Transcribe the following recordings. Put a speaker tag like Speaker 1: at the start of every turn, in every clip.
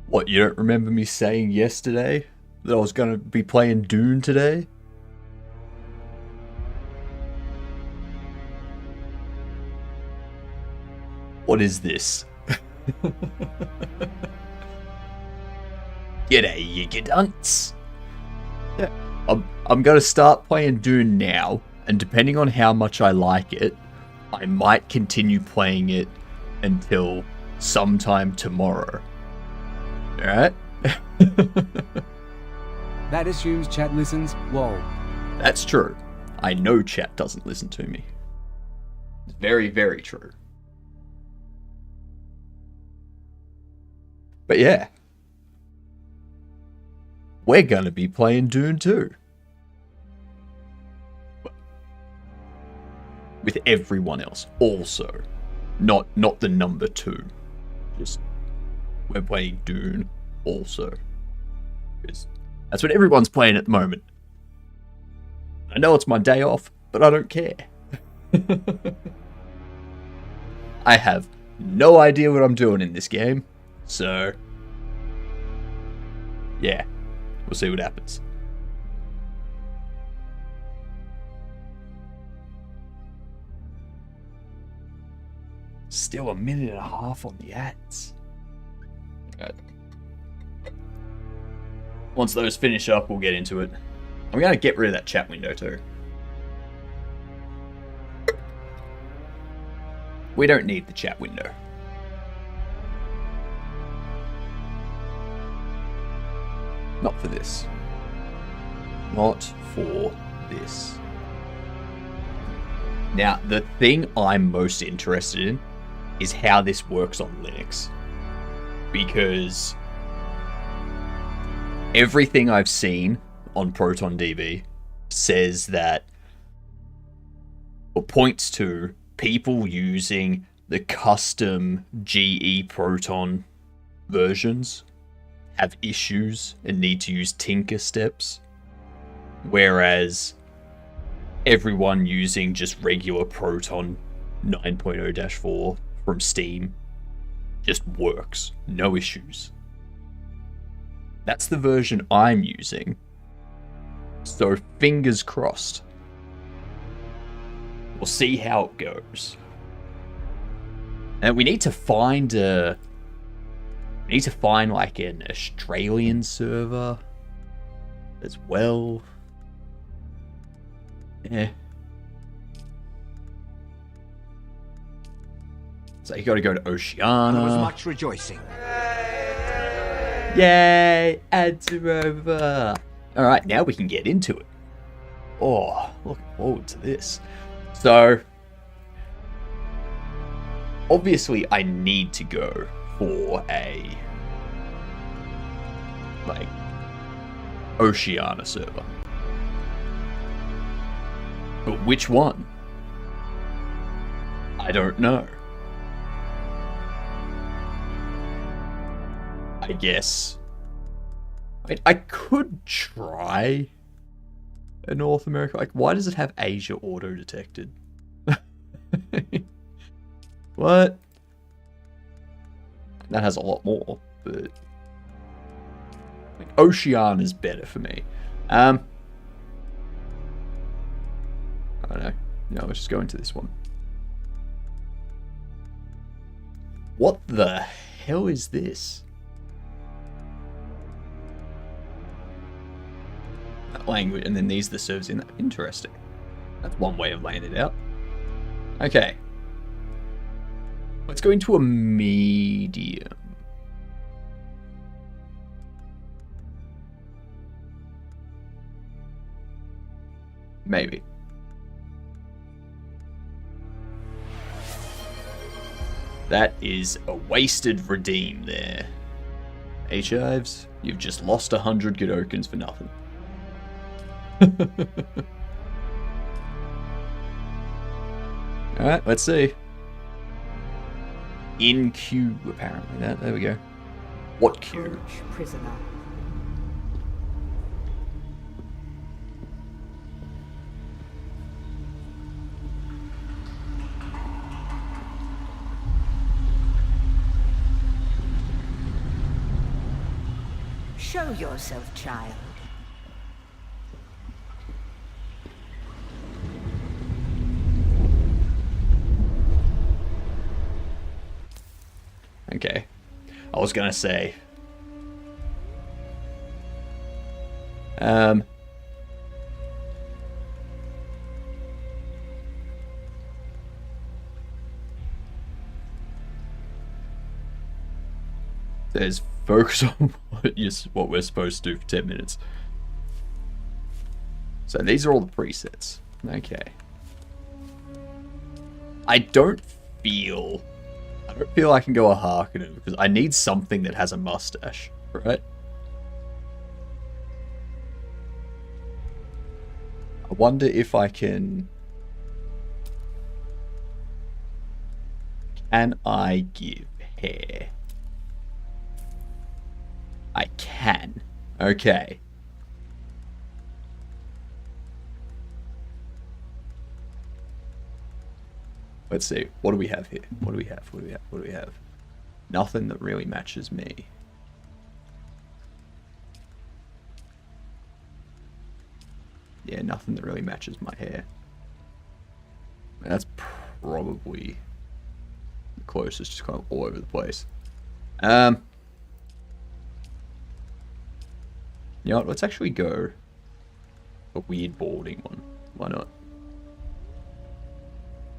Speaker 1: What, you don't remember me saying yesterday that I was going to be playing Dune today? What is this? G'day, you dunce. Yeah, I'm going to start playing Dune now, and depending on how much I like it, I might continue playing it until sometime tomorrow. Alright?
Speaker 2: That assumes chat listens. Whoa.
Speaker 1: That's true. I know chat doesn't listen to me. It's very, very true. But yeah. We're gonna be playing Dune 2. With everyone else, also. Not the number 2. Just, we're playing Dune, also. Because that's what everyone's playing at the moment. I know it's my day off, but I don't care. I have no idea what I'm doing in this game, so yeah, we'll see what happens. Still a minute and a half on the ads. Okay. Once those finish up, we'll get into it. I'm going to get rid of that chat window too. We don't need the chat window. Not for this. Not for this. Now, the thing I'm most interested in is how this works on Linux. Because everything I've seen on ProtonDB says that, or points to, people using the custom GE Proton versions have issues and need to use Tinker steps, whereas everyone using just regular Proton 9.0-4 from Steam just works, no issues. That's the version I'm using, so fingers crossed. We'll see how it goes. And we need to find like an Australian server as well. Yeah. So you gotta go to Oceania.
Speaker 3: There was much rejoicing.
Speaker 1: Yay! Ads are over. Alright, now we can get into it. Oh, looking forward to this. So, obviously I need to go for a, like, Oceania server. But which one? I don't know. I guess I could try a North America. Like, why does it have Asia auto detected? What? That has a lot more, but like, Oceania is better for me. I don't know. No, let's just go into this one. What the hell is this? That language, and then these are the servers in that. Interesting. That's one way of laying it out. Okay. Let's go into a medium. Maybe. That is a wasted redeem there. H-Ives, you've just lost 100 Godokins for nothing. Alright, let's see. In queue, apparently. There we go. What queue?
Speaker 4: Approach, prisoner.
Speaker 3: Show yourself, child.
Speaker 1: Okay. I was gonna say. There's focus on what we're supposed to do for 10 minutes. So these are all the presets. Okay. I don't feel I can go a Harkonnen because I need something that has a mustache, right? I wonder if I can... Can I give hair? I can. Okay. Let's see. What do we have here? What do we have? What do we have? What do we have? Nothing that really matches me. Yeah, nothing that really matches my hair. And that's probably the closest, just kind of all over the place. You know what? Let's actually go a weird balding one. Why not?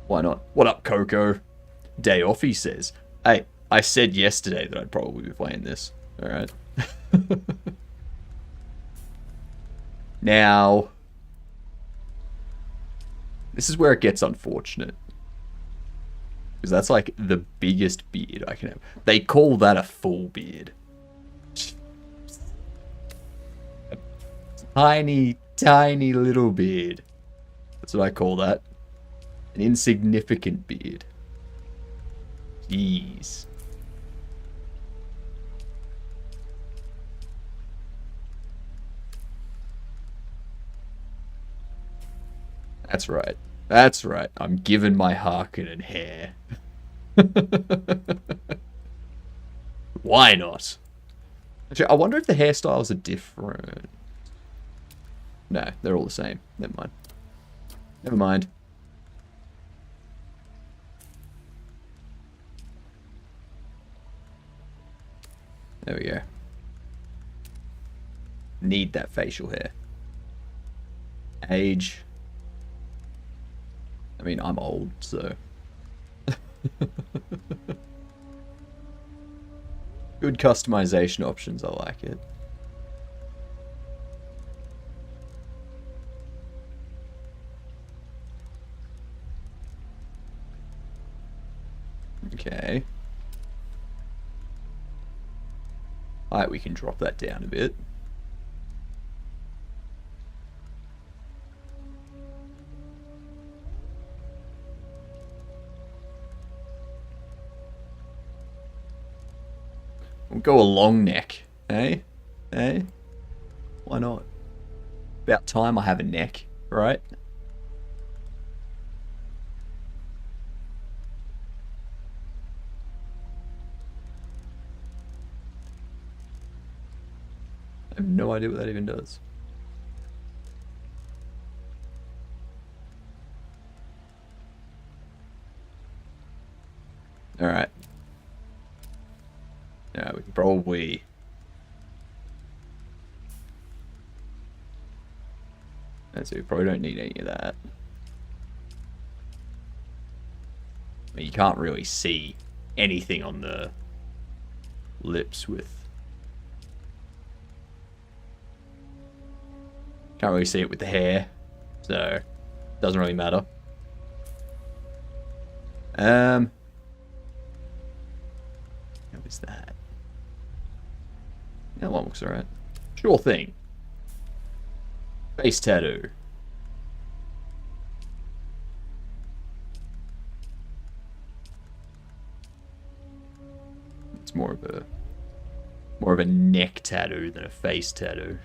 Speaker 1: Why not? What up, Coco? Day off, he says. Hey, I said yesterday that I'd probably be playing this. Alright. Now, this is where it gets unfortunate. Because that's like the biggest beard I can have. They call that a full beard. A tiny, tiny little beard. That's what I call that. An insignificant beard. Jeez. That's right. That's right. I'm giving my Harkonnen hair. Why not? Actually, I wonder if the hairstyles are different. No, they're all the same. Never mind. Never mind. There we go. Need that facial hair. Age. I mean, I'm old, so... Good customization options, I like it. Okay. Alright, we can drop that down a bit. We'll go a long neck, eh? Eh? Why not? About time I have a neck, right? I have no idea what that even does. Alright. Yeah, we can probably... That's it, we probably don't need any of that. I mean, you can't really see anything on the lips with... Can't really see it with the hair, so doesn't really matter. How is that? That one looks alright. Sure thing. Face tattoo. It's more of a neck tattoo than a face tattoo.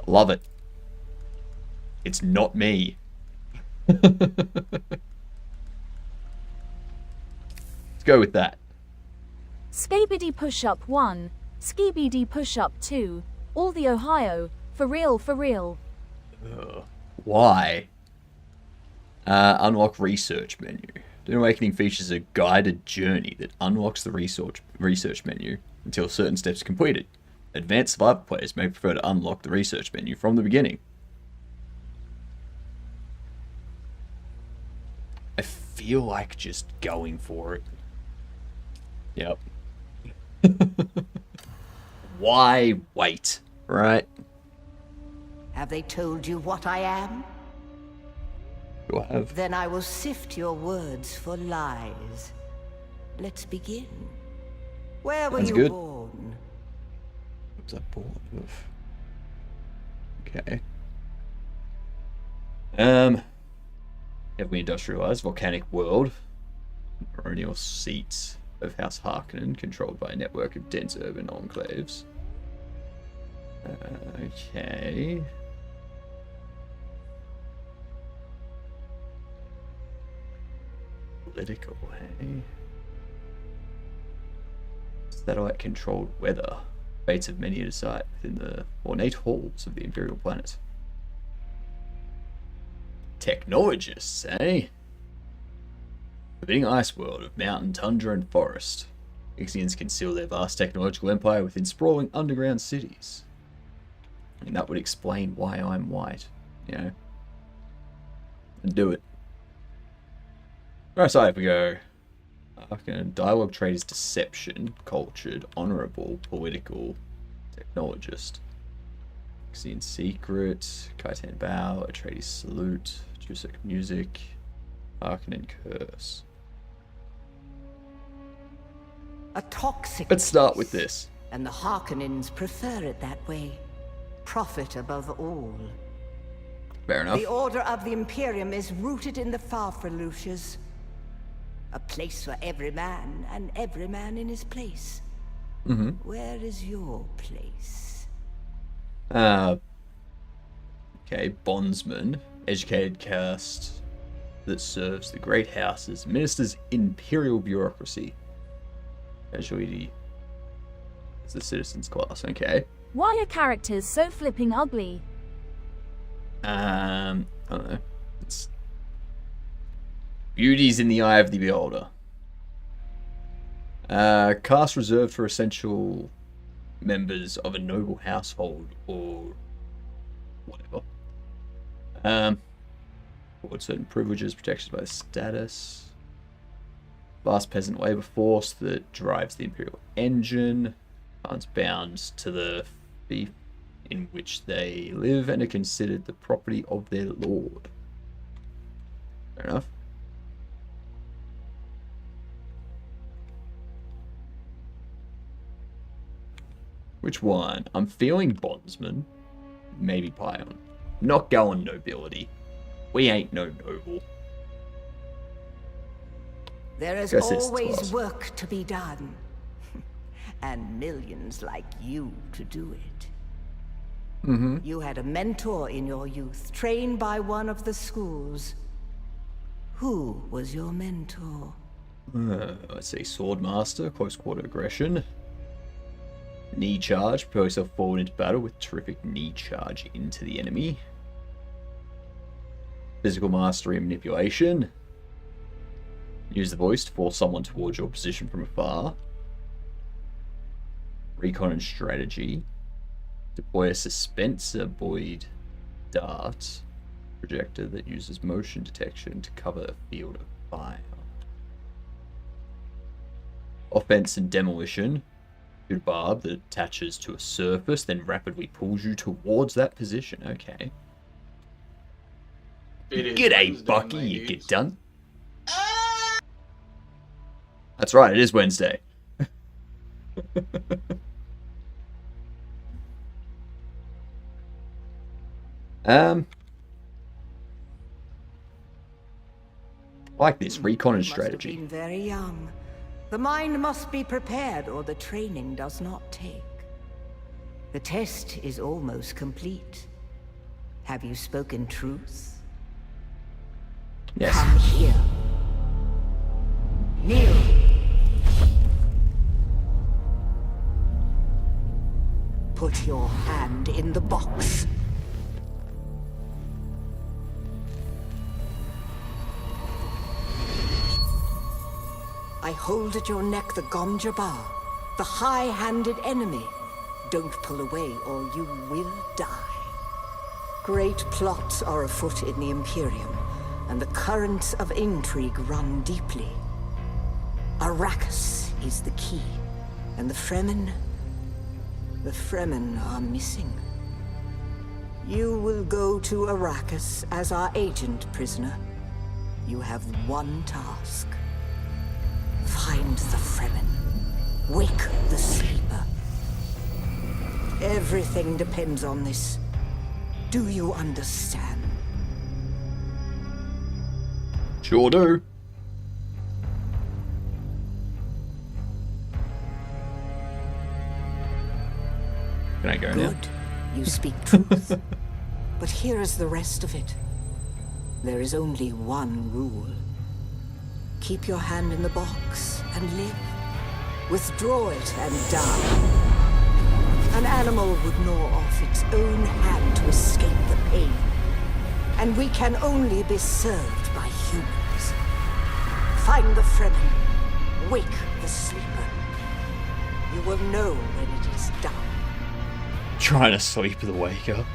Speaker 1: Love it. It's not me. Let's go with that.
Speaker 3: Skabidi push-up 1, skibidi push-up 2, all the Ohio, for real, for real.
Speaker 1: Why? Unlock research menu. Dune Awakening features a guided journey that unlocks the research menu until certain steps are completed. Advanced survivor players may prefer to unlock the research menu from the beginning. I feel like just going for it. Yep. Why wait, right?
Speaker 4: Have they told you what I am?
Speaker 1: Do I have?
Speaker 4: Then I will sift your words for lies. Let's begin. Where were
Speaker 1: Sounds
Speaker 4: you
Speaker 1: good.
Speaker 4: born?
Speaker 1: What was I born of? Okay. Heavily industrialized volcanic world. Baronial seat of House Harkonnen, controlled by a network of dense urban enclaves. Okay. Political, hey? Satellite-controlled weather. Fates of many at a sight within the ornate halls of the Imperial planet. Technologists, eh? Forbidding ice world of mountain, tundra, and forest. Ixians conceal their vast technological empire within sprawling underground cities. And that would explain why I'm white, you know? And do it. Right side, we go. Dialogue trait is deception, cultured, honorable, political, technologist. Ixian secret, Kaitan bow, Atreides salute, Jusek music, Harkonnen curse.
Speaker 4: A toxic
Speaker 1: Let's start
Speaker 4: place,
Speaker 1: with this.
Speaker 4: and the Harkonnens prefer it that way. Profit above all.
Speaker 1: Fair enough.
Speaker 4: The order of the Imperium is rooted in the Farfaluches. A place for every man, and every man in his place.
Speaker 1: Mm-hmm.
Speaker 4: Where is your place?
Speaker 1: Okay, bondsman, educated caste that serves the great houses, ministers imperial bureaucracy. Casualty is the citizens class, okay.
Speaker 3: Why are characters so flipping ugly?
Speaker 1: I don't know. It's beauty's in the eye of the beholder. Caste reserved for essential members of a noble household or whatever. Afford certain privileges, protections by status. Vast peasant labor force that drives the imperial engine. Aren't bound to the fief in which they live and are considered the property of their lord. Fair enough. Which one? I'm feeling bondsman. Maybe Pion. Not going nobility. We ain't no noble.
Speaker 4: There is
Speaker 1: Guess it's
Speaker 4: always
Speaker 1: class.
Speaker 4: work to be done. And millions like you to do it.
Speaker 1: Mm-hmm.
Speaker 4: You had a mentor in your youth, trained by one of the schools. Who was your mentor?
Speaker 1: Let's see. Swordmaster, close quarter aggression. Knee charge, propel yourself forward into battle with terrific knee charge into the enemy. Physical mastery and manipulation. Use the voice to force someone towards your position from afar. Recon and strategy. Deploy a suspensor buoyed dart projector that uses motion detection to cover a field of fire. Offense and demolition. Shoot barb that attaches to a surface, then rapidly pulls you towards that position. Okay. G'day, Bucky, you get done. That's right, it is Wednesday. I like this recon and
Speaker 4: You must have
Speaker 1: strategy.
Speaker 4: been very young. The mind must be prepared, or the training does not take. The test is almost complete. Have you spoken truth?
Speaker 1: Yes.
Speaker 4: Come here. Kneel. Put your hand in the box. I hold at your neck the Gom Jabbar, the high-handed enemy. Don't pull away or you will die. Great plots are afoot in the Imperium, and the currents of intrigue run deeply. Arrakis is the key, and the Fremen are missing. You will go to Arrakis as our agent, prisoner. You have one task. Find the Fremen. Wake the sleeper. Everything depends on this. Do you understand?
Speaker 1: Sure do. Can I go now?
Speaker 4: Good. You speak truth. But here is the rest of it. There is only one rule. Keep your hand in the box and live. Withdraw it and die. An animal would gnaw off its own hand to escape the pain. And we can only be served by humans. Find the Fremen. Wake the sleeper. You will know when it is done.
Speaker 1: Trying to sleep the wake up.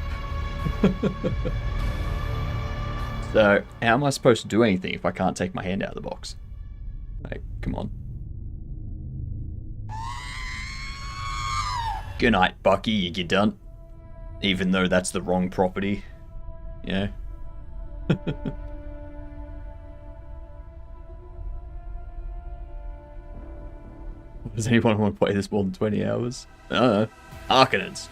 Speaker 1: So, how am I supposed to do anything if I can't take my hand out of the box? Like, come on. Good night, Bucky, you get done. Even though that's the wrong property. Yeah. Does anyone want to play this more than 20 hours? I don't know. Harkonnens.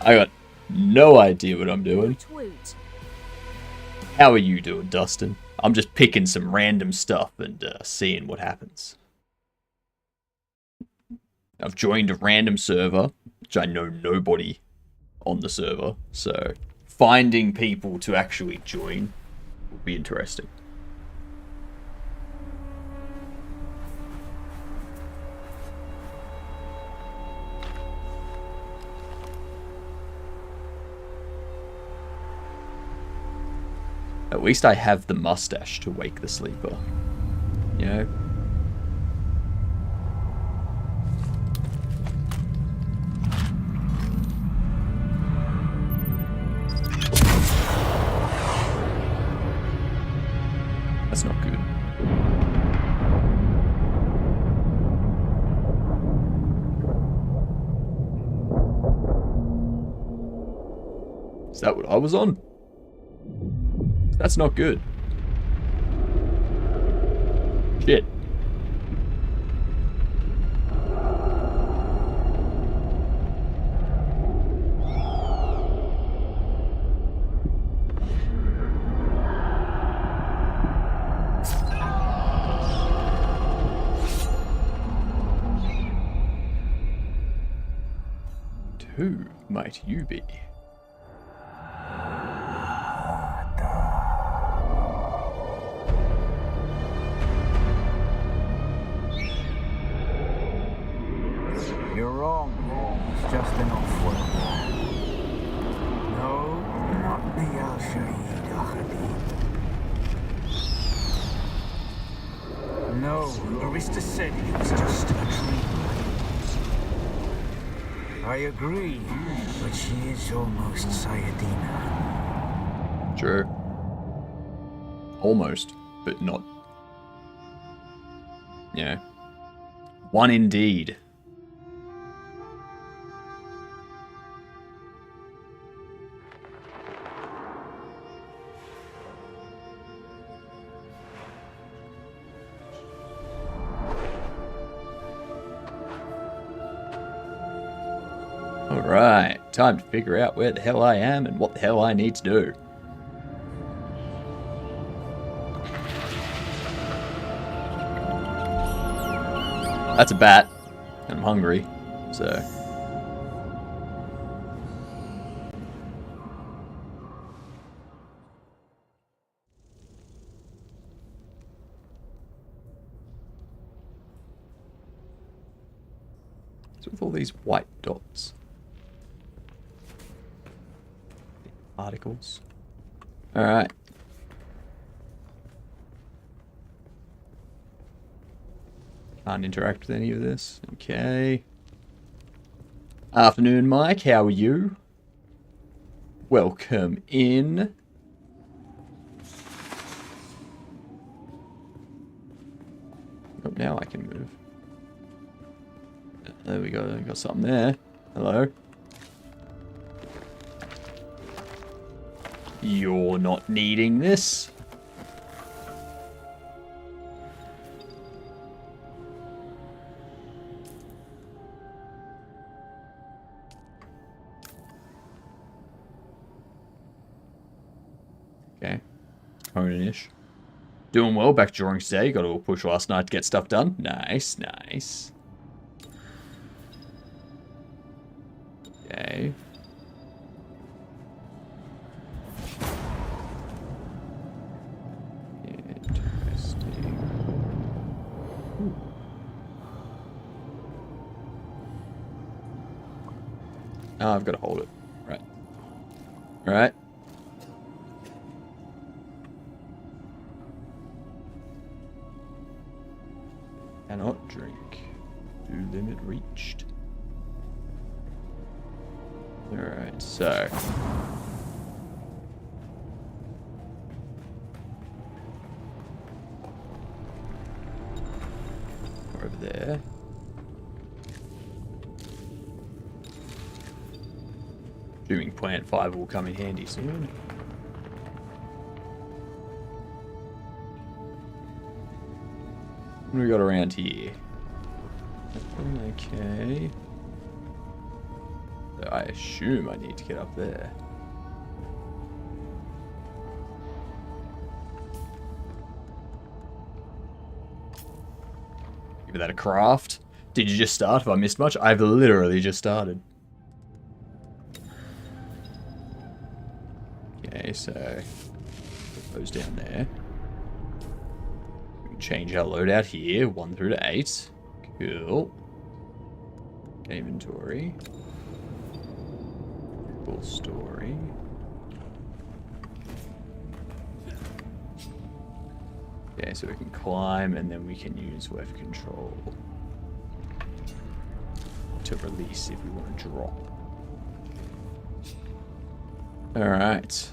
Speaker 1: I got no idea what I'm doing.
Speaker 3: Woot woot.
Speaker 1: How are you doing, Dustin? I'm just picking some random stuff and seeing what happens. I've joined a random server, which I know nobody on the server, so finding people to actually join will be interesting. At least I have the mustache to wake the sleeper. You know? That's not good. Is that what I was on? That's not good. Shit. Who might you be?
Speaker 5: You're wrong. It's just an off-world. No, not the Al-Shaheed Ahadi. No, Arista said it was just a dream. I agree, but she is almost Sayadina.
Speaker 1: Sure. Almost, but not. Yeah. One indeed. Alright, time to figure out where the hell I am and what the hell I need to do. That's a bat, and I'm hungry, so... What's with all these white dots? Particles. Alright. Can't interact with any of this. Okay. Afternoon, Mike. How are you? Welcome in. Oh, now I can move. There we go. Got something there. Hello. You're not needing this. Okay. Conan-ish. Doing well. Back to drawing today. Got a little push last night to get stuff done. Nice, nice. Okay. Interesting. Ooh. Oh, I've got to hold it. Right. Right. Cannot drink. Due limit reached. Alright, so. We're over there. Assuming plant 5 will come in handy soon. What do we got around here? Okay. So I assume I need to get up there. Give that a craft. Did you just start? Have I missed much? I've literally just started. Okay, so put those down there. We can change our loadout here, 1 through to 8. Cool. Inventory. Full story. Okay, so we can climb and then we can use wave control to release if we want to drop. Alright.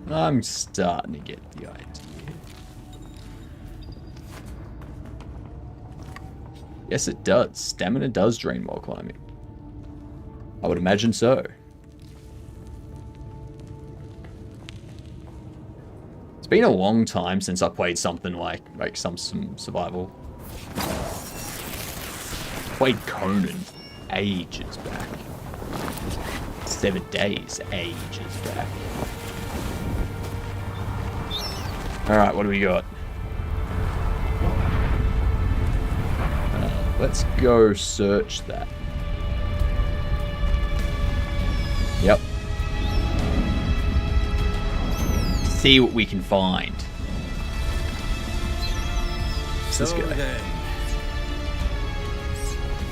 Speaker 1: I'm starting to get the idea. Yes, it does. Stamina does drain while climbing. I would imagine so. It's been a long time since I played something like some survival. Played Conan ages back. 7 days ages back. Alright, what do we got? Let's go search that. Yep. See what we can find. What's this guy?
Speaker 5: Then,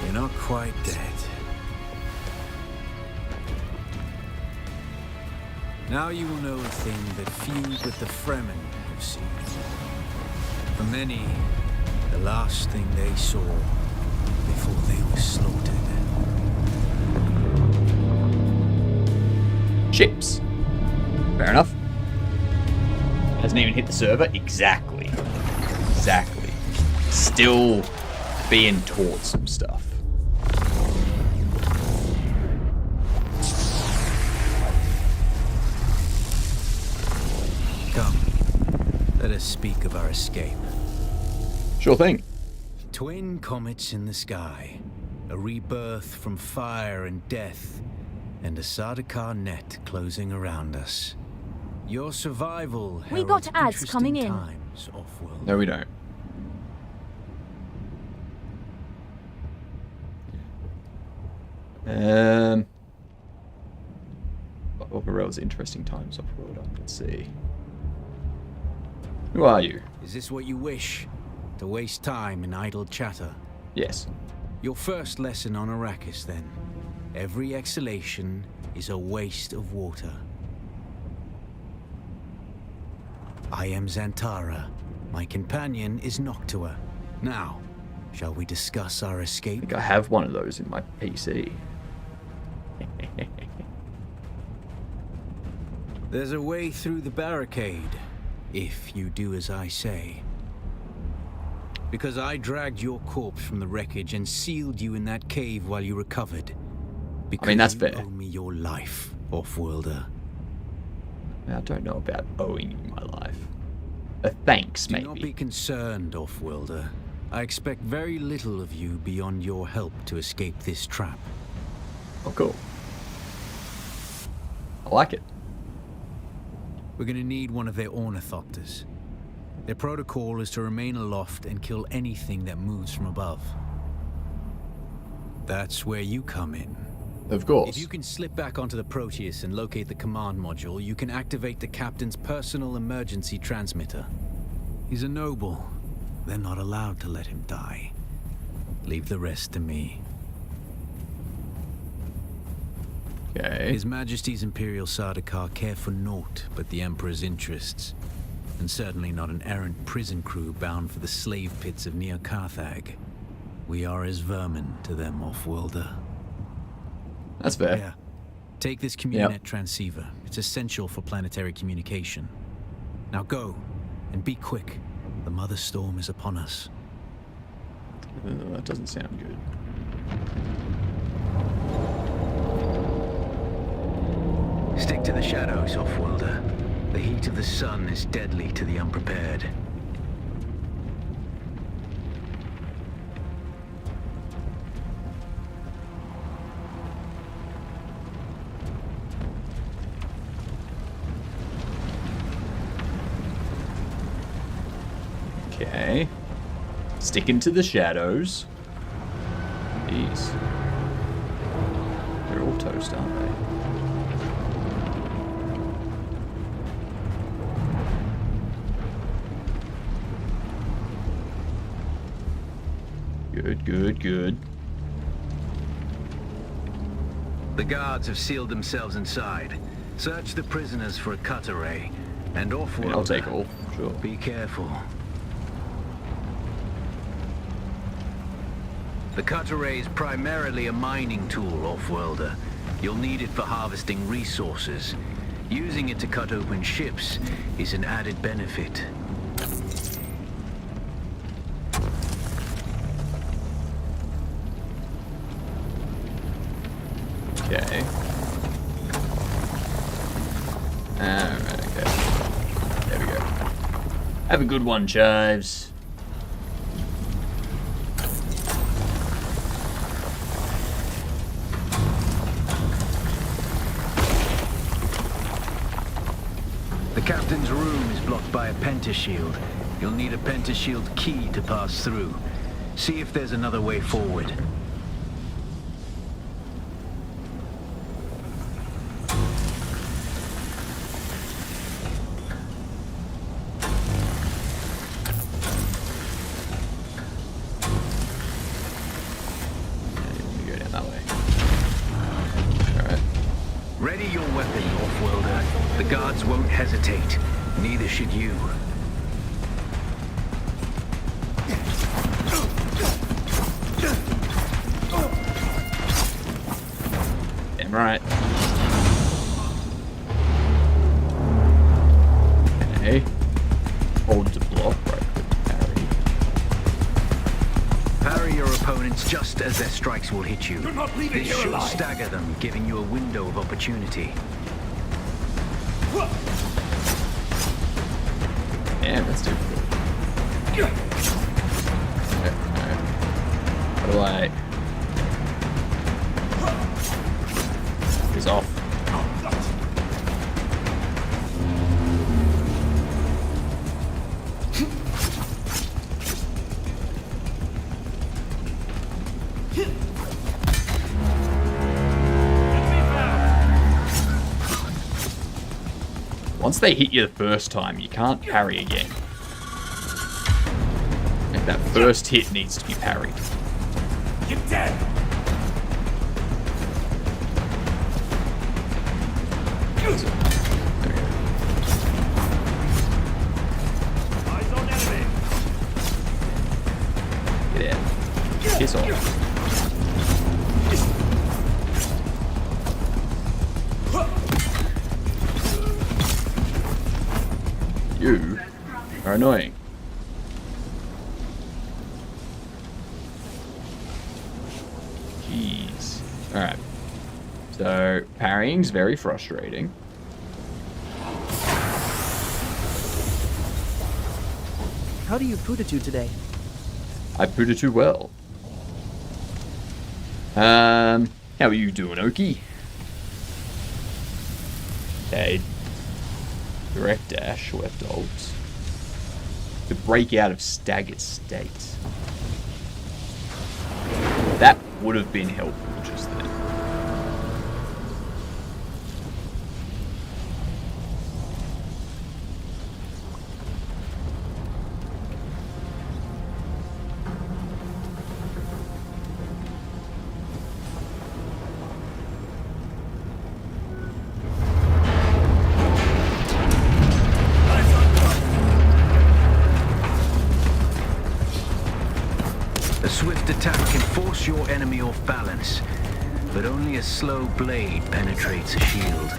Speaker 5: you're not quite dead. Now you will know a thing that few but the Fremen have seen. For many, the last thing they saw before they were slaughtered.
Speaker 1: Ships. Fair enough. Hasn't even hit the server. Exactly. Exactly. Still being taught some stuff.
Speaker 5: Come, let us speak of our escape.
Speaker 1: Sure thing.
Speaker 5: Twin comets in the sky, a rebirth from fire and death, and a Sardaukar net closing around us. Your survival
Speaker 3: We got
Speaker 5: heralds
Speaker 3: ads
Speaker 5: interesting
Speaker 3: coming in.
Speaker 5: times off-world.
Speaker 1: No, we don't. Overall's interesting times off-world. Let's see. Who are you?
Speaker 5: Is this what you wish? To waste time in idle chatter?
Speaker 1: Yes.
Speaker 5: Your first lesson on Arrakis, then. Every exhalation is a waste of water. I am Xantara. My companion is Noctua. Now, shall we discuss our
Speaker 1: I
Speaker 5: escape?
Speaker 1: think I have one of those in my PC.
Speaker 5: There's a way through the barricade, if you do as I say. Because I dragged your corpse from the wreckage and sealed you in that cave while you recovered. Because
Speaker 1: I mean, that's
Speaker 5: you
Speaker 1: fair.
Speaker 5: owe me your life, Off-worlder.
Speaker 1: I don't know about owing you my life. Thanks,
Speaker 5: Do not be
Speaker 1: maybe.
Speaker 5: concerned, Off-worlder. I expect very little of you beyond your help to escape this trap.
Speaker 1: Oh, cool. I like it.
Speaker 5: We're gonna need one of their ornithopters. Their protocol is to remain aloft and kill anything that moves from above. That's where you come in.
Speaker 1: Of course.
Speaker 5: If you can slip back onto the Proteus and locate the command module, you can activate the captain's personal emergency transmitter. He's a noble. They're not allowed to let him die. Leave the rest to me.
Speaker 1: Okay.
Speaker 5: His Majesty's Imperial Sardaukar care for naught but the Emperor's interests, and certainly not an errant prison crew bound for the slave pits of Neo Carthag. We are as vermin to them, Off-worlder.
Speaker 1: That's fair.
Speaker 5: Yeah. Take this Communinet transceiver. It's essential for planetary communication. Now go, and be quick. The Mother Storm is upon us.
Speaker 1: That doesn't sound good.
Speaker 5: Stick to the shadows, Off-worlder. The heat of the sun is deadly to the unprepared.
Speaker 1: Okay. Sticking to the shadows. Jeez. They're all toast, aren't they? Good, good, good.
Speaker 5: The guards have sealed themselves inside. Search the prisoners for a cut array. And
Speaker 1: I
Speaker 5: Off-worlder,
Speaker 1: mean, I'll take all, sure.
Speaker 5: be careful. The cut array is primarily a mining tool, Off-worlder. You'll need it for harvesting resources. Using it to cut open ships is an added benefit.
Speaker 1: Okay. Alright, okay. There we go. Have a good one, Chives.
Speaker 5: The captain's room is blocked by a pentashield. You'll need a pentashield key to pass through. See if there's another way forward.
Speaker 1: Let me go down that way. Alright.
Speaker 5: Ready your weapon, Off-worlder. The guards won't hesitate. Neither should you.
Speaker 1: Damn right. Okay. Hold to block, right click parry.
Speaker 5: Parry your opponents just as their strikes will hit you.
Speaker 2: You're not leaving
Speaker 5: This
Speaker 2: here
Speaker 5: should
Speaker 2: alive.
Speaker 5: stagger them, giving you a window of opportunity.
Speaker 1: Damn, that's difficult. Okay, alright. How do I... He's off. Once they hit you the first time, you can't parry again. Like that first hit needs to be parried.
Speaker 6: You're dead! Eyes on enemy!
Speaker 1: Get out. Piss off. You are annoying. Jeez. Alright. So, parrying's very frustrating.
Speaker 7: How do you put it to today?
Speaker 1: I put it too well. How are you doing, Oki? Okay. Direct dash, left alt. To break out of staggered state. That would have been helpful just then.
Speaker 5: A swift attack can force your enemy off balance, but only a slow blade penetrates a shield.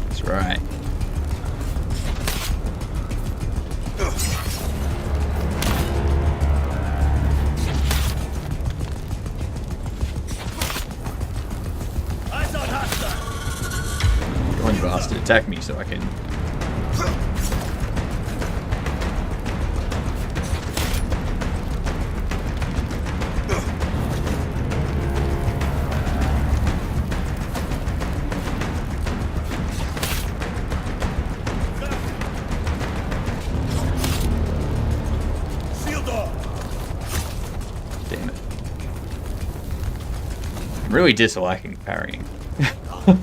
Speaker 1: That's right.
Speaker 6: Eyes on hostile!
Speaker 1: Go on, you bastard. Attack me so I can...
Speaker 6: Shield off!
Speaker 1: Damn it. I'm really disliking parrying.
Speaker 6: I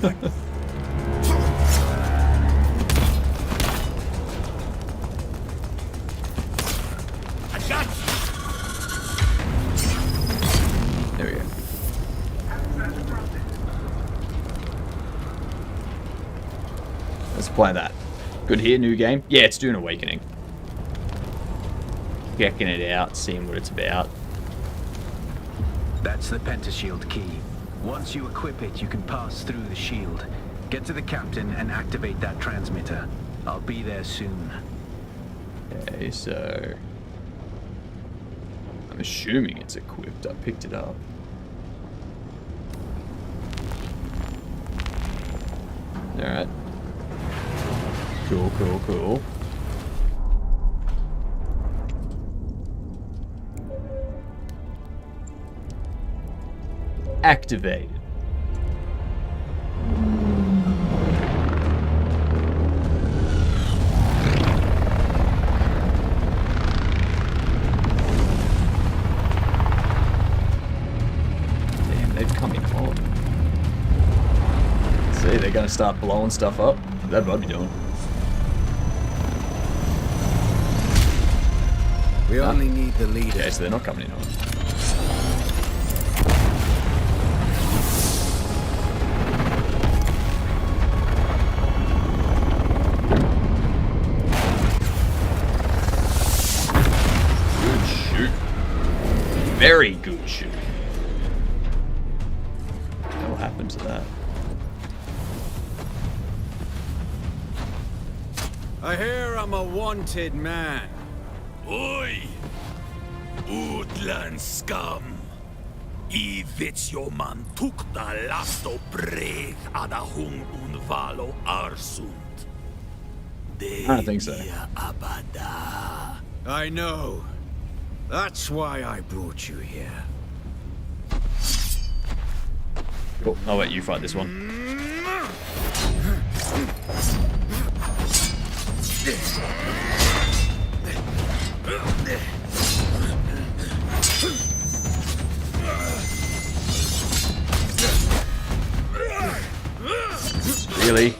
Speaker 6: got you!
Speaker 1: There we go. Let's play that. Good here, new game. Yeah, it's Dune Awakening. Checking it out, seeing what it's about.
Speaker 5: That's the pentashield key. Once you equip it, you can pass through the shield. Get to the captain and activate that transmitter. I'll be there soon.
Speaker 1: Okay, so... I'm assuming it's equipped. I picked it up. Alright. Cool, cool, cool. Activated. Damn, they've come in hot. See, they're gonna start blowing stuff up. That's what I'd be doing.
Speaker 5: We only need the leader.
Speaker 1: Okay, so they're not coming in hot. Very good shoot. What will happen to that?
Speaker 5: I hear I'm a wanted man.
Speaker 6: Oi! Utland scum! I vits jo man tukta lasto breg ada hung unvalo arsund.
Speaker 1: I don't think so.
Speaker 6: Abada.
Speaker 5: I know. That's why I brought you here.
Speaker 1: Cool. I'll let you fight this one. Really?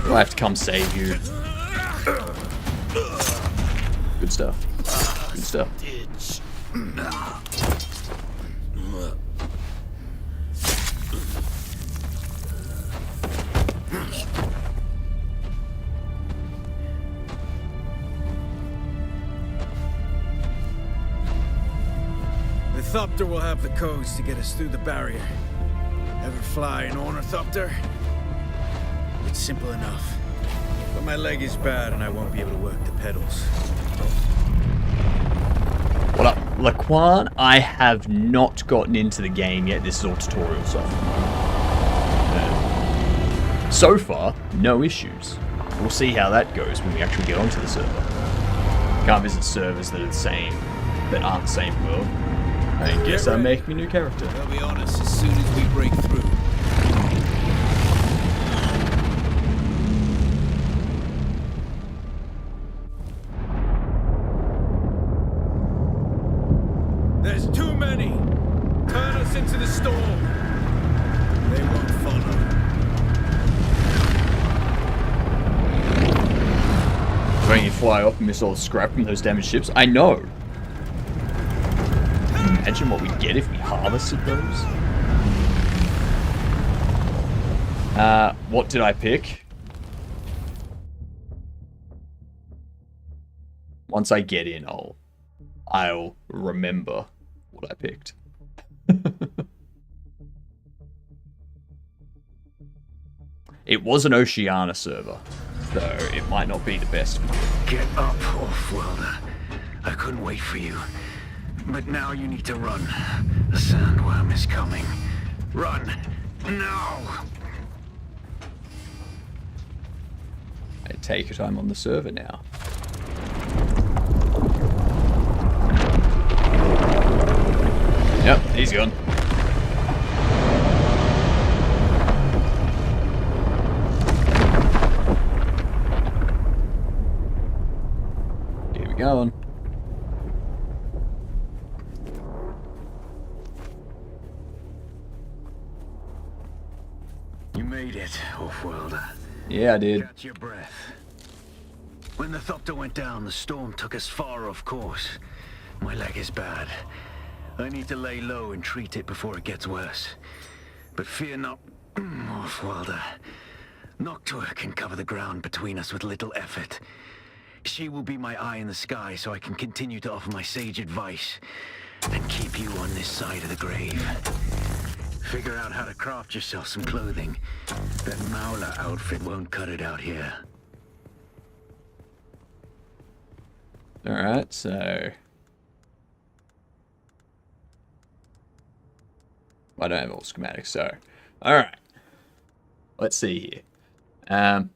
Speaker 1: Do I have to come save you? Good stuff. Good stuff.
Speaker 5: The Thopter will have the codes to get us through the barrier. Ever fly an ornithopter? It's simple enough. But my leg is bad and I won't be able to work the pedals.
Speaker 1: What up, Laquan? I have not gotten into the game yet. This is all tutorial stuff. So far, no issues. We'll see how that goes when we actually get onto the server. Can't visit servers that are the same, that aren't the same world. I guess I'm making a new character.
Speaker 5: They'll be on us as soon as we break through. There's too many! Turn us into the storm! They won't follow.
Speaker 1: When you fly off and miss all the scrap from those damaged ships, I know. Imagine what we'd get if we harvested those. What did I pick? Once I get in, I'll remember what I picked. It was an Oceania server, so it might not be the best.
Speaker 5: Get up, Off-Worlder. I couldn't wait for you. But now you need to run. The sandworm is coming. Run! Now!
Speaker 1: I take it I'm on the server now. Yep, he's gone. Here we go.
Speaker 5: You made it, Off-Worlder.
Speaker 1: Yeah, I did.
Speaker 5: Catch your breath. When the Thopter went down, the storm took us far off course. My leg is bad. I need to lay low and treat it before it gets worse. But fear not, Off-Worlder. Noctua can cover the ground between us with little effort. She will be my eye in the sky so I can continue to offer my sage advice and keep you on this side of the grave. Figure out how to craft yourself some clothing. That Maula outfit won't cut it out here.
Speaker 1: Alright, so... I don't have all schematics, so... Alright. Let's see here. How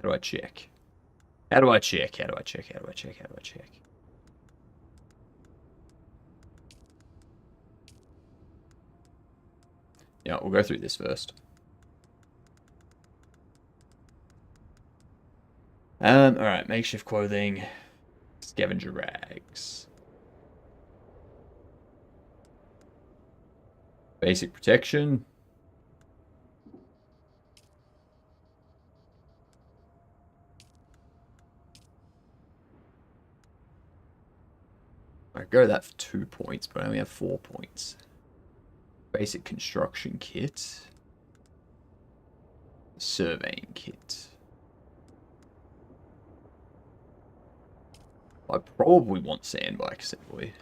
Speaker 1: do I check? How do I check? How do I check? How do I check? How do I check? Yeah, we'll go through this first. Alright, makeshift clothing, scavenger rags, basic protection, I go that for 2 points, but I only have 4 points. Basic construction kit, surveying kit. I probably want sandbike assembly.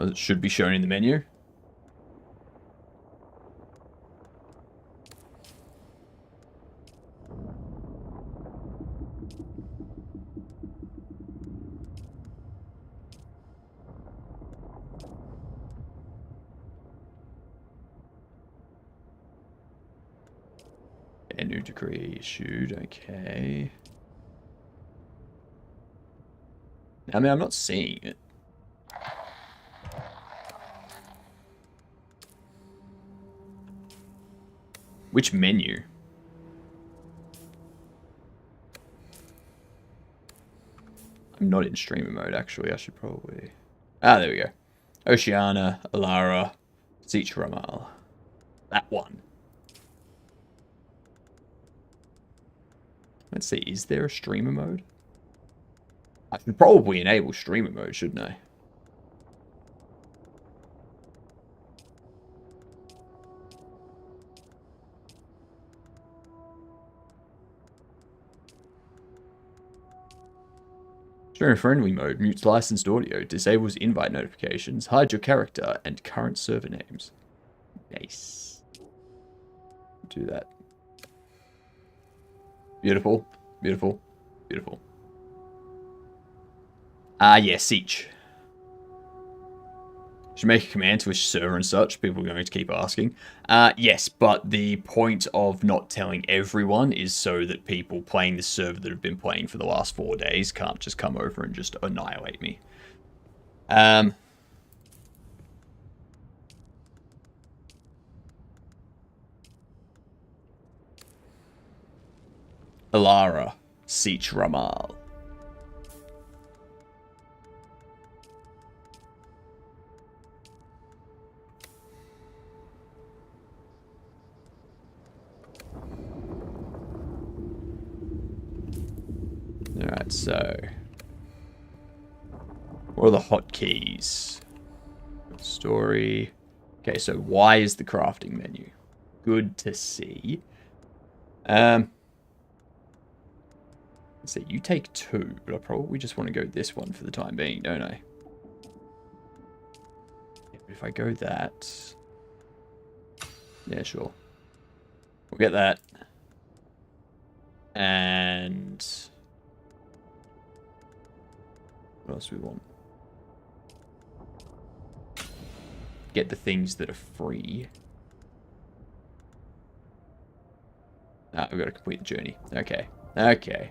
Speaker 1: It should be shown in the menu. A new decree issued, okay. I mean, I'm not seeing it. Which menu? I'm not in streamer mode, actually. I should probably... Ah, there we go. Oceana, Alara, Siege Ramal. That one. Let's see, is there a streamer mode? I should probably enable streamer mode, shouldn't I? Streamer friendly mode mutes licensed audio, disables invite notifications, hides your character and current server names. Nice. Do that. Beautiful, beautiful, beautiful. Ah, yeah, Siege. Should make a command to a server and such. People are going to keep asking. Yes, but the point of not telling everyone is so that people playing the server that have been playing for the last 4 days can't just come over and just annihilate me. Alara, Siege Ramal. Alright, so... what are the hotkeys? Story. Okay, so Y is the crafting menu. Good to see. Let's see, you take 2, but I probably just want to go this one for the time being, don't I? Yeah, but if I go that... yeah, sure. We'll get that. And... what else do we want? Get the things that are free. Ah, we've got to complete the journey. Okay. Okay.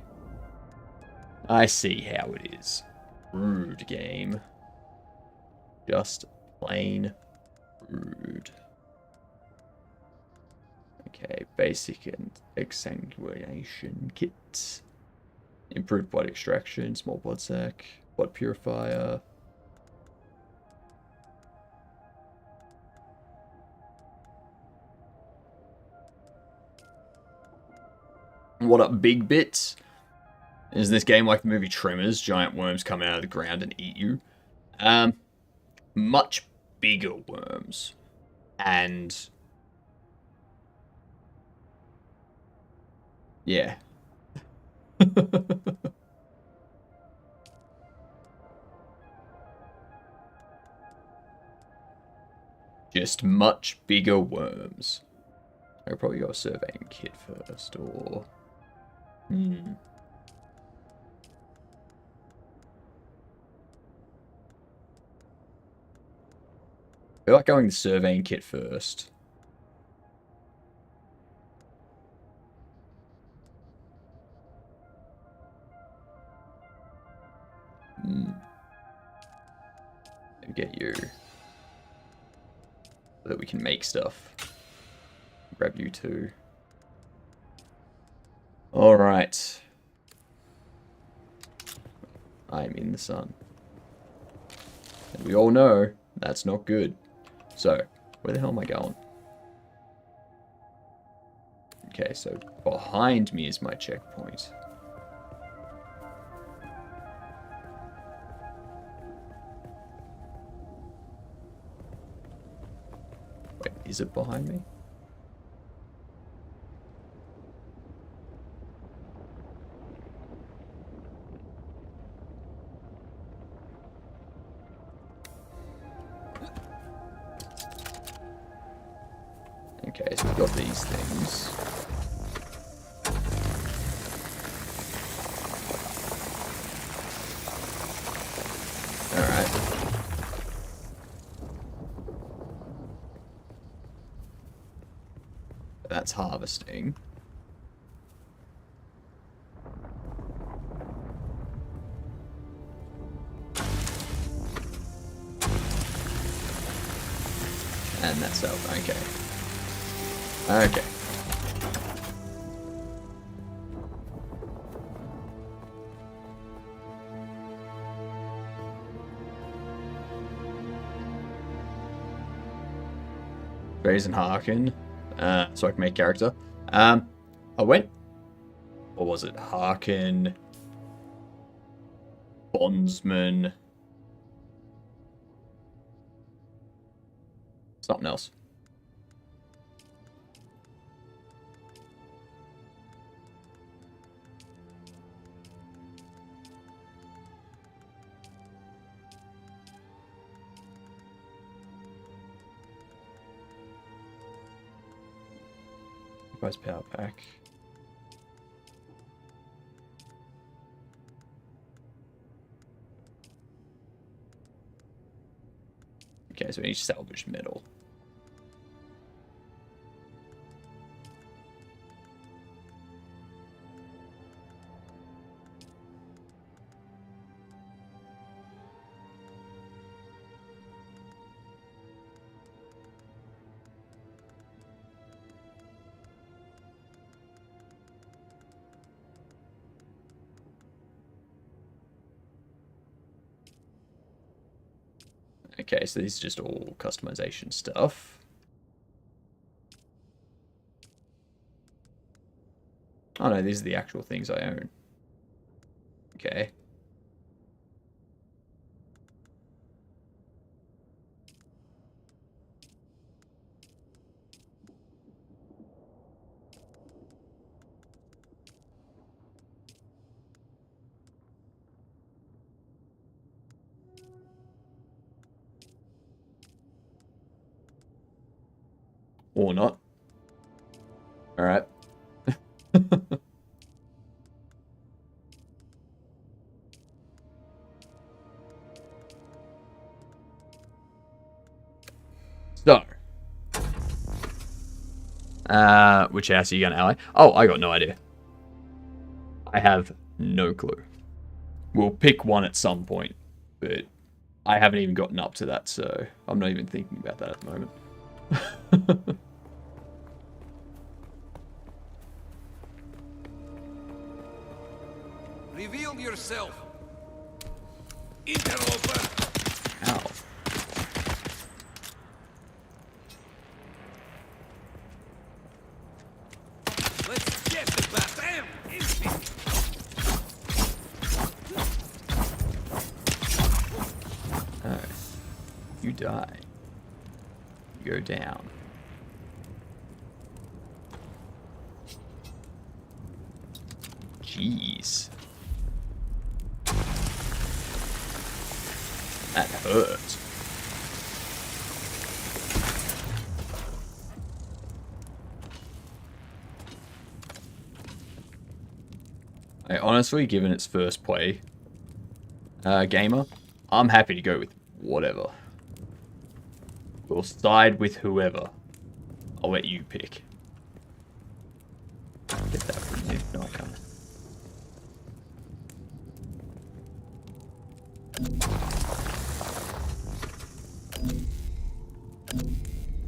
Speaker 1: I see how it is. Rude game. Just plain rude. Okay, basic and exsanguination kit. Improved blood extraction, small blood sac, blood purifier. What up, big bits? Is this game like the movie Tremors? Giant worms come out of the ground and eat you? Much bigger worms. And... yeah. Just much bigger worms. I'll probably go a surveying kit first, or... I feel like going the surveying kit first. And get you so that we can make stuff. Grab you too. Alright. I'm in the sun. And we all know that's not good. So, where the hell am I going? Okay, so behind me is my checkpoint. Wait, is it behind me? Okay, so we've got these things. Alright. That's harvesting. And that's up, okay. Okay. Brazen Harkin. So I can make character. I went... What was it? Harkin... Bondsman... Something else. Price power pack. Okay, so we need salvage metal. Okay, so these are just all customization stuff. Oh no, these are the actual things I own. Okay. Or not. Alright. So. Which house are you going to ally? Oh, I got no idea. I have no clue. We'll pick one at some point, but I haven't even gotten up to that, so I'm not even thinking about that at the moment.
Speaker 6: Reveal yourself. Interloper.
Speaker 1: Ow.
Speaker 6: Let's get the bathroom.
Speaker 1: Oh. You die. You go down. Jeez. That hurt. I honestly, given its first play, gamer, I'm happy to go with whatever. We'll side with whoever. I'll let you pick. Get that from you. No, I can't.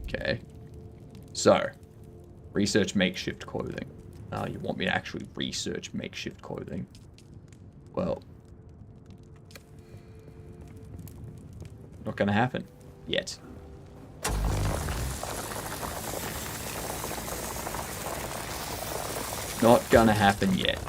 Speaker 1: Okay. So, research makeshift clothing. You want me to actually research makeshift clothing? Well, not gonna happen yet. Not gonna happen yet.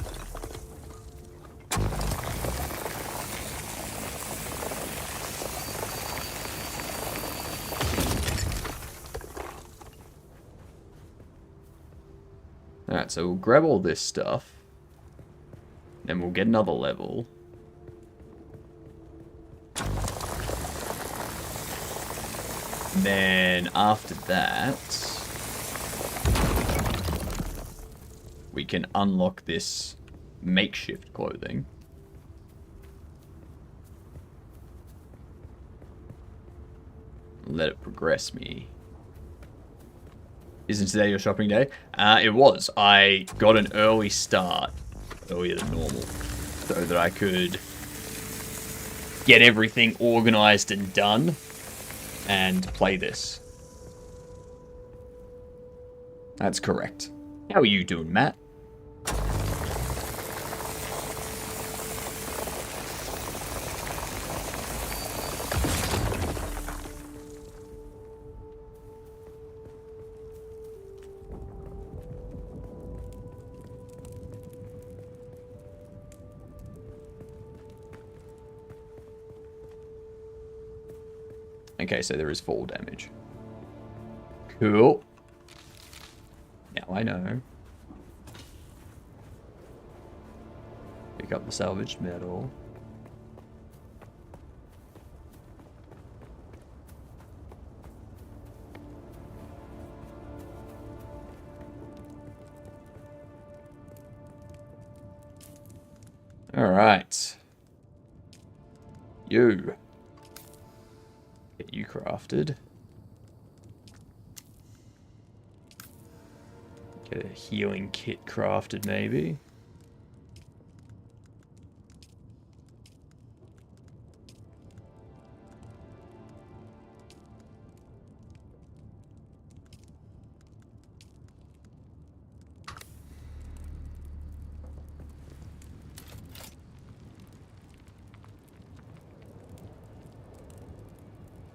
Speaker 1: Alright, so we'll grab all this stuff. Then we'll get another level. Then after that, we can unlock this makeshift clothing. Let it progress me. Isn't today your shopping day? It was. I got an early start, earlier than normal, so that I could get everything organized and done and play this. That's correct. How are you doing, Matt? Okay, so there is fall damage. Cool. Now I know. Pick up the salvaged metal. Alright. You. Get you crafted. Get a healing kit crafted, maybe.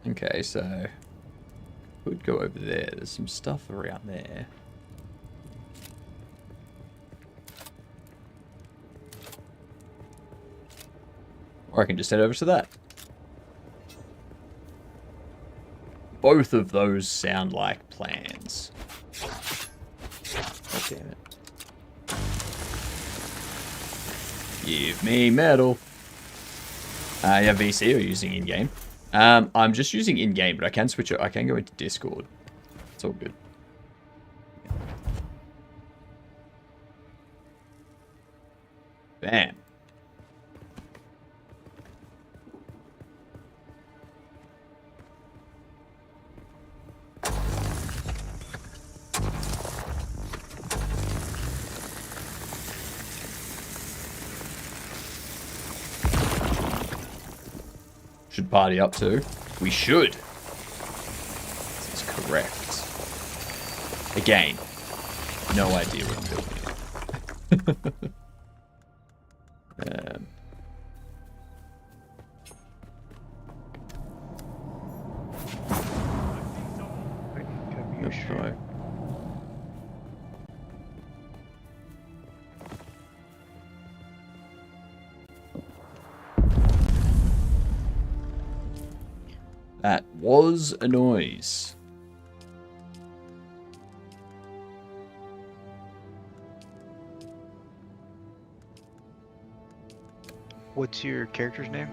Speaker 1: Okay, so could go over there. There's some stuff around there. Or I can just head over to that. Both of those sound like plans. Oh, damn it. Give me metal. Yeah, VC or using in-game? I'm just using in-game, but I can switch it. I can go into Discord. It's all good. Bam. Should party up too. We should. This is correct. Again, no idea what I'm building. Let's try. That was a noise.
Speaker 8: What's your character's name?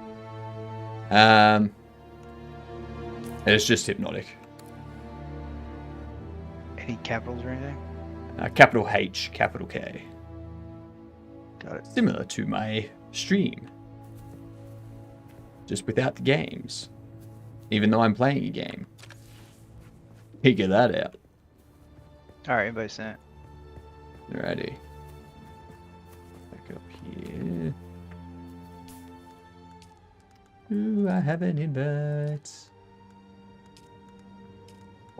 Speaker 1: It's just hypnotic.
Speaker 8: Any capitals or anything?
Speaker 1: Capital H, capital K.
Speaker 8: Got it.
Speaker 1: Similar to my stream. Just without the games. Even though I'm playing a game. Figure that out.
Speaker 8: Alright, invite sent.
Speaker 1: Alrighty. Back up here. Ooh, I have an invite.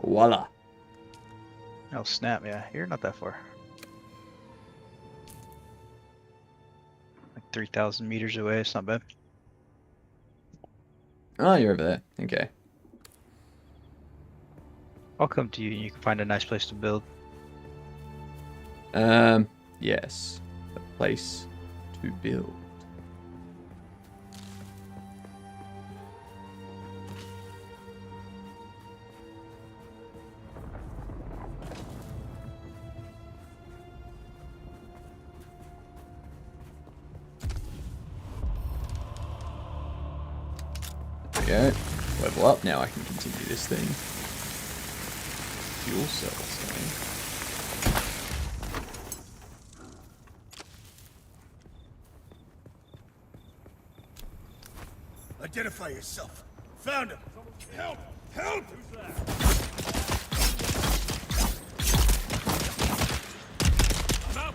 Speaker 1: Voila.
Speaker 8: Oh snap, yeah. You're not that far. Like 3,000 meters away, it's not bad.
Speaker 1: Oh, you're over there. Okay.
Speaker 8: I'll come to you and you can find a nice place to build.
Speaker 1: Yes. A place to build. There we go. Level up. Now I can continue this thing. Fuel cells, eh?
Speaker 6: Identify yourself. Found him. Help! Help! I'm out.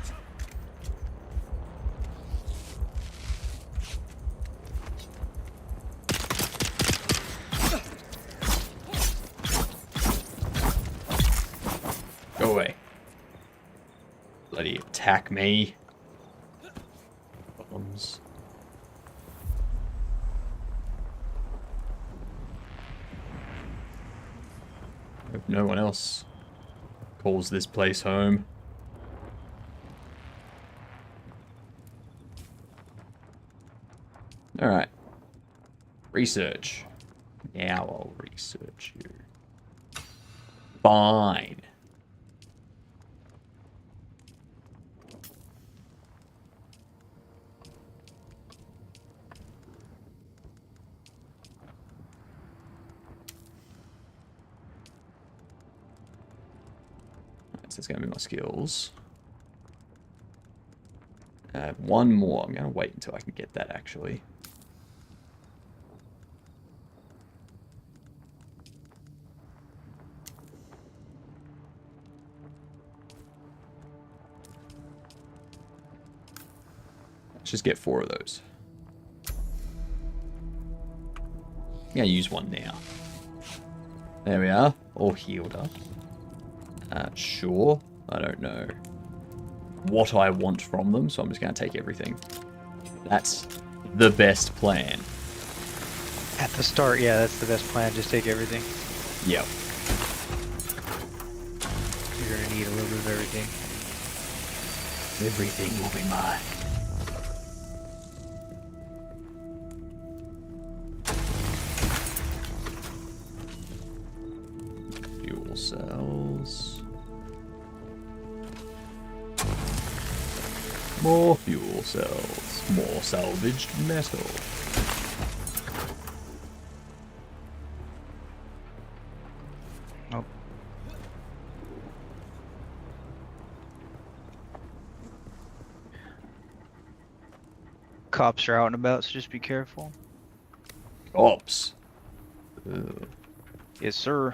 Speaker 1: Go away. Bloody attack me. Bombs. Hope no one else calls this place home. Alright. Research. Now I'll research you. Fine. So it's going to be my skills. One more. I'm going to wait until I can get that, actually. Let's just get 4 of those. I'm going to use one now. There we are. All healed up. Sure. I don't know what I want from them, so I'm just going to take everything. That's the best plan.
Speaker 8: At the start, yeah, that's the best plan. Just take everything.
Speaker 1: Yep.
Speaker 8: You're gonna need a little bit of everything.
Speaker 1: Everything will be mine. Fuel cells. More fuel cells. More salvaged metal.
Speaker 8: Oh. Cops are out and about, so just be careful.
Speaker 1: Cops. Ugh.
Speaker 8: Yes, sir.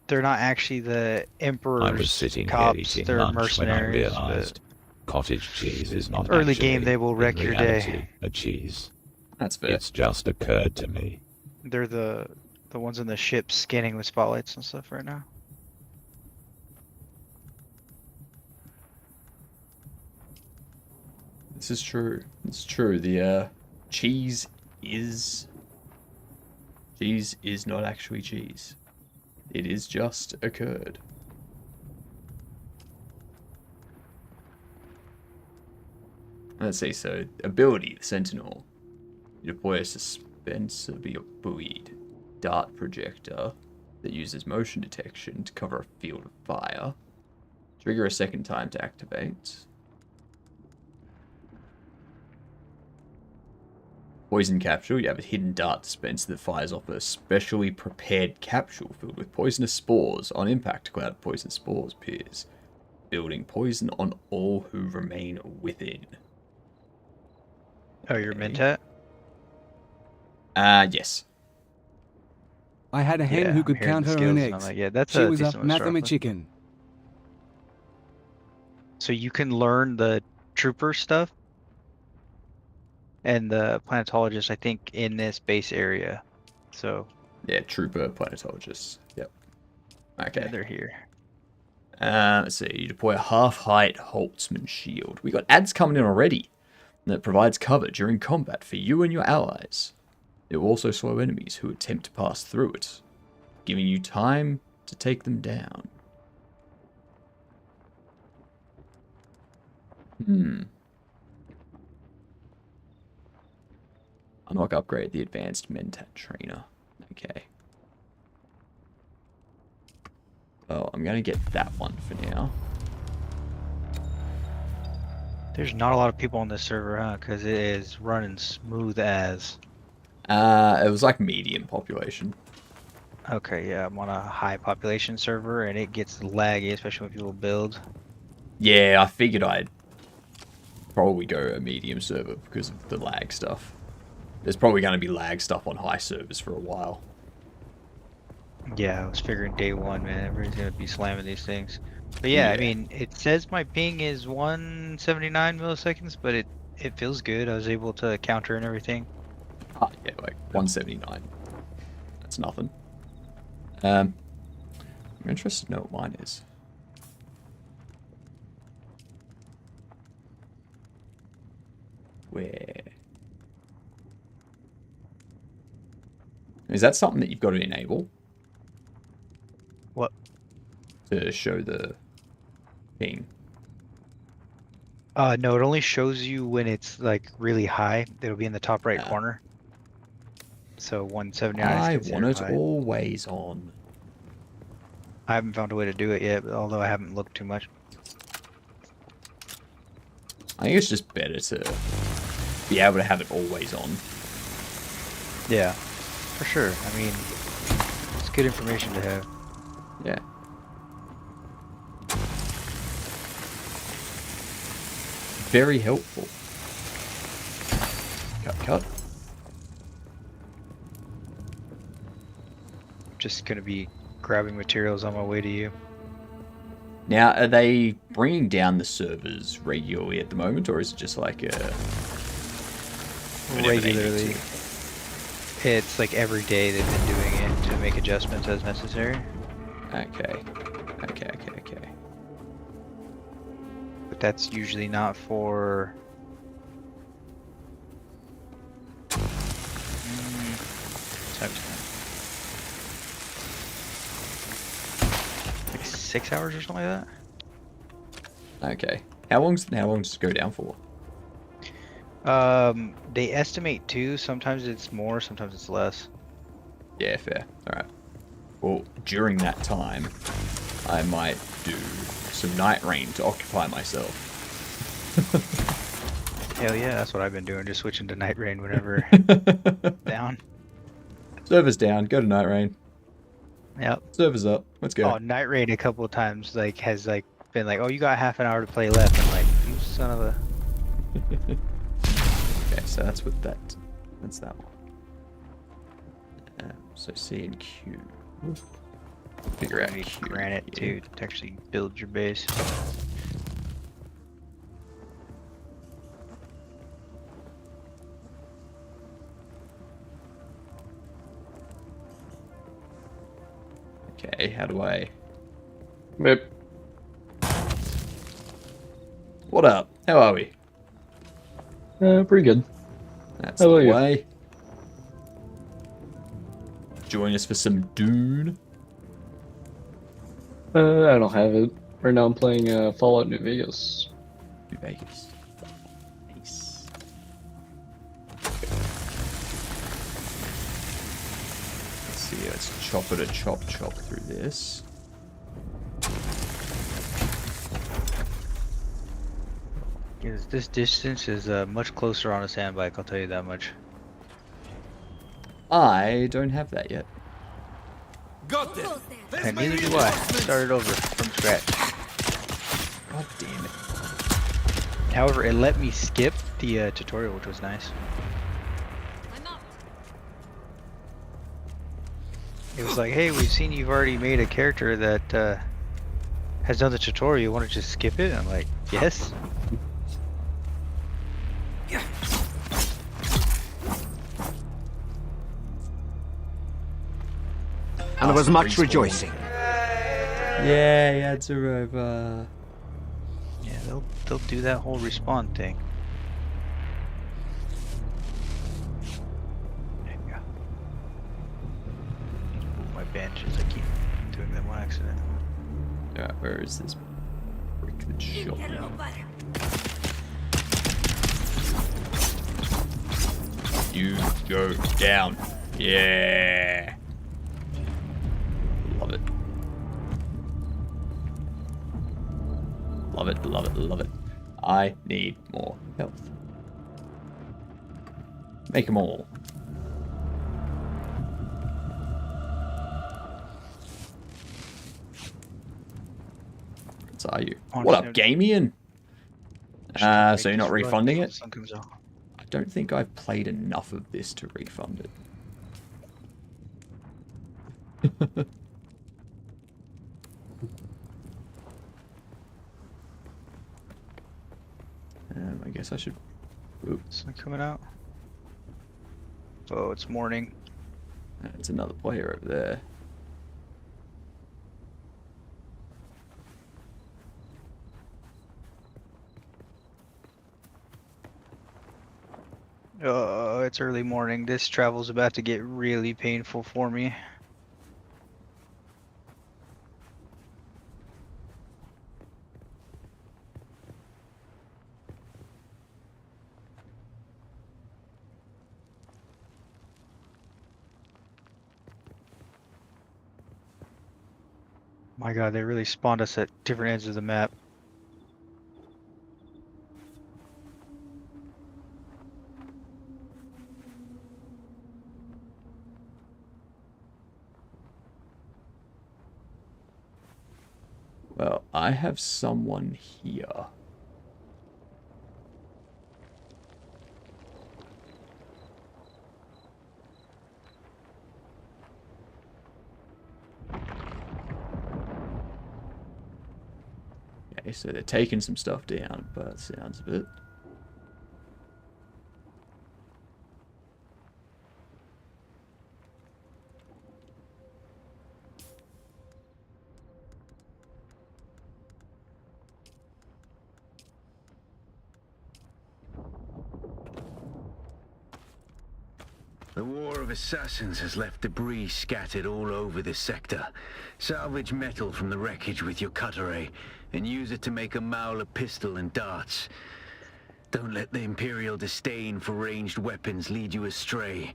Speaker 8: They're not actually the Emperor's
Speaker 9: I was sitting
Speaker 8: cops,
Speaker 9: here eating
Speaker 8: they're
Speaker 9: lunch when I
Speaker 8: mercenaries,
Speaker 9: realised cottage cheese is not
Speaker 8: early
Speaker 9: actually,
Speaker 8: game they will wreck
Speaker 9: in
Speaker 8: your
Speaker 9: reality,
Speaker 8: day.
Speaker 9: a cheese.
Speaker 1: That's fair.
Speaker 9: It's just occurred to me.
Speaker 8: They're the ones in the ship scanning with spotlights and stuff right now.
Speaker 1: This is true. It's true. The cheese is not actually cheese. It is just a curd. Let's see. So ability: the Sentinel. You deploy a suspensor buoyed dart projector that uses motion detection to cover a field of fire. Trigger a second time to activate. Poison capsule. You have a hidden dart dispenser that fires off a specially prepared capsule filled with poisonous spores. On impact, a cloud of poison spores appears, building poison on all who remain within.
Speaker 8: Oh, you're Mentat?
Speaker 1: Yes.
Speaker 2: I had a hen
Speaker 8: Yeah,
Speaker 2: who
Speaker 8: I'm
Speaker 2: could
Speaker 8: hearing
Speaker 2: count
Speaker 8: the
Speaker 2: her
Speaker 8: skills,
Speaker 2: own
Speaker 8: and I'm
Speaker 2: eggs.
Speaker 8: like, yeah, that's
Speaker 2: She
Speaker 8: a
Speaker 2: was a
Speaker 8: decent one to start off with.
Speaker 2: mathematician.
Speaker 8: So you can learn the trooper stuff and the planetologist, I think, in this base area. So
Speaker 1: Yeah, trooper planetologist. Yep.
Speaker 8: yeah,
Speaker 1: Okay.
Speaker 8: they're here.
Speaker 1: Let's see. You deploy a half-height Holtzman shield. We got ads coming in already that provides cover during combat for you and your allies. It will also slow enemies who attempt to pass through it, giving you time to take them down. Unlock upgrade the advanced Mentat trainer. Okay. Well, I'm gonna get that one for now.
Speaker 8: There's not a lot of people on this server, huh? Because it is running smooth as.
Speaker 1: It was like medium population.
Speaker 8: Okay, yeah, I'm on a high population server and it gets laggy, especially when people build.
Speaker 1: Yeah, I figured I'd probably go a medium server because of the lag stuff. There's probably going to be lag stuff on high servers for a while.
Speaker 8: Yeah, I was figuring day one, man, everybody's gonna be slamming these things. But yeah, I mean, it says my ping is 179 milliseconds, but it feels good. I was able to counter and everything.
Speaker 1: Ah, yeah, like 179. That's nothing. I'm interested to know what mine is. Where? Is that something that you've got to enable?
Speaker 8: What?
Speaker 1: To show the ping.
Speaker 8: No, it only shows you when it's like really high. It'll be in the top right corner. So 179 is
Speaker 1: I
Speaker 8: considered
Speaker 1: want it
Speaker 8: high.
Speaker 1: always on.
Speaker 8: I haven't found a way to do it yet, although I haven't looked too much.
Speaker 1: I think it's just better to be able to have it always on.
Speaker 8: Yeah, for sure. I mean, it's good information to have.
Speaker 1: Yeah. Very helpful. Cut.
Speaker 8: Just gonna be grabbing materials on my way to you.
Speaker 1: Now, are they bringing down the servers regularly at the moment, or is it just like whenever they need
Speaker 8: Regularly.
Speaker 1: to?
Speaker 8: It's like every day they've been doing it to make adjustments as necessary.
Speaker 1: Okay.
Speaker 8: But that's usually not for... like 6 hours or something like that?
Speaker 1: Okay. How long does it go down for?
Speaker 8: They estimate 2. Sometimes it's more, sometimes it's less.
Speaker 1: Yeah, fair. Alright. Well, during that time, I might do some night rain to occupy myself.
Speaker 8: Hell yeah, that's what I've been doing, just switching to night rain whenever down.
Speaker 1: Servers down, go to night rain.
Speaker 8: Yep.
Speaker 1: Servers up, let's go.
Speaker 8: Oh, night rain a couple of times has been like, oh, you got half an hour to play left. I'm like, you son of a...
Speaker 1: Okay, so that's what that's that one. So C and Q. Figure out
Speaker 8: You need
Speaker 1: Q
Speaker 8: granite
Speaker 1: here.
Speaker 8: to actually build your base.
Speaker 1: Okay, how do I...
Speaker 10: Yep.
Speaker 1: What up? How are we?
Speaker 10: Pretty good.
Speaker 1: That's
Speaker 10: How
Speaker 1: the
Speaker 10: about you?
Speaker 1: way. Join us for some Dune.
Speaker 10: I don't have it. Right now I'm playing Fallout New Vegas.
Speaker 1: New Vegas. Nice. Let's see, let's chop it a chop through this.
Speaker 8: Yes, this distance is much closer on a sandbike, I'll tell you that much.
Speaker 1: I don't have that yet.
Speaker 6: Got this.
Speaker 8: And neither do I. Started over from scratch.
Speaker 1: God damn it.
Speaker 8: However, it let me skip the tutorial, which was nice. It was like, hey, we've seen you've already made a character that has done the tutorial. You want to just skip it? I'm like, yes.
Speaker 11: And there was much rejoicing.
Speaker 1: Yeah, it's over.
Speaker 8: Yeah, they'll do that whole respawn thing. There you go. Move my benches. I keep doing them on accident.
Speaker 1: Alright, where is this brick that shot me? You go down. Yeah. Love it. Love it, love it, love it. I need more health. Make them all. What are you? What up, Gamian? So you're not refunding it?
Speaker 8: Sun comes out.
Speaker 1: I don't think I've played enough of this to refund it. I guess I should... Oop.
Speaker 8: Sun coming out. Oh, it's morning.
Speaker 1: It's another player over there.
Speaker 8: Oh, it's early morning. This travel's about to get really painful for me. My god, they really spawned us at different ends of the map.
Speaker 1: Well, I have someone here. Okay, so they're taking some stuff down, but it sounds a bit.
Speaker 5: The War of Assassins has left debris scattered all over this sector. Salvage metal from the wreckage with your cutter and use it to make a Mauler pistol and darts. Don't let the Imperial disdain for ranged weapons lead you astray.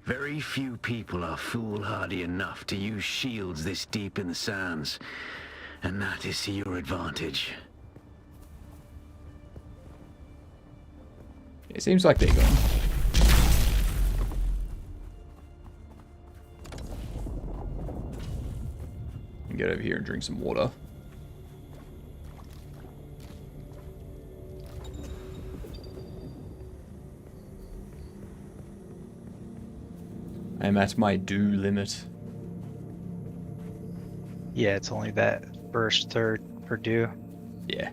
Speaker 5: Very few people are foolhardy enough to use shields this deep in the sands, and that is to your advantage.
Speaker 1: It seems like they're gone. Get over here and drink some water. I'm at my due limit.
Speaker 8: Yeah, it's only that first third per due.
Speaker 1: Yeah.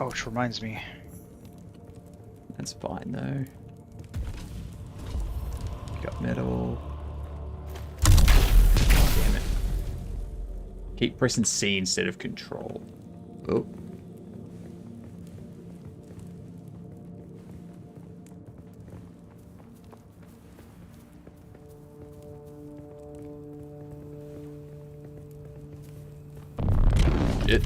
Speaker 8: Oh, which reminds me.
Speaker 1: That's fine though. Got metal. Damn it. Keep pressing C instead of control. Oh. Shit.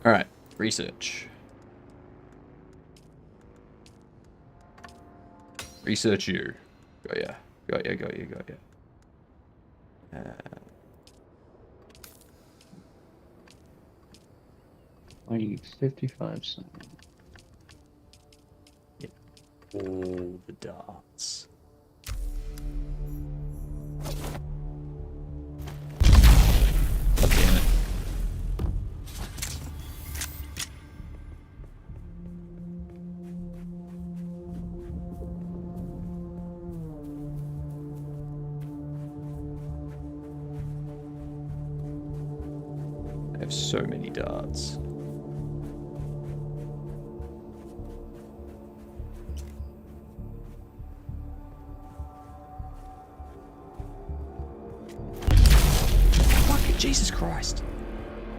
Speaker 1: All right, research. Research you. Got ya. Got ya, got ya, got ya.
Speaker 10: I need 55 cents.
Speaker 1: Get all the darts. God damn it. I have so many darts. Fucking Jesus Christ.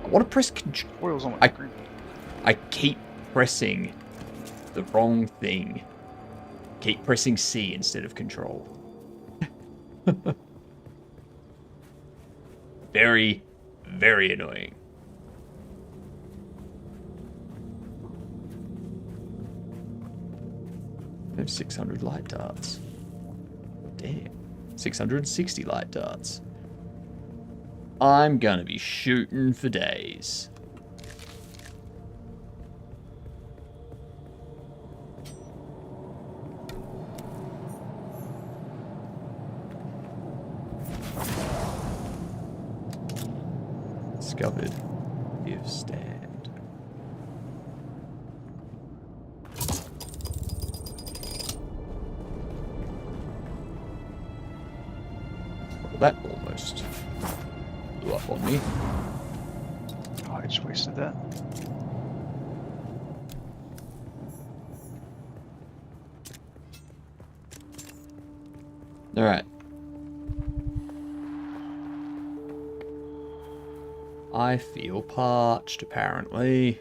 Speaker 1: I want to press
Speaker 8: Oil's on my
Speaker 1: I,
Speaker 8: screen.
Speaker 1: I keep pressing the wrong thing. Keep pressing C instead of control. Very, very annoying. I have 600 light darts. Damn. 660 light darts. I'm gonna be shooting for days. Discovered. Give stand. Well, that almost blew up on me.
Speaker 8: Oh, I just wasted that.
Speaker 1: Alright. I feel parched, apparently.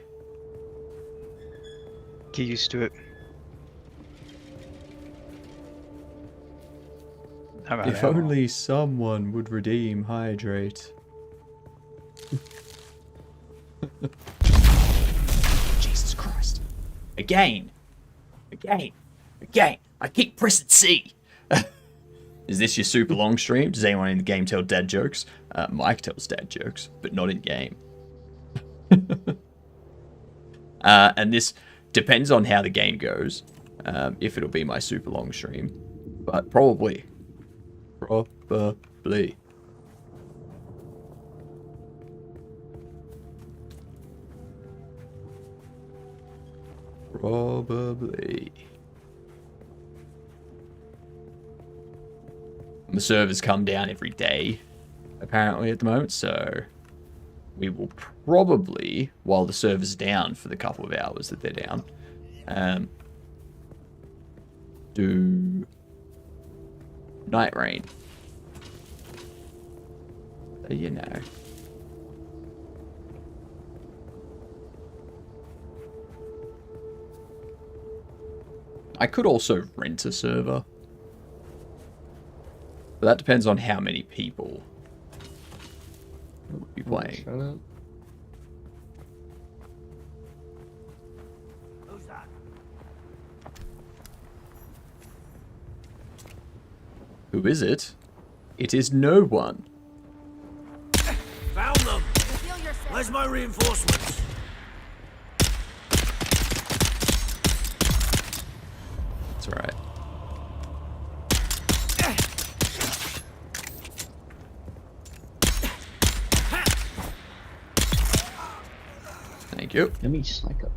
Speaker 8: Get used to it. How about
Speaker 1: If only someone would redeem hydrate. Jesus Christ. Again. I keep pressing C. Is this your super long stream? Does anyone in the game tell dad jokes? Mike tells dad jokes, but not in game. And this depends on how the game goes, if it'll be my super long stream. But probably. Probably. The servers come down every day, apparently, at the moment, so we will probably, while the server's down for the couple of hours that they're down, do Night Rain. So, you know. I could also rent a server. But that depends on how many people will be playing.
Speaker 6: Who's that?
Speaker 1: Who is it? It is no one.
Speaker 6: Found them! Where's my reinforcements?
Speaker 1: That's alright. Thank you.
Speaker 10: Let me psycho.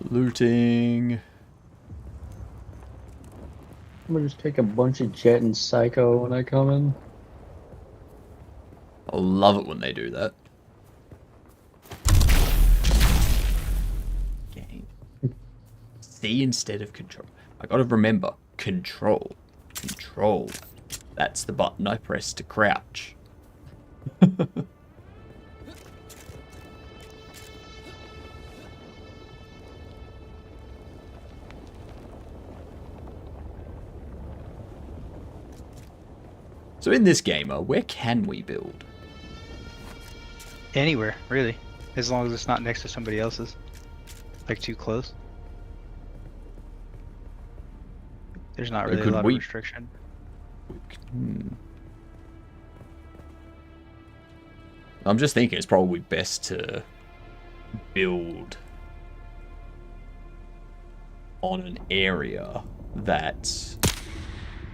Speaker 1: Looting.
Speaker 10: I'm gonna just take a bunch of jet and psycho when I come in.
Speaker 1: I love it when they do that. Game. C instead of control. I gotta remember, control. Control. That's the button I press to crouch. So in this gamer, where can we build?
Speaker 8: Anywhere, really. As long as it's not next to somebody else's. Like too close. There's not really a lot of restriction.
Speaker 1: I'm just thinking it's probably best to build on an area that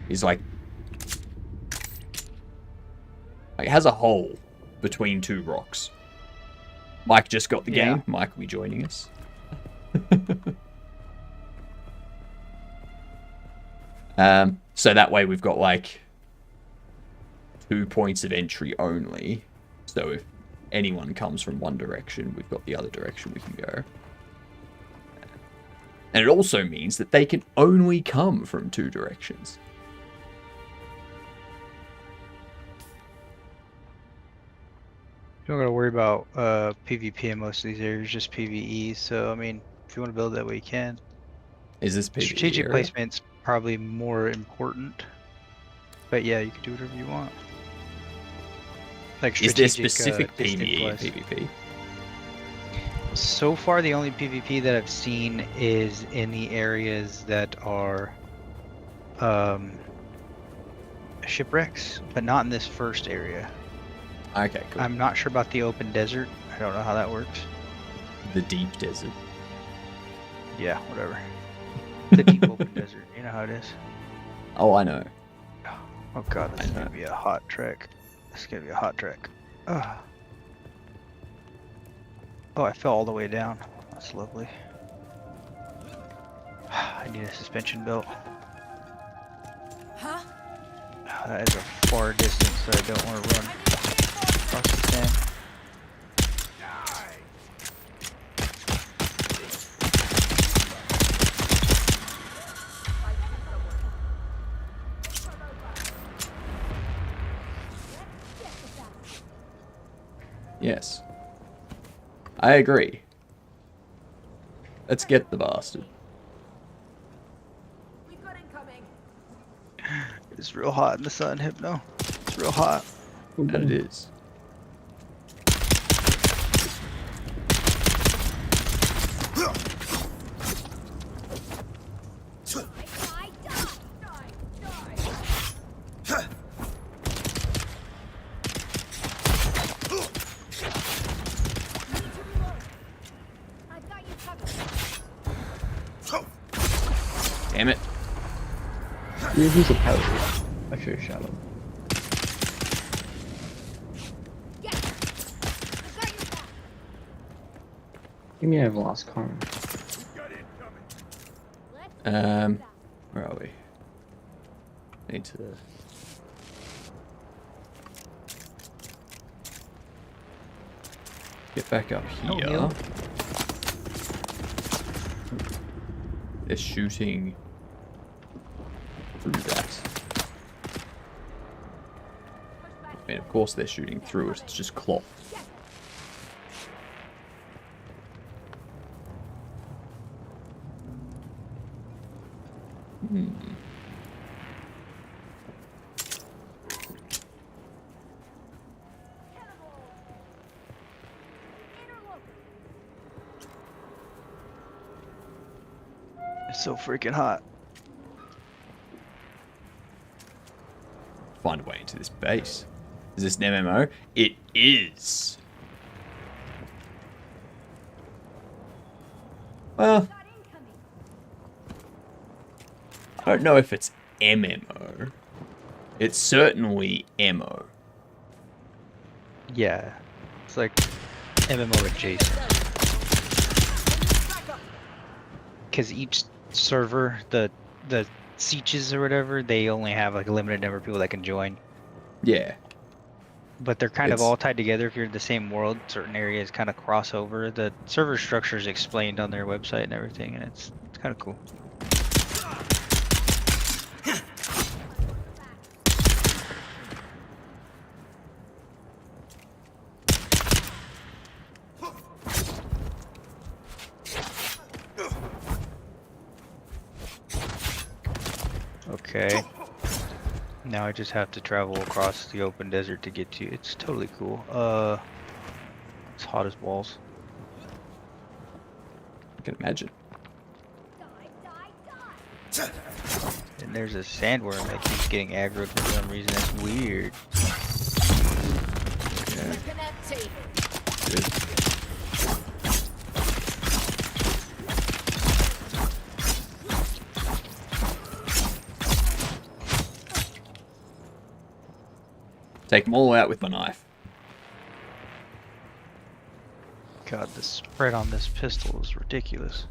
Speaker 1: is like has a hole between two rocks. Mike just got the game. Mike will be joining us. So that way we've got like 2 points of entry only. So if anyone comes from one direction, we've got the other direction we can go. And it also means that they can only come from 2 directions.
Speaker 8: You don't gotta worry about PvP in most of these areas, just PvE. So I mean, if you want to build that way, you can.
Speaker 1: Is this PvE
Speaker 8: strategic
Speaker 1: area?
Speaker 8: placement's probably more important, but yeah, you can do whatever you want. Like
Speaker 1: Is there
Speaker 8: strategic,
Speaker 1: specific PvE and PvP?
Speaker 8: So far, the only PvP that I've seen is in the areas that are shipwrecks, but not in this first area.
Speaker 1: Okay, cool.
Speaker 8: I'm not sure about the open desert. I don't know how that works.
Speaker 1: The deep desert.
Speaker 8: Yeah, whatever. The deep open desert. You know how it is.
Speaker 1: Oh, I know.
Speaker 8: Oh god, this is gonna be a hot trek. This is gonna be a hot trek. Ugh. Oh, I fell all the way down. That's lovely. I need a suspension belt.
Speaker 3: Huh?
Speaker 8: That is a far distance that I don't want to run across the sand.
Speaker 1: Yes. I agree. Let's get the bastard.
Speaker 8: It's real hot in the sun, Hypno. It's real hot.
Speaker 1: And it is. Damn it.
Speaker 10: Yeah, he's a pirate. I should have shot him. You may have lost karma.
Speaker 1: Where are we? Need to... get back up here. They're shooting through that. I mean, of course they're shooting through it. It's just cloth.
Speaker 8: It's so freaking hot.
Speaker 1: Find a way into this base. Is this an MMO? It is. Well, I don't know if it's MMO. It's certainly MO.
Speaker 8: Yeah. It's like MMO adjacent. Because each server, the sieges or whatever, they only have like a limited number of people that can join.
Speaker 1: Yeah.
Speaker 8: But they're kind of all tied together. If you're in the same world, certain areas kind of cross over. The server structure is explained on their website and everything, and it's kind of cool. Okay. Now I just have to travel across the open desert to get to you. It's totally cool. It's hot as balls.
Speaker 1: I can imagine.
Speaker 8: And there's a sandworm that keeps getting aggroed for some reason. That's weird.
Speaker 1: Yeah. Good. Take them all out with my knife.
Speaker 8: God, the spread on this pistol is ridiculous.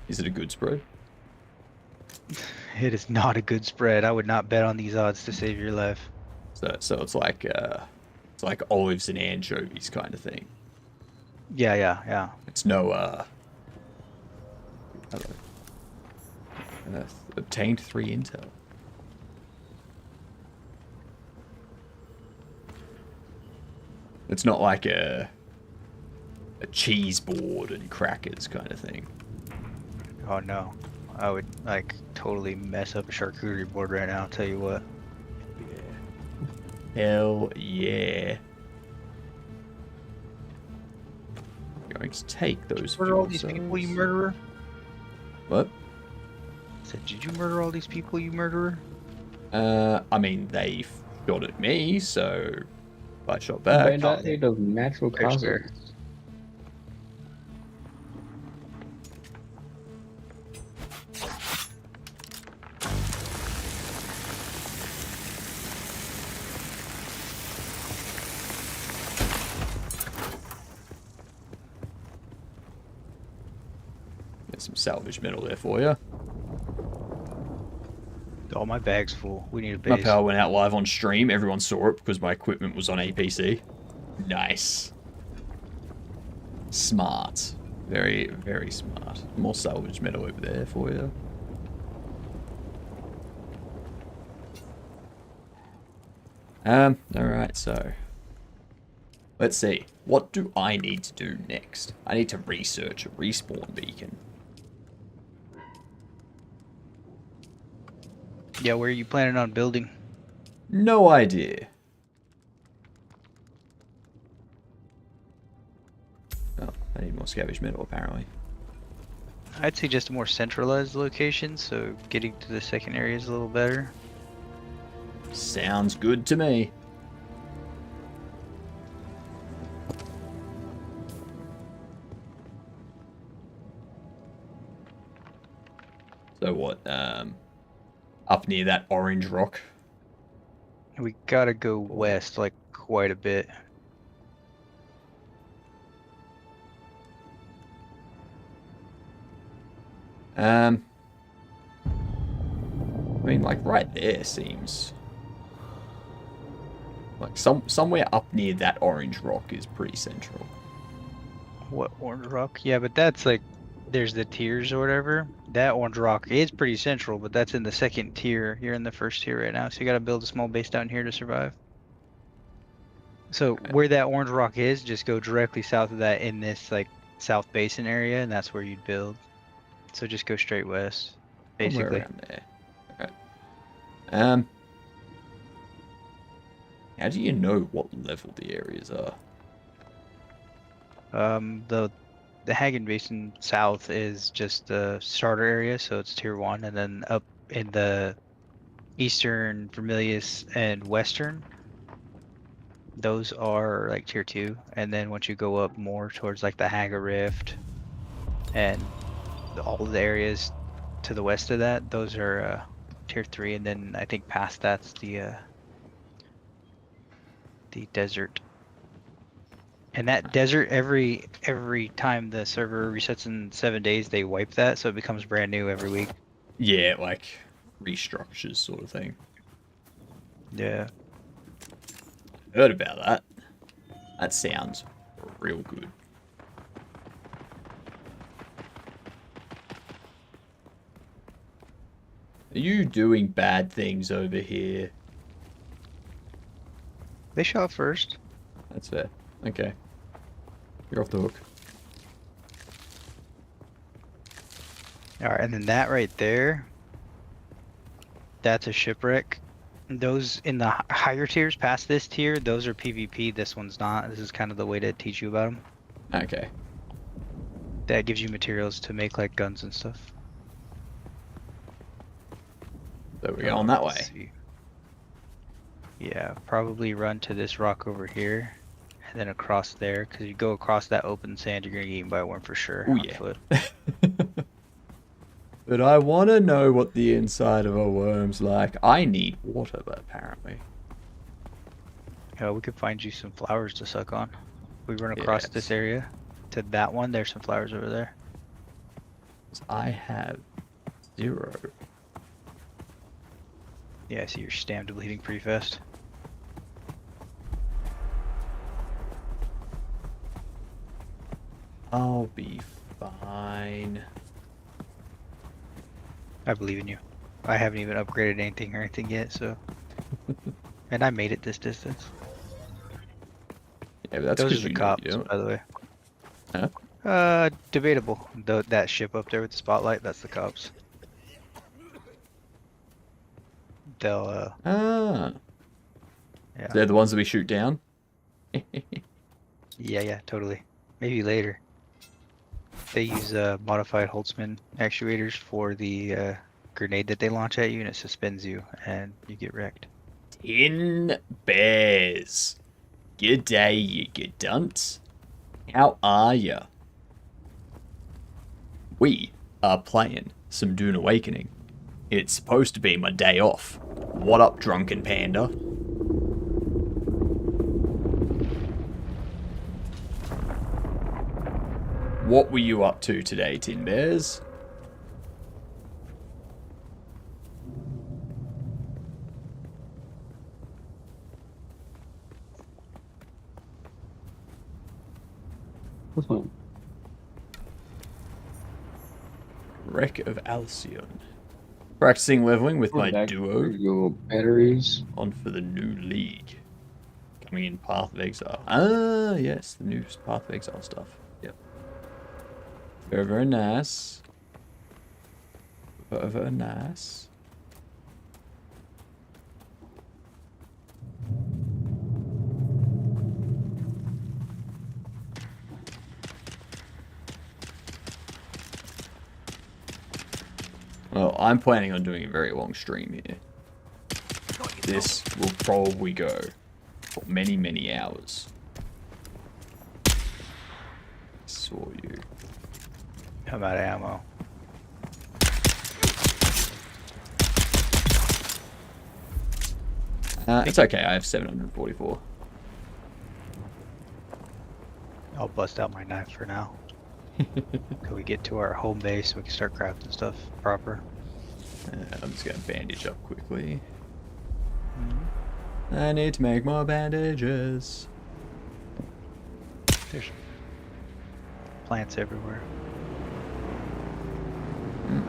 Speaker 1: Is it a good spread?
Speaker 8: It is not a good spread. I would not bet on these odds to save your life.
Speaker 1: So it's like olives and anchovies kind of thing.
Speaker 8: Yeah.
Speaker 1: It's no I don't know. Obtained 3 intel. It's not like a cheese board and crackers kind of thing.
Speaker 8: Oh no. I would like totally mess up a charcuterie board right now, I'll tell you what.
Speaker 1: Hell yeah. Going to take those
Speaker 8: Murder all these people, you murderer?
Speaker 1: What?
Speaker 8: I said, did you murder all these people, you murderer?
Speaker 1: I mean, they shot at me, so I shot back.
Speaker 10: Bandit of natural causes.
Speaker 1: Get some salvage metal there for you.
Speaker 8: Oh, my bag's full. We need a
Speaker 1: My
Speaker 8: base.
Speaker 1: power went out live on stream. Everyone saw it because my equipment was on APC. Nice. Smart. Very, very smart. More salvage metal over there for you. Alright, so Let's see. What do I need to do next? I need to research a respawn beacon.
Speaker 8: Yeah, where are you planning on building?
Speaker 1: No idea. Oh, I need more scavenge metal apparently.
Speaker 8: I'd say just a more centralized location, so getting to the second area is a little better.
Speaker 1: Sounds good to me. So what, up near that orange rock?
Speaker 8: We gotta go west, like, quite a bit.
Speaker 1: I mean, like, right there seems... Like, somewhere up near that orange rock is pretty central.
Speaker 8: What, Orange Rock? Yeah, but that's like, there's the tiers or whatever. That Orange Rock is pretty central, but that's in the second tier. You're in the first tier right now, so you gotta build a small base down here to survive. So where that Orange Rock is, just go directly south of that in this, like, South Basin area, and that's where you'd build. So just go straight west,
Speaker 1: Somewhere
Speaker 8: basically.
Speaker 1: around there. Okay. How do you know what level the areas are?
Speaker 8: The Hagen Basin south is just the starter area, so it's tier 1, and then up in the eastern, Vermilius, and western, those are like tier 2, and then once you go up more towards like the Haga Rift and all of the areas to the west of that, those are tier 3, and then I think past that's the desert. And that desert, every time the server resets in 7 days, they wipe that, so it becomes brand new every week.
Speaker 1: Yeah, like restructures sort of thing.
Speaker 8: Yeah.
Speaker 1: Heard about that. That sounds real good. Are you doing bad things over here?
Speaker 8: They shot first.
Speaker 1: That's fair. Okay. You're off the hook.
Speaker 8: Alright, and then that right there, that's a shipwreck. Those in the higher tiers past this tier, those are PvP, this one's not. This is kind of the way to teach you about them.
Speaker 1: Okay.
Speaker 8: That gives you materials to make like guns and stuff.
Speaker 1: So we're going that way.
Speaker 8: Let's see. Yeah, probably run to this rock over here, and then across there, because you go across that open sand, you're gonna get eaten by a worm for sure.
Speaker 1: Oh yeah. But I want to know what the inside of a worm's like. I need water, but apparently.
Speaker 8: We could find you some flowers to suck on. We run across this area to that one. There's some flowers over there.
Speaker 1: I have 0.
Speaker 8: Yeah, I see your stam depleting pretty fast.
Speaker 1: I'll be fine.
Speaker 8: I believe in you. I haven't even upgraded anything or anything yet, so. And I made it this distance.
Speaker 1: Yeah, but that's
Speaker 8: those are the cops, by the way.
Speaker 1: Huh?
Speaker 8: Debatable. That ship up there with the spotlight, that's the cops. They'll,
Speaker 1: Ah.
Speaker 8: Yeah.
Speaker 1: They're the ones that we shoot down?
Speaker 8: Yeah, totally. Maybe later. They use modified Holtzman actuators for the grenade that they launch at you, and it suspends you, and you get wrecked.
Speaker 1: 10 bears. G'day, you good dunce. How are ya? We are playing some Dune Awakening. It's supposed to be my day off. What up, drunken panda? What were you up to today, Tin Bears?
Speaker 10: What's on?
Speaker 1: Wreck of Alcyon. Practicing leveling with my duo.
Speaker 10: Go batteries.
Speaker 1: On for the new league. coming in Path of Exile. Ah, yes, the new Path of Exile stuff. Yep. Very, very nice. Very, very nice. Well, I'm planning on doing a very long stream here. This will probably go for many, many hours. Saw you.
Speaker 8: I'm out of ammo.
Speaker 1: It's okay, I have 744.
Speaker 8: I'll bust out my knife for now. Till we get to our home base, we can start crafting stuff proper.
Speaker 1: I'm just gonna bandage up quickly. I need to make more bandages.
Speaker 8: There's plants everywhere.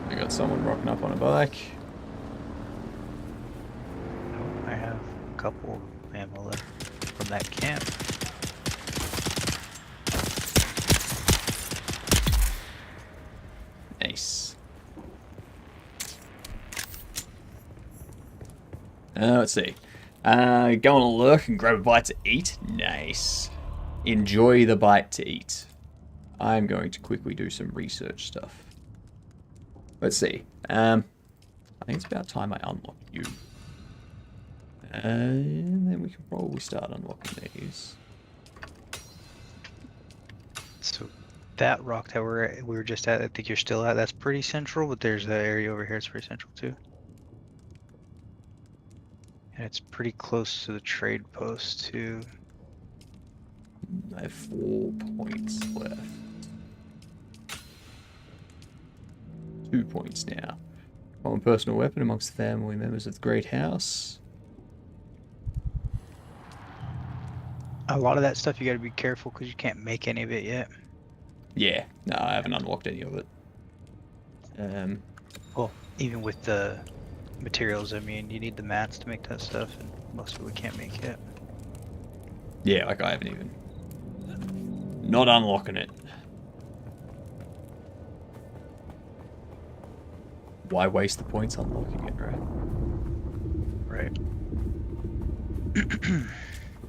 Speaker 1: I got someone rocking up on a bike.
Speaker 8: Oh, I have a couple of ammo left from that camp.
Speaker 1: Nice. Let's see. Go on a lurk and grab a bite to eat. Nice. Enjoy the bite to eat. I'm going to quickly do some research stuff. Let's see. I think it's about time I unlock you. And then we can probably start unlocking these.
Speaker 8: So that rock tower we were just at, I think you're still at, that's pretty central, but there's that area over here that's pretty central too. And it's pretty close to the trade post too.
Speaker 1: I have 4 points left. 2 points now. Common personal weapon amongst the family members of the Great House.
Speaker 8: A lot of that stuff you got to be careful because you can't make any of it yet.
Speaker 1: Yeah, no, I haven't unlocked any of it.
Speaker 8: Well, even with the materials, I mean, you need the mats to make that stuff, and most of it we can't make yet.
Speaker 1: Yeah, like I haven't even... Not unlocking it. Why waste the points unlocking it, right?
Speaker 8: Right.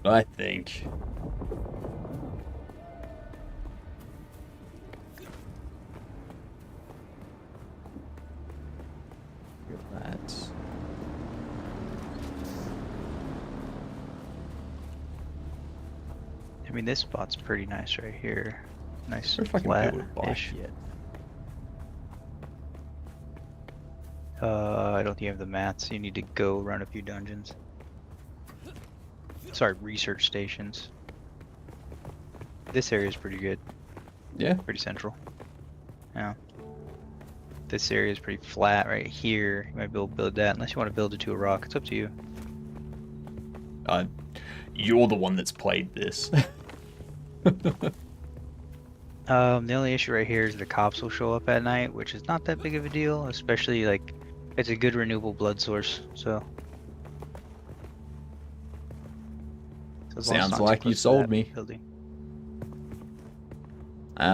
Speaker 1: I think... Got that.
Speaker 8: I mean, this spot's pretty nice right here. Nice
Speaker 1: Wonder if I can build a bike
Speaker 8: flat-ish.
Speaker 1: yet.
Speaker 8: I don't think you have the mats. You need to go run a few dungeons. Sorry, research stations. This area is pretty good.
Speaker 1: Yeah.
Speaker 8: Pretty central. Yeah. This area is pretty flat right here. You might be able to build that, unless you want to build it to a rock. It's up to you.
Speaker 1: You're the one that's played this.
Speaker 8: The only issue right here is the cops will show up at night, which is not that big of a deal, especially like it's a good renewable blood source. So as long as it's
Speaker 1: Sounds
Speaker 8: not
Speaker 1: like
Speaker 8: too
Speaker 1: you
Speaker 8: close to
Speaker 1: sold
Speaker 8: that
Speaker 1: me.
Speaker 8: building.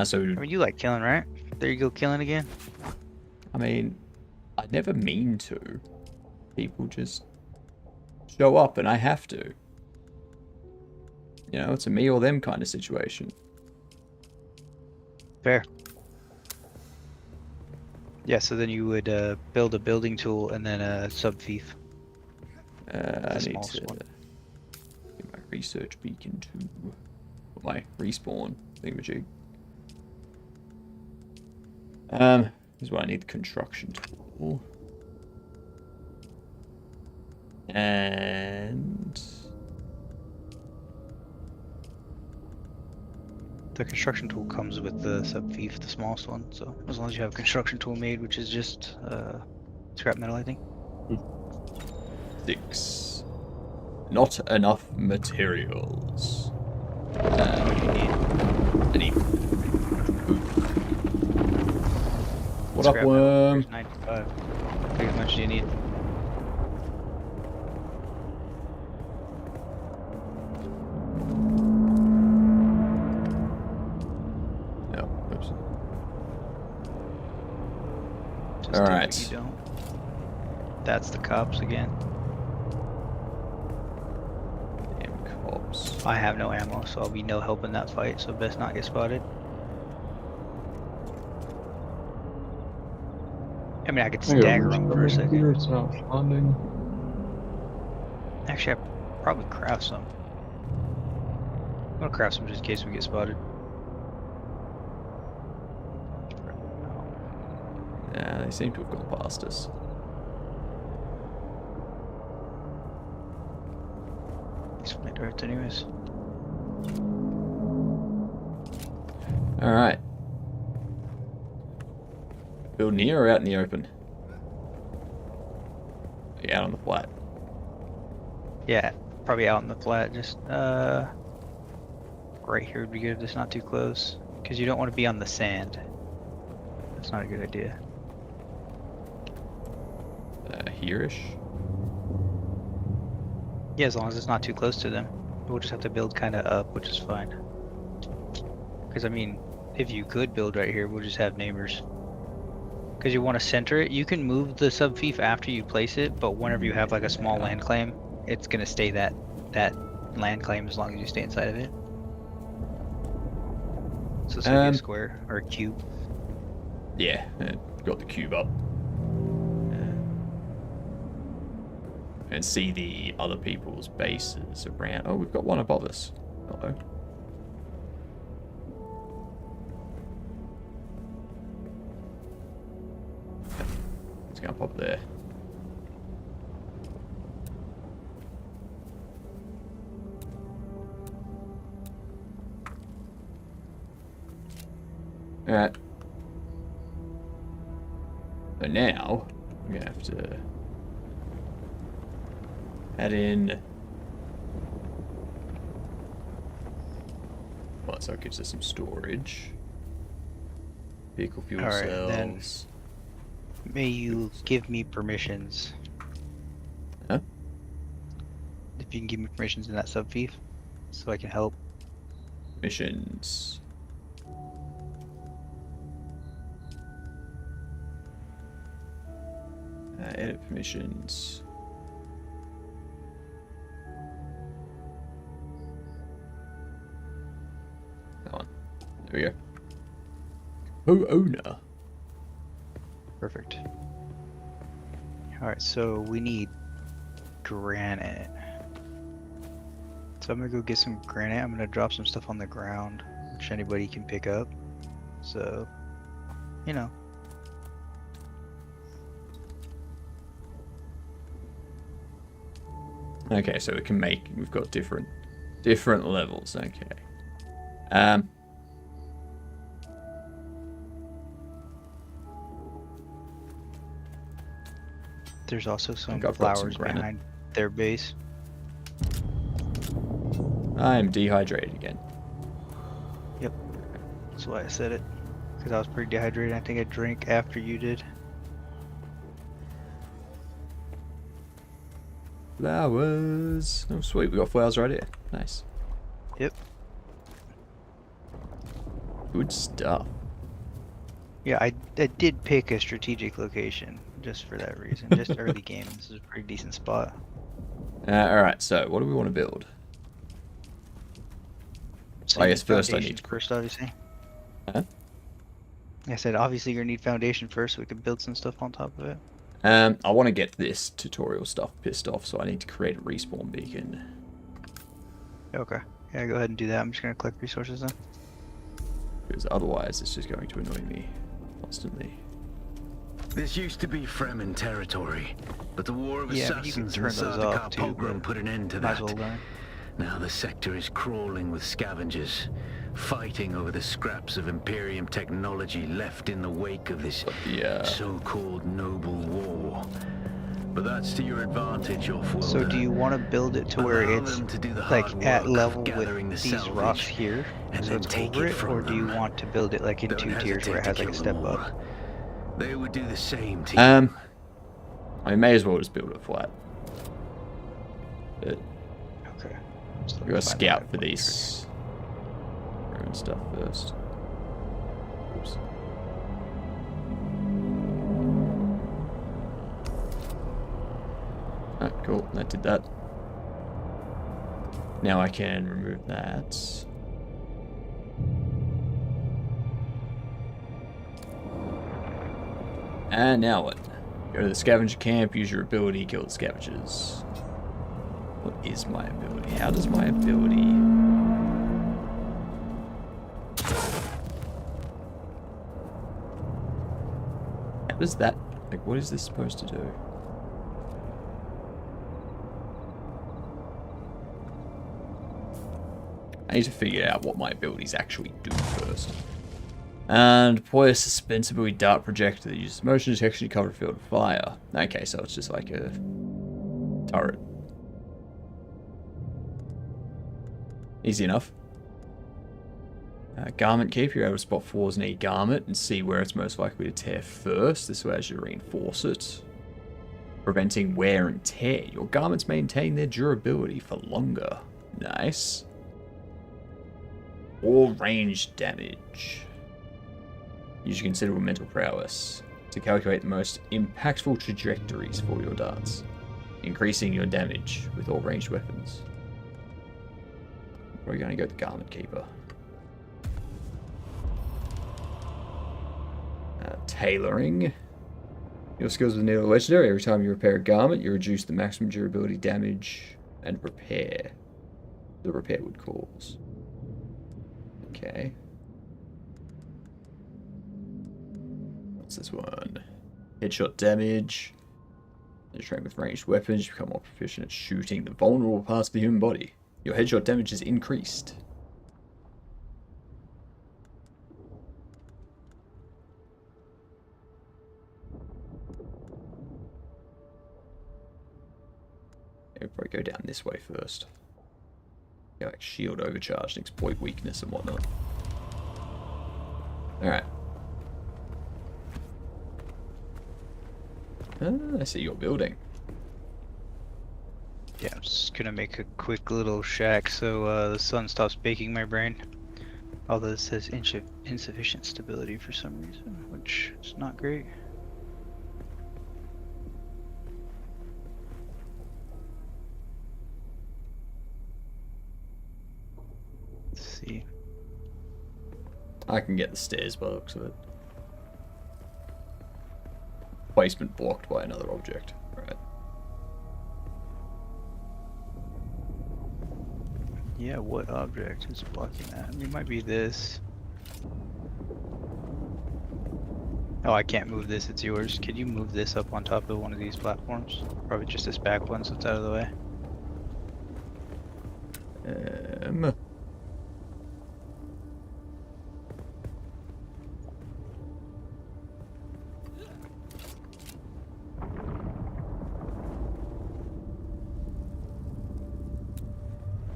Speaker 1: So
Speaker 8: I mean, you like killing, right? There you go, killing again.
Speaker 1: I mean, I never mean to. People just show up and I have to. You know, it's a me or them kind of situation.
Speaker 8: Fair. Yeah, so then you would build a building tool and then a sub-thief.
Speaker 1: I need
Speaker 8: small
Speaker 1: to
Speaker 8: one.
Speaker 1: get my research beacon to my respawn thingamajig. This is what I need: the construction tool. And
Speaker 8: The construction tool comes with the sub-thief, the smallest one. So as long as you have a construction tool made, which is just scrap metal, I think.
Speaker 1: 6. Not enough materials. I need food. What up,
Speaker 8: Scrap metal,
Speaker 1: worm?
Speaker 8: there's 95. How much do you need?
Speaker 1: Alright.
Speaker 8: You don't. That's the cops again.
Speaker 1: Damn cops.
Speaker 8: I have no ammo, so I'll be no help in that fight, so best not get spotted. I mean, I could stagger them for a second.
Speaker 10: Here, it's not responding.
Speaker 8: Actually, I probably craft some. I'm gonna craft some just in case we get spotted.
Speaker 1: Yeah, they seem to have gone past us.
Speaker 8: These might hurt anyways.
Speaker 1: Alright. Build near or out in the open? Yeah, out on the flat.
Speaker 8: Yeah, probably out in the flat. Just right here would be good. Just not too close, because you don't want to be on the sand. That's not a good idea.
Speaker 1: Here-ish?
Speaker 8: Yeah, as long as it's not too close to them. We'll just have to build kind of up, which is fine. Because I mean, if you could build right here, we'll just have neighbors. Because you want to center it. You can move the subfief after you place it, but whenever you have like a small land claim, it's gonna stay that land claim as long as you stay inside of it. So it's like a square or a cube.
Speaker 1: Yeah, got the cube up. And see the other people's bases around. Oh, we've got one above us. Uh-oh. Let's go up there. Alright. So now, I'm gonna have to add in. Well, so it gives us some storage. Vehicle fuel cells.
Speaker 8: Then may you give me permissions.
Speaker 1: Huh?
Speaker 8: If you can give me permissions in that subfief, so I can help.
Speaker 1: Missions. Edit permissions. Come on. There we go. Oh, owner.
Speaker 8: Perfect. Alright, so we need granite. So I'm gonna go get some granite. I'm gonna drop some stuff on the ground, which anybody can pick up. So, you know.
Speaker 1: Okay, so we can make. We've got different levels. Okay.
Speaker 8: There's also some
Speaker 1: I've got some
Speaker 8: flowers
Speaker 1: granite.
Speaker 8: behind their base.
Speaker 1: I'm dehydrated again.
Speaker 8: Yep. That's why I said it. Because I was pretty dehydrated. I think I drank after you did.
Speaker 1: Flowers. Oh, sweet. We got flowers right here. Nice.
Speaker 8: Yep.
Speaker 1: Good stuff.
Speaker 8: Yeah, I did pick a strategic location just for that reason. Just early game, this is a pretty decent spot.
Speaker 1: Alright, so what do we want to build?
Speaker 8: So
Speaker 1: I guess first I need to...
Speaker 8: First, obviously.
Speaker 1: Huh?
Speaker 8: I said, obviously you're gonna need foundation first so we can build some stuff on top of it.
Speaker 1: I want to get this tutorial stuff pissed off, so I need to create a respawn beacon.
Speaker 8: Okay. Yeah, go ahead and do that. I'm just gonna click resources then.
Speaker 1: Because otherwise it's just going to annoy me constantly.
Speaker 5: This used to be Fremen territory, but the War of
Speaker 8: Yeah, but you can
Speaker 5: Assassins and
Speaker 8: turn
Speaker 5: the
Speaker 8: those off
Speaker 5: Sardaukar
Speaker 8: too,
Speaker 5: pogrom
Speaker 8: but
Speaker 5: put an end to
Speaker 8: might
Speaker 5: that.
Speaker 8: as well learn.
Speaker 5: Now the sector is crawling with scavengers, fighting over the scraps of Imperium technology left in the wake of this so-called noble war. But that's to your advantage, off-worlder.
Speaker 8: So do you want to build it to where it's like at level with these rocks here, so it's over it, or do you want to build it like in two tiers where it has like a step up?
Speaker 5: They would do the same to you.
Speaker 1: I may as well just build it flat. But
Speaker 8: okay.
Speaker 1: we gotta scout for these ruin stuff first. Oops. Alright, cool. That did that. Now I can remove that. And now what? Go to the scavenger camp, use your ability, kill the scavengers. What is my ability? How does my ability... How does that... Like, what is this supposed to do? I need to figure out what my abilities actually do first. And deploy a suspensibly dart projector that uses motion detection to cover a field of fire. Okay, so it's just like a turret. Easy enough. Garment keep, you're able to spot flaws in a garment and see where it's most likely to tear first. This way as you reinforce it. Preventing wear and tear. Your garments maintain their durability for longer. Nice. Or range damage. Use your considerable mental prowess to calculate the most impactful trajectories for your darts, increasing your damage with all ranged weapons. We're going to go with the Garment Keeper. Tailoring. Your skills with needle are legendary. Every time you repair a garment, you reduce the maximum durability damage and repair the repair would cause. Okay. What's this one? Headshot damage. As you train with ranged weapons, you become more proficient at shooting the vulnerable parts of the human body. Your headshot damage is increased. I'll probably go down this way first. Go like shield overcharge and exploit weakness and whatnot. Alright. I see your building.
Speaker 8: Yeah, I'm just gonna make a quick little shack so the sun stops baking my brain. Although it says insufficient stability for some reason, which is not great. Let's see.
Speaker 1: I can get the stairs by the looks of it. Placement blocked by another object. Right.
Speaker 8: Yeah, what object is blocking that? It might be this. Oh, I can't move this, it's yours. Could you move this up on top of one of these platforms? Probably just this back one so it's out of the way.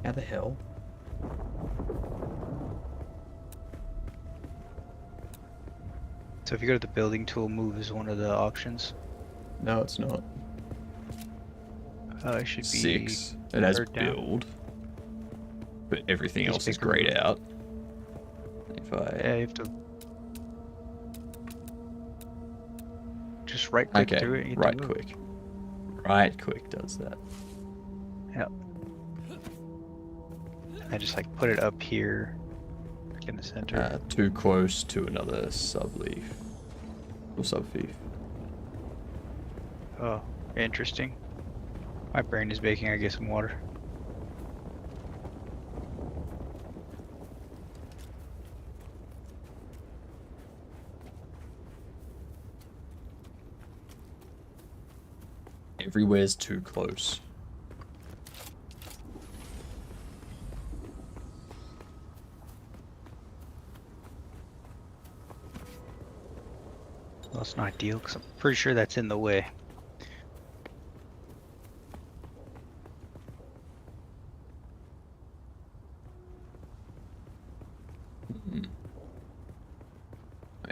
Speaker 1: How the hell?
Speaker 8: So if you go to the building tool, move is one of the options.
Speaker 1: No, it's not.
Speaker 8: It should be
Speaker 1: 6. It has
Speaker 8: third down.
Speaker 1: build. But everything
Speaker 8: Just
Speaker 1: else is
Speaker 8: pick a
Speaker 1: grayed
Speaker 8: room.
Speaker 1: out. If I...
Speaker 8: Yeah, you have to just right click
Speaker 1: Okay,
Speaker 8: through it. and you
Speaker 1: right
Speaker 8: can move.
Speaker 1: click. Right click does that.
Speaker 8: Yep. I just like put it up here like in the center.
Speaker 1: Too close to another subleaf. Or subfief.
Speaker 8: Oh, interesting. My brain is baking. I get some water.
Speaker 1: Everywhere's too close.
Speaker 8: Well, it's not ideal because I'm pretty sure that's in the way.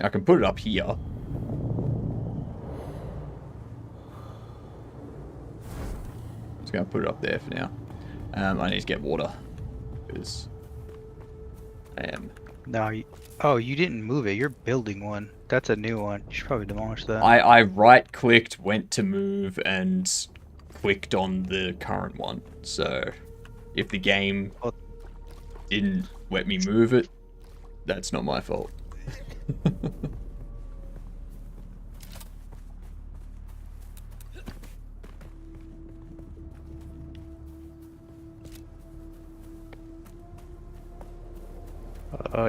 Speaker 1: I can put it up here. Just gonna put it up there for now. I need to get water because I am.
Speaker 8: No, oh, you didn't move it. You're building one. That's a new one. You should probably demolish that.
Speaker 1: I right clicked, went to move, and clicked on the current one. So if the game didn't let me move it, that's not my fault.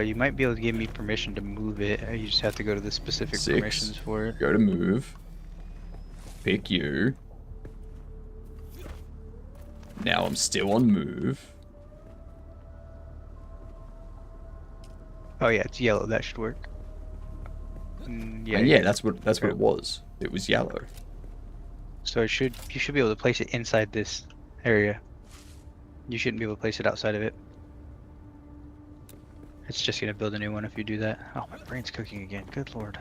Speaker 8: You might be able to give me permission to move it. You just have to go to the specific
Speaker 1: 6.
Speaker 8: permissions for it.
Speaker 1: Go to move. Pick you. Now I'm still on move.
Speaker 8: Oh yeah, it's yellow. That should work.
Speaker 1: Yeah, that's what it was. It was yellow.
Speaker 8: So you should be able to place it inside this area. You shouldn't be able to place it outside of it. It's just gonna build a new one if you do that. Oh, my brain's cooking again. Good lord.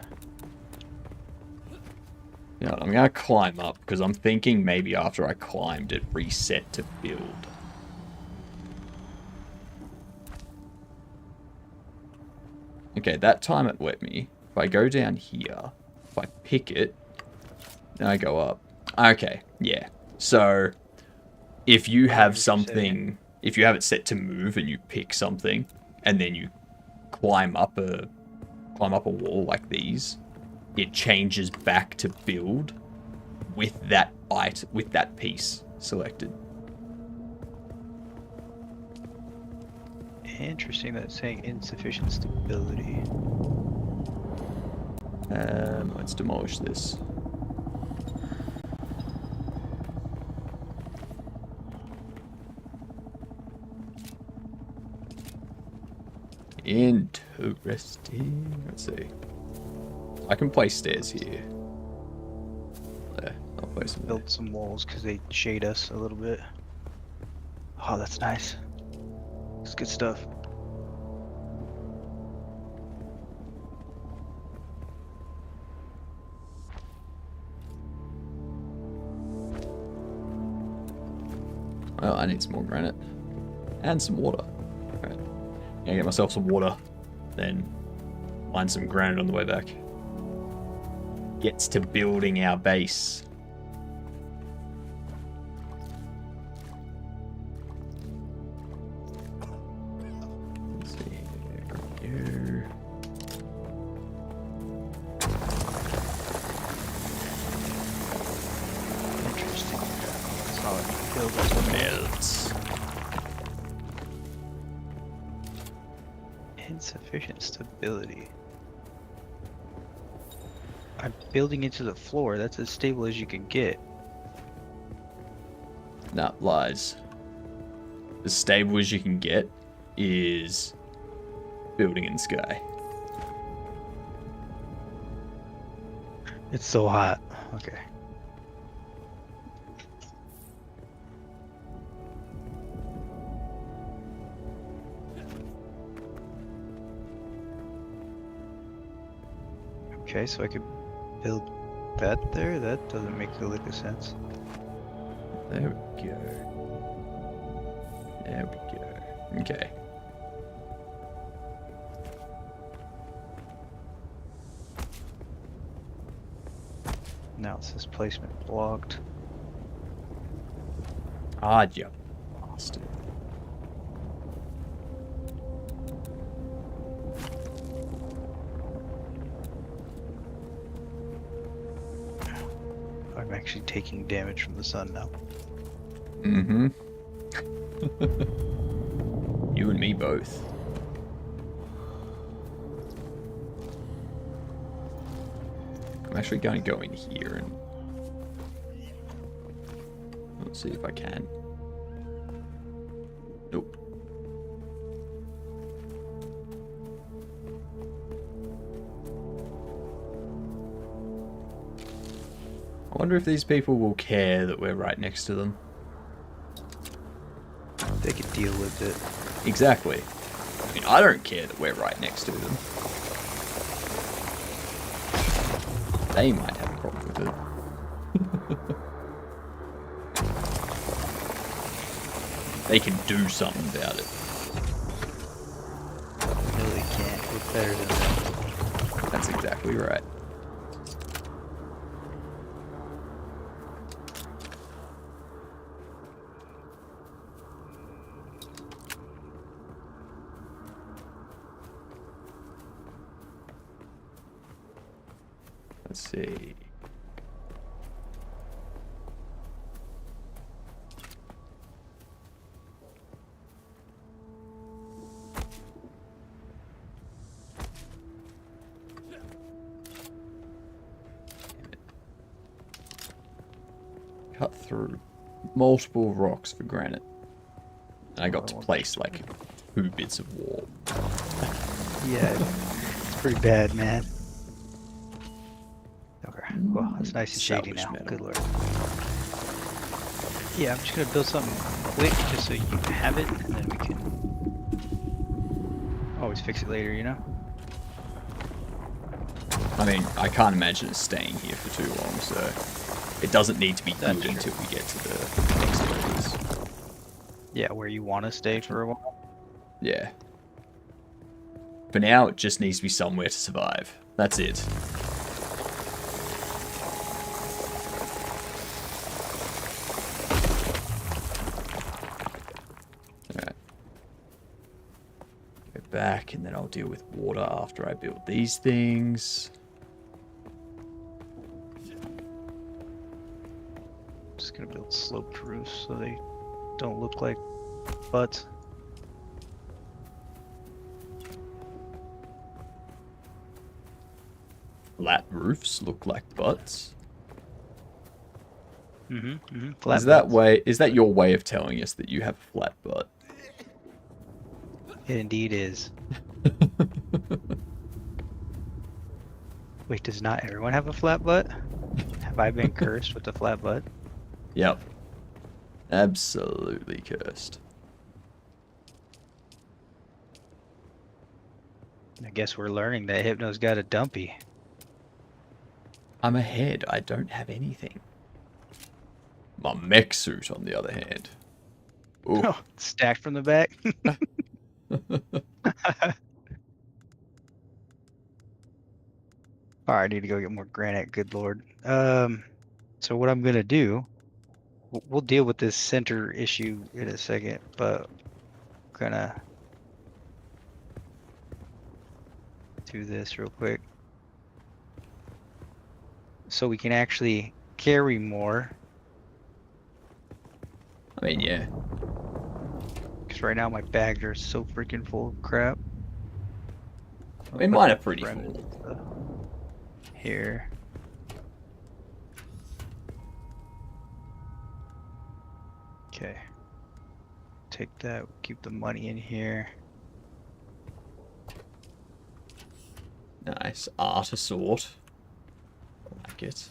Speaker 1: Yeah, I'm gonna climb up because I'm thinking maybe after I climbed it reset to build. Okay, that time it let me. If I go down here, if I pick it, then I go up. Okay, yeah. So if you have something, if you have it set to move and you pick something, and then you climb up a wall like these, it changes back to build with that piece selected.
Speaker 8: Interesting that it's saying insufficient stability.
Speaker 1: Let's demolish this. Interesting. Let's see. I can place stairs here. There. I'll place them there.
Speaker 8: Build some walls because they shade us a little bit. Oh, that's nice. It's good stuff.
Speaker 1: Well, I need some more granite. And some water. Alright. Gonna get myself some water. Then find some granite on the way back. Gets to building our base. Let's see. There we go.
Speaker 8: Interesting. Solid build this one.
Speaker 1: Melts.
Speaker 8: Insufficient stability. I'm building into the floor. That's as stable as you can get.
Speaker 1: Nah, lies. As stable as you can get is building in the sky.
Speaker 8: It's so hot. Okay. Okay, so I could build that there? That doesn't make a lick of sense.
Speaker 1: There we go. There we go. Okay.
Speaker 8: Now it says placement blocked.
Speaker 1: Ah, you bastard.
Speaker 8: I'm actually taking damage from the sun now.
Speaker 1: Mm-hmm. You and me both. I'm actually going to go in here and let's see if I can. Nope. I wonder if these people will care that we're right next to them.
Speaker 8: They could deal with it.
Speaker 1: Exactly. I mean, I don't care that we're right next to them. They might have a problem with it. They can do something about it.
Speaker 8: No, they can't. We're better than them.
Speaker 1: That's exactly right. Let's see. Cut through multiple rocks for granite. And I got to place like 2 bits of wall.
Speaker 8: Yeah, it's pretty bad, man. Okay, well, it's nice and shady now.
Speaker 1: Salvage
Speaker 8: Good
Speaker 1: metal.
Speaker 8: lord. Yeah, I'm just gonna build something quick just so you have it, and then we can always fix it later, you know?
Speaker 1: I mean, I can't imagine it staying here for too long, so it doesn't need to be
Speaker 8: That's
Speaker 1: good
Speaker 8: true.
Speaker 1: until we get to the next areas.
Speaker 8: Yeah, where you want to stay for a while.
Speaker 1: Yeah. For now, it just needs to be somewhere to survive. That's it. Alright. Go back, and then I'll deal with water after I build these things.
Speaker 8: Just gonna build sloped roofs so they don't look like butts.
Speaker 1: Flat roofs look like butts.
Speaker 8: Flat
Speaker 1: Is that
Speaker 8: butts.
Speaker 1: is that your way of telling us that you have a flat butt?
Speaker 8: It indeed is. Wait, does not everyone have a flat butt? Have I been cursed with a flat butt?
Speaker 1: Yep. Absolutely cursed.
Speaker 8: I guess we're learning that Hypno's got a dumpy.
Speaker 1: I'm ahead. I don't have anything. My mech suit, on the other hand. Ooh.
Speaker 8: Oh, stacked from the back. Alright, I need to go get more granite, good lord. So what I'm gonna do, we'll deal with this center issue in a second, but gonna do this real quick. So we can actually carry more.
Speaker 1: I mean, yeah.
Speaker 8: Because right now my bags are so freaking full of crap.
Speaker 1: I mean, mine are pretty full.
Speaker 8: Here. Okay. Take that, keep the money in here.
Speaker 1: Nice. Art assault. I like it.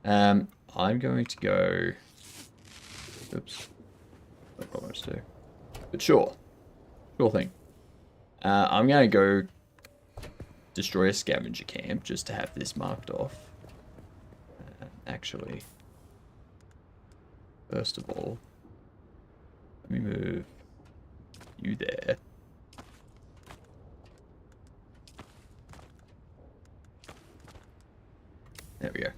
Speaker 1: I'm going to go... Oops. That's what I wanted to do. But sure. Sure thing. I'm going to go destroy a scavenger camp just to have this marked off. Actually, first of all, let me move you there. There we go.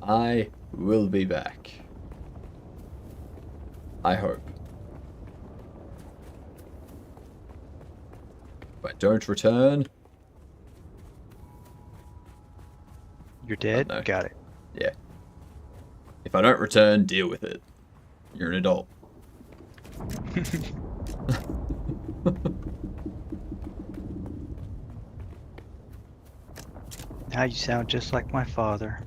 Speaker 1: I will be back. I hope. If I don't return...
Speaker 8: You're dead?
Speaker 1: Oh, no.
Speaker 8: Got it.
Speaker 1: Yeah. If I don't return, deal with it. You're an adult.
Speaker 8: Now you sound just like my father.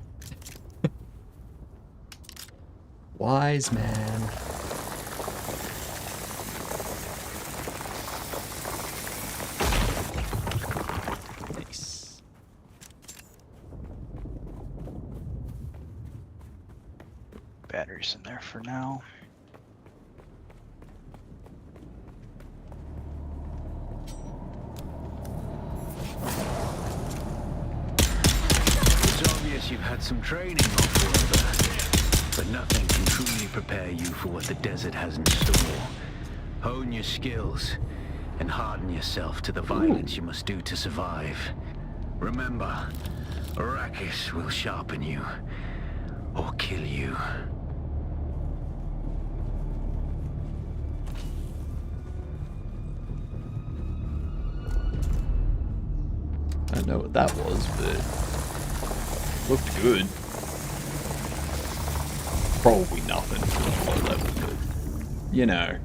Speaker 1: Wise man. Nice.
Speaker 8: Batteries in there for now.
Speaker 5: It's obvious you've had some training off-world, but nothing can truly prepare you for what the desert has in store. Hone your skills and harden yourself to the violence you must do to survive. Remember, Arrakis will sharpen you or kill you.
Speaker 1: I don't know what that was, but it looked good. Probably nothing for the low level, but you know.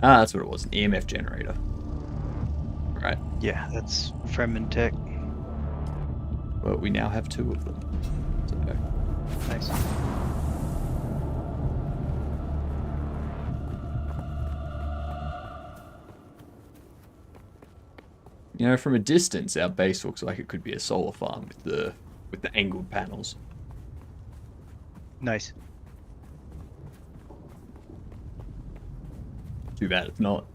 Speaker 1: Ah, that's what it was, an EMF generator. Right.
Speaker 8: Yeah, that's Fremen tech.
Speaker 1: Well, we now have 2 of them. So.
Speaker 8: Nice.
Speaker 1: You know, from a distance, our base looks like it could be a solar farm with the angled panels.
Speaker 8: Nice.
Speaker 1: Too bad it's not.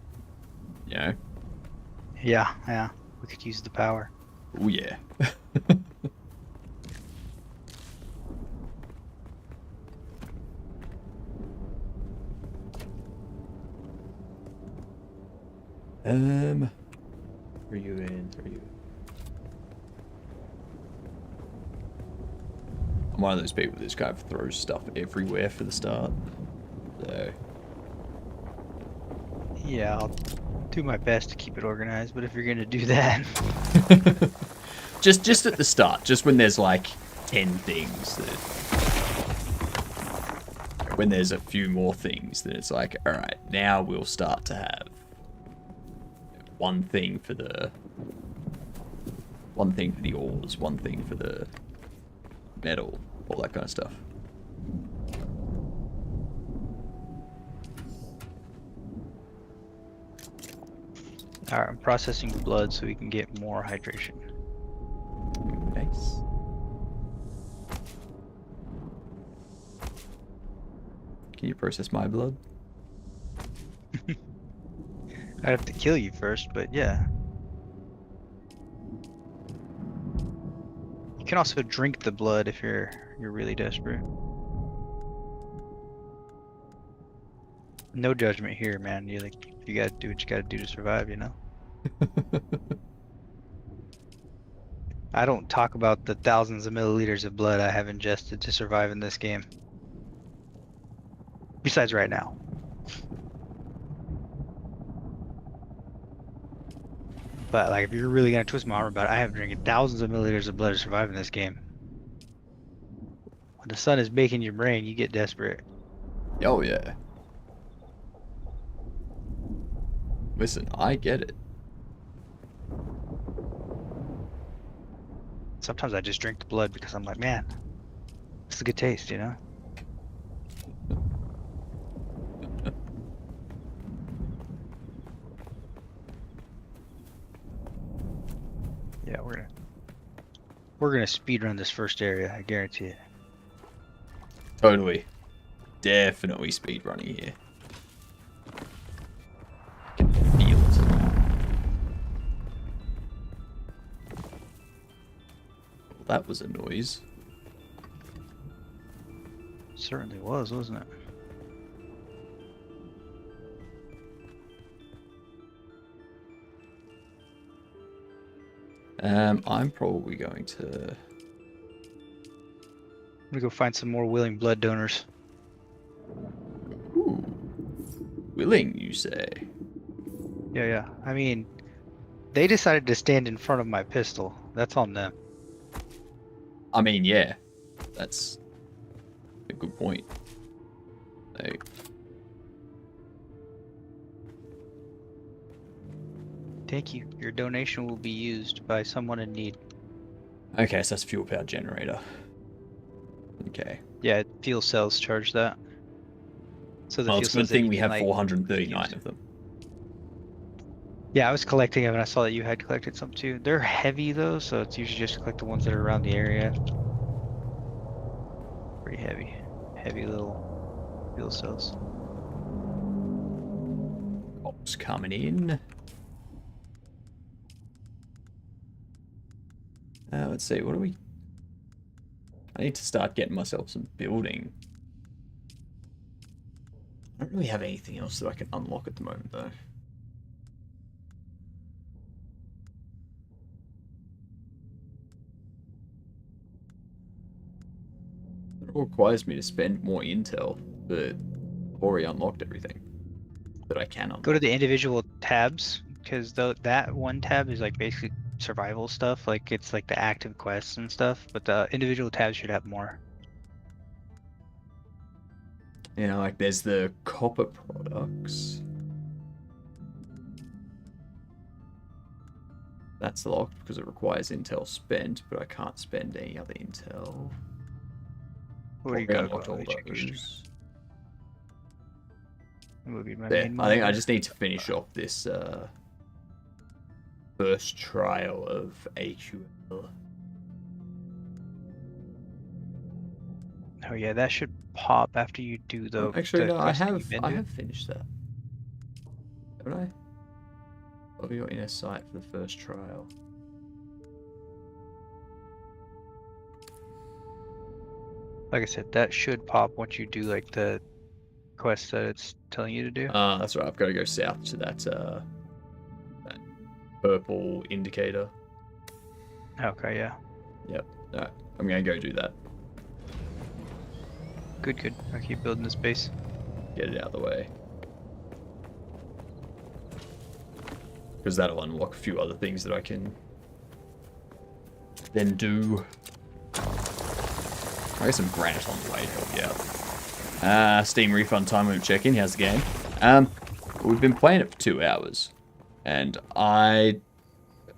Speaker 1: You know?
Speaker 8: Yeah, yeah. We could use the power.
Speaker 1: Oh yeah. Are you in? Are you? I'm one of those people that just kind of throws stuff everywhere for the start. So.
Speaker 8: Yeah, I'll do my best to keep it organized, but if you're gonna do that...
Speaker 1: just at the start, just when there's like 10 things that... When there's a few more things, then it's like, alright, now we'll start to have one thing for the ores, one thing for the metal, all that kind of stuff.
Speaker 8: Alright, I'm processing blood so we can get more hydration.
Speaker 1: Nice. Can you process my blood?
Speaker 8: I'd have to kill you first, but yeah. You can also drink the blood if you're really desperate. No judgment here, man. You gotta do what you gotta do to survive, you know? I don't talk about the thousands of milliliters of blood I have ingested to survive in this game. Besides right now. But like, if you're really gonna twist my arm about it, I have drinking thousands of milliliters of blood to survive in this game. When the sun is baking your brain, you get desperate.
Speaker 1: Oh yeah. Listen, I get it.
Speaker 8: Sometimes I just drink the blood because I'm like, man, it's a good taste, you know? Yeah, we're gonna speed run this first area, I guarantee it.
Speaker 1: Totally. Definitely speed running here. I can feel it. Well, that was a noise.
Speaker 8: Certainly was, wasn't it?
Speaker 1: I'm probably going to...
Speaker 8: I'm gonna go find some more willing blood donors.
Speaker 1: Ooh. Willing, you say?
Speaker 8: Yeah. I mean, they decided to stand in front of my pistol. That's on them.
Speaker 1: I mean, yeah. That's a good point. Like...
Speaker 8: Thank you. Your donation will be used by someone in need.
Speaker 1: Okay, so that's fuel powered generator. Okay.
Speaker 8: Yeah, fuel cells charge that. So the
Speaker 1: Well,
Speaker 8: fuel
Speaker 1: it's a good
Speaker 8: cells that
Speaker 1: thing
Speaker 8: you
Speaker 1: we
Speaker 8: can,
Speaker 1: have
Speaker 8: like,
Speaker 1: 439 of them.
Speaker 8: Yeah, I was collecting them and I saw that you had collected some too. They're heavy though, so it's usually just to collect the ones that are around the area. Pretty heavy. Heavy little fuel cells.
Speaker 1: Cops coming in. Let's see, what do we... I need to start getting myself some building. I don't really have anything else that I can unlock at the moment, though. It all requires me to spend more intel, but I've already unlocked everything that I can unlock.
Speaker 8: Go to the individual tabs, because that one tab is like basically survival stuff. Like it's like the active quests and stuff, but the individual tabs should have more.
Speaker 1: You know, like there's the copper products. That's locked because it requires intel spent, but I can't spend any other intel.
Speaker 8: What do you
Speaker 1: Probably
Speaker 8: got?
Speaker 1: unlocked all
Speaker 8: Let me check your stream.
Speaker 1: those.
Speaker 8: Movie, my
Speaker 1: There,
Speaker 8: main
Speaker 1: I think I
Speaker 8: monitor.
Speaker 1: just need to finish off this first trial of AQL.
Speaker 8: Oh yeah, that should pop after you do the.
Speaker 1: Actually,
Speaker 8: the
Speaker 1: no, I
Speaker 8: quest that you've been doing.
Speaker 1: have finished that. Haven't I? Oh, you're in a site for the first trial.
Speaker 8: Like I said, that should pop once you do like the quest that it's telling you to do.
Speaker 1: That's right. I've got to go south to that purple indicator.
Speaker 8: Okay, yeah.
Speaker 1: Yep. All right. I'm gonna go do that.
Speaker 8: Good. I'll keep building this base.
Speaker 1: Get it out of the way. Because that'll unlock a few other things that I can then do. I got some granite on the way to help you out. Steam refund time when we check in. How's the game? We've been playing it for 2 hours. And I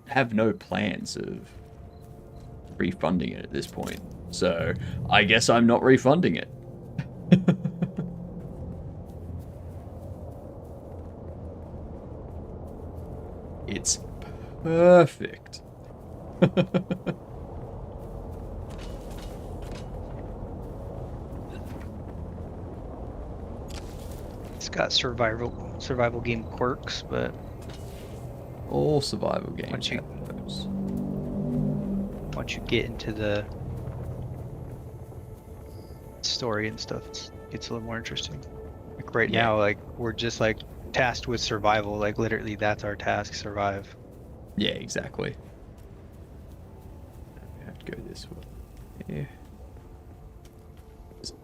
Speaker 1: have no plans of refunding it at this point. So I guess I'm not refunding it. It's perfect.
Speaker 8: It's got survival game quirks, but
Speaker 1: all survival games
Speaker 8: once you
Speaker 1: have those.
Speaker 8: Once you get into the story and stuff, it gets a little more interesting. Like right now, like we're just like tasked with survival. Like literally, that's our task: survive.
Speaker 1: Yeah, exactly. We have to go this way. Yeah.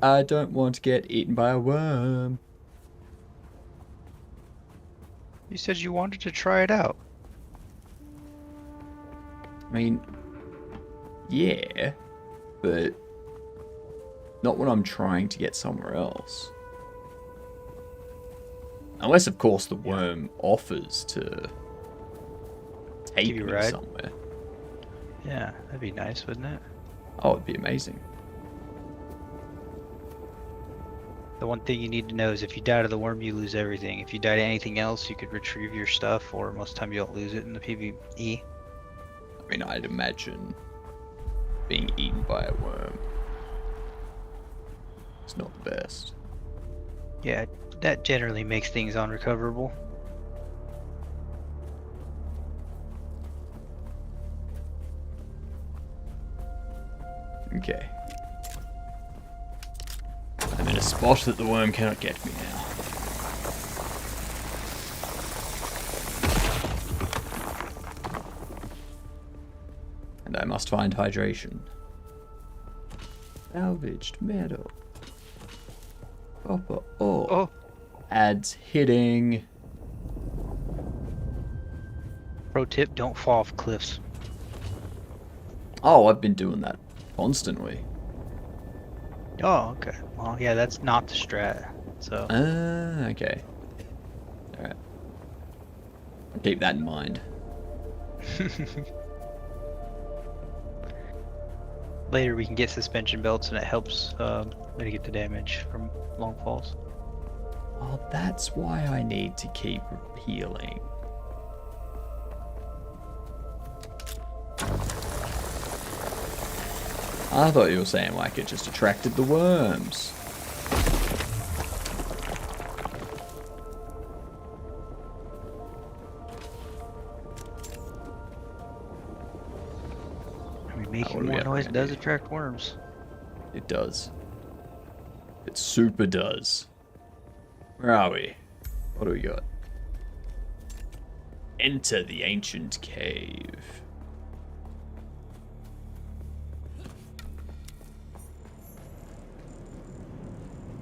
Speaker 1: I don't want to get eaten by a worm.
Speaker 8: You said you wanted to try it out.
Speaker 1: I mean, yeah, but not when I'm trying to get somewhere else. Unless, of course, the worm offers to take
Speaker 8: Give you
Speaker 1: me
Speaker 8: a ride?
Speaker 1: somewhere.
Speaker 8: Yeah, that'd be nice, wouldn't it?
Speaker 1: Oh, it'd be amazing.
Speaker 8: The one thing you need to know is if you die to the worm, you lose everything. If you die to anything else, you could retrieve your stuff, or most of the time you don't lose it in the PvE.
Speaker 1: I mean, I'd imagine being eaten by a worm is not the best.
Speaker 8: Yeah, that generally makes things unrecoverable.
Speaker 1: Okay. I'm in a spot that the worm cannot get me now. And I must find hydration. Salvaged metal. Copper ore.
Speaker 8: Oh.
Speaker 1: Adds hitting.
Speaker 8: Pro tip, don't fall off cliffs.
Speaker 1: Oh, I've been doing that constantly.
Speaker 8: Oh, okay. Well, yeah, that's not the strat. So.
Speaker 1: Okay. Alright. I'll keep that in mind.
Speaker 8: Later we can get suspension belts and it helps mitigate the damage from long falls.
Speaker 1: Oh, that's why I need to keep healing. I thought you were saying like it just attracted the worms.
Speaker 8: I mean, making more noise does attract worms.
Speaker 1: It does. It super does. Where are we? What do we got? Enter the ancient cave.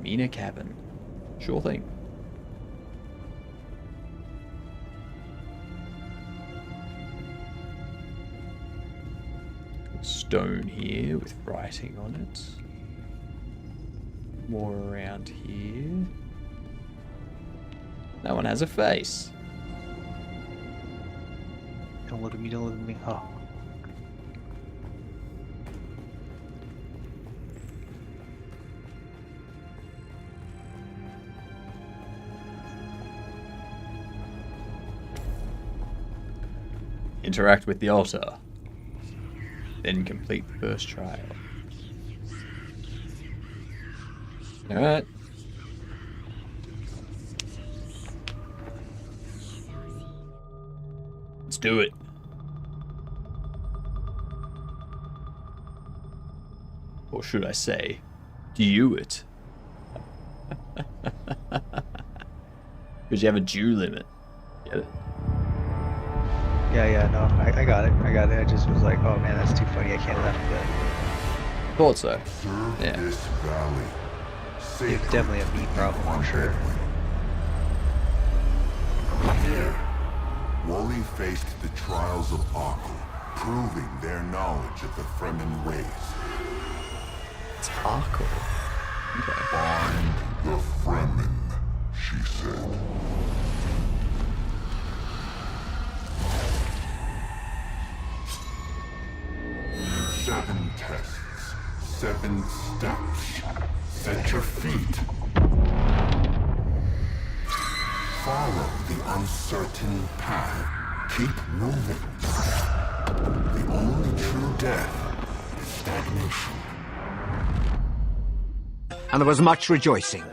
Speaker 1: Mina cabin. Sure thing. stone here with writing on it. More around here. That one has a face.
Speaker 8: Don't look at me, don't look at me. Oh.
Speaker 1: Interact with the altar. Then complete the first trial. Alright. Let's do it. Or should I say, do it? Because you have a due limit. Get it?
Speaker 8: Yeah, no, I got it. I just was like, oh man, that's too funny. I can't let him go.
Speaker 1: Thought so. Yeah.
Speaker 12: This valley.
Speaker 8: It's definitely a me problem, I'm sure.
Speaker 12: Here, Wally faced the trials of Arkle, proving their knowledge of the Fremen ways.
Speaker 1: It's Arkle. Okay.
Speaker 12: Find the Fremen, she said. Seven tests, 7 steps. Set your feet. Follow the uncertain path. Keep moving. The only true death is stagnation.
Speaker 11: And there was much rejoicing.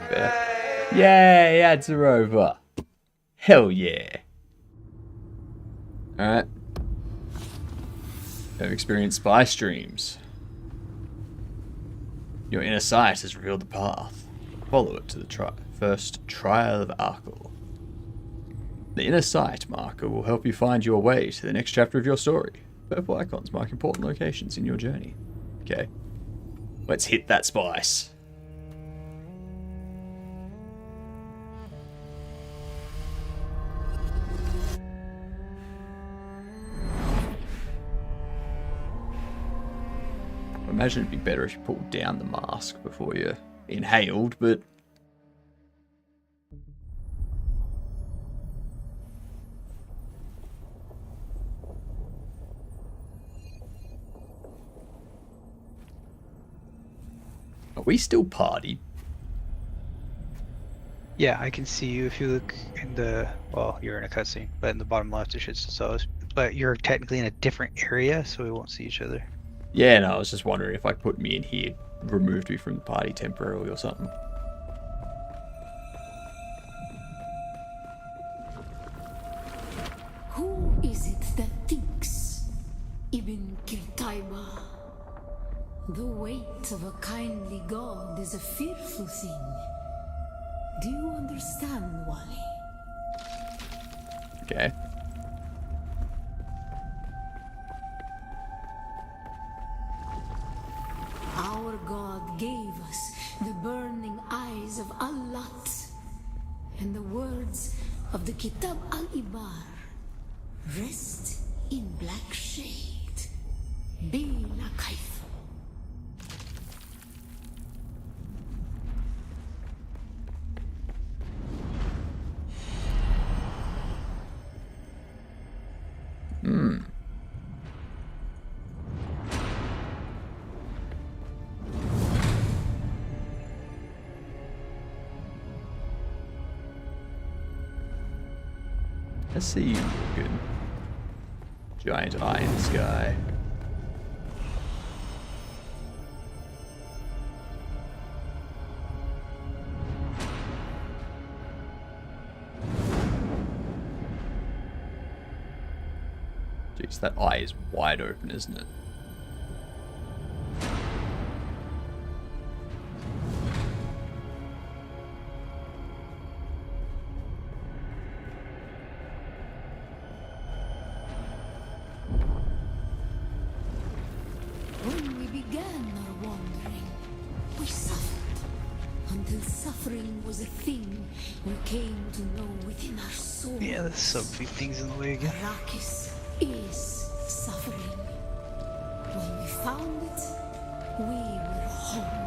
Speaker 1: Yay, ads are over. Hell yeah. Alright. Have experienced spy streams. Your inner sight has revealed the path. Follow it to the first trial of Arkle. The inner sight marker will help you find your way to the next chapter of your story. Purple icons mark important locations in your journey. Okay. Let's hit that spice. I imagine it'd be better if you pulled down the mask before you inhaled, but... Are we still party?
Speaker 8: Yeah, I can see you if you look in the... Well, you're in a cutscene, but in the bottom left it should show us. But you're technically in a different area, so we won't see each other.
Speaker 1: Yeah, no, I was just wondering if I put me in here, removed me from the party temporarily or something.
Speaker 13: Who is it that thinks? Ibn Kirtaiba. The weight of a kindly god is a fearful thing. Do you understand, Wally?
Speaker 1: Okay.
Speaker 13: Our God gave us the burning eyes of Allat and the words of the Kitab al-Ibar. Rest in black shade. Bila kaif.
Speaker 1: I see you, Morgan. Giant eye in the sky. Jeez, that eye is wide open, isn't it?
Speaker 13: When we began our wandering, we suffered. Until suffering was a thing we came to know within our souls.
Speaker 8: Yeah, there's so few things in the way again.
Speaker 13: Arrakis is suffering. When we found it, we were home.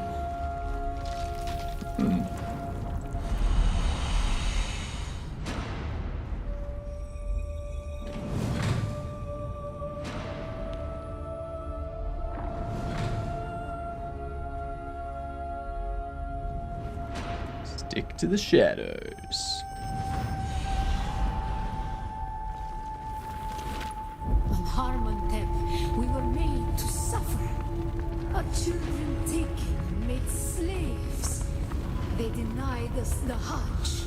Speaker 1: Stick to the shadows.
Speaker 13: On Harmontep, we were made to suffer. Our children taken and made slaves. They denied us the Hajj.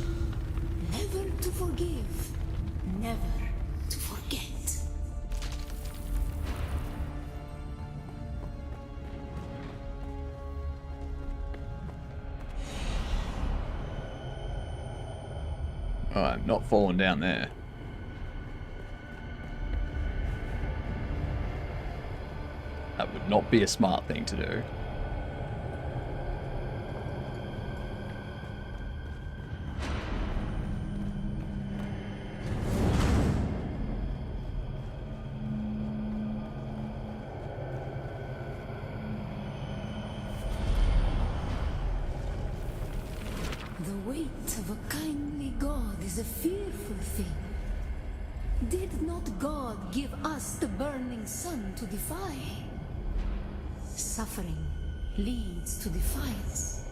Speaker 13: Never to forgive, never to forget.
Speaker 1: Oh, I'm not falling down there. That would not be a smart thing to do.
Speaker 13: The weight of a kindly God is a fearful thing. Did not God give us the burning sun to defy? Suffering leads to defiance.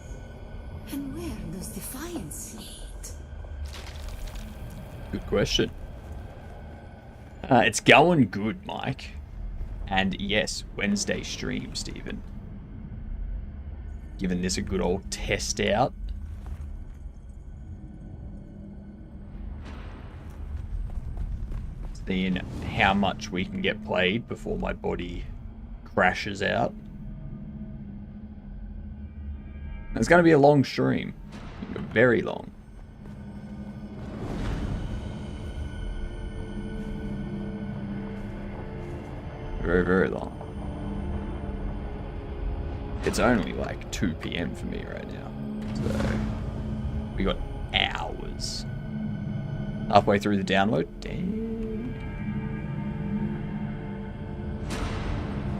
Speaker 13: And where does defiance lead?
Speaker 1: Good question. It's going good, Mike. And yes, Wednesday stream, Stephen. Giving this a good old test out. Seeing how much we can get played before my body crashes out. It's going to be a long stream. Very long. Very, very long. It's only like 2 p.m. for me right now. So, we got hours. Halfway through the download? Damn.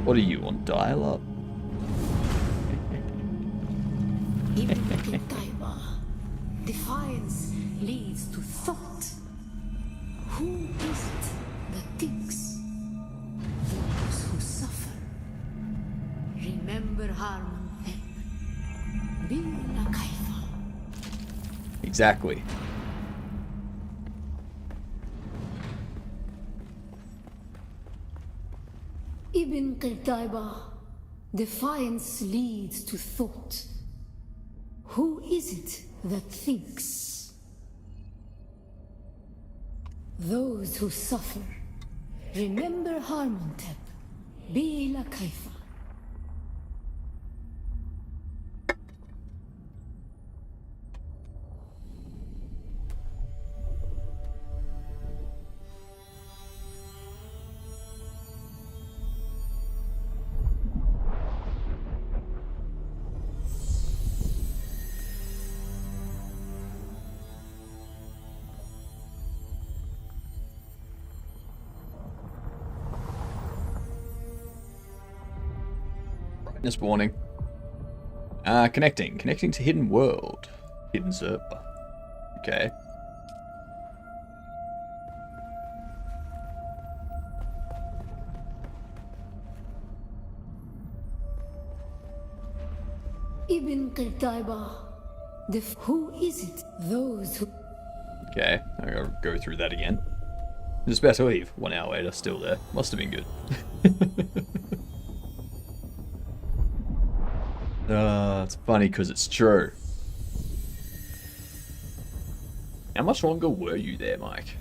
Speaker 1: What do you want, dial-up?
Speaker 13: Even in Taiba, defiance leads to thought. Who is it that thinks? Those who suffer. Remember Harmontep. Be Nakaifa.
Speaker 1: Exactly.
Speaker 13: Ibn Qurtaiba, defiance leads to thought. Who is it that thinks? Those who suffer. Remember Harmontep. Be la Kaifa.
Speaker 1: Brightness warning. Connecting. Connecting to hidden world. Hidden server. Okay.
Speaker 13: Ibn Qurtaiba. Who is it? Those who...
Speaker 1: Okay, I gotta go through that again. Just about to leave. 1 hour later, still there. Must have been good. It's funny because it's true. How much longer were you there, Mike?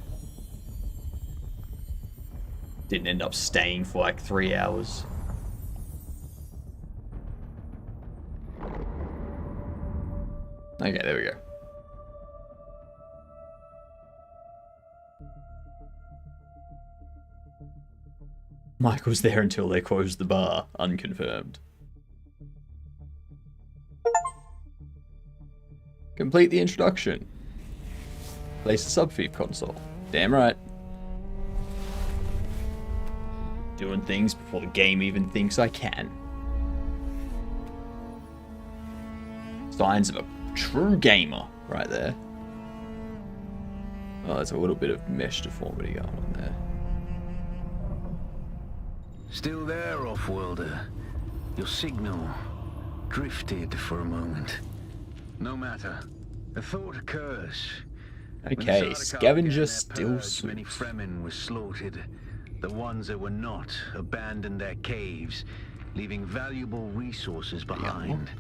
Speaker 1: Didn't end up staying for like 3 hours. Okay, there we go. Mike was there until they closed the bar, unconfirmed. Complete the introduction. Place the subfief console. Damn right. Doing things before the game even thinks I can. Signs of a true gamer right there. Oh, there's a little bit of mesh deformity going on there.
Speaker 5: Still there, off-worlder. Your signal drifted for a moment. No matter. A thought occurs.
Speaker 1: Okay, scavenger still
Speaker 5: Many Fremen were slaughtered. The ones that were not abandoned their caves, leaving valuable resources behind.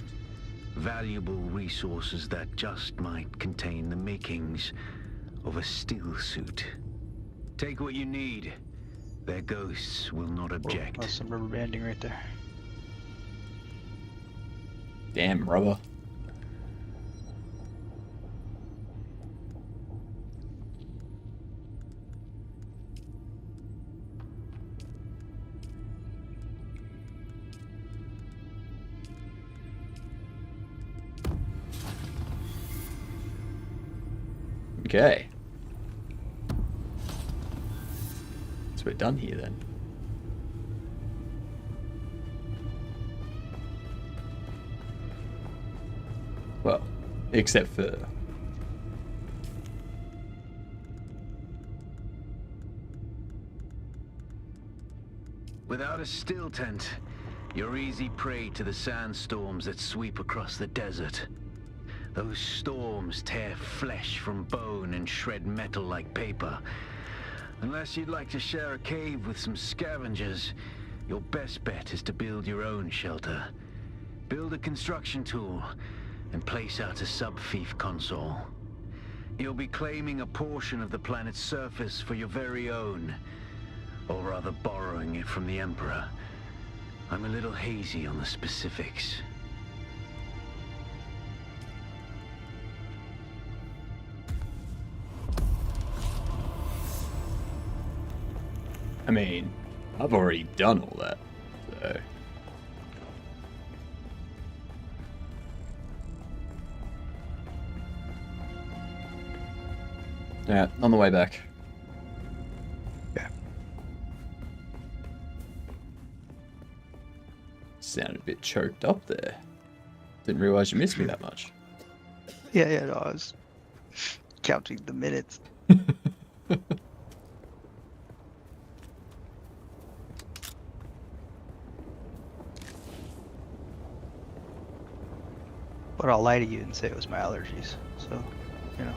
Speaker 5: Valuable resources that just might contain the makings of a still suit. Take what you need. Their ghosts will not object.
Speaker 8: That's some rubber banding right there.
Speaker 1: Damn rubber. Okay. So we're done here then. Well, except for...
Speaker 5: Without a still tent, you're easy prey to the sandstorms that sweep across the desert. Those storms tear flesh from bone and shred metal like paper. Unless you'd like to share a cave with some scavengers, your best bet is to build your own shelter. Build a construction tool and place out a sub-fief console. You'll be claiming a portion of the planet's surface for your very own, or rather borrowing it from the Emperor. I'm a little hazy on the specifics.
Speaker 1: I mean, I've already done all that, so... Yeah, on the way back.
Speaker 8: Yeah.
Speaker 1: Sounded a bit choked up there. Didn't realize you missed me that much.
Speaker 8: Yeah, no, I was counting the minutes. But I'll lie to you and say it was my allergies, so, you know.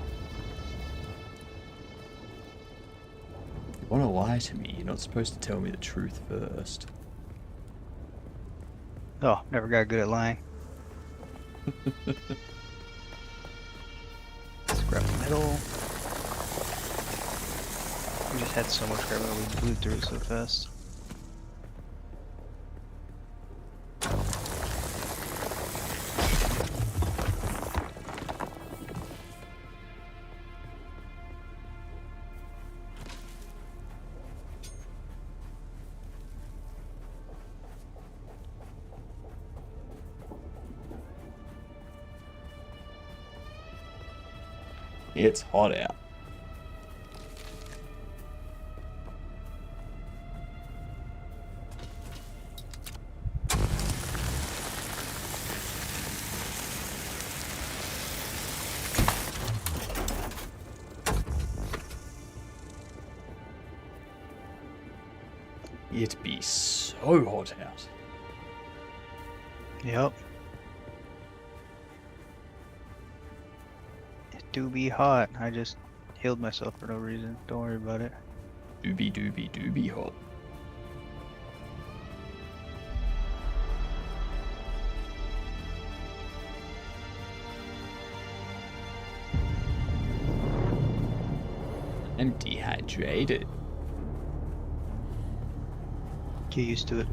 Speaker 1: You want to lie to me, you're not supposed to tell me the truth first.
Speaker 8: Oh, never got good at lying. Let's grab the middle. We just had so much crap that we blew through it so fast.
Speaker 1: It's hot out. It be so hot out.
Speaker 8: Yep. It do be hot. I just healed myself for no reason. Don't worry about it.
Speaker 1: Doobie hot. I'm dehydrated.
Speaker 8: Get used to it.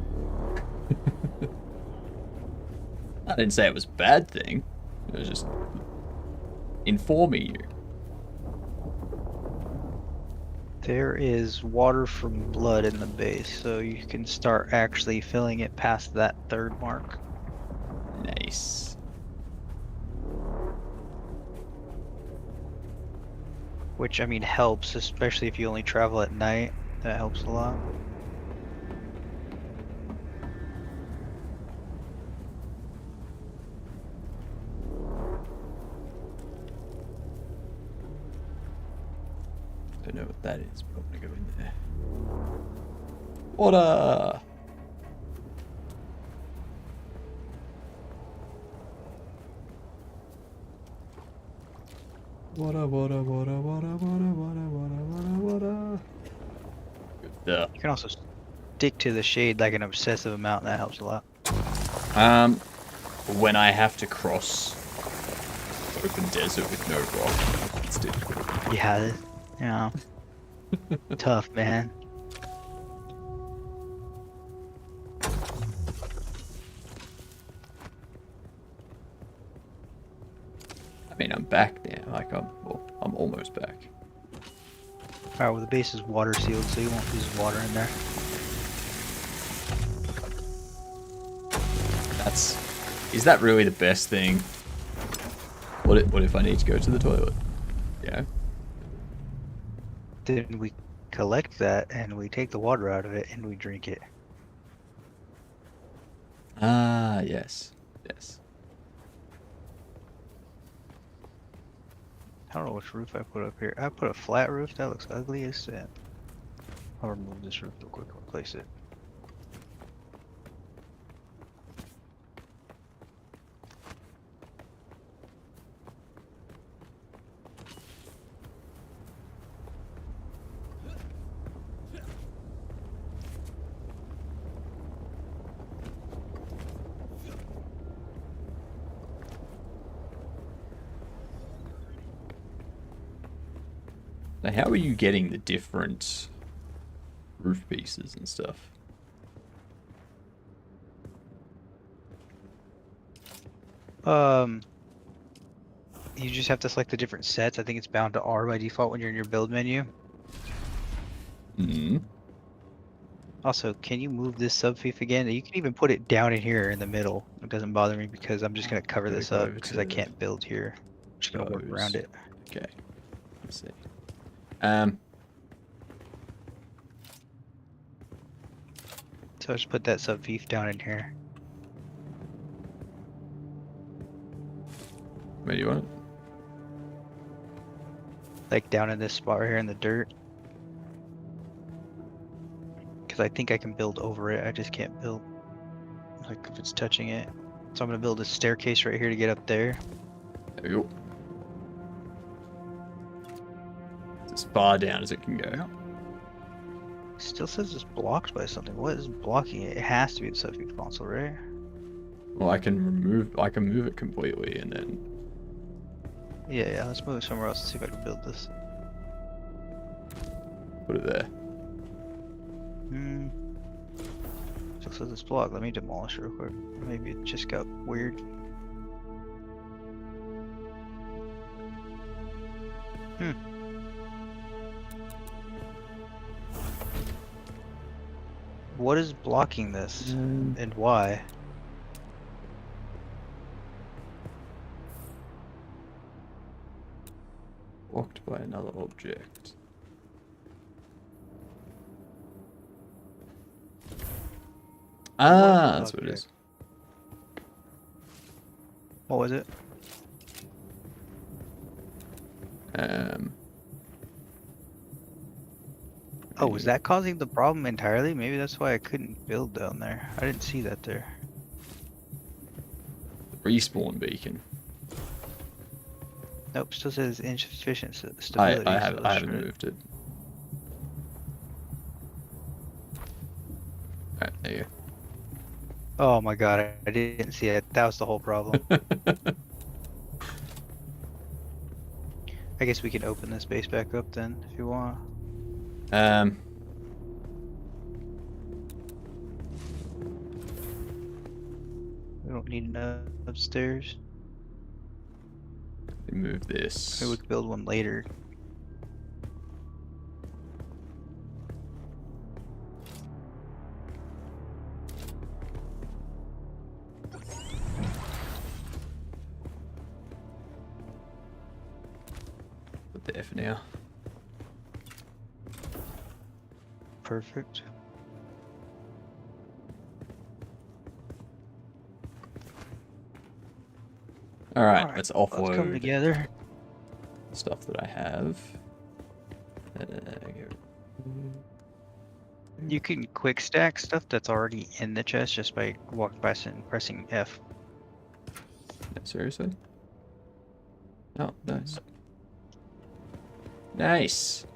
Speaker 1: I didn't say it was a bad thing. I was just informing you.
Speaker 8: There is water from blood in the base, so you can start actually filling it past that third mark.
Speaker 1: Nice.
Speaker 8: Which, I mean, helps, especially if you only travel at night. That helps a lot.
Speaker 1: that is, but I'm gonna go in there. Water! Water, water, water, water, water, water, water, water, water. Good stuff.
Speaker 8: You can also stick to the shade like an obsessive amount, and that helps a lot.
Speaker 1: When I have to cross open desert with no rock, it's difficult.
Speaker 8: Yeah, yeah. Tough, man.
Speaker 1: I mean, I'm back now. Like, I'm almost back.
Speaker 8: Alright, well the base is water sealed, so you won't lose water in there.
Speaker 1: Is that really the best thing? What if I need to go to the toilet? Yeah.
Speaker 8: Then we collect that and we take the water out of it and we drink it.
Speaker 1: Ah, yes. Yes.
Speaker 8: I don't know which roof I put up here. I put a flat roof. That looks ugly as sin. I'll remove this roof real quick and replace it.
Speaker 1: Now, how are you getting the different roof pieces and stuff?
Speaker 8: You just have to select the different sets. I think it's bound to R by default when you're in your build menu.
Speaker 1: Hmm.
Speaker 8: Also, can you move this subfief again? You can even put it down in here in the middle. It doesn't bother me because I'm just gonna cover this
Speaker 1: go
Speaker 8: up
Speaker 1: over
Speaker 8: because
Speaker 1: to
Speaker 8: I can't build here. I'm just gonna work around it.
Speaker 1: Okay. Let's see.
Speaker 8: So I just put that subfief down in here.
Speaker 1: Where do you want it?
Speaker 8: Like down in this spot right here in the dirt. Because I think I can build over it. I just can't build like if it's touching it. So I'm gonna build a staircase right here to get up there.
Speaker 1: There we go. It's as far down as it can go.
Speaker 8: Still says it's blocked by something. What is blocking it? It has to be the subfief console, right?
Speaker 1: Well, I can move it completely and then.
Speaker 8: Yeah, let's move it somewhere else and see if I can build this.
Speaker 1: Put it there.
Speaker 8: Still says it's blocked. Let me demolish it real quick. Maybe it just got weird. What is blocking this and why?
Speaker 1: Blocked by another object. Ah, that's what it is.
Speaker 8: What was it? Oh, was that causing the problem entirely? Maybe that's why I couldn't build down there. I didn't see that there.
Speaker 1: Respawn beacon.
Speaker 8: Nope, still says insufficient stability.
Speaker 1: I haven't moved it. Alright, there you go.
Speaker 8: Oh my god, I didn't see it. That was the whole problem. I guess we can open this base back up then, if you want. We don't need an upstairs.
Speaker 1: Move this.
Speaker 8: Maybe we could build one later.
Speaker 1: Put the F now.
Speaker 8: Perfect.
Speaker 1: Alright, let's
Speaker 8: Let's come
Speaker 1: offload
Speaker 8: together.
Speaker 1: stuff that I have.
Speaker 8: You can quick stack stuff that's already in the chest just by walking past it and pressing F.
Speaker 1: Seriously? Oh, nice. Nice.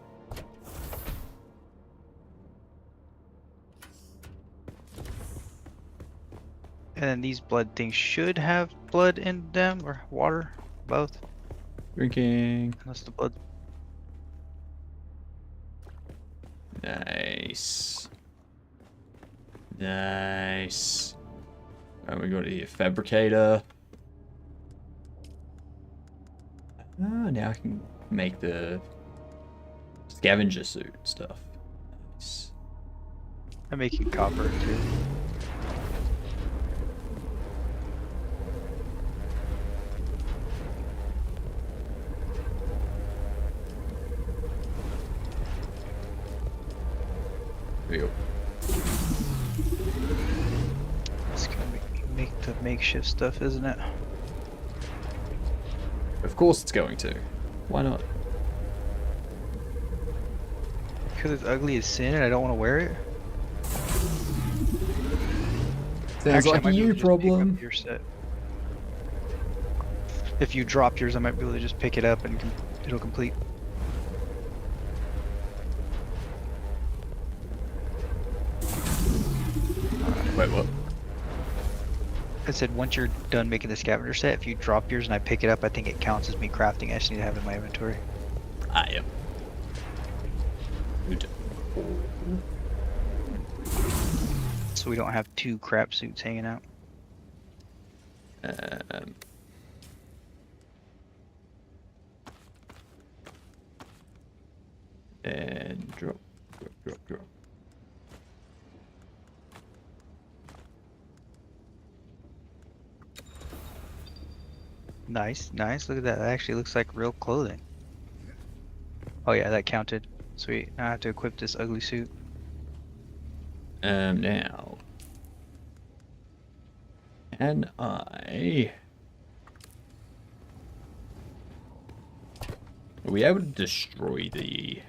Speaker 8: And then these blood things should have blood in them, or water, both.
Speaker 1: Drinking.
Speaker 8: Unless the blood.
Speaker 1: Nice. Nice. And we got here, fabricator. Oh, now I can make the scavenger suit stuff. Nice.
Speaker 8: I'm making copper too.
Speaker 1: There we go.
Speaker 8: It's gonna make the makeshift stuff, isn't it?
Speaker 1: Of course it's going to. Why not?
Speaker 8: Because it's ugly as sin and I don't want to wear it?
Speaker 1: Sounds
Speaker 8: Actually,
Speaker 1: like
Speaker 8: I might
Speaker 1: a
Speaker 8: be able
Speaker 1: you
Speaker 8: to just pick
Speaker 1: problem.
Speaker 8: up your set. If you drop yours, I might be able to just pick it up and it'll complete.
Speaker 1: Wait, what?
Speaker 8: I said once you're done making the scavenger set, if you drop yours and I pick it up, I think it counts as me crafting. I just need to have it in my inventory.
Speaker 1: Ah, yeah. Good.
Speaker 8: So we don't have two crap suits hanging out.
Speaker 1: And drop, drop, drop, drop.
Speaker 8: Nice, nice. Look at that. That actually looks like real clothing. Oh yeah, that counted. Sweet. Now I have to equip this ugly suit.
Speaker 1: Now. Can I... Are we able to destroy the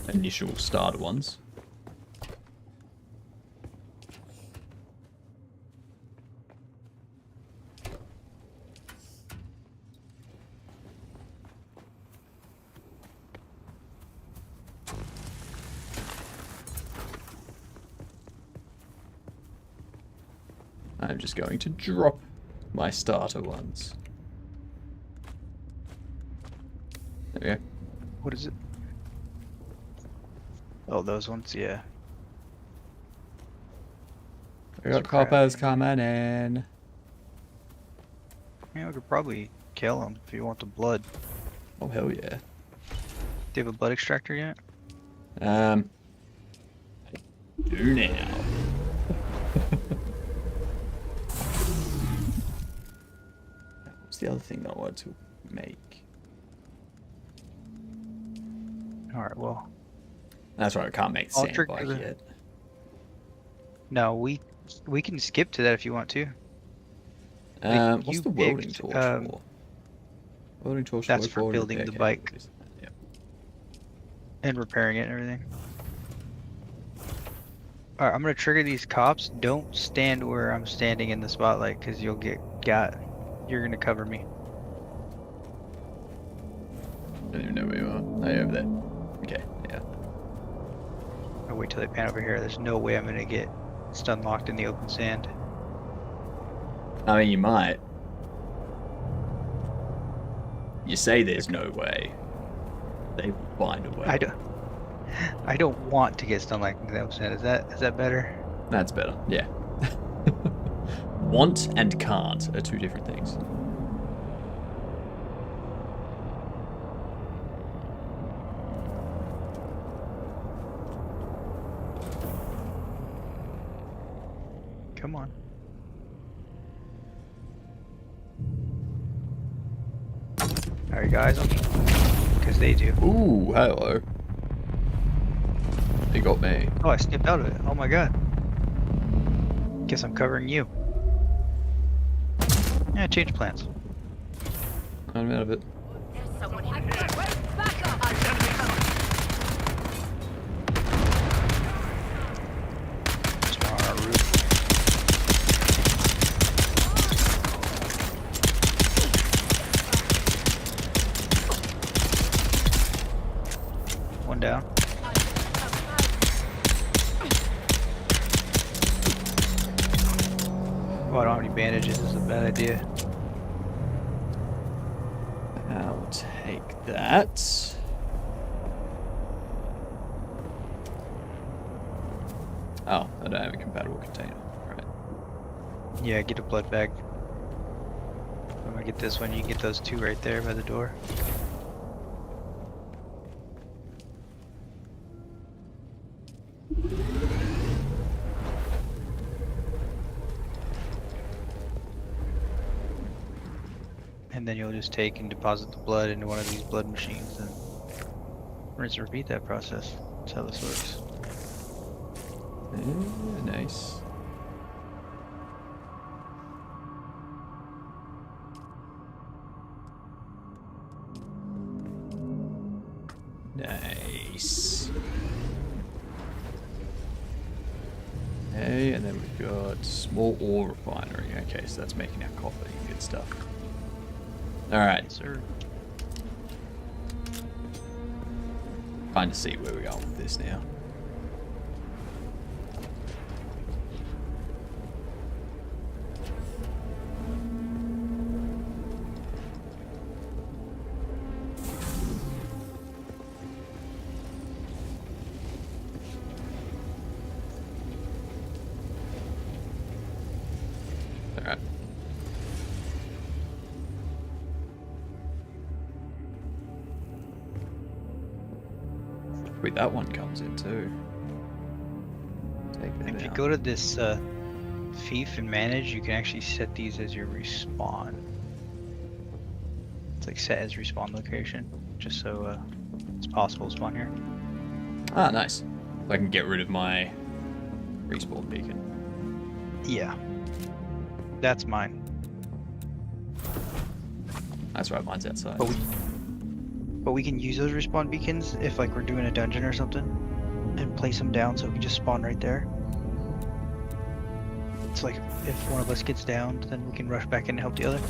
Speaker 1: initial starter ones? I'm just going to drop my starter ones. There we go.
Speaker 8: What is it? Oh, those ones, yeah.
Speaker 1: We got coppers coming in.
Speaker 8: Yeah, we could probably kill them if you want the blood.
Speaker 1: Oh, hell yeah.
Speaker 8: Do you have a blood extractor yet?
Speaker 1: I do now. What's the other thing that I wanted to make?
Speaker 8: Alright, well.
Speaker 1: That's right, I can't make
Speaker 8: I'll
Speaker 1: sandbike
Speaker 8: trigger the-
Speaker 1: yet.
Speaker 8: No, we can skip to that if you want to.
Speaker 1: What's
Speaker 8: you
Speaker 1: the welding
Speaker 8: picked,
Speaker 1: torch for? Welding torch
Speaker 8: that's
Speaker 1: work
Speaker 8: for
Speaker 1: forward,
Speaker 8: building
Speaker 1: repair
Speaker 8: the bike.
Speaker 1: capabilities. Yep.
Speaker 8: And repairing it and everything. Alright, I'm gonna trigger these cops. Don't stand where I'm standing in the spotlight because you'll get got. You're gonna cover me.
Speaker 1: I don't even know where you are. Oh, you're over there. Okay, yeah.
Speaker 8: I'll wait till they pan over here. There's no way I'm gonna get stun locked in the open sand.
Speaker 1: I mean, you might. You say there's no way. They will find a way.
Speaker 8: I don't want to get stun locked in the open sand. Is that better?
Speaker 1: That's better, yeah. Want and can't are two different things.
Speaker 8: Come on. Are you guys on me? Because they do.
Speaker 1: Ooh, hello. They got me.
Speaker 8: Oh, I stepped out of it. Oh my god. Guess I'm covering you. Yeah, change plans.
Speaker 1: I'm out of it.
Speaker 8: One down. Oh, I don't have any bandages. This is a bad idea.
Speaker 1: I'll take that. Oh, I don't have a compatible container. Right.
Speaker 8: Yeah, get a blood bag. I'm gonna get this one. You can get those two right there by the door. And then you'll just take and deposit the blood into one of these blood machines and rinse and repeat that process. That's how this works.
Speaker 1: Yeah, nice. Nice. Okay, and then we've got small ore refinery. Okay, so that's making our copper. Good stuff. Alright.
Speaker 8: Yes, sir.
Speaker 1: Trying to see where we're going with this now. Alright. Wait, that one comes in too. Take that
Speaker 8: If you
Speaker 1: out.
Speaker 8: go to this Thief and manage, you can actually set these as your respawn. It's like set as respawn location, just so it's possible to spawn here.
Speaker 1: Ah, nice. I can get rid of my respawn beacon.
Speaker 8: Yeah. That's mine.
Speaker 1: That's right, mine's outside.
Speaker 8: But we can use those respawn beacons if like we're doing a dungeon or something and place them down so we can just spawn right there. It's like if one of us gets down, then we can rush back in and help the other.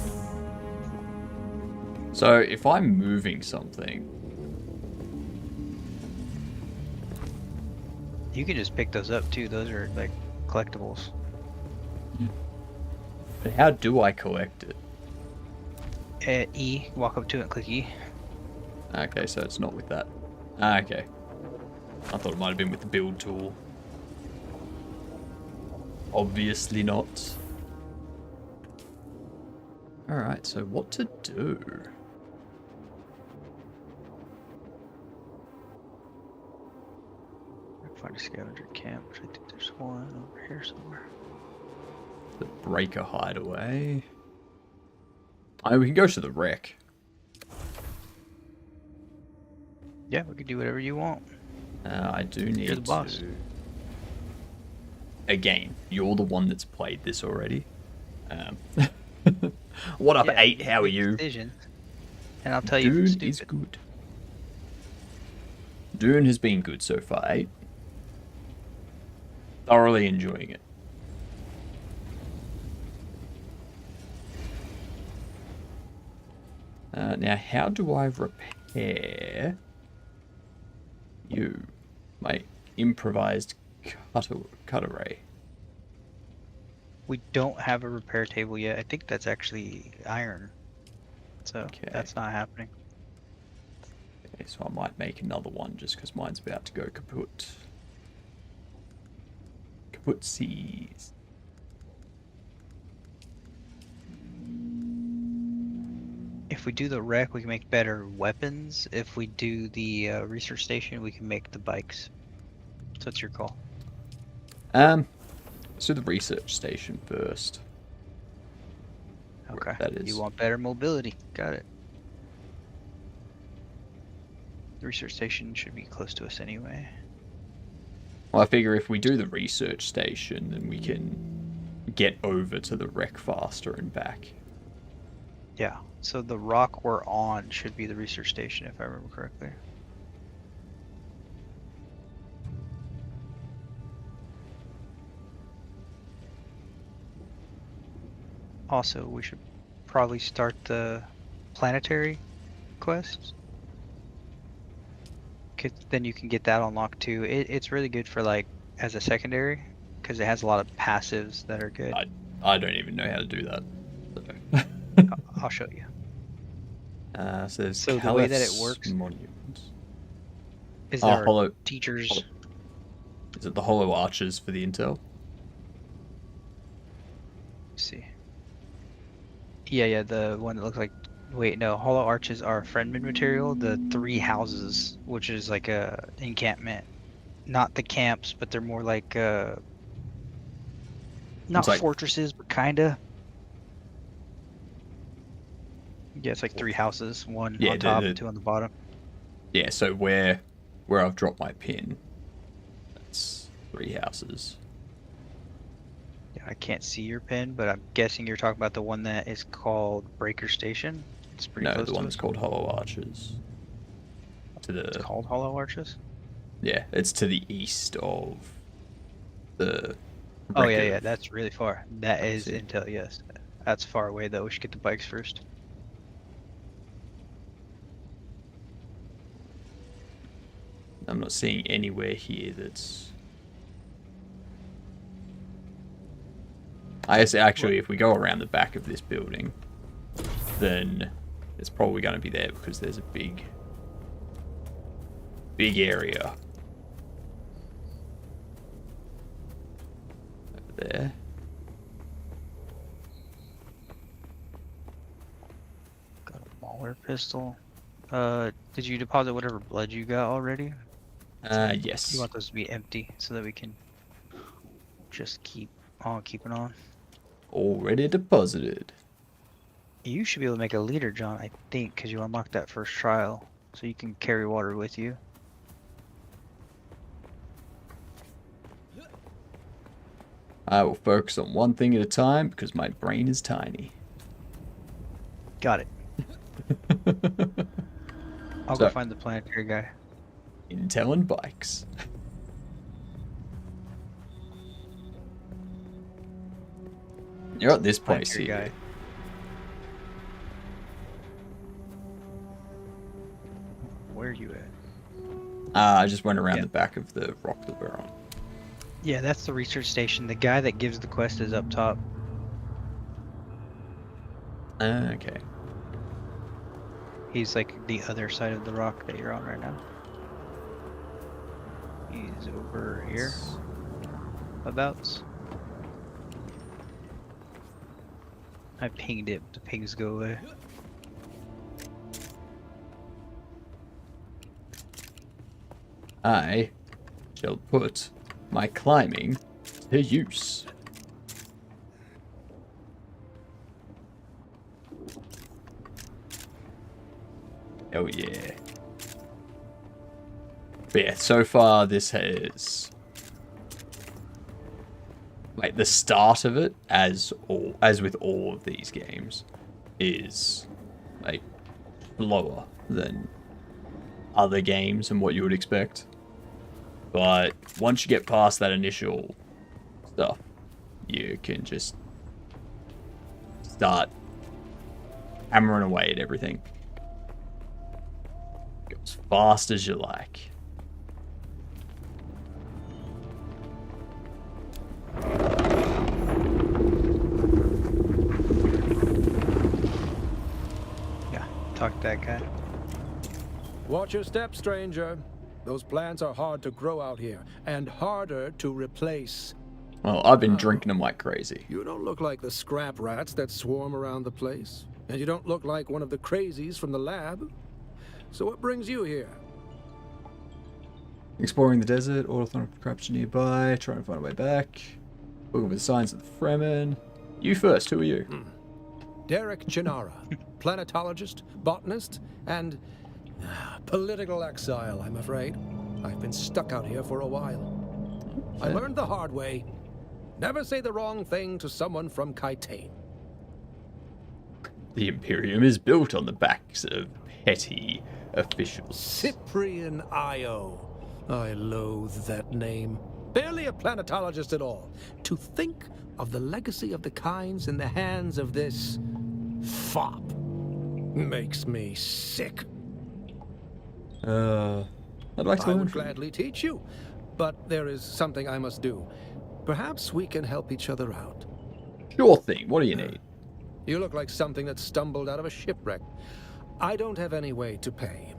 Speaker 1: So if I'm moving something,
Speaker 8: you can just pick those up too. Those are like collectibles.
Speaker 1: but how do I collect it?
Speaker 8: E, walk up to it and click E.
Speaker 1: Okay, so it's not with that. Ah, okay. I thought it might have been with the build tool. Obviously not. Alright, so what to do?
Speaker 8: Find a scavenger camp, which I think there's one over here somewhere.
Speaker 1: The breaker hideaway. Oh, we can go to the wreck.
Speaker 8: Yeah, we can do whatever you want.
Speaker 1: I do need
Speaker 8: You're the boss.
Speaker 1: to... Again, you're the one that's played this already. What up,
Speaker 8: Yeah,
Speaker 1: 8? How are you?
Speaker 8: Decisions. And I'll tell you if it's
Speaker 1: Dune is
Speaker 8: stupid.
Speaker 1: good. Dune has been good so far, 8. Thoroughly enjoying it. Now, how do I repair you? My improvised cut array.
Speaker 8: We don't have a repair table yet. I think that's actually iron. So
Speaker 1: Okay.
Speaker 8: that's not happening.
Speaker 1: Okay, so I might make another one just because mine's about to go kaput. Kaput-seas.
Speaker 8: If we do the wreck, we can make better weapons. If we do the research station, we can make the bikes. So it's your call.
Speaker 1: Let's do the research station first.
Speaker 8: Okay.
Speaker 1: That is.
Speaker 8: You want better mobility. Got it. The research station should be close to us anyway.
Speaker 1: Well, I figure if we do the research station, then we can get over to the wreck faster and back.
Speaker 8: Yeah. So the rock we're on should be the research station, if I remember correctly. Also, we should probably start the planetary quest. 'Cause then you can get that unlocked too. It's really good for like as a secondary because it has a lot of passives that are good.
Speaker 1: I don't even know how to do that.
Speaker 8: I'll show you.
Speaker 1: So there's
Speaker 8: So the way that it
Speaker 1: Caliph's
Speaker 8: works
Speaker 1: Monument.
Speaker 8: is there are
Speaker 1: Hollow
Speaker 8: teachers.
Speaker 1: Is it the Hollow Arches for the intel?
Speaker 8: Let's see. Yeah, the one that looks like. Wait, no. Hollow Arches are Friendman material. The 3 houses, which is like a encampment, not the camps, but they're more like not
Speaker 1: like
Speaker 8: fortresses, but kinda. Yeah, it's like 3 houses, one on top and 2 on the bottom.
Speaker 1: Yeah, so where I've dropped my pin, that's 3 houses.
Speaker 8: Yeah, I can't see your pin, but I'm guessing you're talking about the one that is called Breaker Station. It's pretty
Speaker 1: No,
Speaker 8: close
Speaker 1: the
Speaker 8: to
Speaker 1: one
Speaker 8: us.
Speaker 1: that's called Hollow Arches.
Speaker 8: It's called Hollow Arches?
Speaker 1: Yeah, it's to the east of the...
Speaker 8: Oh, yeah, that's really far. That is intel, yes. That's far away, though. We should get the bikes first.
Speaker 1: I'm not seeing anywhere here that's... I guess actually, if we go around the back of this building, then it's probably going to be there because there's a big area over there.
Speaker 8: Got a Mauler pistol. Did you deposit whatever blood you got already?
Speaker 1: Yes.
Speaker 8: You want those to be empty so that we can just keep on keeping on.
Speaker 1: Already deposited.
Speaker 8: You should be able to make a leader, John, I think, because you unlocked that first trial. So you can carry water with you.
Speaker 1: I will focus on one thing at a time because my brain is tiny.
Speaker 8: Got it. I'll go find the planetary guy.
Speaker 1: Intel and bikes. You're at this place here.
Speaker 8: Guy. Where are you at?
Speaker 1: I just went around the back of the rock that we're on.
Speaker 8: Yeah, that's the research station. The guy that gives the quest is up top.
Speaker 1: Okay.
Speaker 8: He's like the other side of the rock that you're on right now. He's over here. Abouts. I pinged it, but the pings go away.
Speaker 1: I shall put my climbing to use. Oh yeah. But yeah, so far this has... like, the start of it, as with all of these games, is, like, lower than other games and what you would expect. But once you get past that initial stuff, you can just start hammering away at everything. Go as fast as you like.
Speaker 8: Yeah, talk to that guy.
Speaker 14: Watch your step, stranger. Those plants are hard to grow out here, and harder to replace.
Speaker 1: Well, I've been drinking them like crazy.
Speaker 14: You don't look like the scrap rats that swarm around the place, and you don't look like one of the crazies from the lab. So what brings you here?
Speaker 1: Exploring the desert, autothonic corruption nearby, trying to find a way back. Looking for the signs of the Fremen. You first, who are you?
Speaker 14: Derek Chinara, planetologist, botanist, and political exile, I'm afraid. I've been stuck out here for a while. I learned the hard way. Never say the wrong thing to someone from Kaitain.
Speaker 1: The Imperium is built on the backs of petty officials.
Speaker 14: Cyprian Io. I loathe that name. Barely a planetologist at all. To think of the legacy of the Kynes in the hands of this fop makes me sick.
Speaker 1: I'd like to
Speaker 14: I
Speaker 1: learn
Speaker 14: would
Speaker 1: from you.
Speaker 14: gladly teach you, but there is something I must do. Perhaps we can help each other out.
Speaker 1: Sure thing. What do you need?
Speaker 14: You look like something that stumbled out of a shipwreck. I don't have any way to pay.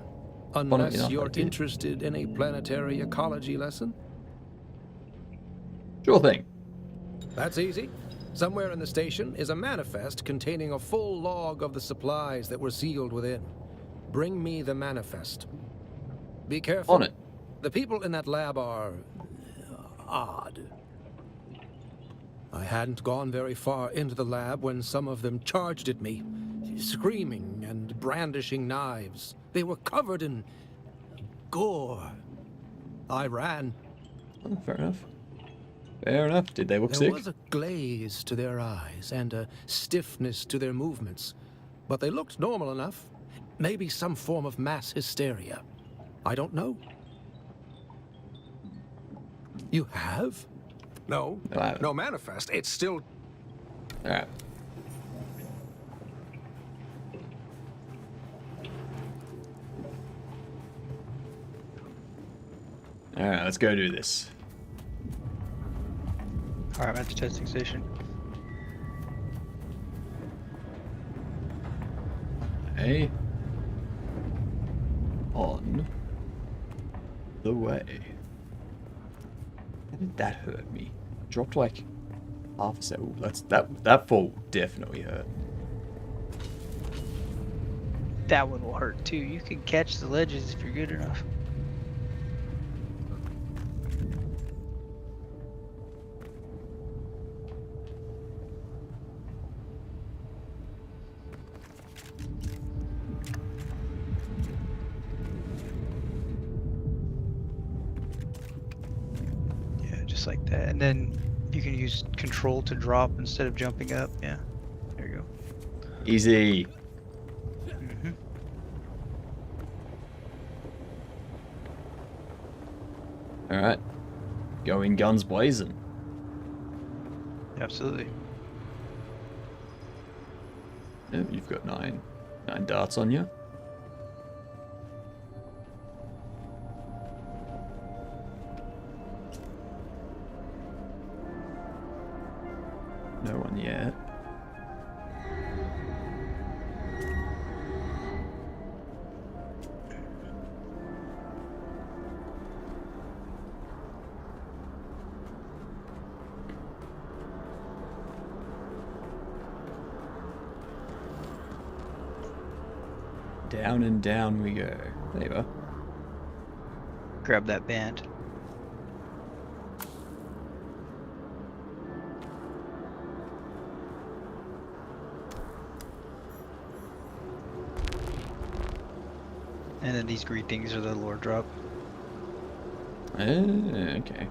Speaker 14: Unless you're interested in a planetary ecology lesson?
Speaker 1: Sure thing.
Speaker 14: That's easy. Somewhere in the station is a manifest containing a full log of the supplies that were sealed within. Bring me the manifest. Be careful.
Speaker 1: On it.
Speaker 14: The people in that lab are odd. I hadn't gone very far into the lab when some of them charged at me, screaming and brandishing knives. They were covered in gore. I ran.
Speaker 1: Oh, fair enough. Fair enough. Did they look
Speaker 14: There
Speaker 1: sick?
Speaker 14: was a glaze to their eyes and a stiffness to their movements, but they looked normal enough. Maybe some form of mass hysteria. I don't know. You have? No. No manifest. It's still...
Speaker 1: Alright. Alright, let's go do this.
Speaker 8: Alright, I'm at the testing station.
Speaker 1: Okay. On the way. How did that hurt me? Dropped like half a second. That fall definitely hurt.
Speaker 8: That one will hurt too. You can catch the ledges if you're good enough. Just like that, and then you can use control to drop instead of jumping up. Yeah, there you go.
Speaker 1: Easy. Alright. Going guns blazing.
Speaker 8: Absolutely.
Speaker 1: Yeah, you've got nine darts on you. No one yet. Down and down we go. There you are.
Speaker 8: Grab that band. And then these greetings are the lore drop.
Speaker 1: Okay.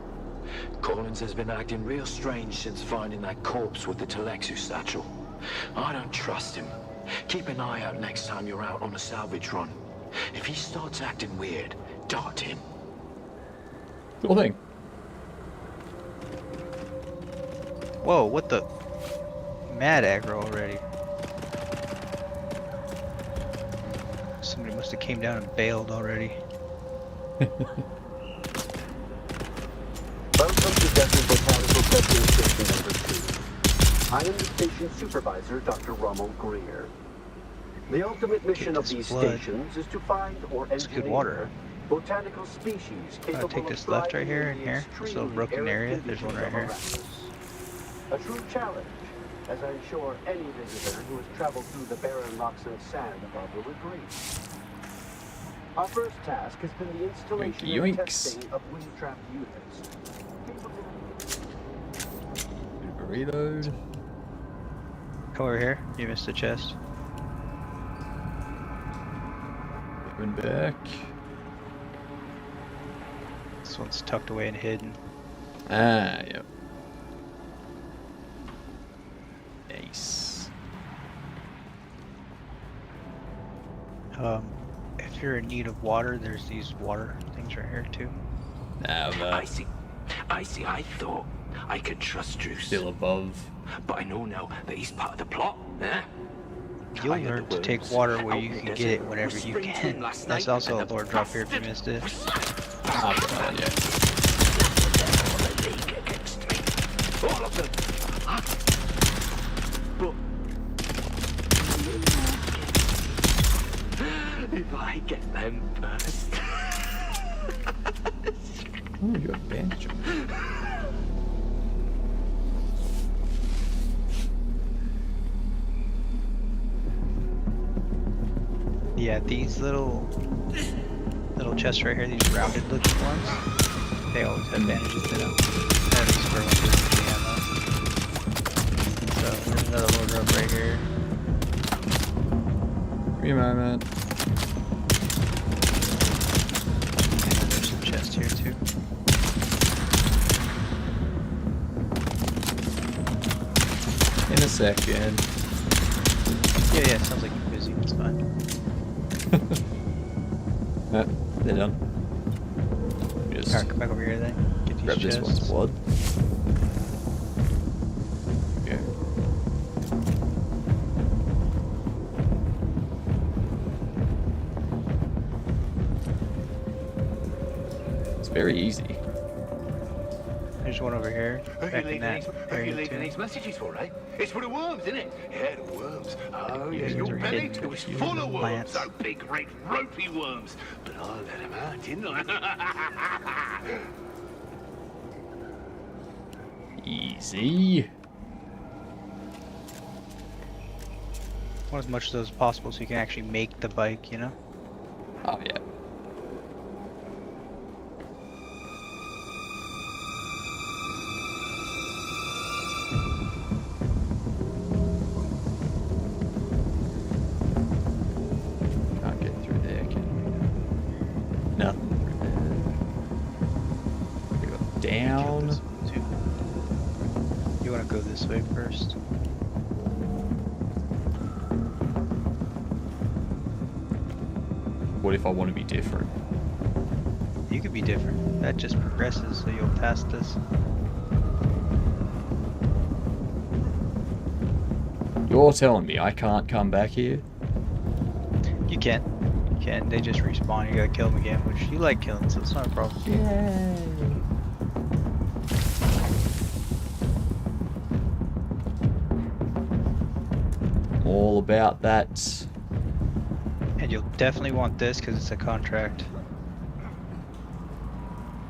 Speaker 15: Collins has been acting real strange since finding that corpse with the Telexu satchel. I don't trust him. Keep an eye out next time you're out on a salvage run. If he starts acting weird, dart him.
Speaker 1: Sure thing.
Speaker 8: Whoa, what the? Mad aggro already. Somebody must have came down and bailed already.
Speaker 11: Welcome to Desert Botanical Testing Station number 2. I am the station supervisor, Dr. Rommel Greer. The ultimate mission of these stations is to find or engineer botanical species capable
Speaker 8: take this
Speaker 11: of
Speaker 8: left right here
Speaker 11: thriving
Speaker 8: and here. This little broken area. There's one right here.
Speaker 11: A true challenge, as I'm sure any visitor who has traveled through the barren rocks and sand above will agree. Our first task has been the installation and testing of wind-trapped units.
Speaker 1: Reload.
Speaker 8: Come over here. You missed the chest.
Speaker 1: Going back.
Speaker 8: This one's tucked away and hidden.
Speaker 1: Ah, yep. Nice.
Speaker 8: If you're in need of water, there's these water things right here too.
Speaker 15: I see. I thought I could trust Druce.
Speaker 1: Still above.
Speaker 15: But I know now that he's part of the plot, eh?
Speaker 8: You'll learn to take water where you can get it whenever you can. That's also a lore drop here if you missed it.
Speaker 1: Yeah.
Speaker 15: All of them. But if I get them first.
Speaker 1: Oh, you have bandage.
Speaker 8: Yeah, these little chests right here, these rounded looking ones, they always have bandages in them. That is for when there's ammo. So there's another loader up right here.
Speaker 1: Give me a moment.
Speaker 8: And there's some chests here too.
Speaker 1: In a second.
Speaker 8: Yeah, sounds like you're busy, it's fine.
Speaker 1: They're done. Just
Speaker 8: Alright, come back over here then. Get these
Speaker 1: grab this
Speaker 8: chests.
Speaker 1: one's blood. Okay. It's very easy.
Speaker 8: There's one over here. Back in that area
Speaker 15: leaving
Speaker 8: too.
Speaker 15: these messages for, eh? It's for the worms, isn't it? Yeah, the worms. Oh, yeah,
Speaker 8: These
Speaker 15: your
Speaker 8: are
Speaker 15: belly,
Speaker 8: hidden
Speaker 15: it was
Speaker 8: between
Speaker 15: full
Speaker 8: the
Speaker 15: of worms.
Speaker 8: plants.
Speaker 15: So big, great, ropey worms. But I let them out, didn't I?
Speaker 1: Easy.
Speaker 8: Want as much of those as possible so you can actually make the bike, you know?
Speaker 1: Oh yeah. Can't get through there, can we? No. We go down.
Speaker 8: You want to go this way first?
Speaker 1: What if I want to be different?
Speaker 8: You could be different. That just progresses, so you'll pass this.
Speaker 1: You're telling me I can't come back here?
Speaker 8: You can. You can. They just respawn. You gotta kill them again, which you like killing, so it's not a problem.
Speaker 1: Yay. All about that.
Speaker 8: And you'll definitely want this because it's a contract.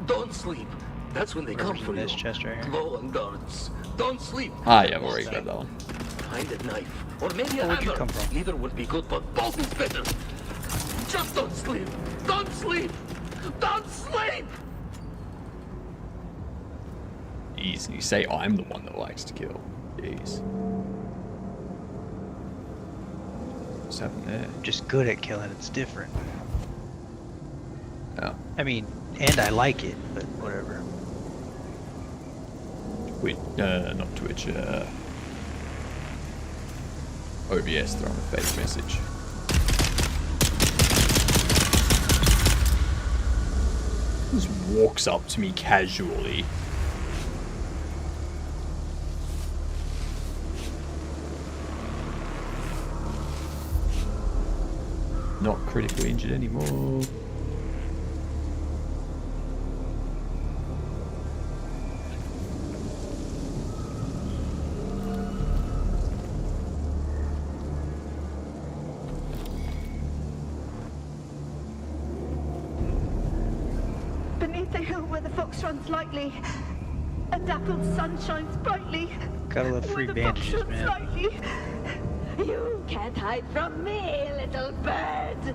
Speaker 15: Don't sleep. That's when they come
Speaker 8: Where's
Speaker 15: for
Speaker 8: this
Speaker 15: you.
Speaker 8: chest right here?
Speaker 15: Glow and guards. Don't sleep.
Speaker 1: Ah, yeah, I've already got that one.
Speaker 15: Find a knife. Or maybe a
Speaker 8: Where'd you
Speaker 15: hammer.
Speaker 8: come from?
Speaker 15: Either would be good, but both is better. Just don't sleep. Don't sleep. Don't sleep.
Speaker 1: Easy. You say I'm the one that likes to kill. Jeez. What's happened there?
Speaker 8: I'm just good at killing. It's different.
Speaker 1: Oh.
Speaker 8: I mean, and I like it, but whatever.
Speaker 1: Wait, not Twitch, OBS throwing a fake message. Just walks up to me casually. Not critically injured anymore.
Speaker 16: Beneath the hill where the fox runs lightly, a dappled sun shines brightly.
Speaker 8: Gotta love free
Speaker 16: Where the fox
Speaker 8: bandages,
Speaker 16: runs
Speaker 8: man.
Speaker 16: lightly. You can't hide from me, little bird.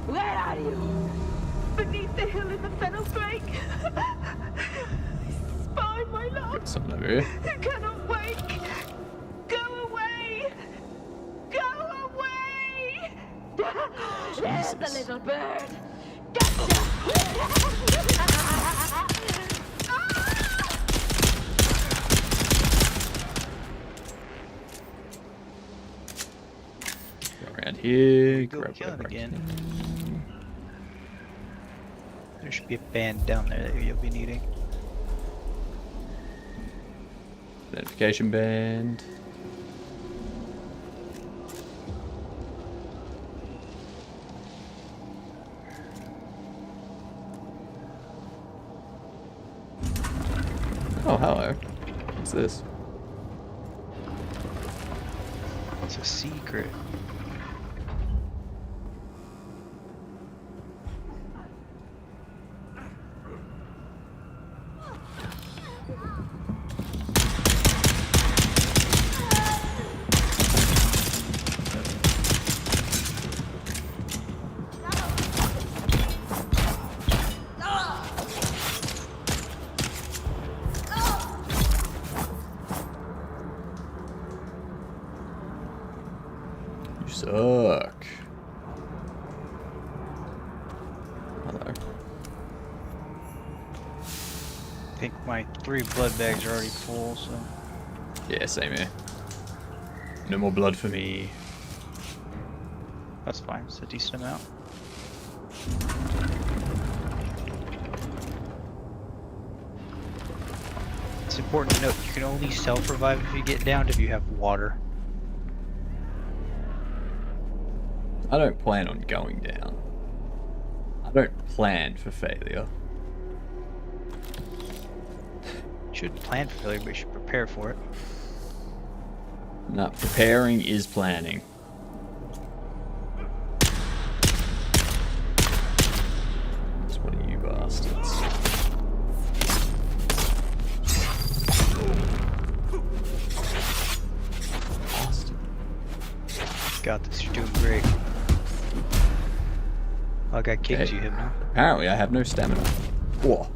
Speaker 16: Where are you? Beneath the hill in the fennel brake. Spy my love.
Speaker 1: Something over here.
Speaker 16: You cannot wake. Go away. Go away. There's the little bird.
Speaker 1: Go around here.
Speaker 8: Go
Speaker 1: Grab
Speaker 8: killing
Speaker 1: whatever I
Speaker 8: again.
Speaker 1: can.
Speaker 8: There should be a band down there that you'll be needing.
Speaker 1: Identification band. Oh, hello. What's this?
Speaker 8: It's a secret.
Speaker 1: You suck. Hello.
Speaker 8: I think my 3 blood bags are already full, so.
Speaker 1: Yeah, same here. No more blood for me.
Speaker 8: That's fine, it's a decent amount. It's important to note you can only self-revive if you get downed if you have water.
Speaker 1: I don't plan on going down. I don't plan for failure.
Speaker 8: You shouldn't plan for failure, but you should prepare for it.
Speaker 1: No, preparing is planning. It's one of you bastards. Bastard.
Speaker 8: Got this, you're doing great. Oh, I got kicked
Speaker 1: Okay.
Speaker 8: you, Hypno.
Speaker 1: Apparently I have no stamina. Whoa.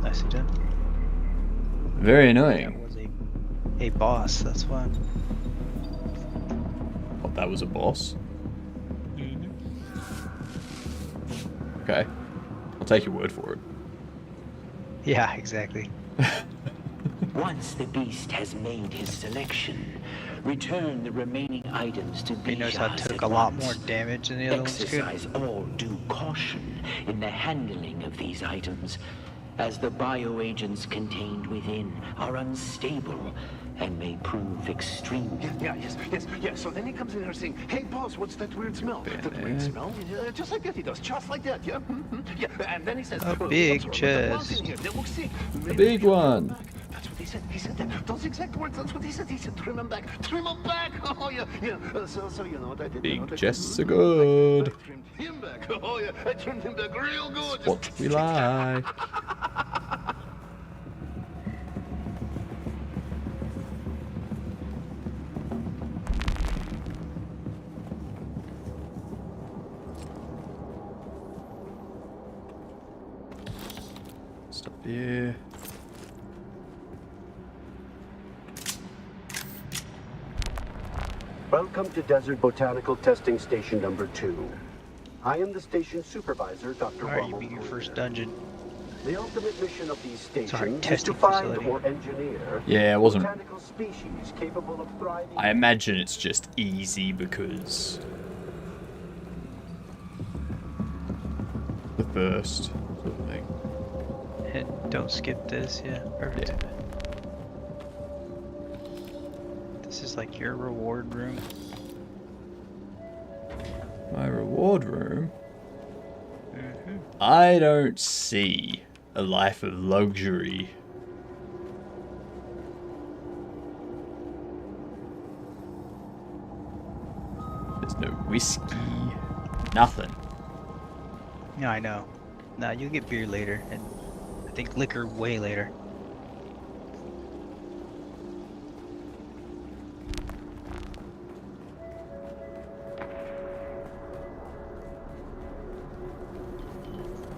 Speaker 8: Nicely done.
Speaker 1: Very annoying.
Speaker 8: That was a boss, that's why.
Speaker 1: Oh, that was a boss? Okay. I'll take your word for it.
Speaker 8: Yeah, exactly.
Speaker 15: Once the beast has made his selection, return the remaining items to
Speaker 8: He knows how
Speaker 15: Bishaz
Speaker 8: it took
Speaker 15: at
Speaker 8: a lot
Speaker 15: once.
Speaker 8: more damage than the other ones could.
Speaker 15: Exercise all due caution in the handling of these items, as the bioagents contained within are unstable and may prove extremely.
Speaker 11: Yeah. So then he comes in here saying, "Hey, boss, what's that weird smell? That weird smell? Just like that he does, just like that, yeah? Yeah, and then he says,
Speaker 8: A
Speaker 11: "Oh,
Speaker 8: big
Speaker 11: what's wrong with the
Speaker 8: chest.
Speaker 11: walls in here? They look sick.
Speaker 1: A big one.
Speaker 11: That's what he said. He said that. Those exact words. That's what he said. He said, trim him back. Trim him back. Oh, yeah. So you know what I did? You know
Speaker 1: Big
Speaker 11: what I
Speaker 1: chests
Speaker 11: did?
Speaker 1: are good.
Speaker 11: I trimmed him back. Oh, yeah. I trimmed him back real good.
Speaker 1: What we like. Stop here.
Speaker 11: Welcome to Desert Botanical Testing Station number 2. I am the station supervisor, Dr.
Speaker 8: Alright, you
Speaker 11: Rommel.
Speaker 8: beat your first dungeon.
Speaker 11: The ultimate mission of these
Speaker 8: Sorry,
Speaker 11: stations is to
Speaker 8: testing
Speaker 11: find
Speaker 8: facility.
Speaker 11: or engineer
Speaker 1: Yeah, it wasn't.
Speaker 11: botanical species capable of thriving.
Speaker 1: I imagine it's just easy because the first sort of thing.
Speaker 8: Don't skip this, yeah. Perfect.
Speaker 1: Yeah.
Speaker 8: This is like your reward room.
Speaker 1: My reward room? I don't see a life of luxury. There's no whiskey, nothing.
Speaker 8: Yeah, I know. Nah, you'll get beer later, and I think liquor way later.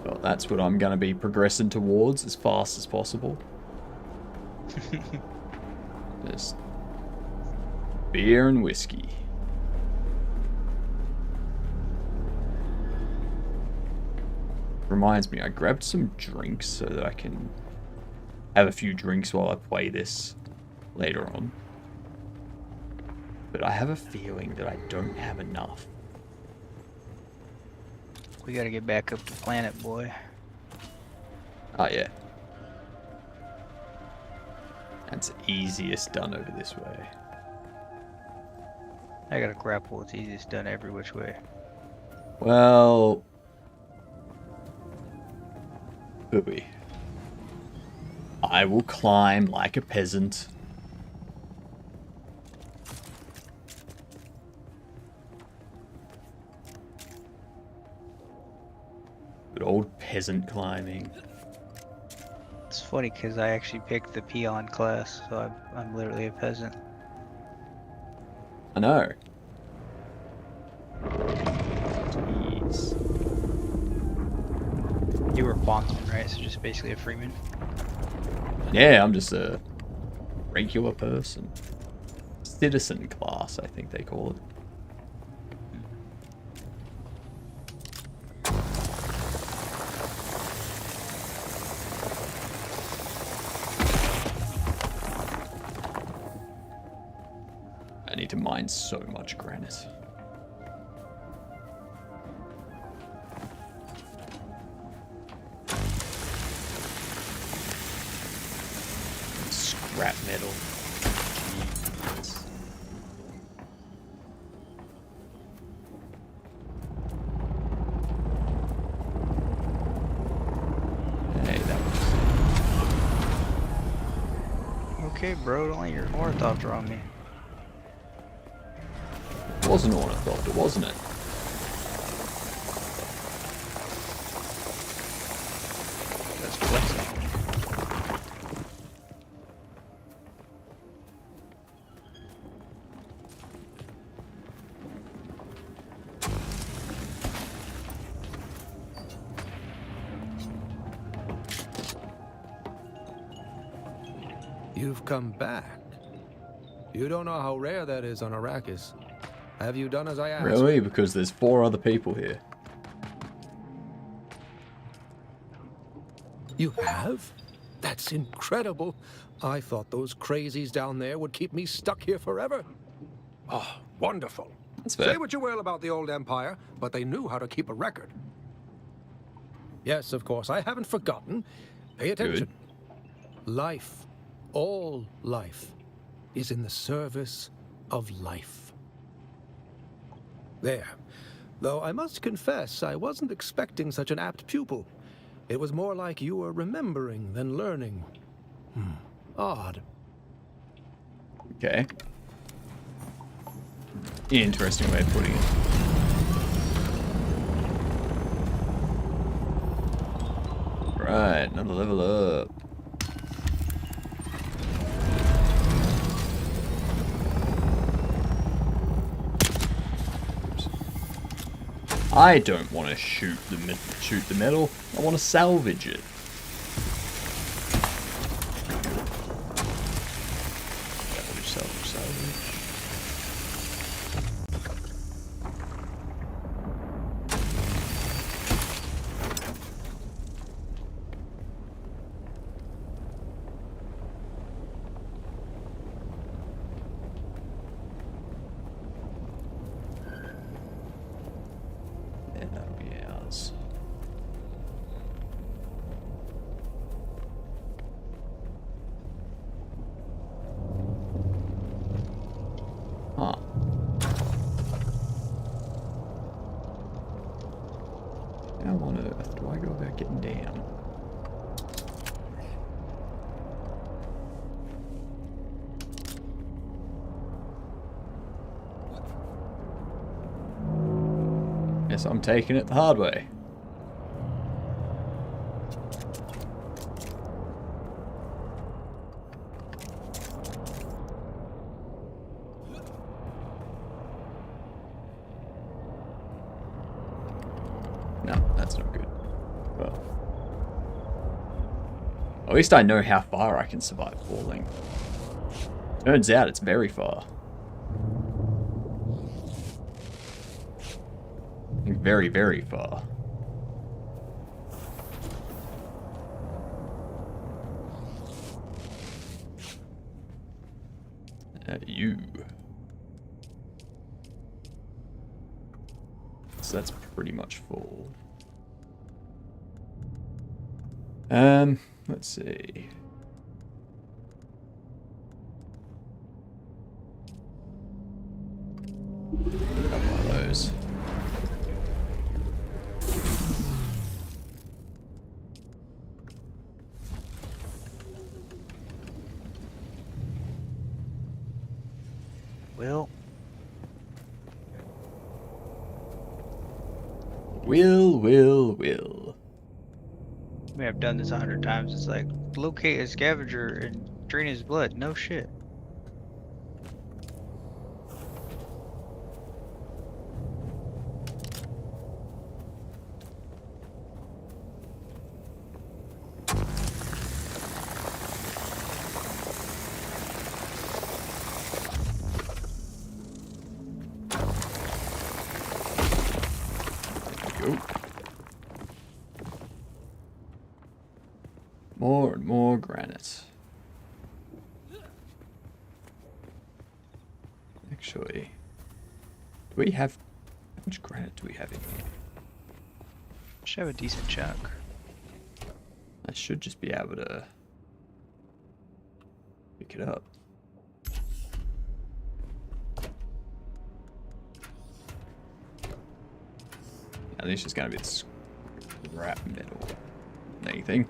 Speaker 1: Got That's what I'm going to be progressing towards as fast as possible. Just beer and whiskey. Reminds me, I grabbed some drinks so that I can have a few drinks while I play this later on. But I have a feeling that I don't have enough.
Speaker 8: We gotta get back up to planet, boy.
Speaker 1: Oh, yeah. That's easiest done over this way.
Speaker 8: I gotta grapple. It's easiest done every which way.
Speaker 1: Well... Booby. I will climb like a peasant. Good old peasant climbing.
Speaker 8: It's funny because I actually picked the peon class, so I'm literally a peasant.
Speaker 1: I know. Jeez.
Speaker 8: You were a bondsman, right? So just basically a freeman.
Speaker 1: Yeah, I'm just a regular person. Citizen class, I think they call it. I need to mine so much granite. Scrap metal. Jeez. Hey, that was...
Speaker 8: Okay, bro, don't let your ornithopter on me.
Speaker 1: It was an ornithopter, wasn't it?
Speaker 8: That's flexing.
Speaker 14: You've come back. You don't know how rare that is on Arrakis. Have you done as I asked?
Speaker 1: Really? Because there's 4 other people here.
Speaker 14: You have? That's incredible. I thought those crazies down there would keep me stuck here forever. Oh, wonderful.
Speaker 1: That's fair.
Speaker 14: Say what you will about the old empire, but they knew how to keep a record. Yes, of course, I haven't forgotten. Pay attention. Life, all life, is in the service of life. There. Though I must confess, I wasn't expecting such an apt pupil. It was more like you were remembering than learning. Odd.
Speaker 1: Okay. Interesting way of putting it. Right, another level up. I don't want to shoot the metal. I want to salvage it. Salvage. And that'll be ours. Huh. How on earth do I go about getting down? Guess I'm taking it the hard way. No, that's not good. Well. At least I know how far I can survive falling. Turns out it's very far. Like very, very far. You. So that's pretty much full. Let's see. A couple of those.
Speaker 8: Well.
Speaker 1: Will.
Speaker 8: I mean, I've done this 100 times. It's like, locate a scavenger and drain his blood. No shit.
Speaker 1: More and more granite. Actually, do we have... How much granite do we have in here?
Speaker 8: Should have a decent chunk.
Speaker 1: I should just be able to pick it up. Now this is going to be the scrap metal. Anything.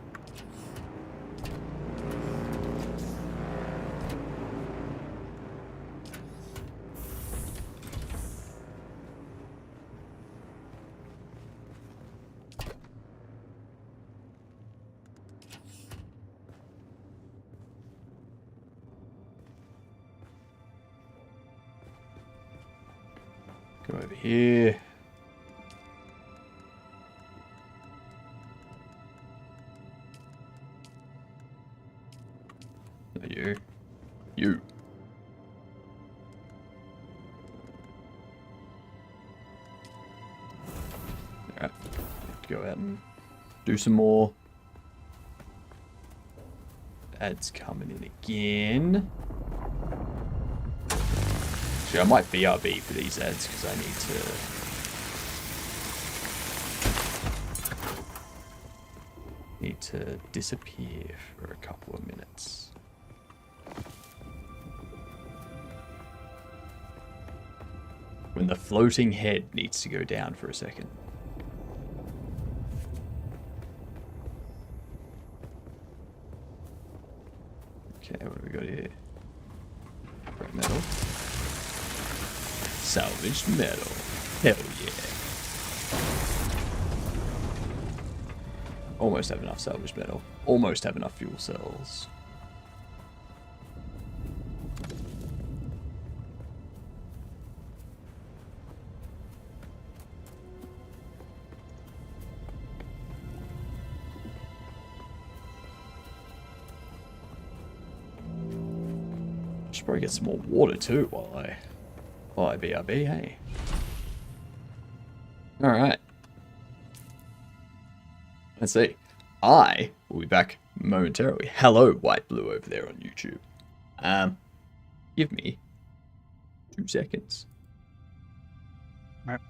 Speaker 1: Go over here. No, you. You. Alright. Have to go out and do some more. Ads coming in again. Actually, I might BRB for these ads because I need to disappear for a couple of minutes. When the floating head needs to go down for a second. Okay, what do we got here? Scrap metal. Salvaged metal. Hell yeah. Almost have enough salvaged metal. Almost have enough fuel cells. Should probably get some more water too while I BRB, hey. Alright. Let's see. I will be back momentarily. Hello, White Blue over there on YouTube. Give me 2 seconds.
Speaker 8: All right.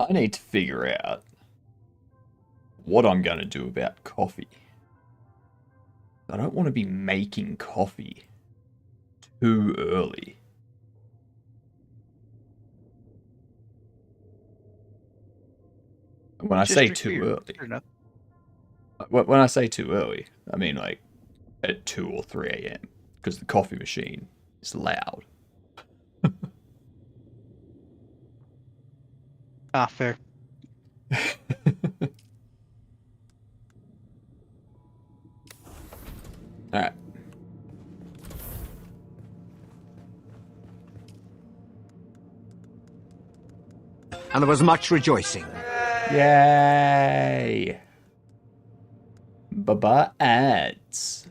Speaker 1: I need to figure out what I'm going to do about coffee. I don't want to be making coffee too early. When I say too early, when I say too early, I mean like at 2 or 3 a.m. because the coffee machine is loud.
Speaker 8: Fair.
Speaker 1: Alright.
Speaker 17: And there was much rejoicing.
Speaker 1: Yay! Baba ads.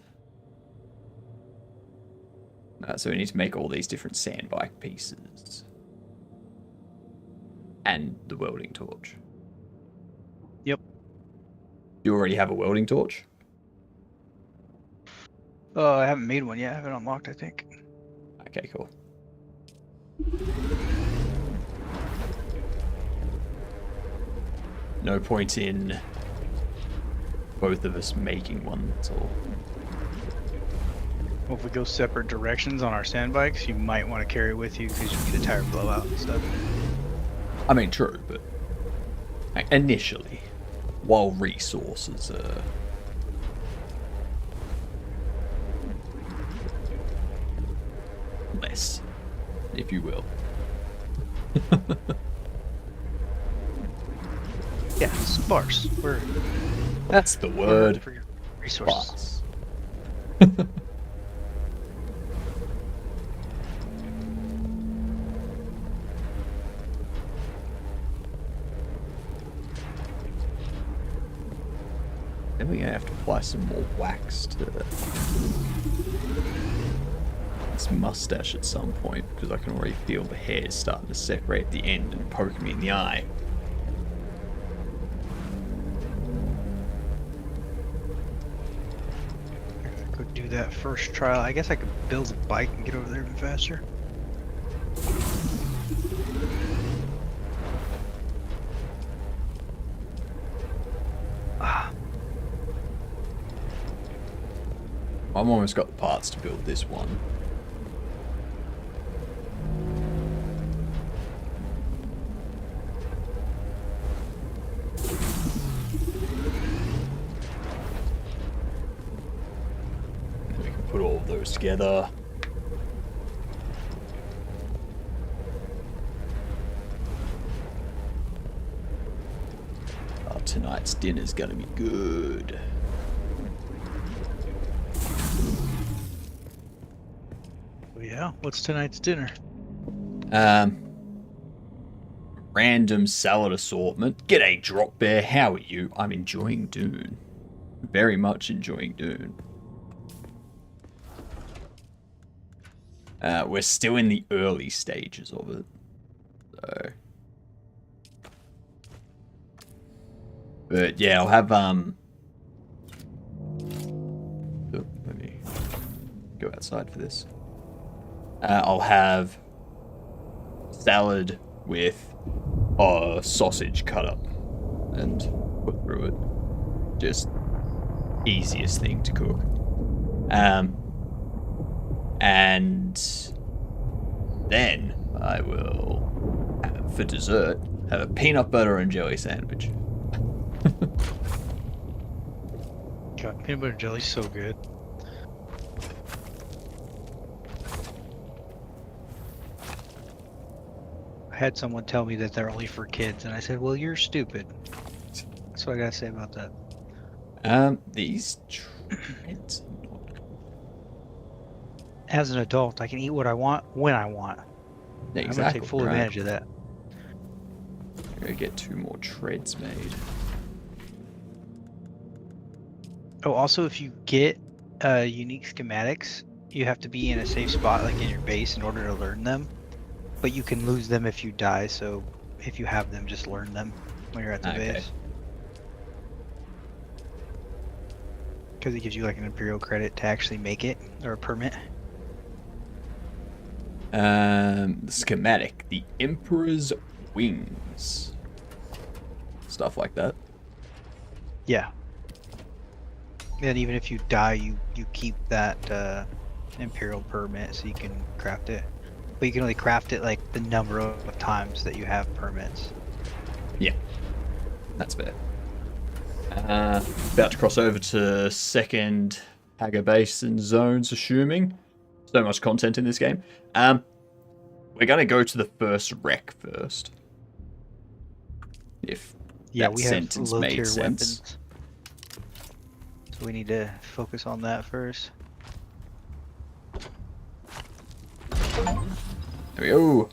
Speaker 1: So we need to make all these different sandbike pieces. And the welding torch.
Speaker 8: Yep.
Speaker 1: You already have a welding torch?
Speaker 8: I haven't made one yet. I haven't unlocked, I think.
Speaker 1: Okay, cool. No point in both of us making one, that's all.
Speaker 18: Well, if we go separate directions on our sand bikes, you might want to carry it with you because you get a tire blowout and stuff.
Speaker 1: I mean, true, but initially, while resources are less, if you will.
Speaker 18: Yeah, sparse.
Speaker 1: That's the word.
Speaker 18: For your resources.
Speaker 1: Then we're gonna have to apply some more wax to this mustache at some point because I can already feel the hair starting to separate at the end and poke me in the eye.
Speaker 18: Could do that first trial. I guess I could build a bike and get over there even faster.
Speaker 1: I've almost got the parts to build this one. Then we can put all of those together. Oh, tonight's dinner's gonna be good.
Speaker 18: Yeah, what's tonight's dinner?
Speaker 1: Random salad assortment. G'day, Drop Bear. How are you? I'm enjoying Dune. Very much enjoying Dune. We're still in the early stages of it. So. But yeah, I'll have, oh, let me go outside for this. I'll have salad with sausage cut up and put through it. Just easiest thing to cook. And then I will have, for dessert, have a peanut butter and jelly sandwich.
Speaker 18: God, peanut butter and jelly's so good. I had someone tell me that they're only for kids, and I said, well, you're stupid. That's what I gotta say about that.
Speaker 1: These treads are not...
Speaker 18: As an adult, I can eat what I want, when I want.
Speaker 1: Yeah, exactly,
Speaker 18: I'm gonna take full advantage of that.
Speaker 1: I'm gonna get 2 more treads made.
Speaker 18: Oh, also, if you get unique schematics, you have to be in a safe spot, like in your base, in order to learn them. But you can lose them if you die, so if you have them, just learn them when you're at the base. Because it gives you like an Imperial credit to actually make it, or a permit.
Speaker 1: The schematic, the Emperor's Wings. stuff like that.
Speaker 18: Yeah. And even if you die, you keep that Imperial permit so you can craft it. But you can only craft it like the number of times that you have permits.
Speaker 1: Yeah, that's fair. About to cross over to second Hagar Basin zones, assuming. So much content in this game. We're going to go to the first wreck first. If that
Speaker 18: we have
Speaker 1: sentence
Speaker 18: low
Speaker 1: made
Speaker 18: tier
Speaker 1: sense.
Speaker 18: weapons. So we need to focus on that first.
Speaker 1: There we go.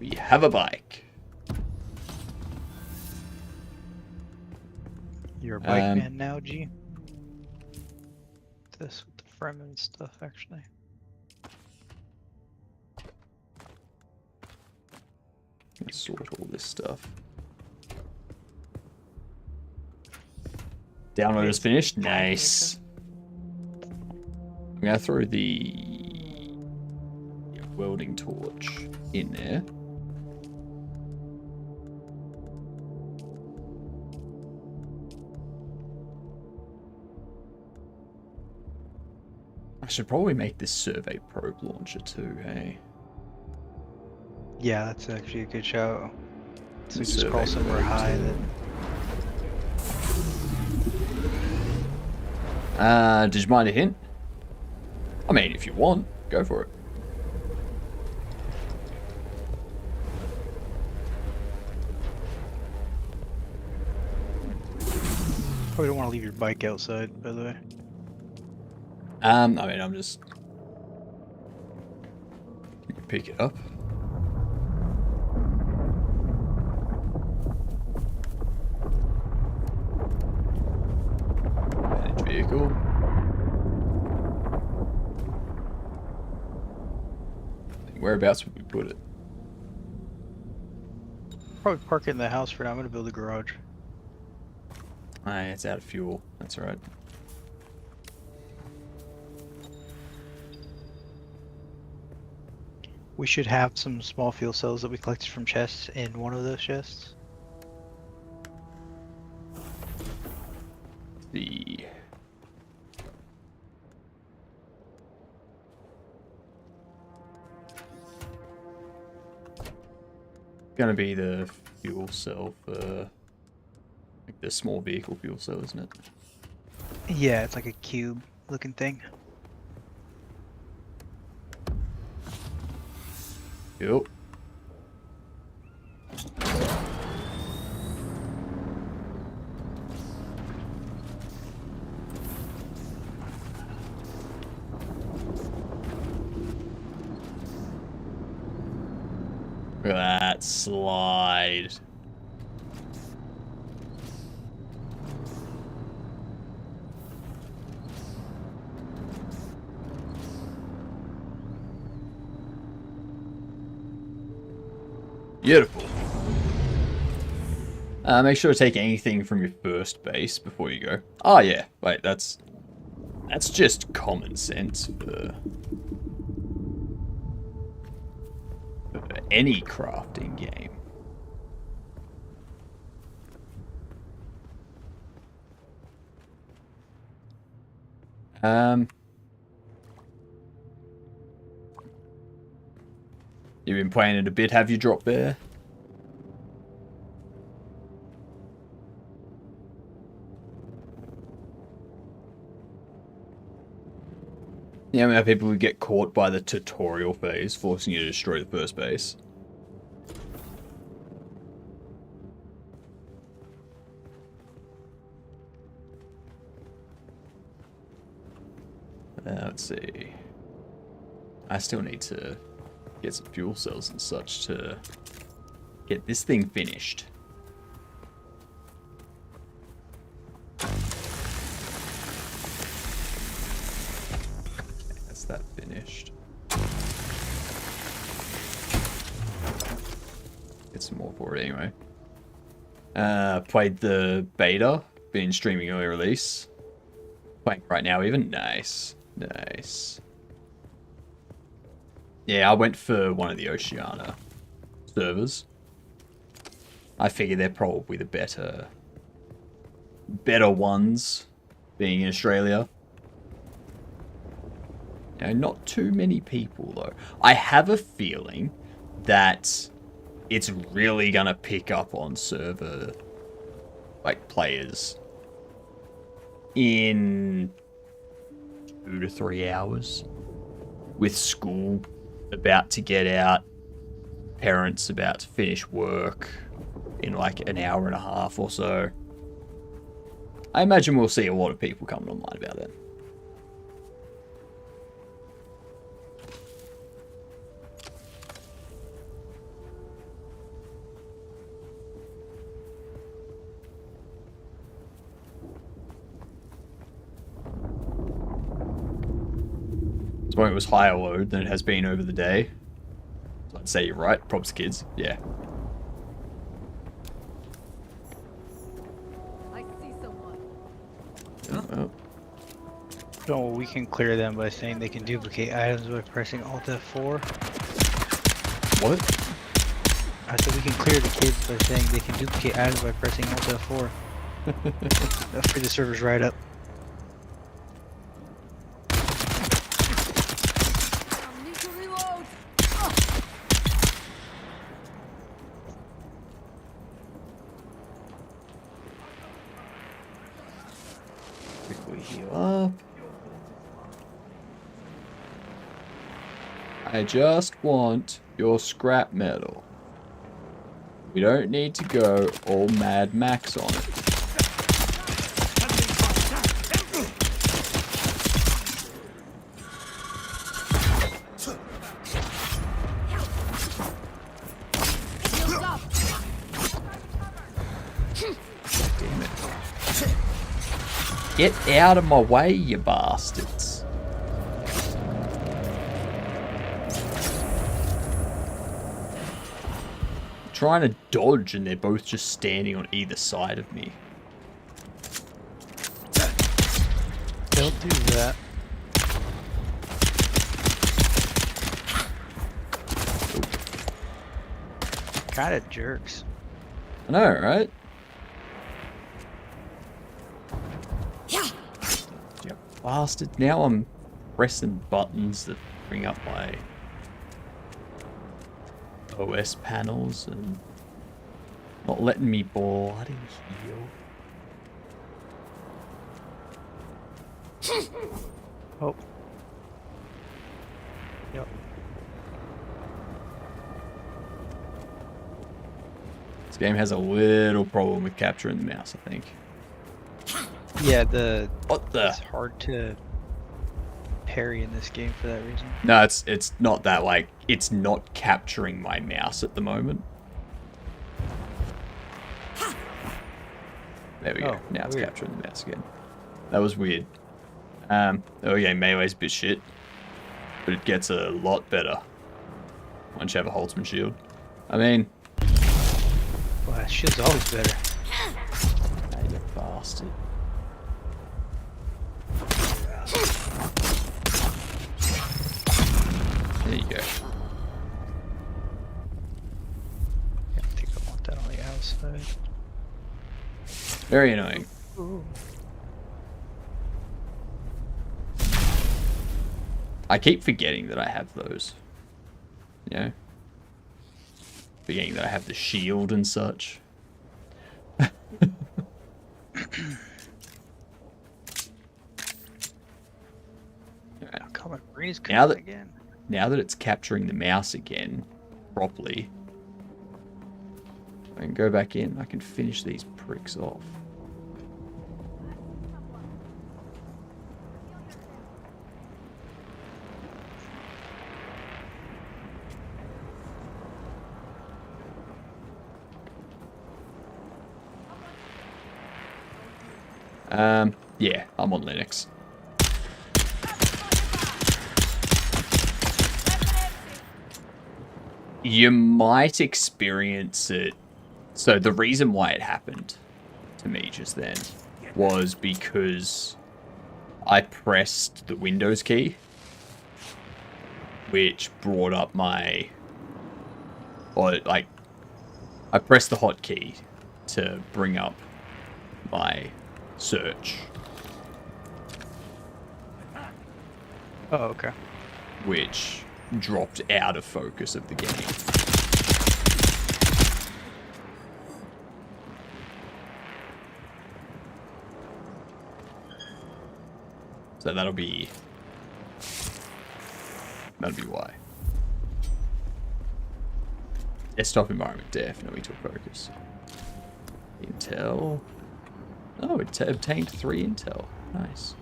Speaker 1: We have a bike.
Speaker 18: You're a bike man now, G? This with the Fremen stuff, actually.
Speaker 1: Let's sort all this stuff. Download is finished. Nice. I'm going to throw the welding torch in there. I should probably make this survey probe launcher too, hey?
Speaker 18: Yeah, that's actually a good shout. So
Speaker 1: The
Speaker 18: just crawl
Speaker 1: survey
Speaker 18: somewhere
Speaker 1: probe
Speaker 18: high
Speaker 1: too.
Speaker 18: then.
Speaker 1: Did you mind a hint? I mean, if you want, go for it.
Speaker 18: Probably don't want to leave your bike outside, by the way.
Speaker 1: I mean, I'm just... You can pick it up. Manage vehicle. Whereabouts would we put it?
Speaker 18: Probably park it in the house for now. I'm gonna build a garage.
Speaker 1: It's out of fuel. That's alright.
Speaker 18: We should have some small fuel cells that we collected from chests in one of those chests.
Speaker 1: The... Gonna be the fuel cell for like the small vehicle fuel cell, isn't it?
Speaker 18: Yeah, it's like a cube looking thing.
Speaker 1: Yep. Look at that slide. Beautiful. Make sure to take anything from your first base before you go. Oh yeah, wait, that's just common sense for any crafting game. You've been playing it a bit, have you, Drop Bear? Yeah, I mean, people would get caught by the tutorial phase, forcing you to destroy the first base. Let's see. I still need to get some fuel cells and such to get this thing finished. That's that finished. Get some more for it anyway. Played the beta, been streaming early release. Playing right now even. Nice. Nice. Yeah, I went for one of the Oceania servers. I figure they're probably the better ones, being in Australia. You know, not too many people, though. I have a feeling that it's really gonna pick up on server, like, players in 2 to 3 hours. With school about to get out, parents about to finish work in like an hour and a half or so. I imagine we'll see a lot of people coming online about that. This point it was higher load than it has been over the day. So I'd say you're right. Props kids. Yeah. Oh.
Speaker 18: So we can clear them by saying they can duplicate items by pressing Alt F4.
Speaker 1: What?
Speaker 18: I said we can clear the kids by saying they can duplicate items by pressing Alt F4. That'll free the servers right up.
Speaker 1: Quickly heal up. I just want your scrap metal. We don't need to go all Mad Max on it. Damn it. Get out of my way, you bastards. Trying to dodge and they're both just standing on either side of me.
Speaker 18: They'll do that. Kind of jerks.
Speaker 1: I know, right? You bastard. Now I'm pressing buttons that bring up my OS panels and not letting me bloody heal.
Speaker 18: Oh. Yep.
Speaker 1: This game has a little problem with capturing the mouse, I think.
Speaker 18: Yeah,
Speaker 1: what the?
Speaker 18: It's hard to parry in this game for that reason.
Speaker 1: No, it's not that, like, it's not capturing my mouse at the moment. There we go. Now it's capturing the mouse again. That was weird. Oh yeah, melee's a bit shit. But it gets a lot better once you have a Holtzman shield. I mean...
Speaker 18: Well, that shit's always better.
Speaker 1: Ah, you bastard. There you go.
Speaker 18: I think I want that on the outside.
Speaker 1: Very annoying.
Speaker 18: Ooh.
Speaker 1: I keep forgetting that I have those. You know? Forgetting that I have the shield and such. Now that it's capturing the mouse again properly, I can go back in. I can finish these pricks off. Yeah, I'm on Linux. You might experience it. So the reason why it happened to me just then was because I pressed the Windows key which brought up my, or like, I pressed the hotkey to bring up my search.
Speaker 18: Oh, okay.
Speaker 1: Which dropped out of focus of the game. So that'll be why. Desktop environment definitely took focus. Intel. Oh, it obtained 3 intel. Nice.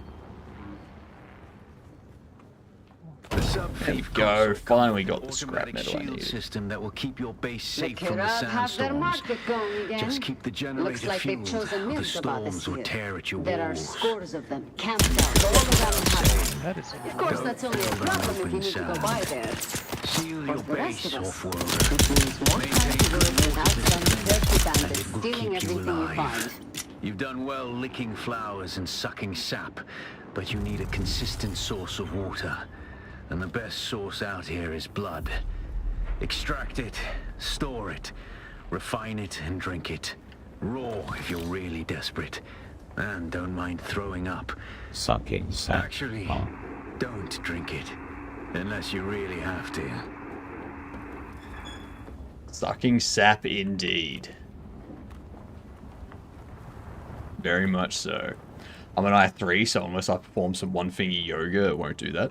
Speaker 1: There we go. Finally got the scrap metal I needed.
Speaker 5: System that will keep your base safe
Speaker 19: The
Speaker 5: from the
Speaker 19: Kirab have their
Speaker 5: sandstorms.
Speaker 19: market going again.
Speaker 5: Just keep the generator
Speaker 19: Looks like they've
Speaker 5: fueled.
Speaker 19: chosen
Speaker 5: The
Speaker 19: news about this
Speaker 5: storms will
Speaker 19: here.
Speaker 5: tear at your
Speaker 19: There are
Speaker 5: walls.
Speaker 19: scores of them camped out all around the
Speaker 18: That is
Speaker 19: Of course, that's only a problem if you need to go by there.
Speaker 5: Seal
Speaker 19: For
Speaker 5: your
Speaker 19: the rest
Speaker 5: base,
Speaker 19: of us,
Speaker 5: off-world.
Speaker 19: it means more time to work without some dirty bandits
Speaker 5: will
Speaker 19: stealing
Speaker 5: keep you
Speaker 19: everything you
Speaker 5: alive.
Speaker 19: find.
Speaker 5: You've done well licking flowers and sucking sap, but you need a consistent source of water. And the best source out here is blood. Extract it, store it, refine it, and drink it. Raw if you're really desperate. And don't mind throwing up.
Speaker 9: Sucking sap.
Speaker 5: Actually, don't drink it. Unless you really have to.
Speaker 1: Sucking sap indeed. Very much so. I'm an I3, so unless I perform some one-finger yoga, it won't do that.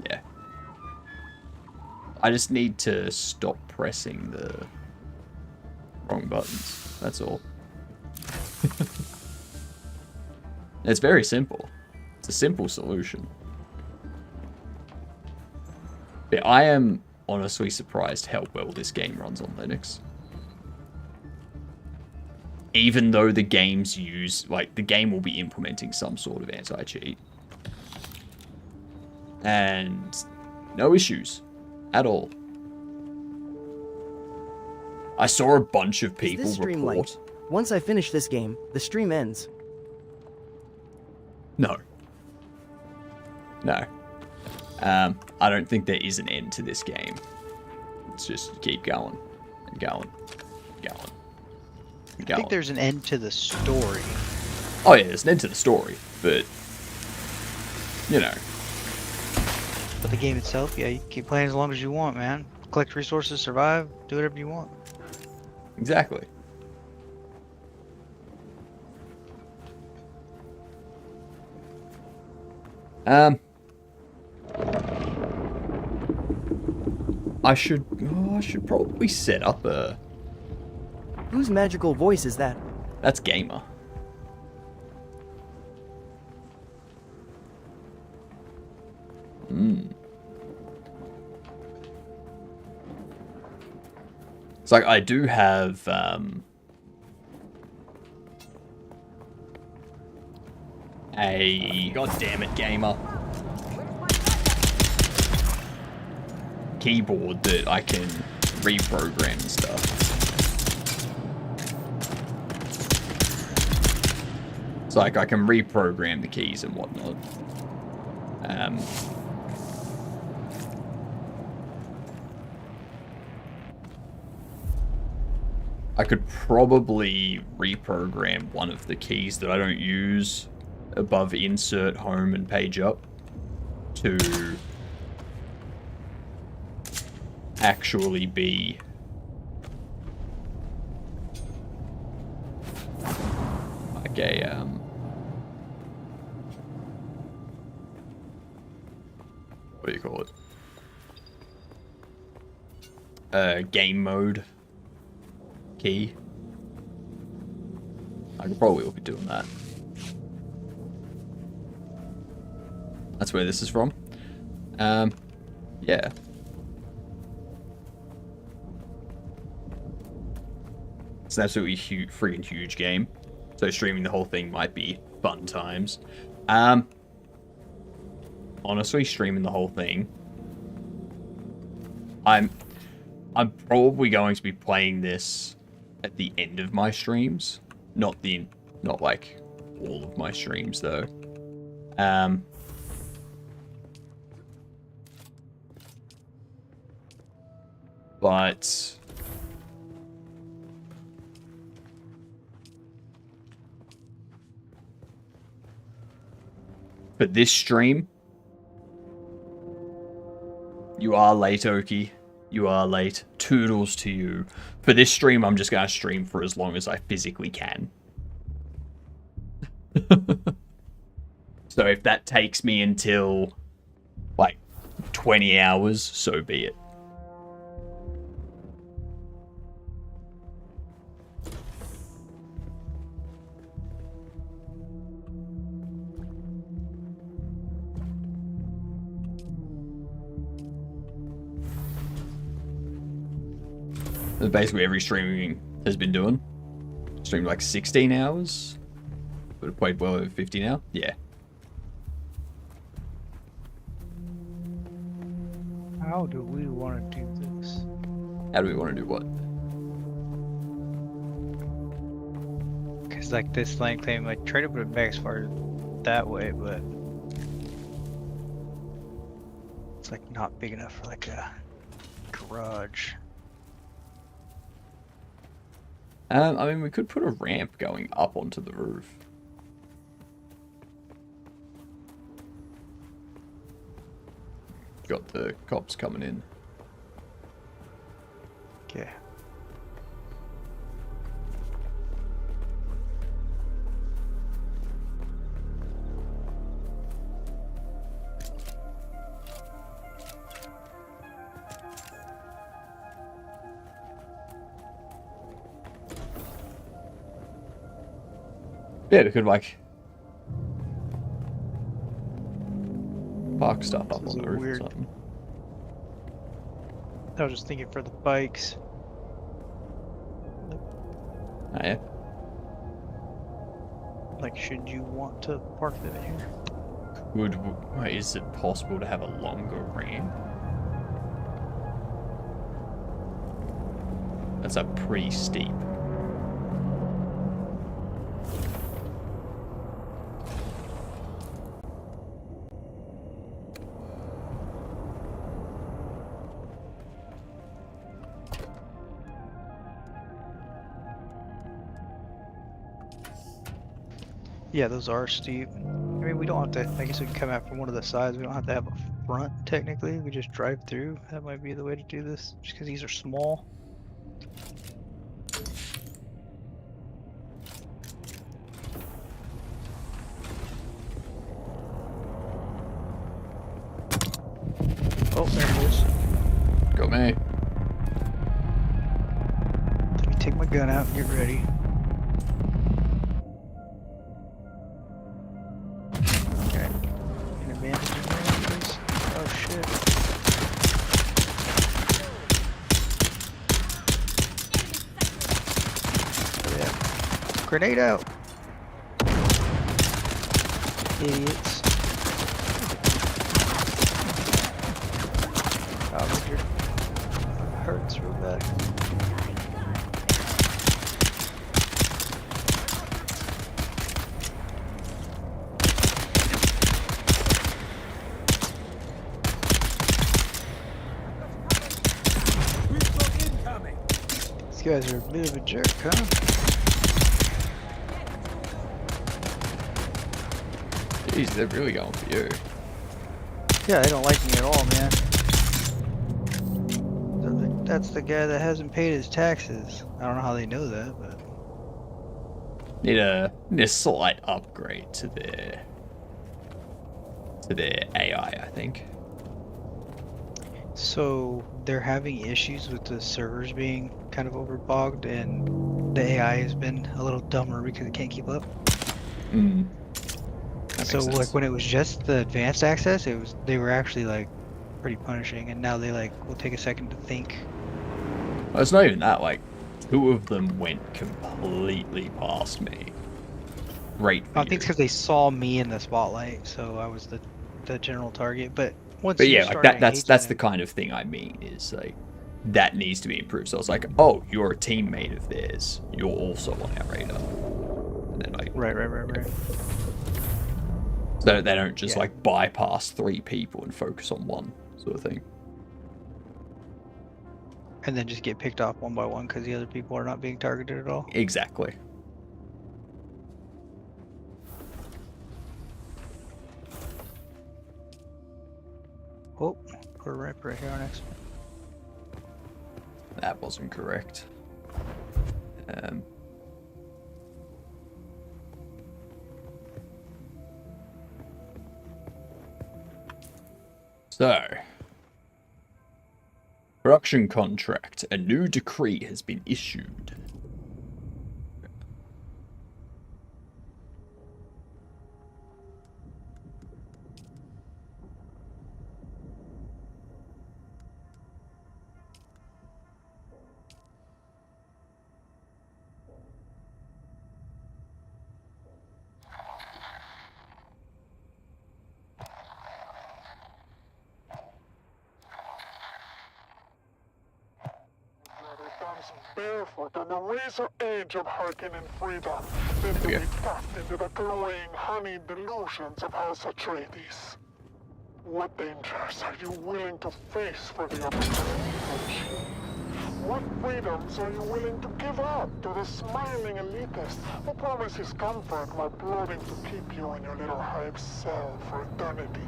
Speaker 1: Yeah. I just need to stop pressing the wrong buttons. That's all. It's very simple. It's a simple solution. But I am honestly surprised how well this game runs on Linux. Even though the games use, like, the game will be implementing some sort of anti-cheat. And no issues at all. I saw a bunch of people
Speaker 7: Is this stream
Speaker 1: report.
Speaker 7: light? Once I finish this game, the stream ends.
Speaker 1: No. No. I don't think there is an end to this game. Let's just keep going and going and going.
Speaker 18: I think there's an end to the story.
Speaker 1: Oh yeah, there's an end to the story, but you know.
Speaker 18: But the game itself, yeah, you can keep playing as long as you want, man. Collect resources, survive, do whatever you want.
Speaker 1: Exactly. I should probably set up a...
Speaker 7: Whose magical voice is that?
Speaker 1: That's Gamer. It's like I do have a... God damn it, Gamer. Keyboard that I can reprogram and stuff. It's like I can reprogram the keys and whatnot. I could probably reprogram one of the keys that I don't use above insert, home, and page up to actually be like a what do you call it? Game mode key. I could probably look at doing that. That's where this is from. Yeah. It's an absolutely freaking huge game. So streaming the whole thing might be fun times. Honestly, streaming the whole thing. I'm probably going to be playing this at the end of my streams. Not like all of my streams But for this stream, you are late, Oki. You are late. Toodles to you. For this stream, I'm just going to stream for as long as I physically can. So if that takes me until, like, 20 hours, so be it. That's basically every streaming has been doing. Streamed like 16 hours. But it played well over 50 now. Yeah.
Speaker 18: How do we want to do this?
Speaker 1: How do we want to do what?
Speaker 18: Because like this length, I might try to put it back as far that way, but it's like not big enough for like a garage.
Speaker 1: I mean, we could put a ramp going up onto the roof. Got the cops coming in.
Speaker 18: Okay.
Speaker 1: Yeah, we could like park stuff up on the roof or something.
Speaker 18: I was just thinking for the bikes.
Speaker 1: Oh, yeah.
Speaker 18: Like, should you want to park them in here?
Speaker 1: Is it possible to have a longer ramp? That's a pretty steep.
Speaker 18: Yeah, those are steep. I mean, we don't have to, I guess we can come out from one of the sides. We don't have to have a front, technically. We just drive through. That might be the way to do this, just because these are small. Oh, there it is.
Speaker 1: Go me.
Speaker 18: Let me take my gun out and get ready. Okay. Any bandages in there, please? Oh shit. Oh, yeah. Grenade out! Idiots. Oh, you're hurts real bad. These guys are a bit of a jerk, huh?
Speaker 1: Jeez, they're really going for you.
Speaker 18: Yeah, they don't like me at all, man. That's the guy that hasn't paid his taxes. I don't know how they know that, but
Speaker 1: Need a slight upgrade to their AI, I think.
Speaker 18: so they're having issues with the servers being kind of overbogged, and the AI has been a little dumber because it can't keep up.
Speaker 1: Mm.
Speaker 18: So like when it was just the advanced access, they were actually like pretty punishing, and now they like will take a second to think.
Speaker 1: Well, it's not even that, like, two of them went completely past me. Great for
Speaker 18: I think it's because they saw me in the spotlight, so I was the general target. But once
Speaker 1: But
Speaker 18: you
Speaker 1: yeah, like
Speaker 18: start
Speaker 1: that's the kind of thing I mean, is like that needs to be improved. So it's like, oh, you're a teammate of theirs, you're also on our radar. And then like
Speaker 18: right.
Speaker 1: So they don't just like bypass three people and focus on one sort of thing.
Speaker 18: And then just get picked off one by one because the other people are not being targeted at all.
Speaker 1: Exactly.
Speaker 18: Oh, put a ramp right here on X.
Speaker 1: That wasn't correct. So, production contract. A new decree has been issued.
Speaker 20: Barefoot on the razor edge of Harkonnen freedom, then to be puffed into the glowing, honeyed delusions of House Atreides. What dangers are you willing to face for the opportunity? What freedoms are you willing to give up to the smiling elitist who promises comfort while plotting to keep you in your little hive cell for eternity?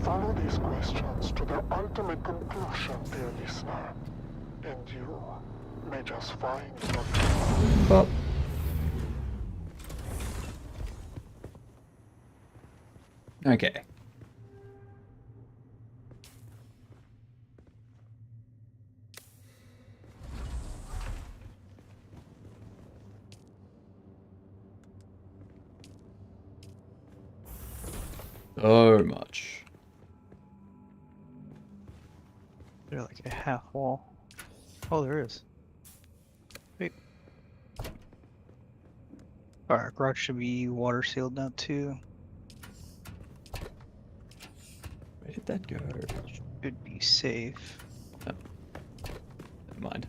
Speaker 20: Follow these questions to their ultimate conclusion, dear listener, and you may just find your
Speaker 1: Okay. So much.
Speaker 18: There's like a half wall. Oh, there is. Wait. Alright, garage should be water sealed now too.
Speaker 1: Where did that go?
Speaker 18: Should be safe.
Speaker 1: Oh. Never mind.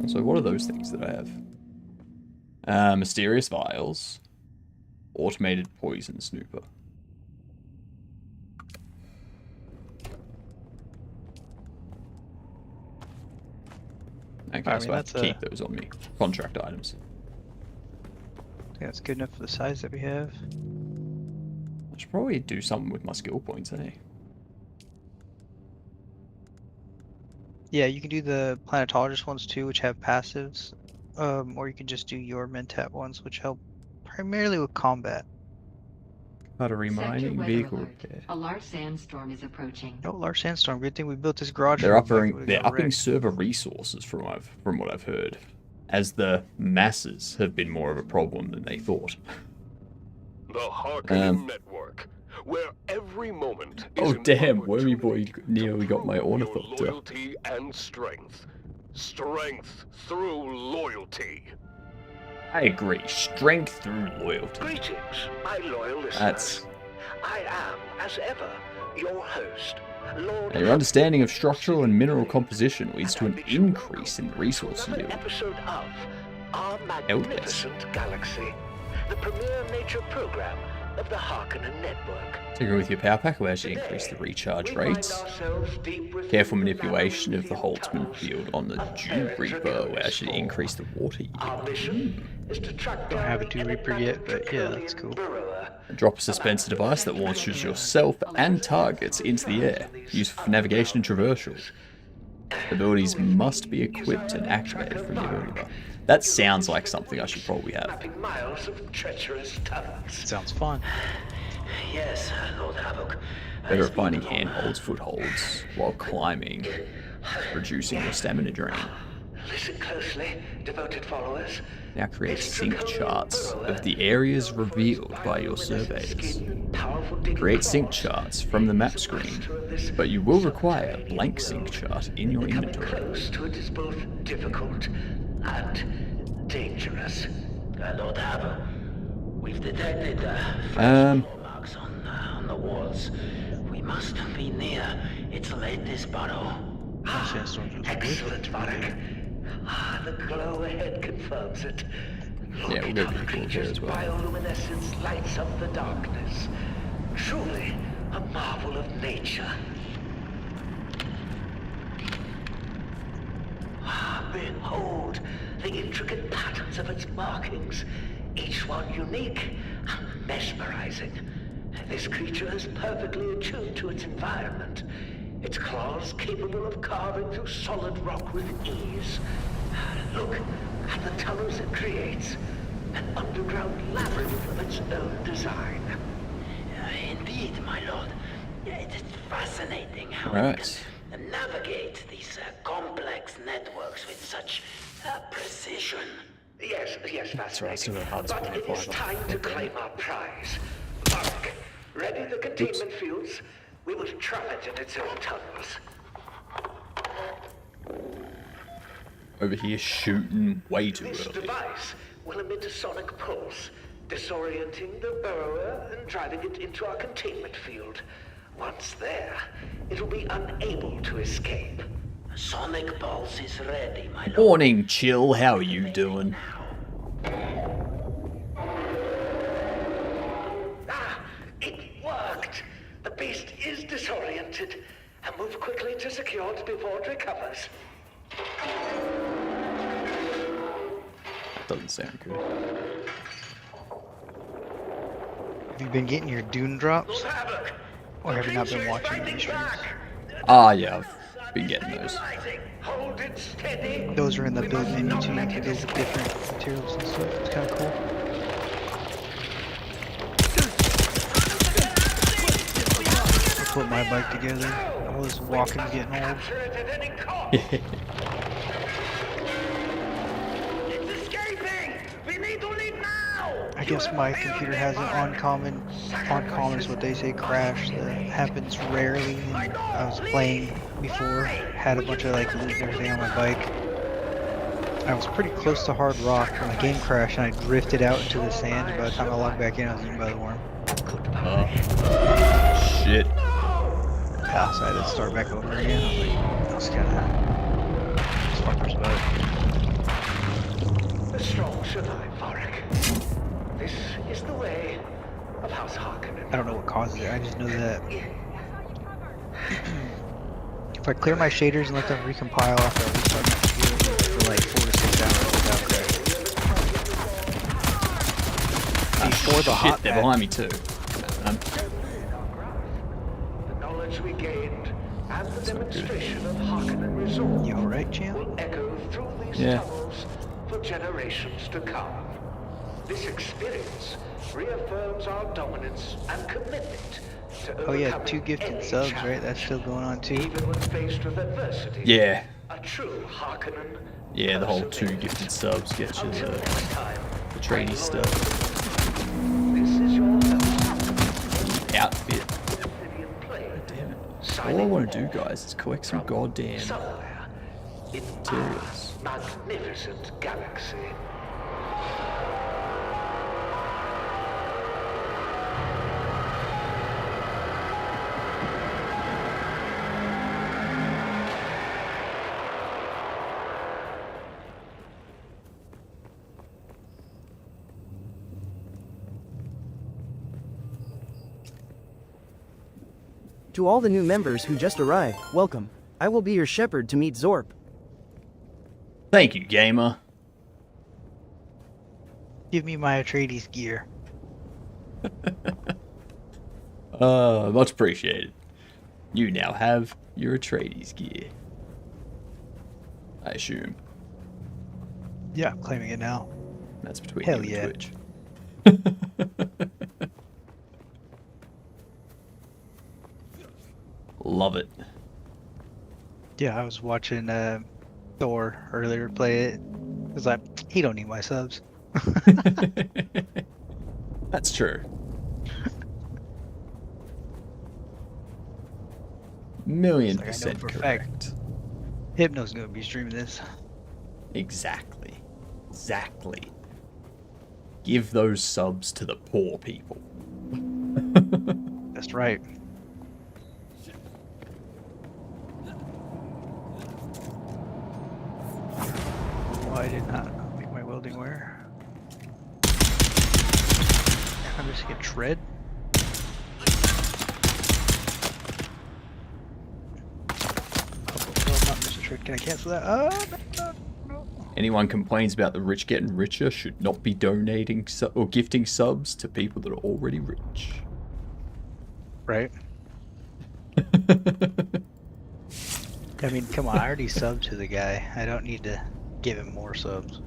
Speaker 1: So what are those things that I have? Mysterious vials. Automated poison snooper. Okay, so I have to keep those on me. Contract items.
Speaker 18: Yeah, it's good enough for the size that we have.
Speaker 1: I should probably do something with my skill points, eh?
Speaker 18: Yeah, you can do the planetologist ones too, which have passives. Or you can just do your Mentat ones, which help primarily with combat.
Speaker 1: Battery mining, vehicle repair.
Speaker 21: A large sandstorm is approaching.
Speaker 18: Oh, large sandstorm. Good thing we built this garage.
Speaker 1: They're upping server resources from what I've heard, as the masses have been more of a problem than they thought.
Speaker 22: The Harkonnen network, where every moment is
Speaker 1: Oh damn, Wormy Boy nearly got my ornithopter.
Speaker 22: loyalty and strength. Strength through loyalty.
Speaker 1: I agree. Strength through loyalty.
Speaker 23: Greetings, my loyal listeners.
Speaker 1: That's...
Speaker 23: I am, as ever, your host, Lord.
Speaker 1: Now, your understanding of structural and mineral composition leads to an increase in the resource yield.
Speaker 23: Episode of Our Magnificent Galaxy, the premier nature program of the Harkonnen network.
Speaker 1: Together with your power pack will actually increase the recharge rates. Careful manipulation of the Holtzman field on the Dune Reaper will actually increase the water yield.
Speaker 18: Don't have a Dune Reaper yet, but yeah, that's cool.
Speaker 1: Drop a dispenser device that launches yourself and targets into the air. Used for navigation and traversal. Abilities must be equipped and activated from the ability bar. That sounds like something I should probably have.
Speaker 23: Miles of treacherous tunnels.
Speaker 18: Sounds fun.
Speaker 23: Yes, Lord Havoc.
Speaker 1: Better at finding handholds, footholds, while climbing, reducing your stamina drain.
Speaker 23: Listen closely, devoted followers.
Speaker 1: Now create sync charts of the areas revealed by your surveys. Create sync charts from the map screen, but you will require a blank sync chart in your inventory.
Speaker 23: Close to it is both difficult and dangerous. Lord Havoc, we've detected marks on the walls. We must be near its latest battle. Excellent, Varric. The glow ahead confirms it.
Speaker 1: Yeah, we'll go vehicle repair as well.
Speaker 23: Bioluminescence lights up the darkness. Truly, a marvel of nature. Behold the intricate patterns of its markings, each one unique and mesmerizing. This creature is perfectly attuned to its environment, its claws capable of carving through solid rock with ease. Look at the tunnels it creates, an underground labyrinth of its own design.
Speaker 2: Indeed, my lord. It is fascinating how
Speaker 1: Right.
Speaker 2: you can navigate these complex networks with such precision.
Speaker 23: Yes, fascinating.
Speaker 1: Right,
Speaker 23: But it is time to claim our prize. Mark, ready the containment fields. We will trap it in its own tunnels.
Speaker 1: Over here shooting way too
Speaker 23: This
Speaker 1: early.
Speaker 23: device will emit a sonic pulse, disorienting the burrower and driving it into our containment field. Once there, it will be unable to escape.
Speaker 2: Sonic pulse is ready, my lord.
Speaker 1: Morning, Chill. How are you doing?
Speaker 23: It worked! The beast is disoriented. And move quickly to secure it before it recovers.
Speaker 1: Doesn't sound good.
Speaker 18: Have you been getting your Dune drops? Or have you not been watching any streams?
Speaker 1: Ah, yeah, I've been getting those.
Speaker 18: Those are in the build menu too. You can build different materials and stuff. It's kind of cool. I put my bike together. I was walking, getting old. I guess my computer has an uncommon is what they say, crash that happens rarely. And I was playing before, had a bunch of like loot and everything on my bike. I was pretty close to hard rock when the game crashed and I drifted out into the sand. And by the time I logged back in, I was eaten by the worm.
Speaker 1: Shit.
Speaker 18: Yeah, so I had to start back over again. I was like, that's kind of fucker's butt.
Speaker 23: The strong survive, Varric. This is the way of House Harkonnen.
Speaker 18: I don't know what causes it. I just know that if I clear my shaders and let them recompile after I restart my computer for like 4 to 6 hours without crash. Before the hot
Speaker 1: they're
Speaker 18: patch.
Speaker 1: behind me too.
Speaker 23: The knowledge we gained and the demonstration of Harkonnen resolve
Speaker 18: You alright, champ?
Speaker 23: will echo through these tunnels for generations to come. This experience reaffirms our dominance and commitment to
Speaker 18: Oh yeah,
Speaker 23: overcoming
Speaker 18: 2 gifted
Speaker 23: any
Speaker 18: subs,
Speaker 23: challenge,
Speaker 18: right? That's still going on too.
Speaker 23: even when faced with adversity.
Speaker 1: Yeah.
Speaker 23: A true Harkonnen.
Speaker 1: Yeah, the whole 2 gifted subs get you the trading stuff.
Speaker 23: This is your host.
Speaker 1: Outfit. God damn it. All I want to do, guys, is collect some goddamn
Speaker 23: somewhere in
Speaker 1: materials.
Speaker 23: our magnificent galaxy.
Speaker 7: To all the new members who just arrived, welcome. I will be your shepherd to meet Zorp.
Speaker 1: Thank you, gamer.
Speaker 18: Give me my Atreides gear.
Speaker 1: Much appreciated. You now have your Atreides gear. I assume.
Speaker 18: Yeah, I'm claiming it now.
Speaker 1: That's between
Speaker 18: Hell
Speaker 1: you
Speaker 18: yeah.
Speaker 1: and Twitch. Love it.
Speaker 18: Yeah, I was watching Thor earlier play it. I was like, he don't need my subs.
Speaker 1: That's true. Million
Speaker 18: Like, I know
Speaker 1: percent
Speaker 18: for a
Speaker 1: correct.
Speaker 18: fact Hypno's gonna be streaming this.
Speaker 1: Exactly. Exactly. Give those subs to the poor people.
Speaker 18: That's right. Why did not make my welding wear? I'm just get tread. Should can I cancel that? Oh no, no.
Speaker 1: Anyone complains about the rich getting richer should not be donating or gifting subs to people that are already rich.
Speaker 18: Right. I mean, come on, I already subbed to the guy. I don't need to give him more subs.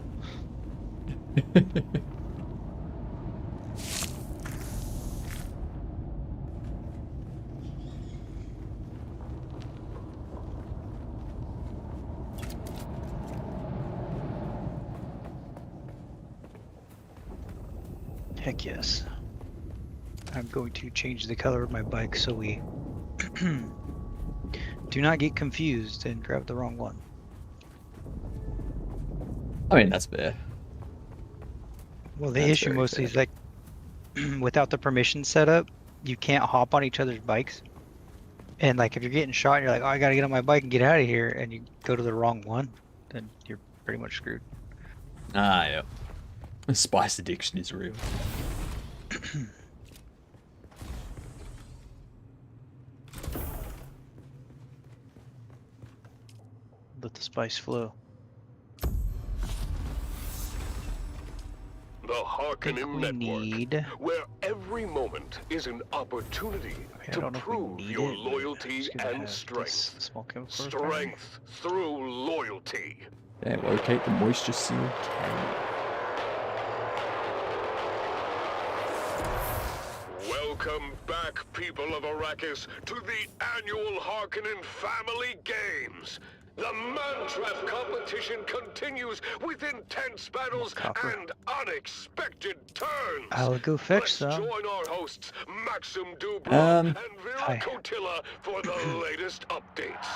Speaker 18: Heck yes. I'm going to change the color of my bike so we do not get confused and grab the wrong one.
Speaker 1: I mean, that's fair.
Speaker 18: Well, the
Speaker 1: That's
Speaker 18: issue
Speaker 1: very
Speaker 18: mostly
Speaker 1: fair.
Speaker 18: is like without the permission set up, you can't hop on each other's bikes. And like if you're getting shot and you're like, oh, I gotta get on my bike and get out of here, and you go to the wrong one, then you're pretty much screwed.
Speaker 1: Ah, yeah. The spice addiction is real.
Speaker 18: Let the spice flow.
Speaker 22: The Harkonnen
Speaker 18: we
Speaker 22: Network, where every moment is an opportunity to prove your loyalty and strength. Strength through loyalty.
Speaker 1: Yeah, locate the moisture sealed carrier.
Speaker 22: Welcome back, people of Arrakis, to the annual Harkonnen Family Games. The Mantrap competition continues with intense battles and unexpected turns.
Speaker 18: I'll go fetch
Speaker 22: Let's
Speaker 18: some.
Speaker 22: join our hosts, Maxim Dubrow and Vera
Speaker 18: hi.
Speaker 22: Kotila, for the latest updates.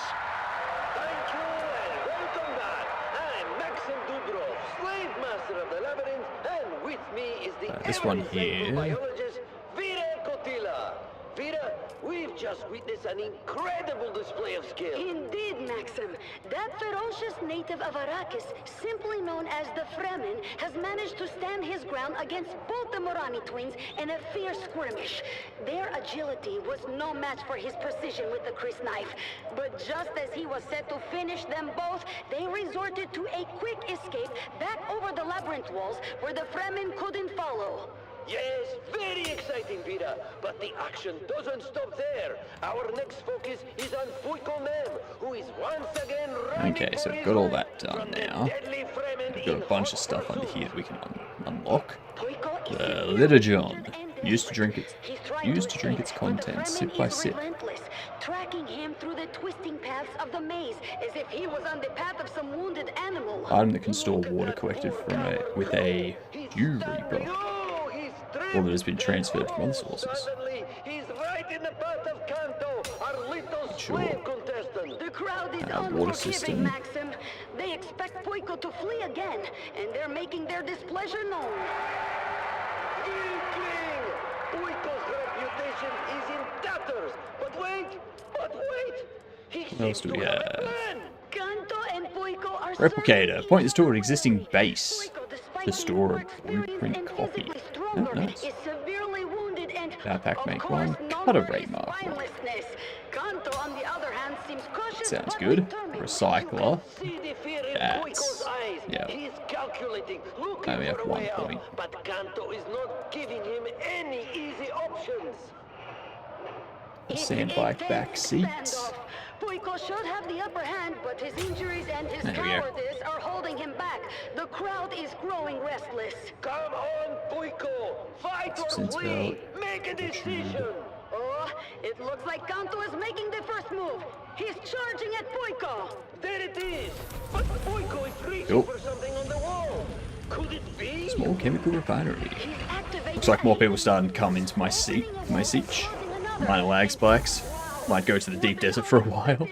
Speaker 11: Thank you and welcome back. I'm Maxim Dubrow, slave master of the labyrinth, and with me is the
Speaker 1: This one
Speaker 11: ever-insightful
Speaker 1: here.
Speaker 11: biologist, Vera Kotila. Vera, we've just witnessed an incredible display of skill.
Speaker 13: Indeed, Maxim. That ferocious native of Arrakis, simply known as the Fremen, has managed to stand his ground against both the Morani twins in a fierce skirmish. Their agility was no match for his precision with the Chris knife. But just as he was set to finish them both, they resorted to a quick escape back over the labyrinth walls where the Fremen couldn't follow.
Speaker 11: Yes, very exciting, Peter. But the action doesn't stop there. Our next focus is on Fuiko Mem, who is once again running
Speaker 1: Okay, so
Speaker 11: for
Speaker 1: we've
Speaker 11: his
Speaker 1: got all
Speaker 11: life
Speaker 1: that done
Speaker 11: from the
Speaker 1: now.
Speaker 11: deadly Fremen
Speaker 1: We've got
Speaker 11: in
Speaker 1: a bunch of
Speaker 11: hot
Speaker 1: stuff under
Speaker 11: pursuit.
Speaker 1: here that we can unlock. The Litter John. Used to drink its contents sip by sip.
Speaker 13: Relentless, tracking him through the twisting paths of the maze as if he was on the path of some wounded animal.
Speaker 1: Item that can store water collected from with a dew rebuff. Or that has been transferred from other sources.
Speaker 11: Suddenly, he's right in the path of Kanto, our little slave contestant.
Speaker 13: The crowd is
Speaker 1: water
Speaker 13: unforgiving,
Speaker 1: system.
Speaker 13: Maxim. They expect Fuiko to flee again, and they're making their displeasure known.
Speaker 11: Inkling! Fuiko's reputation is in tatters. But wait! He
Speaker 1: What else do we have?
Speaker 13: Kanto and Fuiko are
Speaker 1: Replicator. Point this to an existing base to store a blueprint copy. Oh, nice.
Speaker 13: is severely wounded and
Speaker 1: Backpack make
Speaker 13: of
Speaker 1: one.
Speaker 13: course, known
Speaker 1: Cut a
Speaker 13: for
Speaker 1: ray
Speaker 13: his
Speaker 1: mark one.
Speaker 13: spinelessness. Kanto, on the other hand, seems cautious
Speaker 1: Sounds
Speaker 13: but
Speaker 1: good.
Speaker 13: determined.
Speaker 1: Recycler.
Speaker 11: See the fear in
Speaker 1: That's
Speaker 11: Fuiko's eyes.
Speaker 1: yeah.
Speaker 11: He's calculating, looking
Speaker 1: I only have
Speaker 11: for a
Speaker 1: 1
Speaker 11: way out.
Speaker 1: point.
Speaker 11: But Kanto is not giving him any easy options.
Speaker 1: A sandbike back seat.
Speaker 13: Fuiko should have the upper hand, but his injuries and his
Speaker 1: There we go.
Speaker 13: cowardice are holding him back. The crowd is growing restless.
Speaker 11: Come on, Fuiko! Fight or
Speaker 1: Since
Speaker 11: flee! Make a decision!
Speaker 13: Oh, it looks like Kanto is making the first move. He's charging at Fuiko.
Speaker 11: There it is! But Fuiko is reaching
Speaker 1: Yup.
Speaker 11: for something on the wall. Could it be?
Speaker 1: Small chemical refinery. Looks like more people starting to come into my siege. Minor lag spikes. Might go to the deep desert for a while.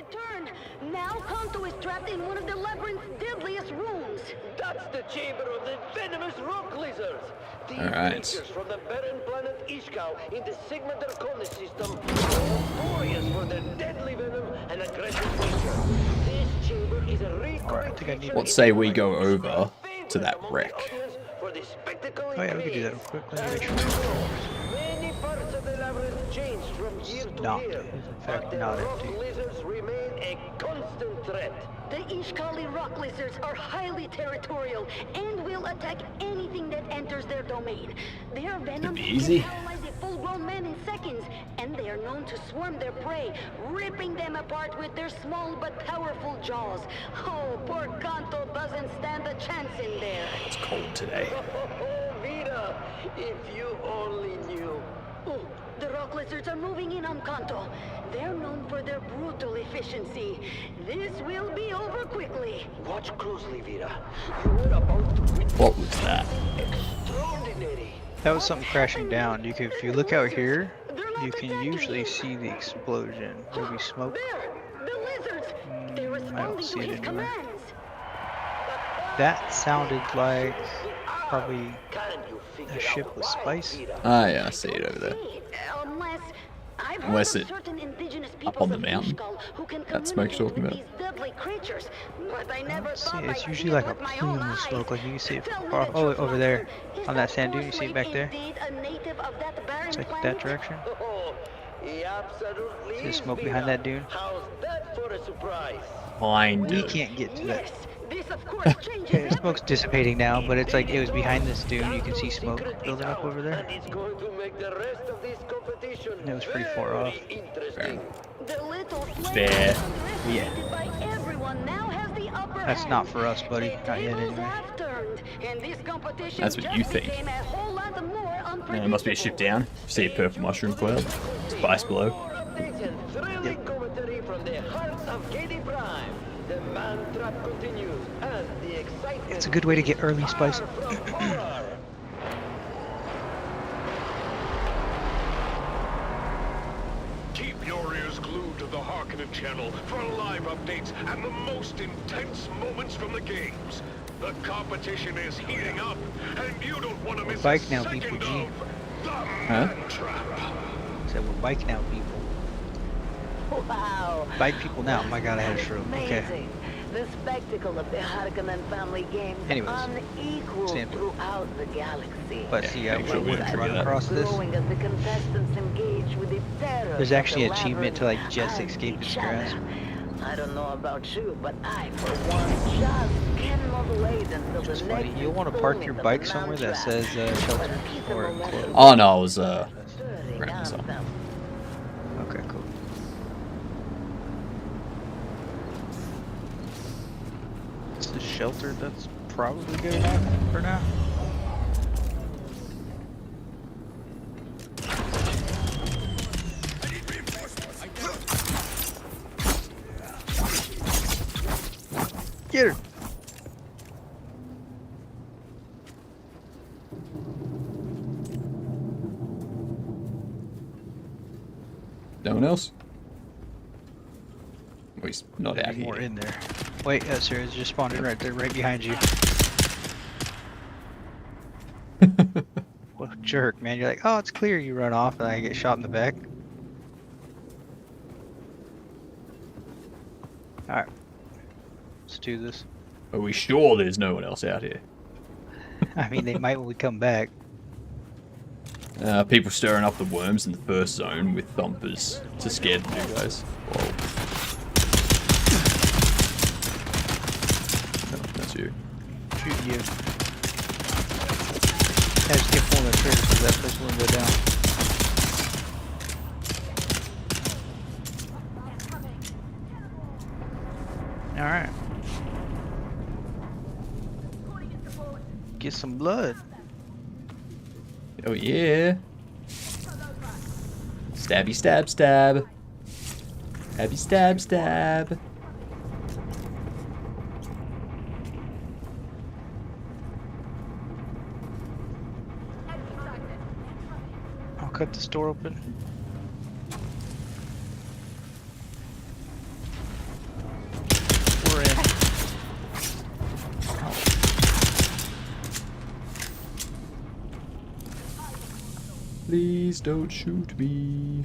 Speaker 13: Now Kanto is trapped in one of the labyrinth's deadliest rooms.
Speaker 11: That's the chamber of the venomous rock lizards. These
Speaker 1: Alright.
Speaker 11: creatures from the barren planet Ishkau in the Sigma Draconis system are notorious for their deadly venom and aggressive nature. This chamber is a recurring
Speaker 1: Let's say we go over to that wreck.
Speaker 11: for the spectacle
Speaker 18: Oh yeah, we could do that real quick. Let me make sure.
Speaker 11: Many parts of the labyrinth change from year to
Speaker 18: Not,
Speaker 11: year,
Speaker 18: in
Speaker 11: but
Speaker 18: fact,
Speaker 11: the
Speaker 18: not
Speaker 11: rock
Speaker 18: empty.
Speaker 11: lizards remain a constant
Speaker 2: constant threat.
Speaker 13: The Ishkali rock lizards are highly territorial and will attack anything that enters their domain. Their venom
Speaker 1: easy.
Speaker 13: can paralyze a full-grown man in seconds, and they are known to swarm their prey, ripping them apart with their small but powerful jaws. Oh, poor Kanto doesn't stand a chance in there.
Speaker 1: It's cold today.
Speaker 2: Vita, if you only knew.
Speaker 13: Oh, the rock lizards are moving in on Kanto. They're known for their brutal efficiency. This will be over quickly.
Speaker 2: Watch closely, Vita. You were about to witness
Speaker 1: What was that?
Speaker 2: extraordinary.
Speaker 18: That was something crashing down. You can, if you look out here, you can usually see the explosion. There'll be smoke.
Speaker 13: The lizards! They're
Speaker 18: I don't
Speaker 13: responding
Speaker 18: see
Speaker 13: to
Speaker 18: it
Speaker 13: his
Speaker 18: anywhere.
Speaker 13: commands.
Speaker 18: That sounded like probably a ship with spice.
Speaker 1: Ah, yeah, I see it over there.
Speaker 13: Unless I've heard
Speaker 1: Unless
Speaker 13: of
Speaker 1: it
Speaker 13: certain indigenous
Speaker 1: up
Speaker 13: peoples
Speaker 1: on the
Speaker 13: of
Speaker 1: mountain.
Speaker 13: Ishkal who can
Speaker 1: That smoke's
Speaker 13: communicate
Speaker 1: talking
Speaker 13: with
Speaker 1: about.
Speaker 13: these deadly creatures, but I never
Speaker 18: See,
Speaker 13: thought
Speaker 18: it's
Speaker 13: I'd
Speaker 18: usually
Speaker 13: see
Speaker 18: like
Speaker 13: it
Speaker 18: a
Speaker 13: with my
Speaker 18: plume
Speaker 13: own
Speaker 18: of
Speaker 13: eyes.
Speaker 18: smoke, like you can see it
Speaker 13: Tell
Speaker 18: from
Speaker 13: me
Speaker 18: far.
Speaker 13: the
Speaker 18: Oh,
Speaker 13: truth,
Speaker 18: over there,
Speaker 13: Monster.
Speaker 18: on that
Speaker 13: Is
Speaker 18: sand
Speaker 13: the
Speaker 18: dune. You see it
Speaker 13: Force
Speaker 18: back
Speaker 13: Wave
Speaker 18: there?
Speaker 13: indeed a native of that barren
Speaker 18: It's like
Speaker 13: planet?
Speaker 18: that direction.
Speaker 2: He absolutely
Speaker 18: See the
Speaker 2: is,
Speaker 18: smoke
Speaker 2: Vita.
Speaker 18: behind that dune?
Speaker 2: How's that for a surprise?
Speaker 1: Kind
Speaker 18: We
Speaker 1: of.
Speaker 18: can't get to that.
Speaker 13: Yes, this of course changes
Speaker 18: The smoke's dissipating now, but it's like it was behind this dune. You can see smoke building up over there.
Speaker 2: And it's going to make the rest of this competition
Speaker 18: It was pretty far off.
Speaker 2: interesting.
Speaker 13: The little
Speaker 1: There.
Speaker 18: Yeah.
Speaker 13: by everyone now has the upper
Speaker 18: That's
Speaker 13: hand.
Speaker 18: not for us, buddy.
Speaker 13: The
Speaker 18: Not yet,
Speaker 13: tables
Speaker 18: anyway.
Speaker 13: have turned, and this competition
Speaker 1: That's what
Speaker 13: just
Speaker 1: you think.
Speaker 13: became a whole lot more
Speaker 1: And there must be a ship down. See a purple mushroom cloud. Spice below.
Speaker 2: Thrilling commentary from the hearts of Katie Prime. The man trap continues as the excitement.
Speaker 18: It's a good way to get early spice.
Speaker 22: Keep your ears glued to the Harkonnen channel for live updates and the most intense moments from the games. The competition is heating up, and you don't want to miss
Speaker 18: Bike
Speaker 22: a
Speaker 18: now,
Speaker 22: second
Speaker 18: people, G.
Speaker 22: of the
Speaker 1: Huh?
Speaker 22: Man Trap.
Speaker 18: So we're bike now, people.
Speaker 16: Wow.
Speaker 18: Bike people now. My God, I had a stroke. Okay.
Speaker 16: Amazing. The spectacle of the Harkonnen family games
Speaker 18: Anyways,
Speaker 16: unequaled
Speaker 18: sample.
Speaker 16: throughout the galaxy.
Speaker 18: But see, I
Speaker 1: make sure we
Speaker 18: went
Speaker 1: don't
Speaker 18: run
Speaker 1: forget that.
Speaker 18: across this.
Speaker 16: Growing as the contestants engage with the terror
Speaker 18: There's
Speaker 16: of
Speaker 18: actually
Speaker 16: the
Speaker 18: an achievement to like just
Speaker 16: labyrinth
Speaker 18: escape
Speaker 16: and
Speaker 18: its
Speaker 16: each other.
Speaker 18: grasp.
Speaker 16: I don't know about you, but I, for one, just cannot wait until the
Speaker 18: Just
Speaker 16: next
Speaker 18: funny. You'll want to park your
Speaker 16: installment of
Speaker 18: bike
Speaker 16: the
Speaker 18: somewhere that
Speaker 16: Mantrap.
Speaker 18: says shelter or enclosed.
Speaker 1: Oh no, I was wrapping this up.
Speaker 18: Okay, cool. It's the shelter that's probably good enough for now. Get her!
Speaker 1: No one else? Well, he's not out
Speaker 18: There's more
Speaker 1: here.
Speaker 18: in there. Wait, sir, it's just spawned in right there, right behind you. What a jerk, man. You're like, oh, it's clear. You run off and I get shot in the back. Alright. Let's do this.
Speaker 1: Are we sure there's no one else out here?
Speaker 18: I mean, they might when we come back.
Speaker 1: People stirring up the worms in the first zone with thumpers to scare the new guys. Whoa. Oh, that's you.
Speaker 18: Shoot you. I just keep pulling the trigger so that first one go down. Alright. Get some blood.
Speaker 1: Oh yeah. Stabby stab stab. Stabby stab stab.
Speaker 18: I'll cut this door open. We're in.
Speaker 1: Please don't shoot me.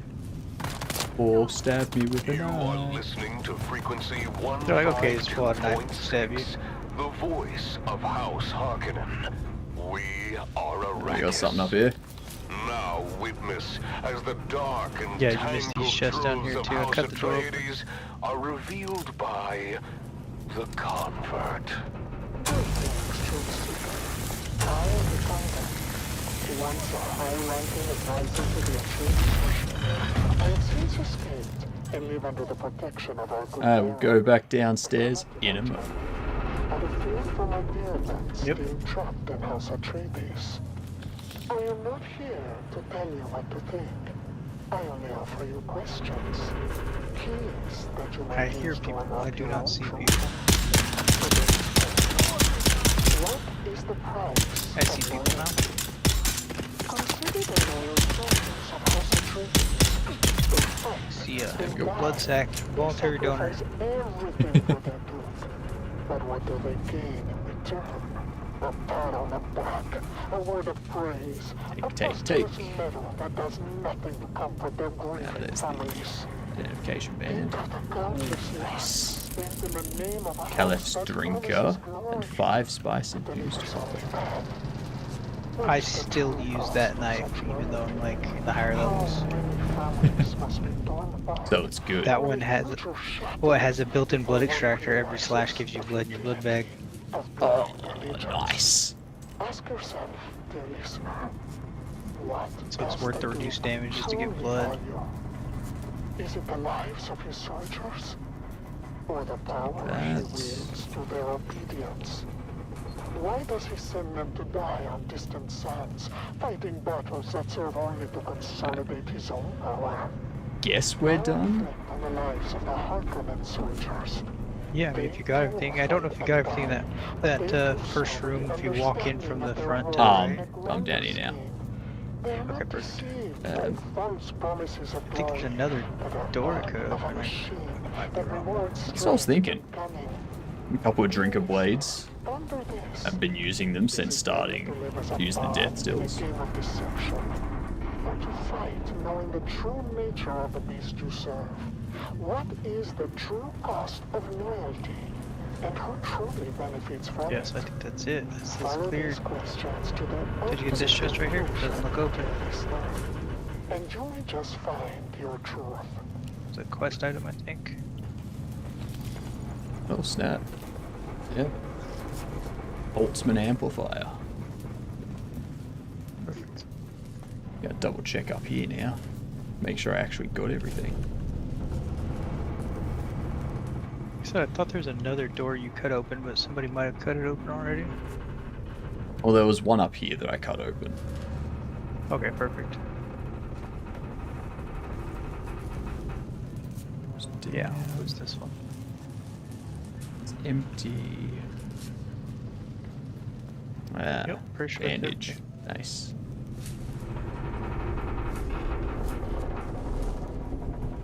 Speaker 1: Or stab me with a knife.
Speaker 22: Listening to frequency 1.
Speaker 18: They're like, okay, just pull out a knife and stab you.
Speaker 22: The voice of House Harkonnen. We are
Speaker 1: We got something up here.
Speaker 22: now witness as the dark and
Speaker 18: Yeah, you missed
Speaker 22: tangled
Speaker 18: these chests down
Speaker 22: truths
Speaker 18: here
Speaker 22: of
Speaker 18: too. I
Speaker 22: House
Speaker 18: cut the door open.
Speaker 22: Atreides are revealed by the convert.
Speaker 20: I am the convert. Once a high-ranking advisor to the Atreides. I have since escaped and live under the protection of our good
Speaker 1: I will go back downstairs in a moment.
Speaker 20: out of fear for my dear ones being trapped in House Atreides. I am not here to tell you what to think. I only offer you questions. Keys that you
Speaker 18: I
Speaker 20: might
Speaker 18: hear
Speaker 20: use to
Speaker 18: people.
Speaker 20: unlock
Speaker 18: I do
Speaker 20: your
Speaker 18: not
Speaker 20: own
Speaker 18: see
Speaker 20: truth.
Speaker 18: people.
Speaker 20: What is the price
Speaker 18: I see people now.
Speaker 20: Consider the loyal soldiers of House Atreides.
Speaker 18: See a blood sack, voluntary donor.
Speaker 20: Sacrifice everything for their truth. But what do they gain in return? A pat on the back, a word of praise, a prosperous medal that does nothing to comfort their grieving families.
Speaker 1: Identification band.
Speaker 20: Nice. Spent in the name of a
Speaker 1: Calef's drinker and 5 spice infused coffee.
Speaker 18: I still use that knife, even though I'm like in the higher levels.
Speaker 1: So it's good.
Speaker 18: That one has, well, it has a built-in blood extractor. Every slash gives you blood in your blood bag.
Speaker 1: Oh, nice.
Speaker 20: Ask yourself, dear listener, what
Speaker 18: So it's worth the reduced damage just to get blood.
Speaker 20: is it the lives of his soldiers? Or the power he wields through their obedience? Why does he send them to die on distant sands, fighting battles that serve only to consolidate his own power?
Speaker 1: Guess we're done?
Speaker 20: On the lives of the Harkonnen soldiers.
Speaker 18: Yeah, I mean, if you got everything, I don't know if you got everything in that first room. If you walk in from the front to the right.
Speaker 1: I'm down here now.
Speaker 18: Okay, perfect. I think there's another door I could open.
Speaker 1: That's what I was thinking. A couple of drinker blades. I've been using them since starting using the death stills.
Speaker 20: Or to fight knowing the true nature of the beast you serve. What is the true cost of loyalty? And who truly benefits from it?
Speaker 18: Yes, I think that's it. This is
Speaker 20: Follow
Speaker 18: clear.
Speaker 20: these questions to their
Speaker 18: Did you get this chest right here? It doesn't look open.
Speaker 20: and you may just find your truth.
Speaker 18: It's a quest item, I think.
Speaker 1: Oh snap. Yeah. Boltzmann amplifier.
Speaker 18: Perfect.
Speaker 1: Gotta double check up here now. Make sure I actually got everything.
Speaker 18: So I thought there was another door you cut open, but somebody might have cut it open already.
Speaker 1: Well, there was one up here that I cut open.
Speaker 18: Okay, perfect. Yeah, what's this one?
Speaker 1: It's empty. Ah,
Speaker 18: Yep, pretty sure it's
Speaker 1: bandage.
Speaker 18: empty.
Speaker 1: Nice.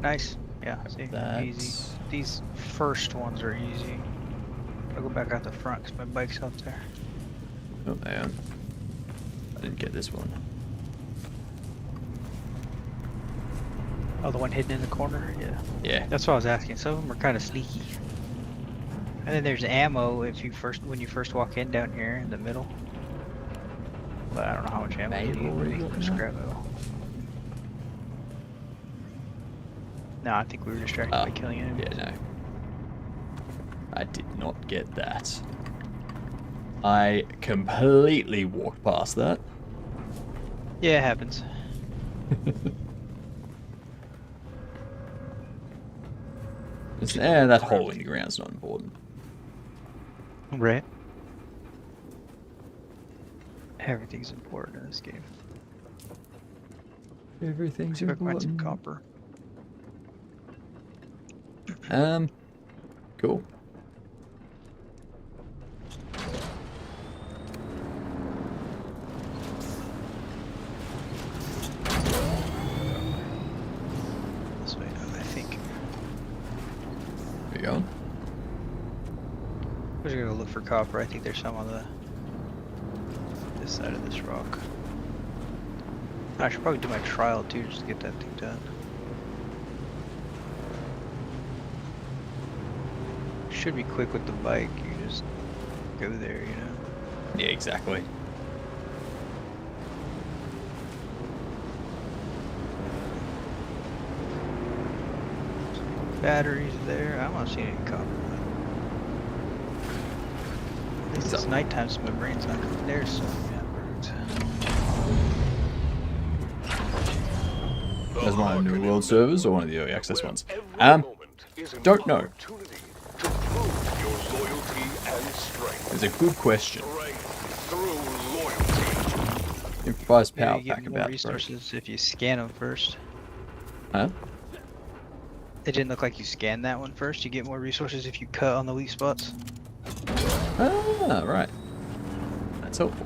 Speaker 18: Nice. Yeah, see,
Speaker 1: That's-
Speaker 18: easy. These first ones are easy. I'll go back out the front because my bike's out there.
Speaker 1: Oh, man. I didn't get this one.
Speaker 18: Oh, the one hidden in the corner? Yeah.
Speaker 1: Yeah.
Speaker 18: That's what I was asking. Some of them are kind of sneaky. And then there's ammo if you when you first walk in down here in the middle. But I don't know how much ammo you need. Maybe just grab it all. No, I think we were distracted by killing enemies.
Speaker 1: Yeah, no. I did not get that. I completely walked past that.
Speaker 18: Yeah, it happens.
Speaker 1: That hole in the ground's not important.
Speaker 18: Right. Everything's important in this game.
Speaker 1: Everything's
Speaker 18: See if I can find some
Speaker 1: important.
Speaker 18: copper.
Speaker 1: Cool.
Speaker 18: This way, I think.
Speaker 1: Where you going?
Speaker 18: We're just gonna go look for copper. I think there's some on this side of this rock. I should probably do my trial too, just to get that thing done. Should be quick with the bike. You just go there, you know.
Speaker 1: Yeah, exactly.
Speaker 18: batteries there. I don't see any copper. At least it's nighttime, so my brain's not going there. So yeah, birds.
Speaker 1: There's one of the New World servers or one of the early access ones. Don't know. It's a good question. Improvised power
Speaker 18: you get
Speaker 1: pack
Speaker 18: more
Speaker 1: about
Speaker 18: resources if you scan them first.
Speaker 1: Huh?
Speaker 18: It didn't look like you scanned that one first. You get more resources if you cut on the weak spots.
Speaker 1: Ah, right. That's helpful.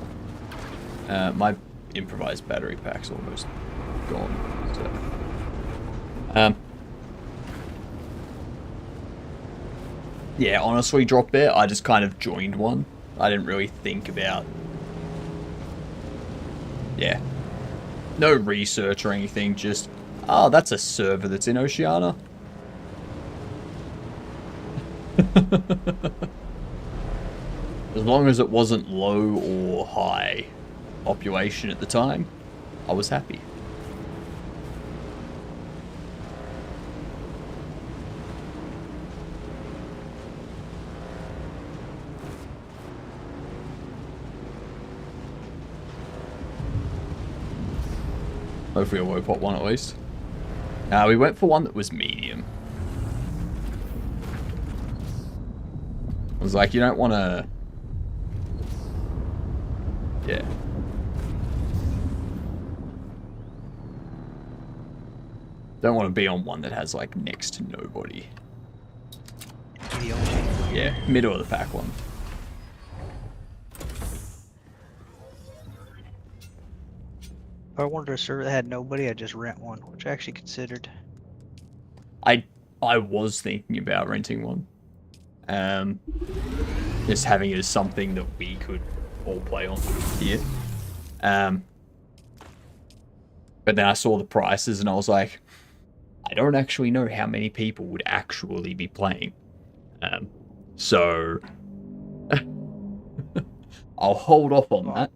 Speaker 1: My improvised battery pack's almost gone. So. Yeah, honestly, Drop Bear, I just kind of joined one. I didn't really think about... Yeah. No research or anything, just... Oh, that's a server that's in Oceania. As long as it wasn't low or high population at the time, I was happy. Hopefully a low pot one at least. We went for one that was medium. I was like, you don't want to... Yeah. Don't want to be on one that has like next to nobody. Yeah, middle of the pack one.
Speaker 18: If I wanted a server that had nobody, I'd just rent one, which I actually considered.
Speaker 1: I was thinking about renting one. Just having it as something that we could all play on here. But then I saw the prices and I was like, I don't actually know how many people would actually be playing. So I'll hold off on that.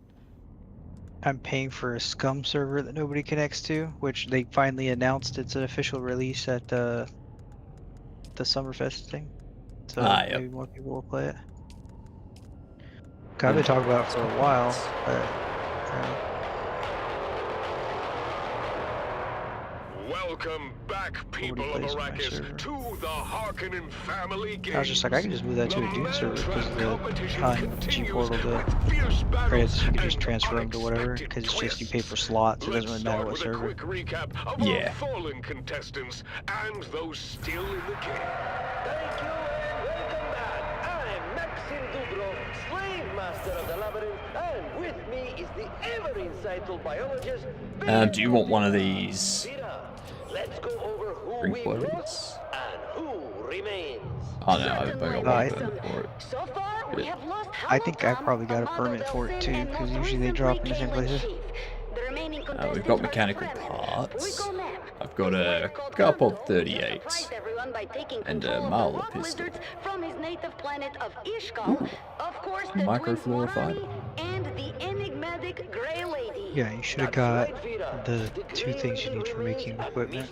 Speaker 18: I'm paying for a Scum server that nobody connects to, which they finally announced it's an official release at the Summerfest thing. So maybe more people will play it. I've been talking about it for a while, but
Speaker 22: Welcome back, people of Arrakis, to the Harkonnen family game.
Speaker 18: I was just like, I can just move that to a Dune server because the G portal to credits, you can just transfer them to whatever, because it's just you pay for slots, it doesn't really matter what server.
Speaker 22: Yeah. Fallen contestants and those still in the game.
Speaker 2: Thank you and welcome back. I'm Maxim Dubro, slave master of the labyrinth, and with me is the ever insightful biologist.
Speaker 1: Do you want one of these?
Speaker 2: Let's go over who we lost and who remains.
Speaker 1: Oh no, I got one permit for it.
Speaker 2: So far, we have lost
Speaker 18: I think I probably got a permit for it too, because usually they drop in the same places.
Speaker 1: We've got mechanical parts. I've got a couple of 38s and a Marla pistol.
Speaker 13: From his native planet of Ishkal, of course, the
Speaker 1: Microflora fiber.
Speaker 13: and the enigmatic Grey Lady.
Speaker 18: Yeah, you should have got the two things you need for making equipment.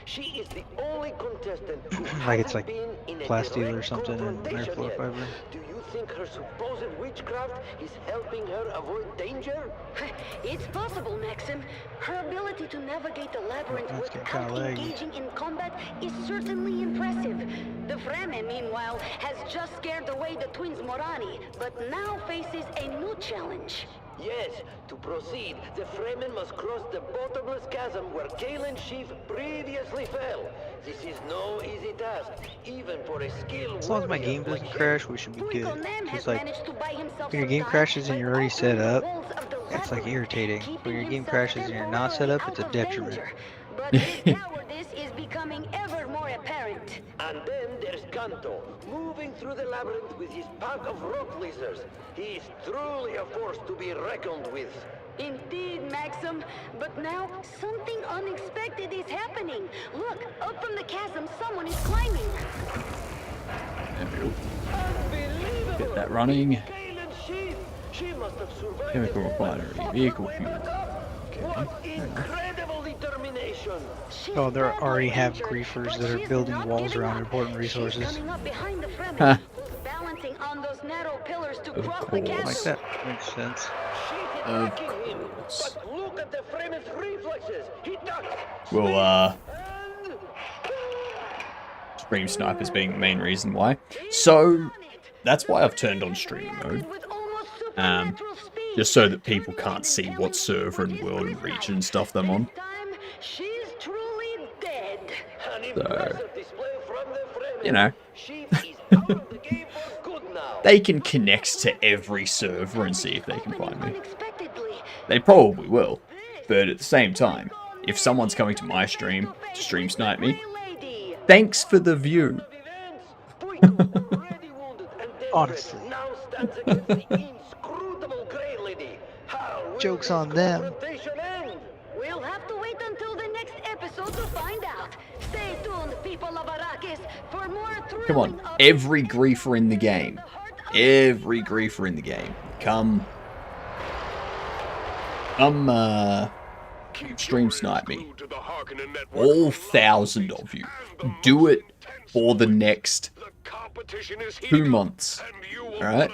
Speaker 2: She is the only contestant
Speaker 18: Like it's like plasteel or something and microflora fiber.
Speaker 2: Do you think her supposed witchcraft is helping her avoid danger?
Speaker 13: It's possible, Maxim. Her ability to navigate the labyrinth without engaging in combat is certainly impressive. The Fremen, meanwhile, has just scared away the twins Morani, but now faces a new challenge.
Speaker 2: Yes, to proceed, the Fremen must cross the bottomless chasm where Galen Sheaf previously fell. This is no easy task, even for a skilled
Speaker 18: As long as my game doesn't crash, we should be good. It's like, when your game crashes and you're already set up, it's like irritating. When your game crashes and you're not set up, it's a detriment.
Speaker 13: But his cowardice is becoming ever more apparent.
Speaker 2: And then there's Kanto, moving through the labyrinth with his pack of rock lizards. He is truly a force to be reckoned with.
Speaker 13: Indeed, Maxim. But now, something unexpected is happening. Look, up from the chasm, someone is climbing.
Speaker 1: Get that running.
Speaker 2: Galen Sheaf! She must have survived.
Speaker 1: Chemical refinery, vehicle fuel.
Speaker 2: What incredible determination!
Speaker 18: Oh, they already have griefers that are building walls around important resources.
Speaker 13: Coming up behind the Fremen,
Speaker 1: Huh.
Speaker 13: balancing on those narrow pillars to
Speaker 1: Of
Speaker 13: cross the chasm.
Speaker 18: Like that makes sense.
Speaker 1: Of
Speaker 2: Attacking him,
Speaker 1: course.
Speaker 2: but look at the Fremen's reflexes. He ducked.
Speaker 1: Well, Stream Snipers being the main reason why. So, that's why I've turned on streaming mode. Just so that people can't see what server and world and region and stuff I'm on.
Speaker 13: She's truly dead.
Speaker 1: So, you know, they can connect to every server and see if they can find me. They probably will, but at the same time, if someone's coming to my stream to stream snipe me, thanks for the view.
Speaker 18: Honestly. Joke's on them.
Speaker 13: We'll have to wait until the next episode to find out. Stay tuned, people of Arrakis, for more thrilling...
Speaker 1: Come on, every griefer in the game. Every griefer in the game. Come, stream snipe me. All 1,000 of you. Do it for the next 2 months. Alright?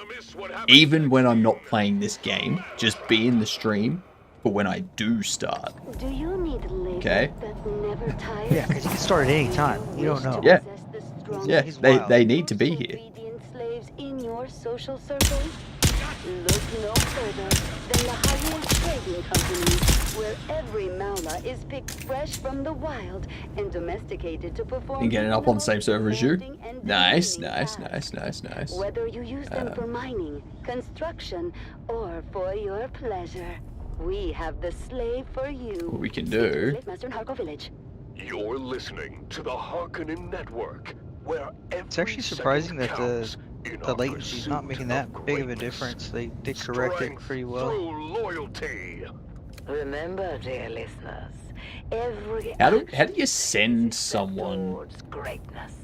Speaker 1: Even when I'm not playing this game, just be in the stream for when I do start.
Speaker 13: Do you need
Speaker 1: Okay?
Speaker 13: that never tires?
Speaker 18: Yeah, because you can start at any time. You don't know.
Speaker 1: Yeah. Yeah, they need to be here.
Speaker 13: Slaves in your social circle? Look no further than the highest trading companies, where every Maula is picked fresh from the wild and domesticated to perform.
Speaker 1: And getting up on the same server as you. Nice, nice, nice, nice, nice.
Speaker 13: Whether you use them for mining, construction, or for your pleasure, we have the slave for you.
Speaker 1: What we can do.
Speaker 13: Master in Harko Village.
Speaker 22: You're listening to the Harkonnen Network, where
Speaker 18: It's actually surprising that the latency's not making that big of a difference. They did correct it pretty well.
Speaker 22: loyalty.
Speaker 2: Remember, dear listeners, every
Speaker 1: How do you send someone
Speaker 2: towards greatness.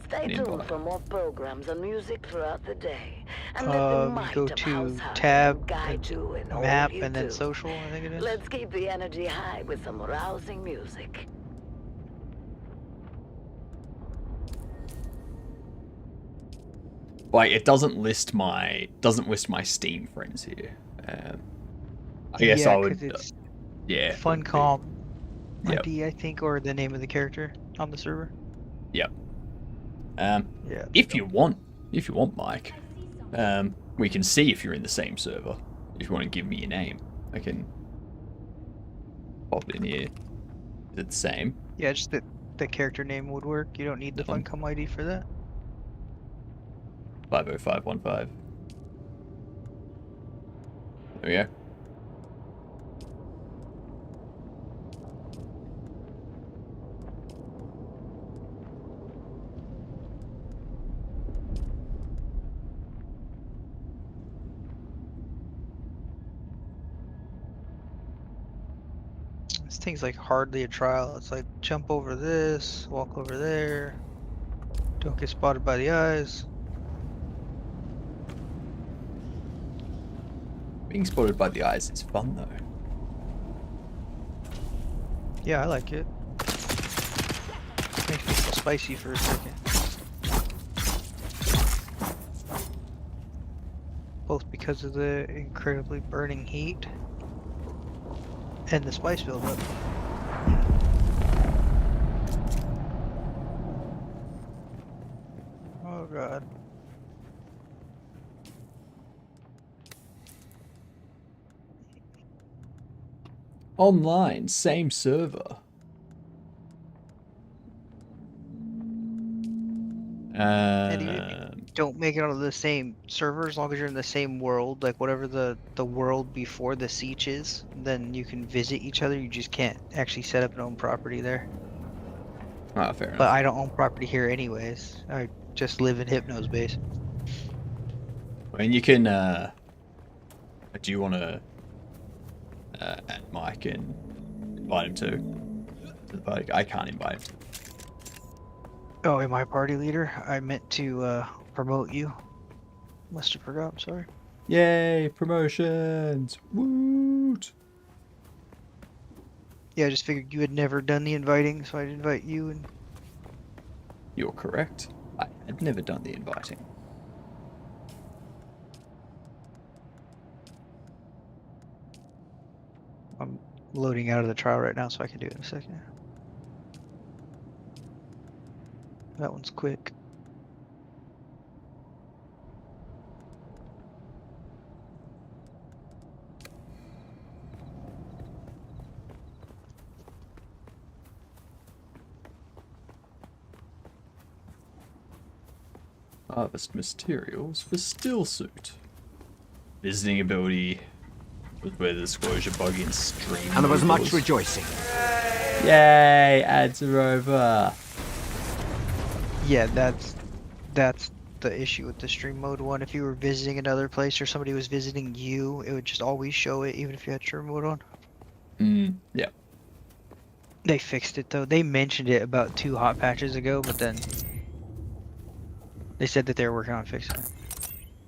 Speaker 2: Stay
Speaker 1: an
Speaker 2: tuned
Speaker 1: invite?
Speaker 2: for more programs and music throughout the day. And let the
Speaker 18: You
Speaker 2: might
Speaker 18: go
Speaker 2: of
Speaker 18: to
Speaker 2: House Harkonnen
Speaker 18: tab,
Speaker 2: guide you in all
Speaker 18: map,
Speaker 2: you
Speaker 18: and then
Speaker 2: do.
Speaker 18: social, I think it is.
Speaker 2: Let's keep the energy high with some rousing music.
Speaker 1: Like, it doesn't list my Steam friends here. I guess
Speaker 18: yeah,
Speaker 1: I would.
Speaker 18: 'cause it's
Speaker 1: Yeah.
Speaker 18: Funcom
Speaker 1: Yep.
Speaker 18: ID, I think, or the name of the character on the server.
Speaker 1: Yep.
Speaker 18: Yeah.
Speaker 1: If you want, Mike, we can see if you're in the same server. If you want to give me your name, I can pop in here. Is it the same?
Speaker 18: Yeah, just the character name would work. You don't need the Funcom ID for that.
Speaker 1: 50515. There we go.
Speaker 18: This thing's like hardly a trial. It's like jump over this, walk over there. Don't get spotted by the eyes.
Speaker 1: Being spotted by the eyes is fun though.
Speaker 18: Yeah, I like it. Makes me feel spicy for a second. Both because of the incredibly burning heat and the spice buildup. Oh god.
Speaker 1: Online, same server.
Speaker 18: And even if you don't make it onto the same server, as long as you're in the same world, like whatever the world before the siege is, then you can visit each other. You just can't actually set up an own property there.
Speaker 1: Ah, fair enough.
Speaker 18: But I don't own property here anyways. I just live in Hypno's base.
Speaker 1: And you can, do you want to add Mike and invite him to the party? I can't invite him.
Speaker 18: Oh, am I party leader? I meant to promote you. Must have forgot, I'm sorry.
Speaker 1: Yay, promotions! Woot!
Speaker 18: Yeah, I just figured you had never done the inviting, so I'd invite you and...
Speaker 1: You're correct. I had never done the inviting.
Speaker 18: I'm loading out of the trial right now, so I can do it in a second. That one's quick.
Speaker 1: Harvest materials for still suit. Visiting ability with where the disclosure bug in stream.
Speaker 17: And there was much
Speaker 1: was.
Speaker 17: rejoicing.
Speaker 1: Yay! Ads are over.
Speaker 18: Yeah, that's the issue with the stream mode one. If you were visiting another place or somebody was visiting you, it would just always show it, even if you had stream mode on.
Speaker 1: Yeah.
Speaker 18: They fixed it though. They mentioned it about 2 hot patches ago, but then they said that they were working on fixing it.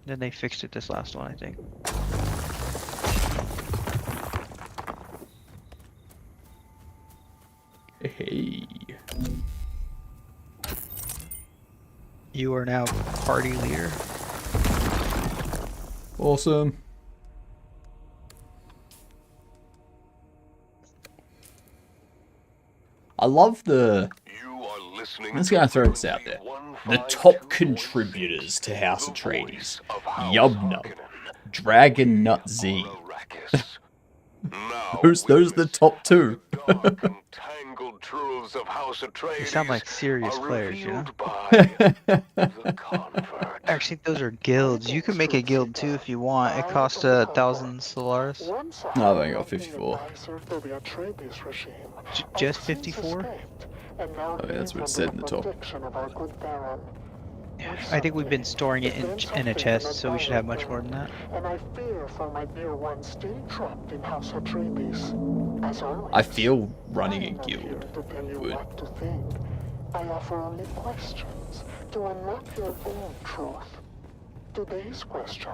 Speaker 18: Then they fixed it this last one, I think.
Speaker 1: Hey.
Speaker 18: You are now party leader.
Speaker 1: Awesome. I love the... I'm just going to throw this out there. The top contributors to House Atreides. Yubnub. Dragon Nut Z. those are the top 2.
Speaker 18: They sound like serious players, you know? I actually think those are guilds. You can make a guild too if you want. It costs 1,000 Solaris.
Speaker 1: No, I've only got 54.
Speaker 18: Just 54?
Speaker 1: Oh, yeah, that's what it said in the top.
Speaker 18: I think we've been storing it in a chest, so we should have much more than that.
Speaker 20: And I fear for my dear ones still trapped in House Atreides. As always,
Speaker 1: I feel running a guild
Speaker 20: to tell you
Speaker 1: would...
Speaker 20: what to think. I offer only questions to unlock your own truth. Today's question: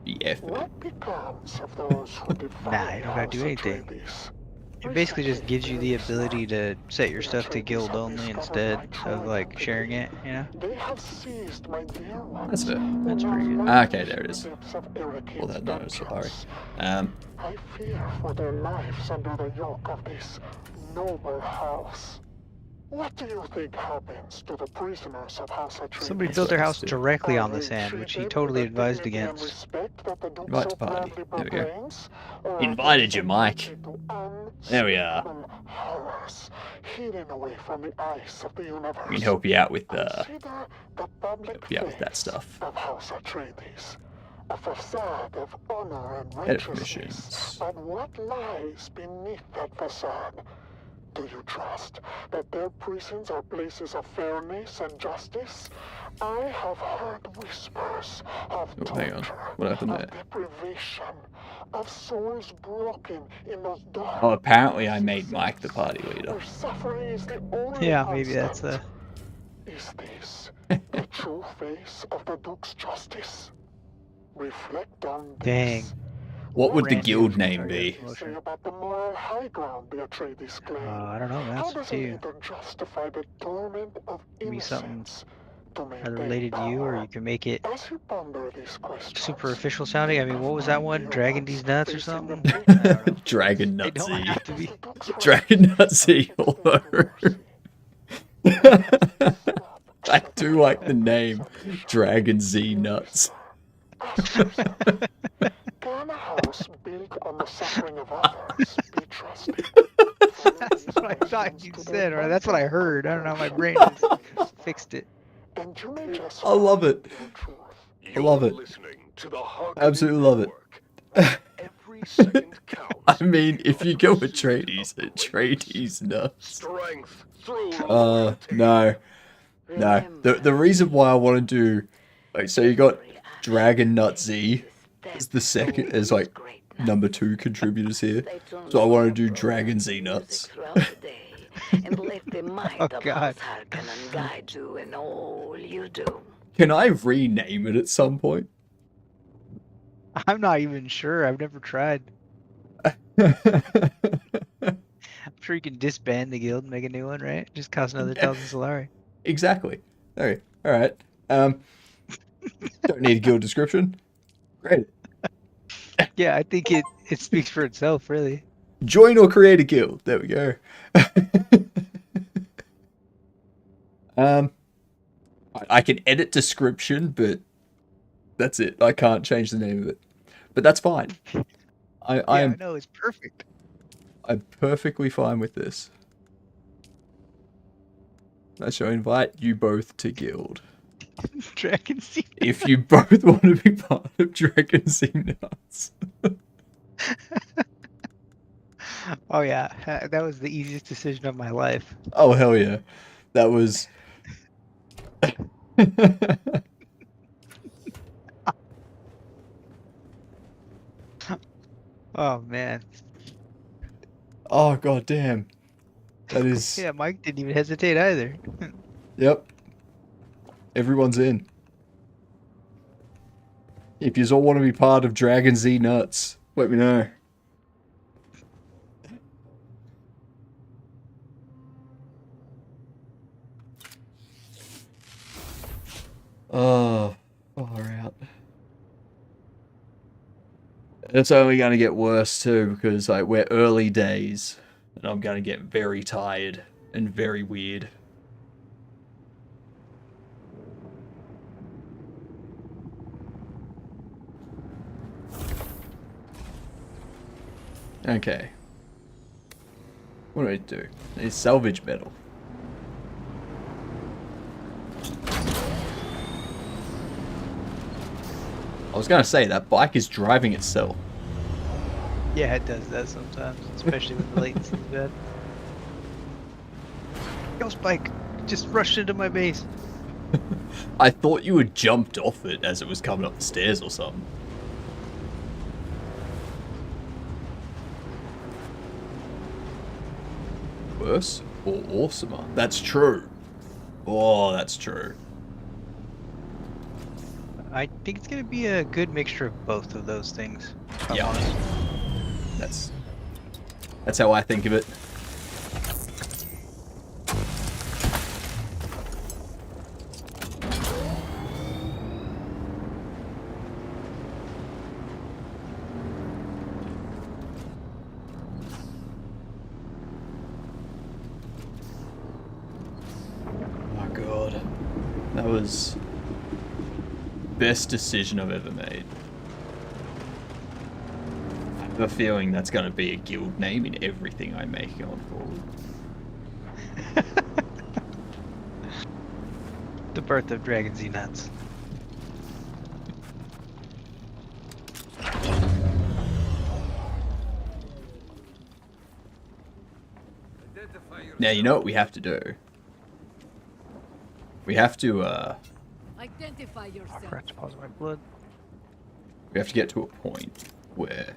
Speaker 1: be effort.
Speaker 20: what becomes of those who defy
Speaker 18: Nah, you don't gotta do anything. It basically just gives you the ability to set your stuff to guild only instead of like sharing it, you know?
Speaker 20: They have seized my dear ones.
Speaker 1: That's it.
Speaker 18: That's pretty good.
Speaker 1: Okay, there it is. Well, that no, sorry.
Speaker 20: I fear for their lives under the yoke of this noble house. What do you think happens to the prisoners of House Atreides?
Speaker 18: Somebody built their house directly on the sand, which he totally advised against.
Speaker 1: Invite to party. There we go. Invited you, Mike. There we are.
Speaker 20: Horrors hidden away from the eyes of the universe.
Speaker 1: We can help you out with
Speaker 20: Consider the public
Speaker 1: with that stuff.
Speaker 20: of House Atreides. A facade of honor and
Speaker 1: Edit
Speaker 20: righteousness.
Speaker 1: permissions.
Speaker 20: But what lies beneath that facade? Do you trust that their prisons are places of fairness and justice? I have heard whispers of
Speaker 1: Hang on. What happened there?
Speaker 20: deprivation, of souls broken in those dark.
Speaker 1: Oh, apparently I made Mike the party leader.
Speaker 20: Where suffering is the only
Speaker 18: Yeah, maybe that's
Speaker 20: constant. Is this the true face of the Duke's justice? Reflect on this.
Speaker 18: Dang.
Speaker 1: What would the guild name be?
Speaker 20: Say about the moral high ground the Atreides claim.
Speaker 18: I don't know, man.
Speaker 20: How
Speaker 18: That's up
Speaker 20: does
Speaker 18: to
Speaker 20: a
Speaker 18: you.
Speaker 20: leader justify the torment of
Speaker 18: Maybe something
Speaker 20: innocence to maintain
Speaker 18: related to you, or
Speaker 20: power?
Speaker 18: you can make it
Speaker 20: As you ponder these questions,
Speaker 18: super official sounding. I mean, what was that one? Dragon D's nuts or something?
Speaker 1: Dragon
Speaker 18: They don't
Speaker 1: Nutzy.
Speaker 18: have to be.
Speaker 1: Dragon Nutzy, although. I do like the name Dragon Z Nuts.
Speaker 20: can a house built on the suffering of others be trusted?
Speaker 18: That's what I thought you said, or that's what I heard. I don't know, my brain just fixed it.
Speaker 20: And you may just
Speaker 1: I love it. I love it. Absolutely love it. I mean, if you go with Atreides nuts. No. No. The reason why I want to do... Like, so you got Dragon Nut Z as the second, as like number 2 contributors here. So I want to do Dragon Z Nuts.
Speaker 18: Oh god.
Speaker 1: Can I rename it at some point?
Speaker 18: I'm not even sure. I've never tried. sure you can disband the guild and make a new one, right? Just cost another 1,000 Solari.
Speaker 1: Exactly. Okay. All right. Don't need a guild description. Great.
Speaker 18: Yeah, I think it speaks for itself, really.
Speaker 1: Join or create a guild. There we go. I can edit description, but that's it. I can't change the name of it. But that's fine.
Speaker 18: I know, it's perfect.
Speaker 1: I'm perfectly fine with this. I shall invite you both to guild.
Speaker 18: Dragon Sea.
Speaker 1: If you both want to be part of Dragon Sea Nuts.
Speaker 18: Oh yeah, that was the easiest decision of my life.
Speaker 1: Oh hell yeah. That was
Speaker 18: Oh man.
Speaker 1: Oh god damn. That is
Speaker 18: Yeah, Mike didn't even hesitate either.
Speaker 1: Yep. Everyone's in. If you all want to be part of Dragon Z Nuts, let me know. Oh, far out. It's only going to get worse too because like we're early days and I'm going to get very tired and very weird. Okay. What do I do? It's salvage metal. I was gonna say, that bike is driving itself.
Speaker 18: Yeah, it does that sometimes, especially when the latency's bad. Yo, Spike, just rushed into my base.
Speaker 1: I thought you had jumped off it as it was coming up the stairs or something. Worse or awesomer? That's true. Oh, that's true.
Speaker 18: I think it's gonna be a good mixture of both of those things.
Speaker 1: Yeah. That's how I think of it. Oh god. That was best decision I've ever made. I have a feeling that's going to be a guild name in everything I make going forward.
Speaker 18: The birth of Dragon Z Nuts.
Speaker 1: Now, you know what we have to do? We have to,
Speaker 13: Identify yourself.
Speaker 18: I forgot to pause my blood.
Speaker 1: we have to get to a point where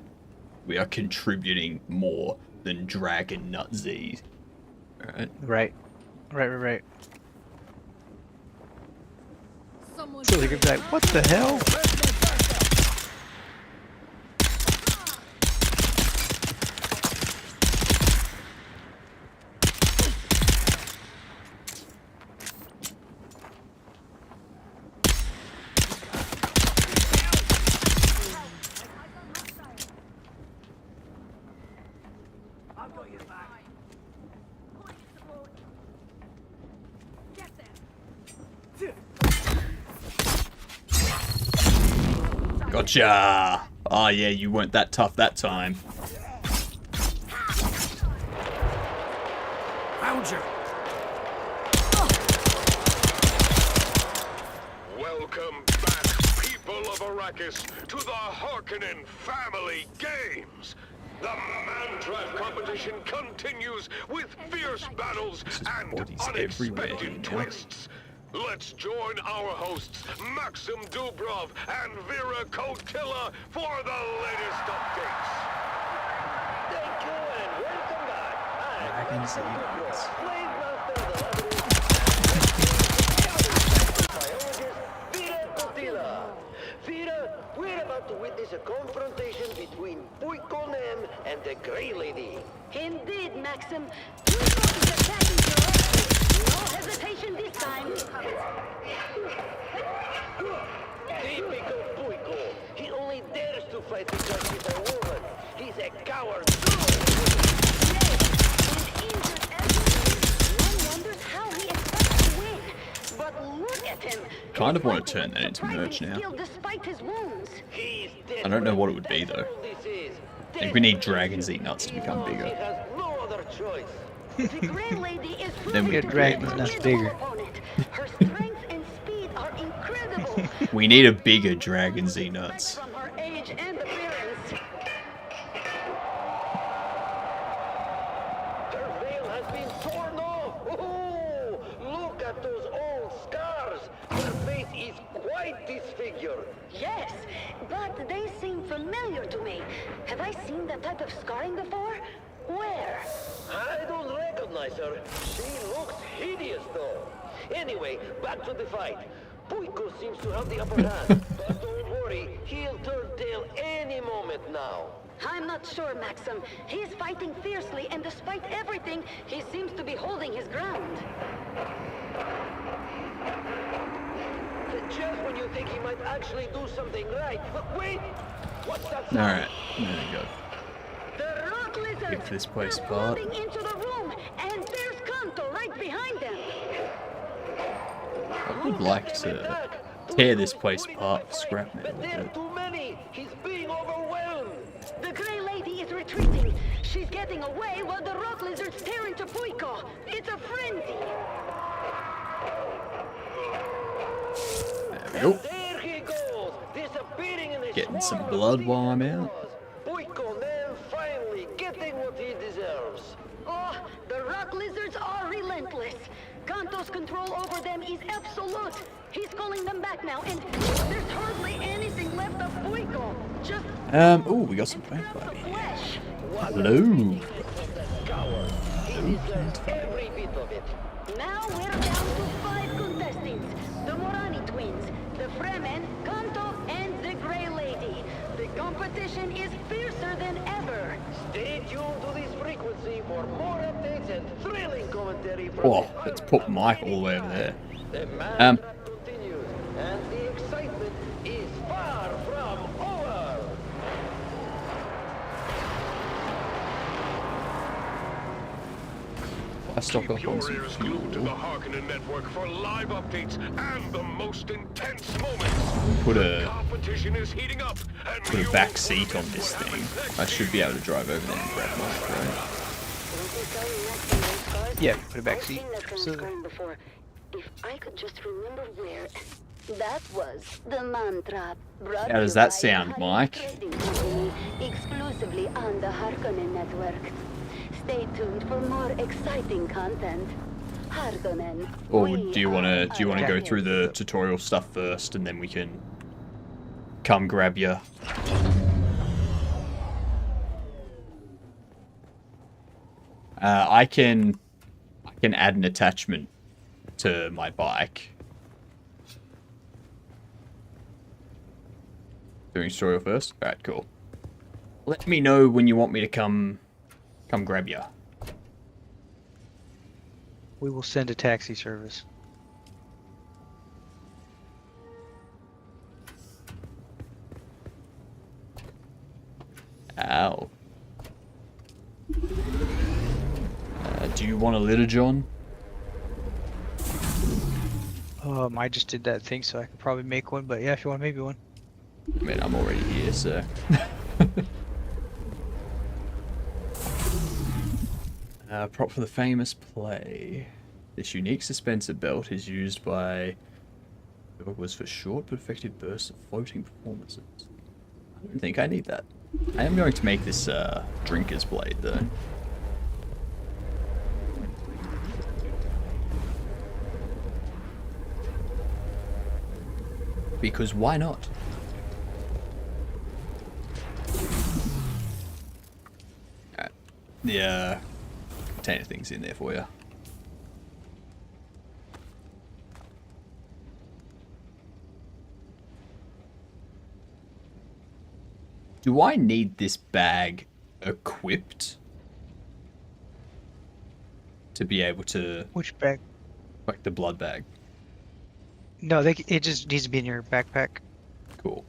Speaker 1: we are contributing more than Dragon Nut Z. Alright?
Speaker 18: Right. So they could be like, what the hell?
Speaker 1: Gotcha! Oh yeah, you weren't that tough that time.
Speaker 14: Found you.
Speaker 22: Welcome back, people of Arrakis, to the Harkonnen Family Games. The Mantrap competition continues with fierce battles and unexpected twists. Let's join our hosts, Maxim Dubrov and Vera Kotila, for the latest updates.
Speaker 2: Thank you and welcome back.
Speaker 1: Dragon Z Nuts.
Speaker 2: Vera Kotila. Vera, we're about to witness a confrontation between Buikonem and the Grey Lady.
Speaker 16: Indeed,
Speaker 13: Maxim. Puiko is attacking directly. No hesitation this time.
Speaker 2: Typical Puiko. He only dares to fight because he's a woman. He's a coward.
Speaker 13: One wonders how he expects to win. But look at him.
Speaker 1: Kind of want to turn that into merch now.
Speaker 13: Despite his wounds.
Speaker 1: I don't know what it would be though. I think we need Dragon's Eat Nuts to become bigger.
Speaker 2: He has no other choice.
Speaker 13: The Grey Lady is
Speaker 1: Then we
Speaker 8: Get Dragon's Nuts bigger.
Speaker 13: Her strength and speed are incredible.
Speaker 1: We need a bigger Dragon's Eat Nuts.
Speaker 13: From her age and appearance.
Speaker 2: Her veil has been torn off. Ooh, look at those old scars. Her face is quite disfigured.
Speaker 13: Yes, but they seem familiar to me. Have I seen that type of scarring before? Where?
Speaker 2: I don't recognize her. She looks hideous, though. Anyway, back to the fight. Puiko seems to have the upper hand, but don't worry, he'll turn tail any moment now.
Speaker 13: I'm not sure, Maxim. He's fighting fiercely, and despite everything, he seems to be holding his ground.
Speaker 2: Just when you think he might actually do something right. But wait! What's that sound?
Speaker 1: Alright, there we go.
Speaker 13: The rock lizards!
Speaker 1: Rip this place apart.
Speaker 13: Floating into the room, and there's Kanto right behind them.
Speaker 1: I would like to tear this place apart for scrap metal.
Speaker 2: But there are too many! He's being overwhelmed!
Speaker 13: The Grey Lady is retreating. She's getting away while the rock lizards tear into Puiko. It's a frenzy.
Speaker 1: There we go.
Speaker 2: There he goes! Disappearing in the
Speaker 1: Getting some blood while I'm out.
Speaker 2: Puiko man finally getting what he deserves.
Speaker 13: Oh, the rock lizards are relentless. Kanto's control over them is absolute. He's calling them back now, and there's hardly anything left of Puiko. Just
Speaker 1: Oh, we got some vampire here. Hello.
Speaker 2: He deserves every bit of it.
Speaker 13: now we're down to 5 contestants. The Morani twins, the Fremen, Kanto, and the Grey Lady. The competition is fiercer than ever.
Speaker 2: Stay tuned to this frequency for more updates and thrilling commentary from
Speaker 1: Oh, let's put Mike all the way over there.
Speaker 2: the man continues, and the excitement is far from over.
Speaker 1: I stock up on some
Speaker 22: Your ears glued to the
Speaker 1: fuel.
Speaker 22: Harkonnen network for live updates and the most intense moments.
Speaker 1: Put a
Speaker 22: Competition is heating up, and
Speaker 1: put a back seat on this thing. I should be able to drive over there and grab Mike, right?
Speaker 8: Yeah, put a back seat.
Speaker 13: I've seen that from
Speaker 8: Absolutely.
Speaker 13: Skyrim before. If I could just remember where. That was the mantra. Brought
Speaker 1: How does
Speaker 13: to
Speaker 1: that
Speaker 13: you by
Speaker 1: sound,
Speaker 13: the
Speaker 1: Mike?
Speaker 13: Trading Company, exclusively on the Harkonnen network. Stay tuned for more exciting content. Harkonnen.
Speaker 1: Or
Speaker 13: we
Speaker 1: do you want
Speaker 13: are
Speaker 1: to go
Speaker 13: Harkonnen.
Speaker 1: through the tutorial stuff first, and then we can come grab you? I can add an attachment to my bike. Doing tutorial first. All right, cool. Let me know when you want me to come grab you.
Speaker 8: We will send a taxi service.
Speaker 1: Ow. Do you want a litter, John?
Speaker 8: I just did that thing, so I could probably make one. But yeah, if you want to make me one.
Speaker 1: I mean, I'm already here, so. Prop for the famous play. This unique suspensor belt is used by... It was for short but effective bursts of floating performances. I don't think I need that. I am going to make this drinker's blade, though. Because why not? Alright. The container thing's in there for you. Do I need this bag equipped? to be able to
Speaker 18: Which bag?
Speaker 1: like the blood bag.
Speaker 18: No, it just needs to be in your backpack.
Speaker 1: Cool.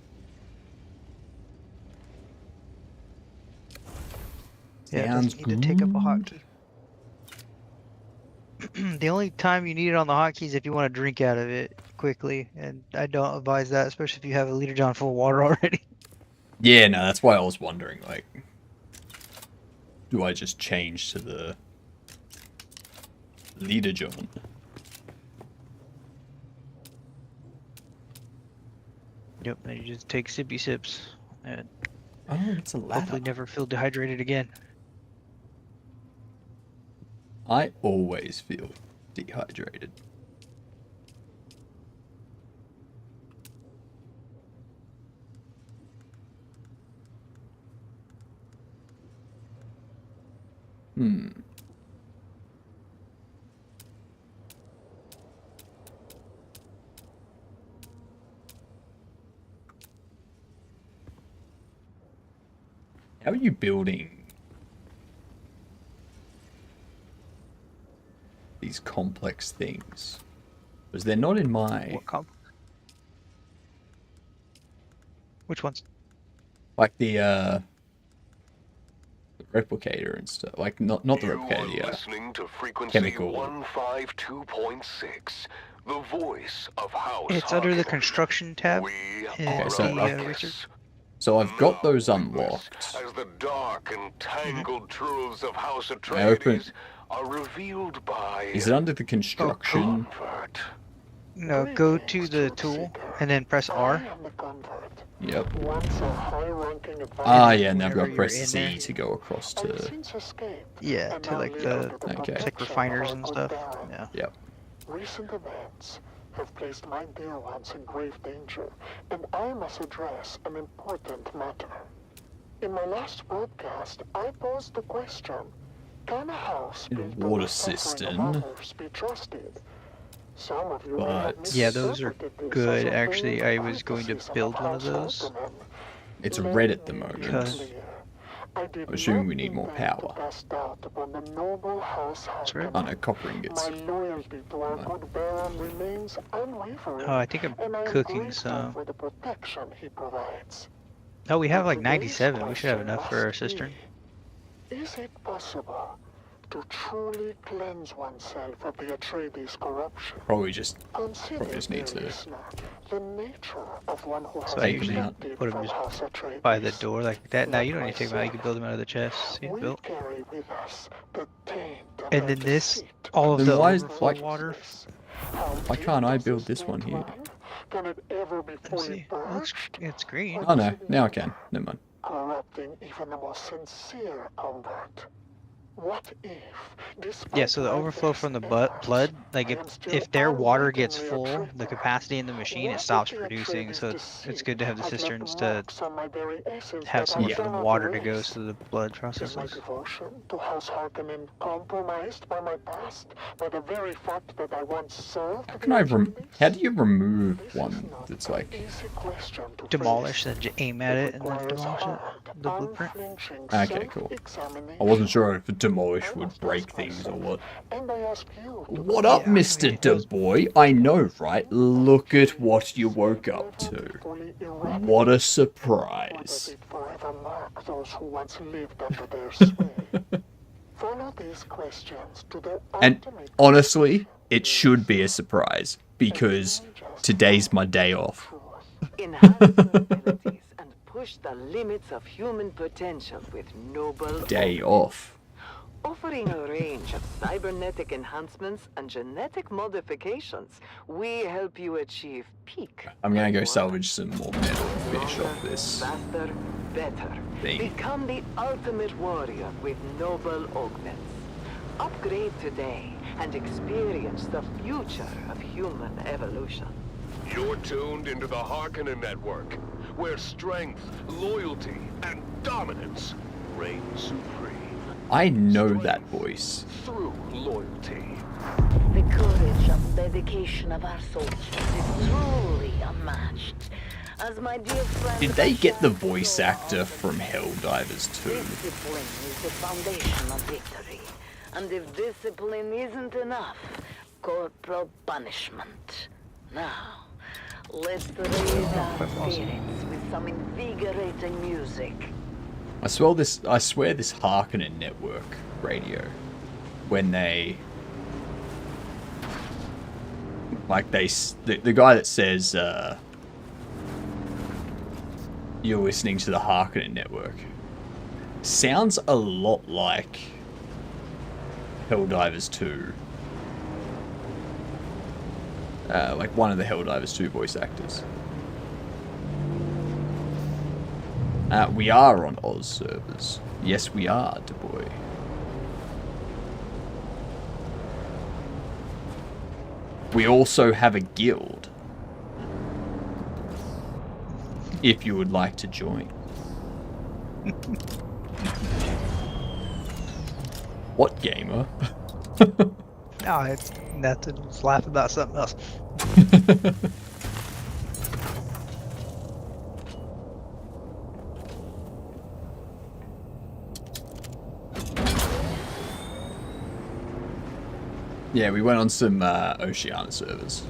Speaker 18: Yeah, it
Speaker 1: Sounds
Speaker 18: doesn't need to take up a
Speaker 1: good.
Speaker 18: hotkey. The only time you need it on the hotkey is if you want to drink out of it quickly, and I don't advise that, especially if you have a liter john full of water already.
Speaker 1: Yeah, no, that's why I was wondering, like, do I just change to the leader John?
Speaker 18: Yep, then you just take sippy sips, and
Speaker 1: it's a ladder.
Speaker 18: hopefully never feel dehydrated again.
Speaker 1: I always feel dehydrated. How are you building these complex things? Because they're not in my...
Speaker 18: Which ones?
Speaker 1: Like the replicator and stuff. Like, not the replicator,
Speaker 22: You are listening to frequency
Speaker 1: chemical.
Speaker 22: 152.6, the voice of House
Speaker 18: It's under the construction tab.
Speaker 1: Okay, so,
Speaker 18: research.
Speaker 1: So I've got those unlocked.
Speaker 22: as the dark and tangled truths of House
Speaker 1: I open...
Speaker 22: Atreides are revealed by
Speaker 1: Is it under the construction?
Speaker 18: No, go to the tool and then press R.
Speaker 1: Yep.
Speaker 20: Once a high-ranking
Speaker 1: Ah, yeah, now I've got to
Speaker 18: Whenever
Speaker 1: press
Speaker 18: you're in
Speaker 1: C
Speaker 18: there.
Speaker 1: to go across to...
Speaker 18: Yeah, to like the
Speaker 1: Okay.
Speaker 18: like refiners and stuff. Yeah.
Speaker 1: Yep.
Speaker 20: Recent events have placed my dear ones in grave danger, and I must address an important matter. In my last broadcast, I posed the question, can a house
Speaker 1: In a
Speaker 20: built on
Speaker 1: water
Speaker 20: the suffering of
Speaker 1: cistern.
Speaker 20: others be trusted? Some of you may have
Speaker 1: But...
Speaker 18: Yeah, those are
Speaker 20: misinterpreted this
Speaker 18: good.
Speaker 20: as a
Speaker 18: Actually,
Speaker 20: vain
Speaker 18: I was going to
Speaker 20: criticism
Speaker 18: build
Speaker 20: of
Speaker 18: one of
Speaker 20: House
Speaker 18: those.
Speaker 20: Harkonnen.
Speaker 1: It's red at the moment.
Speaker 18: Because-
Speaker 1: I'm assuming we need more power.
Speaker 20: Cast doubt upon the noble House Harkonnen.
Speaker 1: Oh no, copper ingots.
Speaker 20: My loyalty to our good Baron remains unwavering.
Speaker 18: Oh, I think I'm
Speaker 20: and I am
Speaker 18: cooking
Speaker 20: grateful
Speaker 18: some.
Speaker 20: for the protection he provides.
Speaker 18: Oh, we have like
Speaker 20: Today's
Speaker 18: 97. We should have
Speaker 20: question
Speaker 18: enough for our
Speaker 20: must be,
Speaker 18: cistern.
Speaker 20: Is it possible to truly cleanse oneself of the Atreides corruption?
Speaker 1: Probably just
Speaker 20: Consider,
Speaker 1: need to...
Speaker 20: dear listener, the nature of one who has
Speaker 18: So I usually
Speaker 20: defected
Speaker 18: put them
Speaker 20: from House Atreides.
Speaker 18: just by the door like that. Now you don't need to take them out. You can build them out of the chest. See,
Speaker 20: We
Speaker 18: built.
Speaker 20: carry with us the taint of
Speaker 18: And
Speaker 20: their
Speaker 18: then this,
Speaker 20: deceit.
Speaker 18: all of
Speaker 1: Then
Speaker 18: the
Speaker 1: why is-
Speaker 18: overflow
Speaker 1: like-
Speaker 18: water.
Speaker 1: Why can't I build this one here?
Speaker 20: Can it ever be
Speaker 18: Let's
Speaker 20: fully
Speaker 18: see. It looks, it's green.
Speaker 1: Oh no, now I can. Never mind.
Speaker 20: corrupting even the most sincere convert? What if, despite
Speaker 18: Yeah, so the
Speaker 20: my
Speaker 18: overflow
Speaker 20: best
Speaker 18: from the
Speaker 20: efforts,
Speaker 18: blood,
Speaker 20: I
Speaker 18: like
Speaker 20: am still
Speaker 18: if their water gets
Speaker 20: unwittingly a
Speaker 18: full, the
Speaker 20: traitor?
Speaker 18: capacity in the machine, it
Speaker 20: What
Speaker 18: stops
Speaker 20: if the
Speaker 18: producing.
Speaker 20: Atreides
Speaker 18: So it's
Speaker 20: deceit
Speaker 18: good to have the
Speaker 20: has left
Speaker 18: cisterns to
Speaker 20: marks on my very essence
Speaker 18: have
Speaker 20: that
Speaker 18: some
Speaker 20: I
Speaker 18: sort of
Speaker 20: cannot
Speaker 18: water to
Speaker 20: erase?
Speaker 18: go through the blood
Speaker 20: Is my
Speaker 18: processes.
Speaker 20: devotion to House Harkonnen compromised by my past, by the very fact that I once served
Speaker 1: How can I how do you remove one that's like...
Speaker 20: easy question to
Speaker 18: Demolish, then aim at it, and then demolish it. The blueprint.
Speaker 1: Okay, cool. I wasn't sure if demolish would break things or what.
Speaker 20: And I ask you to
Speaker 1: What up, Mr. Du Boy? I know, right? Look at what you woke up to. What a surprise.
Speaker 20: forever mark those who once lived under their sway. Follow these questions to their
Speaker 1: And
Speaker 20: ultimate
Speaker 1: honestly, it should be a surprise because today's my day off.
Speaker 3: Enhance abilities and push the limits of human potential with noble
Speaker 1: Day off.
Speaker 3: offering a range of cybernetic enhancements and genetic modifications. We help you achieve peak.
Speaker 1: I'm gonna go salvage some more metal and finish off this
Speaker 3: Faster, better.
Speaker 1: thing.
Speaker 3: Become the ultimate warrior with noble augments. Upgrade today and experience the future of human evolution.
Speaker 22: You're tuned into the Harkonnen Network, where strength, loyalty, and dominance reign supreme.
Speaker 1: I know that voice.
Speaker 22: Through loyalty.
Speaker 4: The courage and dedication of our soldiers is truly unmatched. As my dear friend,
Speaker 1: Did they get the voice actor from Helldivers 2?
Speaker 4: discipline is the foundation of victory. And if discipline isn't enough, corporal punishment. Now, let's raise our spirits with some invigorating music.
Speaker 1: I swear this Harkonnen network radio, when they, like the guy that says you're listening to the Harkonnen network, sounds a lot like Helldivers 2. Like one of the Helldivers 2 voice actors. We are on Oz servers. Yes, we are, boy. We also have a guild. If you would like to join. What gamer?
Speaker 18: No, it's nothing. Let's laugh about something else.
Speaker 1: Yeah, we went on some Oceania servers.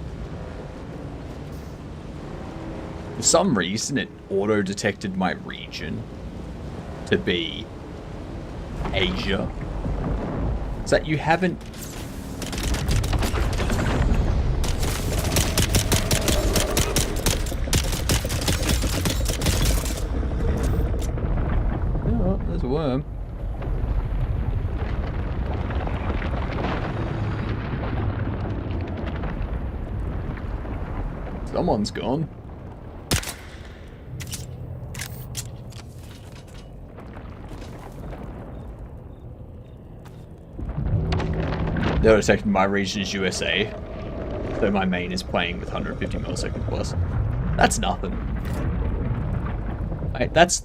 Speaker 1: For some reason, it auto-detected my region to be Asia. Is that you haven't... Oh, there's a worm. Someone's gone. They're detecting my region is USA, so my main is playing with 150 milliseconds plus. That's nothing. Right, that's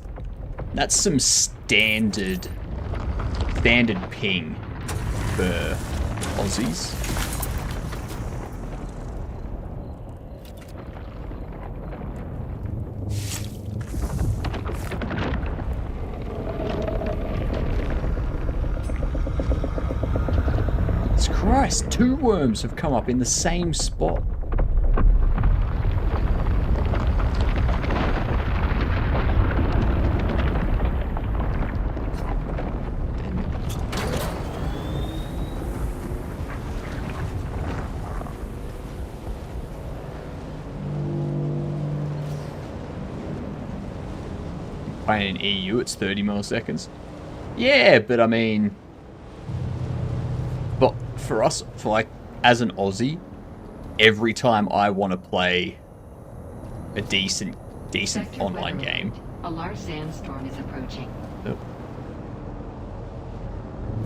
Speaker 1: some standard ping for Aussies. Christ, 2 worms have come up in the same spot. Playing in EU, it's 30 milliseconds. Yeah, but I mean... But for us, for like, as an Aussie, every time I want to play a decent online game...
Speaker 21: A large sandstorm is approaching.
Speaker 1: Oh.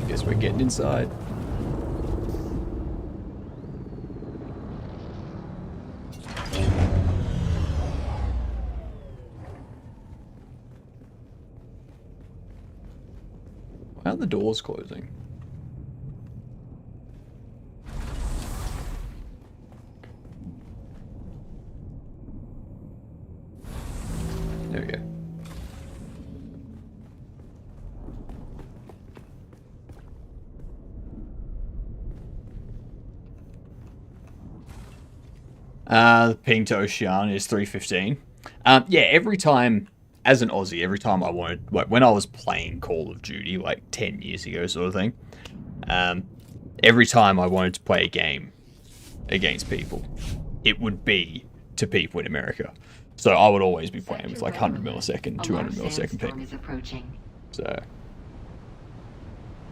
Speaker 1: Guess we're getting inside. Why are the doors closing? There we go. The ping to Oceania is 315. Yeah, every time, as an Aussie, every time I wanted, like when I was playing Call of Duty, like 10 years ago sort of thing, every time I wanted to play a game against people, it would be to people in America. So I would always be playing with like 100 millisecond, 200 millisecond ping. So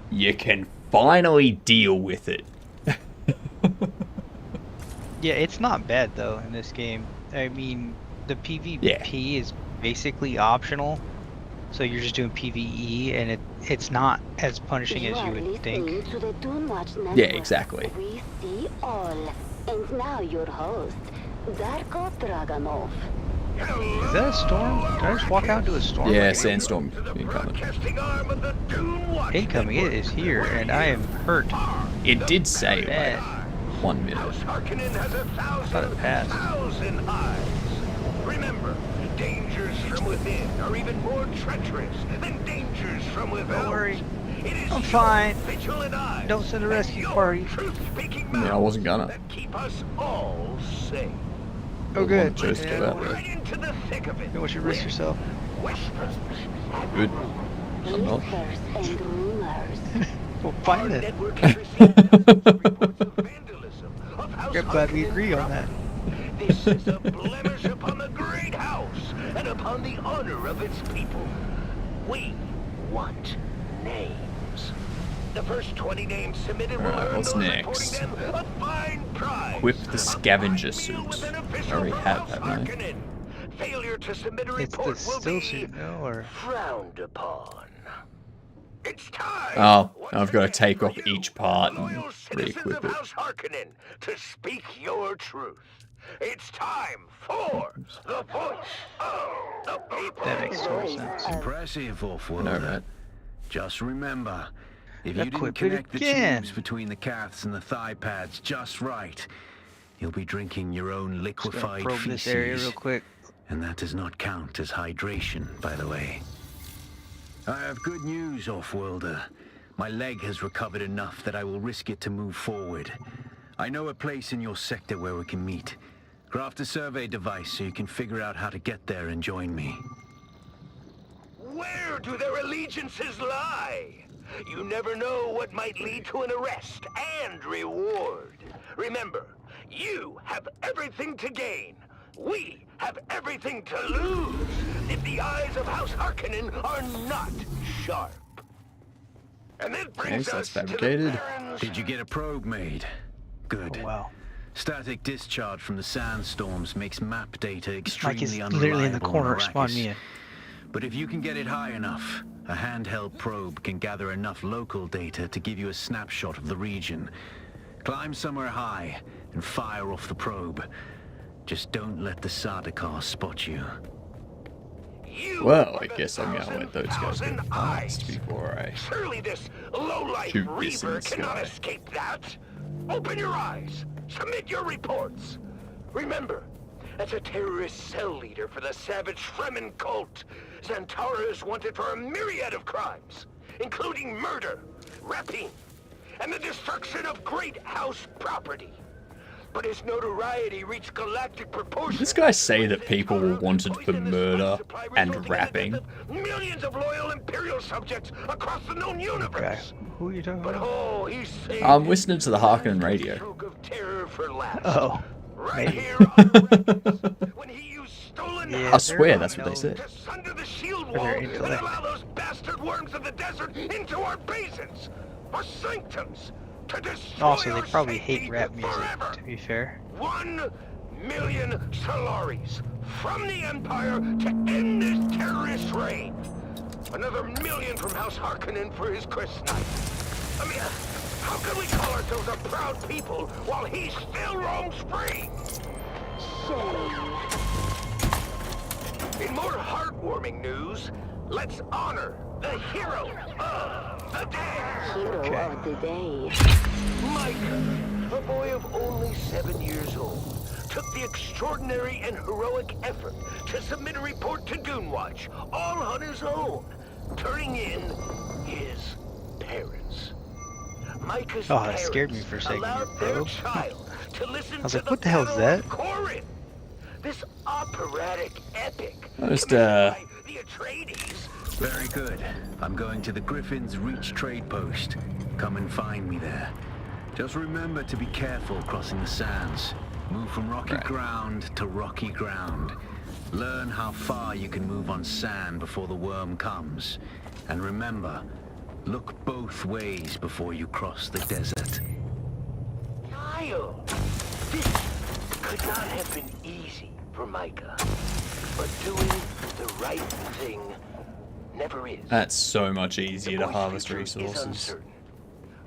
Speaker 1: you can finally deal with it.
Speaker 18: Yeah, it's not bad though in this game. I mean, the PvP is basically optional, so you're just doing PvE, and it's not as punishing as you would think.
Speaker 1: Yeah, exactly.
Speaker 4: We see all, and now your host, Darko Draganov.
Speaker 18: Is that a storm? Did I just walk out into a storm?
Speaker 1: Yeah, sandstorm incoming.
Speaker 18: Incoming, it is here, and I am hurt.
Speaker 1: It did say like 1 minute.
Speaker 18: I thought it passed.
Speaker 22: Remember, dangers from within are even more treacherous than dangers from without.
Speaker 18: Don't worry. I'm fine. Don't send a rescue party.
Speaker 1: Yeah, I wasn't gonna.
Speaker 2: Keep us all safe.
Speaker 18: Oh, good.
Speaker 1: Chose to go out there.
Speaker 2: Right into the thick of it.
Speaker 18: You want you to risk yourself?
Speaker 2: Whispers.
Speaker 1: Good. I'm not.
Speaker 4: And rulers.
Speaker 18: Well, fine then. I'm glad we agree on that.
Speaker 2: This is a blemish upon the great house and upon the honor of its people. We want names. The first 20 names submitted will earn
Speaker 1: what's
Speaker 2: those
Speaker 1: next?
Speaker 2: reporting them a fine prize.
Speaker 1: Equip the scavenger suit. I already have, haven't I?
Speaker 2: Failure to submit a
Speaker 18: It's
Speaker 2: report
Speaker 18: the
Speaker 2: will
Speaker 18: still
Speaker 2: be
Speaker 18: suit, no? Or
Speaker 2: frowned upon. It's time.
Speaker 1: Oh, I've got to take off each part and re-equip it.
Speaker 2: House Harkonnen to speak your truth. It's time for the voice of the people.
Speaker 18: that makes total sense.
Speaker 15: Impressive,
Speaker 1: I know,
Speaker 15: Off-Worlder.
Speaker 1: right?
Speaker 15: Just remember, if you didn't
Speaker 18: Equip it
Speaker 15: connect the
Speaker 18: again.
Speaker 15: tubes between the calves and the thigh pads just right, you'll be drinking your own
Speaker 18: Just gonna
Speaker 15: liquefied
Speaker 18: probe
Speaker 15: feces.
Speaker 18: this area real quick.
Speaker 15: And that does not count as hydration, by the way. I have good news, Off-Worlder. My leg has recovered enough that I will risk it to move forward. I know a place in your sector where we can meet. Craft a survey device so you can figure out how to get there and join me.
Speaker 2: Where do their allegiances lie? You never know what might lead to an arrest and reward. Remember, you have everything to gain. We have everything to lose if the eyes of House Harkonnen are not sharp. And that brings
Speaker 1: Okay, so
Speaker 2: us
Speaker 1: that's
Speaker 2: to the
Speaker 1: fabricated.
Speaker 2: Baron's...
Speaker 15: Did you get a probe made? Good.
Speaker 18: Oh, wow.
Speaker 15: Static discharge from the sandstorms makes map data
Speaker 18: Mike
Speaker 15: extremely
Speaker 18: is
Speaker 15: unreliable
Speaker 18: literally in the corner.
Speaker 15: on
Speaker 18: Spawn
Speaker 15: Arrakis.
Speaker 18: me in.
Speaker 15: But if you can get it high enough, a handheld probe can gather enough local data to give you a snapshot of the region. Climb somewhere high and fire off the probe. Just don't let the Sardaukar spot you.
Speaker 1: Well, I guess I'm gonna let those guys go past before I
Speaker 2: Surely this low-life
Speaker 1: shoot this in
Speaker 2: Reaver
Speaker 1: the
Speaker 2: cannot
Speaker 1: sky.
Speaker 2: escape that. Open your eyes. Submit your reports. Remember, as a terrorist cell leader for the savage Fremen cult, Zantara is wanted for a myriad of crimes, including murder, rapine, and the destruction of great house property. But his notoriety reached galactic proportions.
Speaker 1: This guy say that people were wanted for murder and rapping.
Speaker 2: Millions of loyal Imperial subjects across the known universe.
Speaker 18: Who are you talking
Speaker 2: But
Speaker 18: about?
Speaker 2: oh, he's saved
Speaker 1: I'm listening to the Harkonnen radio.
Speaker 2: stroke of terror for last.
Speaker 18: Oh.
Speaker 2: Right here on Arrakis, when he used stolen
Speaker 18: Yeah,
Speaker 1: I swear that's what they said.
Speaker 2: to sunder the shield
Speaker 18: For
Speaker 2: wall
Speaker 18: their
Speaker 2: and
Speaker 18: intellect.
Speaker 2: allow those bastard worms of the desert into our basins, our sanctums, to destroy
Speaker 18: Also, they
Speaker 2: our
Speaker 18: probably
Speaker 2: safety
Speaker 18: hate rap music,
Speaker 2: forever.
Speaker 18: to be fair.
Speaker 2: 1 million Solaris from the Empire to end this terrorist reign. Another million from House Harkonnen for his Chris Knight. I mean, how can we call ourselves a proud people while he still roams free? In more heartwarming news, let's honor the hero of the day.
Speaker 4: Hero of the day.
Speaker 2: Micah, a boy of only 7 years old, took the extraordinary and heroic effort to submit a report to Dune Watch, all on his own, turning in his parents. Micah's
Speaker 18: Oh, that scared me for a second.
Speaker 2: allowed their child to listen
Speaker 18: I was
Speaker 2: to
Speaker 18: like, what the hell is
Speaker 2: Battle
Speaker 18: that?
Speaker 2: of Corinth. This operatic epic.
Speaker 1: Just,
Speaker 2: The Atreides.
Speaker 15: Very good. I'm going to the Griffin's Reach trade post. Come and find me there. Just remember to be careful crossing the sands. Move from rocky ground to rocky ground. Learn how far you can move on sand before the worm comes. And remember, look both ways before you cross the desert.
Speaker 2: Kyle, this could not have been easy for Micah, but doing the right thing never is.
Speaker 1: That's so much easier to harvest
Speaker 2: Future is
Speaker 1: resources.
Speaker 2: uncertain,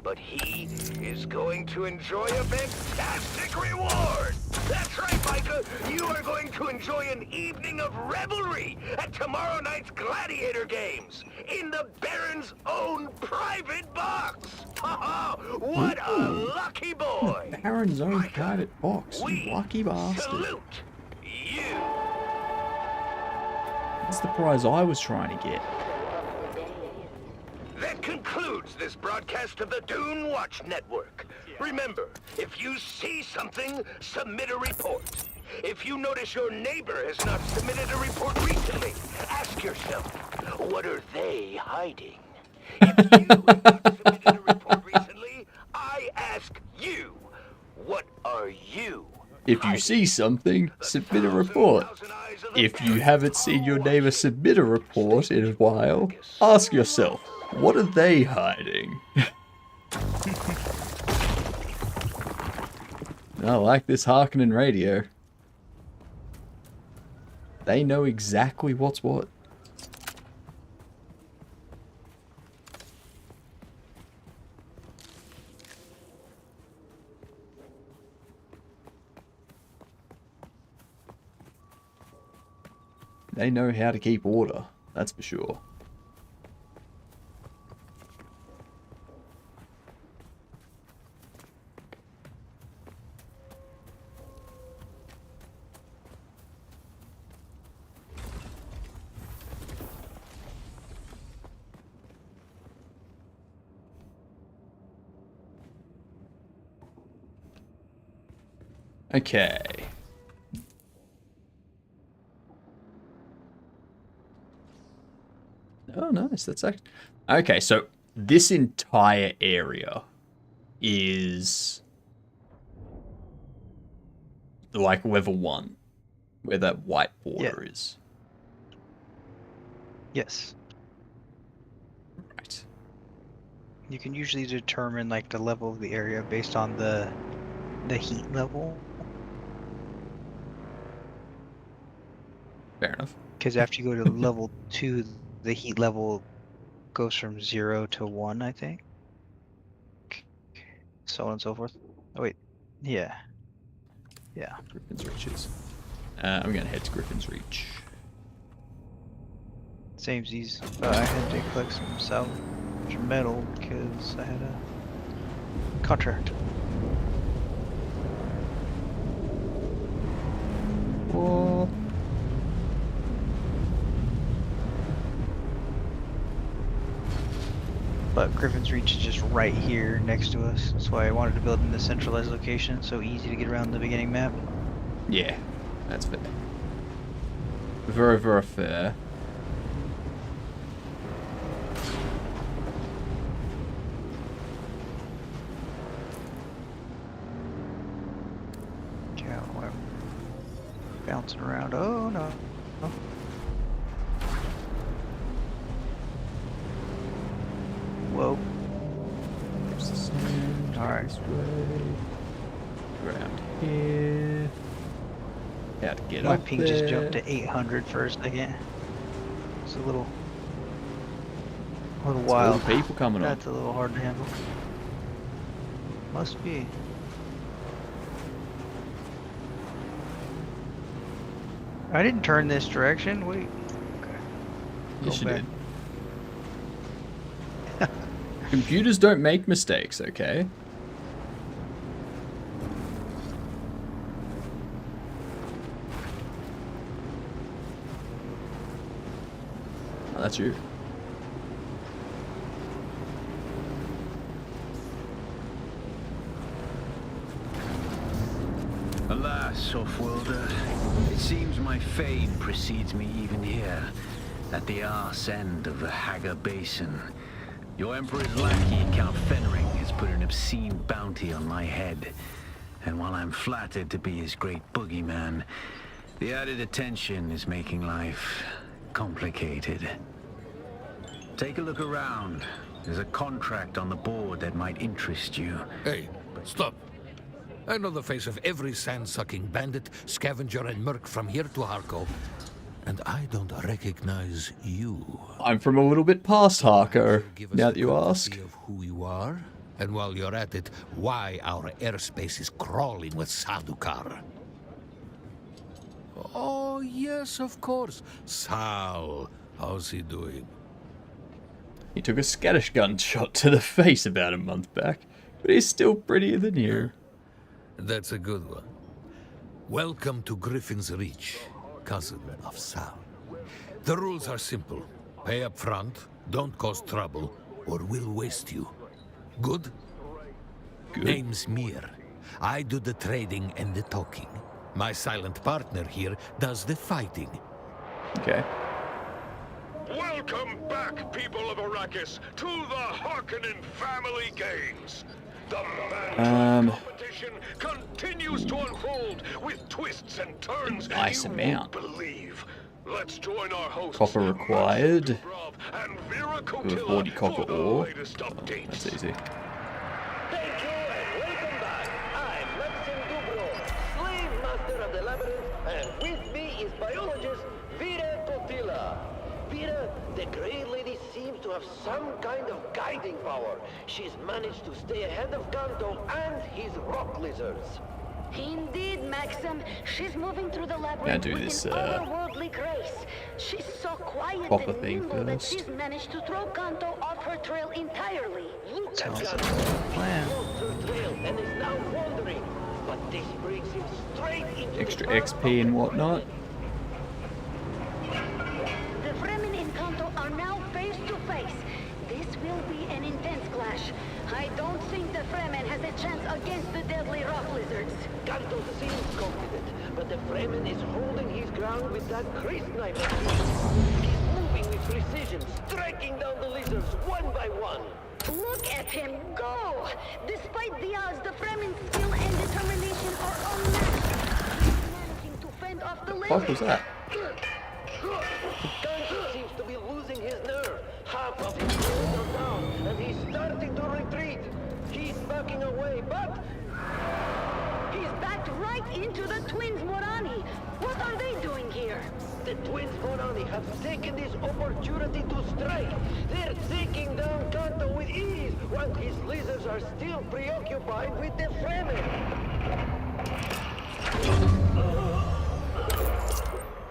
Speaker 2: but he is going to enjoy a fantastic reward. That's right, Micah. You are going to enjoy an evening of revelry at tomorrow night's gladiator games in the Baron's own private box. What a lucky boy!
Speaker 1: Baron's own private box, you lucky bastard.
Speaker 2: Salute you.
Speaker 1: That's the prize I was trying to get.
Speaker 2: The concludes this broadcast of the Dune Watch Network. Remember, if you see something, submit a report. If you notice your neighbor has not submitted a report recently, ask yourself, what are they hiding? If you have not submitted a report recently, I ask you, what are you?
Speaker 1: If you see something, submit a report. If you haven't seen your neighbor submit a report in a while, ask yourself, what are they hiding? I like this Harkonnen radio. They know exactly what's what. They know how to keep order, that's for sure. Okay. Oh, nice. That's actually... Okay, so this entire area is like level 1, where that white border is.
Speaker 18: Yes.
Speaker 1: Right.
Speaker 18: You can usually determine like the level of the area based on the heat level.
Speaker 1: Fair enough.
Speaker 18: Because after you go to level 2, the heat level goes from 0 to 1, I think. So on and so forth. Oh wait, yeah. Yeah.
Speaker 1: Griffin's Reaches. I'm gonna head to Griffin's Reach.
Speaker 18: Samesies. I had to collect some salvage metal because I had a contract.
Speaker 1: Whoa.
Speaker 18: But Griffin's Reach is just right here next to us. That's why I wanted to build in this centralized location. It's so easy to get around the beginning map.
Speaker 1: Yeah, that's fair. Very, very fair.
Speaker 18: Yeah, I'm bouncing around. Oh no. Oh. Whoa. Alright.
Speaker 1: Around here. How to get
Speaker 18: My
Speaker 1: up
Speaker 18: ping
Speaker 1: there.
Speaker 18: just jumped to 800 for a second. It's a little wild.
Speaker 1: People coming on.
Speaker 18: That's a little hard to handle. Must be. I didn't turn this direction. Wait. Okay.
Speaker 1: Yes, you did. Computers don't make mistakes, okay? Oh, that's you.
Speaker 5: Alas, off-worlder, it seems my fame precedes me even here, at the arse end of the Haga Basin. Your Emperor's lackey, Count Fenring, has put an obscene bounty on my head. And while I'm flattered to be his great boogeyman, the added attention is making life complicated. Take a look around. There's a contract on the board that might interest you.
Speaker 14: Hey, stop. I know the face of every sand-sucking bandit, scavenger, and merc from here to Harko. And I don't recognize you.
Speaker 1: I'm from a little bit past Harko, now that you ask.
Speaker 14: Of who you are, and while you're at it, why our airspace is crawling with Sardaukar. Oh, yes, of course. Sal, how's he doing?
Speaker 1: He took a scattergun shot to the face about a month back, but he's still prettier than you.
Speaker 14: That's a good one. Welcome to Griffin's Reach, cousin of Sal. The rules are simple. Pay up front, don't cause trouble,
Speaker 6: or we'll waste you. Good? Name's Mir. I do the trading and the talking. My silent partner here does the fighting.
Speaker 1: Okay.
Speaker 22: Welcome back, people of Arrakis, to the Harkonnen Family Games. The competition continues to unfold with twists and turns
Speaker 1: Nice
Speaker 22: you
Speaker 1: amount.
Speaker 22: won't believe. Let's join our hosts,
Speaker 1: Copper required.
Speaker 22: and Vera
Speaker 1: With 40 copper ore.
Speaker 22: latest updates.
Speaker 1: That's easy.
Speaker 2: Thank you and welcome back. I'm Maxim Dubro, slave master of the labyrinth, and with me is biologist Vera Totila. Vera, the Grey Lady seems to have some kind of guiding power. She's managed to stay ahead of Kanto and his rock lizards.
Speaker 4: Indeed, Maxim. She's moving through the labyrinth
Speaker 1: do
Speaker 4: with
Speaker 1: this,
Speaker 4: an otherworldly grace. She's so quiet
Speaker 1: copper
Speaker 4: and
Speaker 1: thing
Speaker 4: nimble that
Speaker 1: first.
Speaker 4: she's managed to throw Kanto off her trail entirely.
Speaker 2: Look at
Speaker 18: Sounds
Speaker 2: Kanto.
Speaker 18: like a plan.
Speaker 2: He lost her trail and is now wandering. But this brings him straight into
Speaker 1: Extra
Speaker 2: the
Speaker 1: XP and whatnot.
Speaker 4: The Fremen and Kanto are now face to face. This will be an intense clash. I don't think the Fremen has a chance against the deadly rock lizards.
Speaker 2: Kanto seems confident, but the Fremen is holding his ground with that Chris knife. He's moving with precision, striking down the lizards one by one.
Speaker 4: Look at him go! Despite the odds, the Fremen's skill and determination are unmatched. He's managing to fend off the lizards.
Speaker 1: What was that?
Speaker 2: Kanto seems to be losing his nerve. Half of his troops are down, and he's starting to retreat. He's backing away, but
Speaker 4: he's backed right into the twins Morani. What are they doing here?
Speaker 2: the twins Morani have taken this opportunity to strike. They're taking down Kanto with ease, while his lizards are still preoccupied with the Fremen.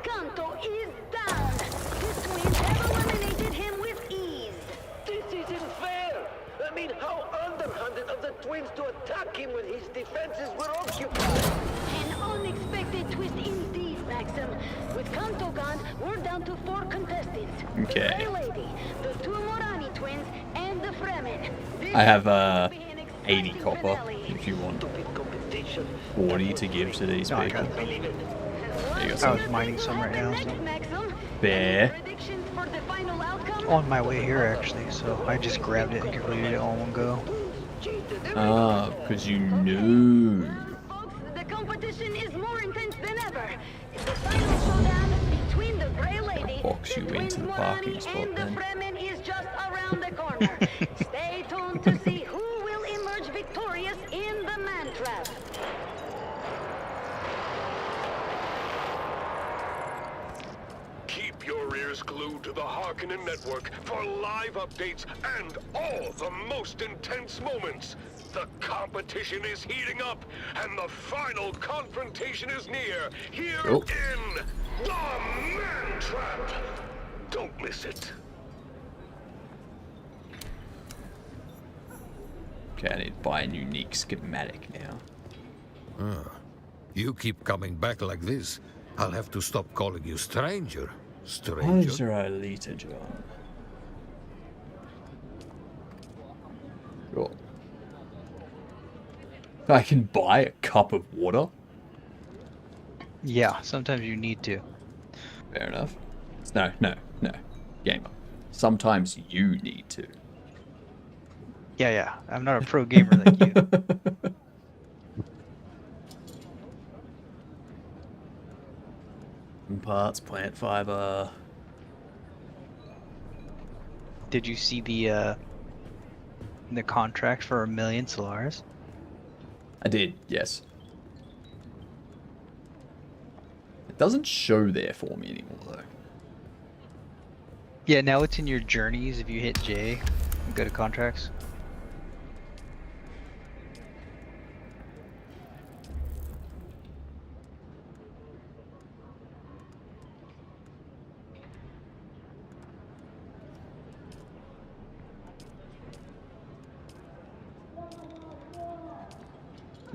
Speaker 4: Kanto is down. The twins have eliminated him with ease.
Speaker 2: This isn't fair. I mean, how underhanded of the twins to attack him when his defenses were occupied.
Speaker 4: An unexpected twist indeed, Maxim. With Kanto gone, we're down to 4 contestants.
Speaker 1: Okay.
Speaker 4: The Grey Lady, the 2 Morani twins, and the Fremen. This
Speaker 1: I have
Speaker 4: will be an
Speaker 1: 80
Speaker 4: exciting
Speaker 1: copper
Speaker 4: finale.
Speaker 1: if you want 40 to give to these
Speaker 18: No, I
Speaker 1: people.
Speaker 18: got
Speaker 1: There you go.
Speaker 18: I
Speaker 1: Some
Speaker 18: was mining some right now, so
Speaker 4: Maxim,
Speaker 1: bear.
Speaker 4: predictions for the final outcome?
Speaker 18: on my way here actually, so I just grabbed it and completed it all in one go.
Speaker 1: Ah, because you knew.
Speaker 4: The competition is more intense than ever. It's the final showdown between the Grey Lady,
Speaker 1: Box
Speaker 4: the
Speaker 1: you
Speaker 4: twins
Speaker 1: into the parking
Speaker 4: Morani,
Speaker 1: spot
Speaker 4: and the
Speaker 1: then.
Speaker 4: Fremen is just around the corner. Stay tuned to see who will emerge victorious in the man trap.
Speaker 22: Keep your ears glued to the Harkonnen network for live updates and all the most intense moments. The competition is heating up, and the final confrontation is near, here
Speaker 1: Oh.
Speaker 22: in the Man Trap. Don't miss it.
Speaker 1: Okay, I need to buy a unique schematic now.
Speaker 6: You keep coming back like this, I'll have to stop calling you stranger.
Speaker 1: Stranger
Speaker 6: Stranger.
Speaker 1: Alita John. Sure. I can buy a cup of water?
Speaker 18: Yeah, sometimes you need to.
Speaker 1: Fair enough. No. Gamer. Sometimes you need to.
Speaker 18: Yeah, I'm not a pro gamer like you.
Speaker 1: Parts, plant fiber.
Speaker 18: Did you see the contract for 1 million Solaris?
Speaker 1: I did, yes. It doesn't show there for me anymore, though.
Speaker 18: Yeah, now it's in your journeys if you hit J and go to contracts.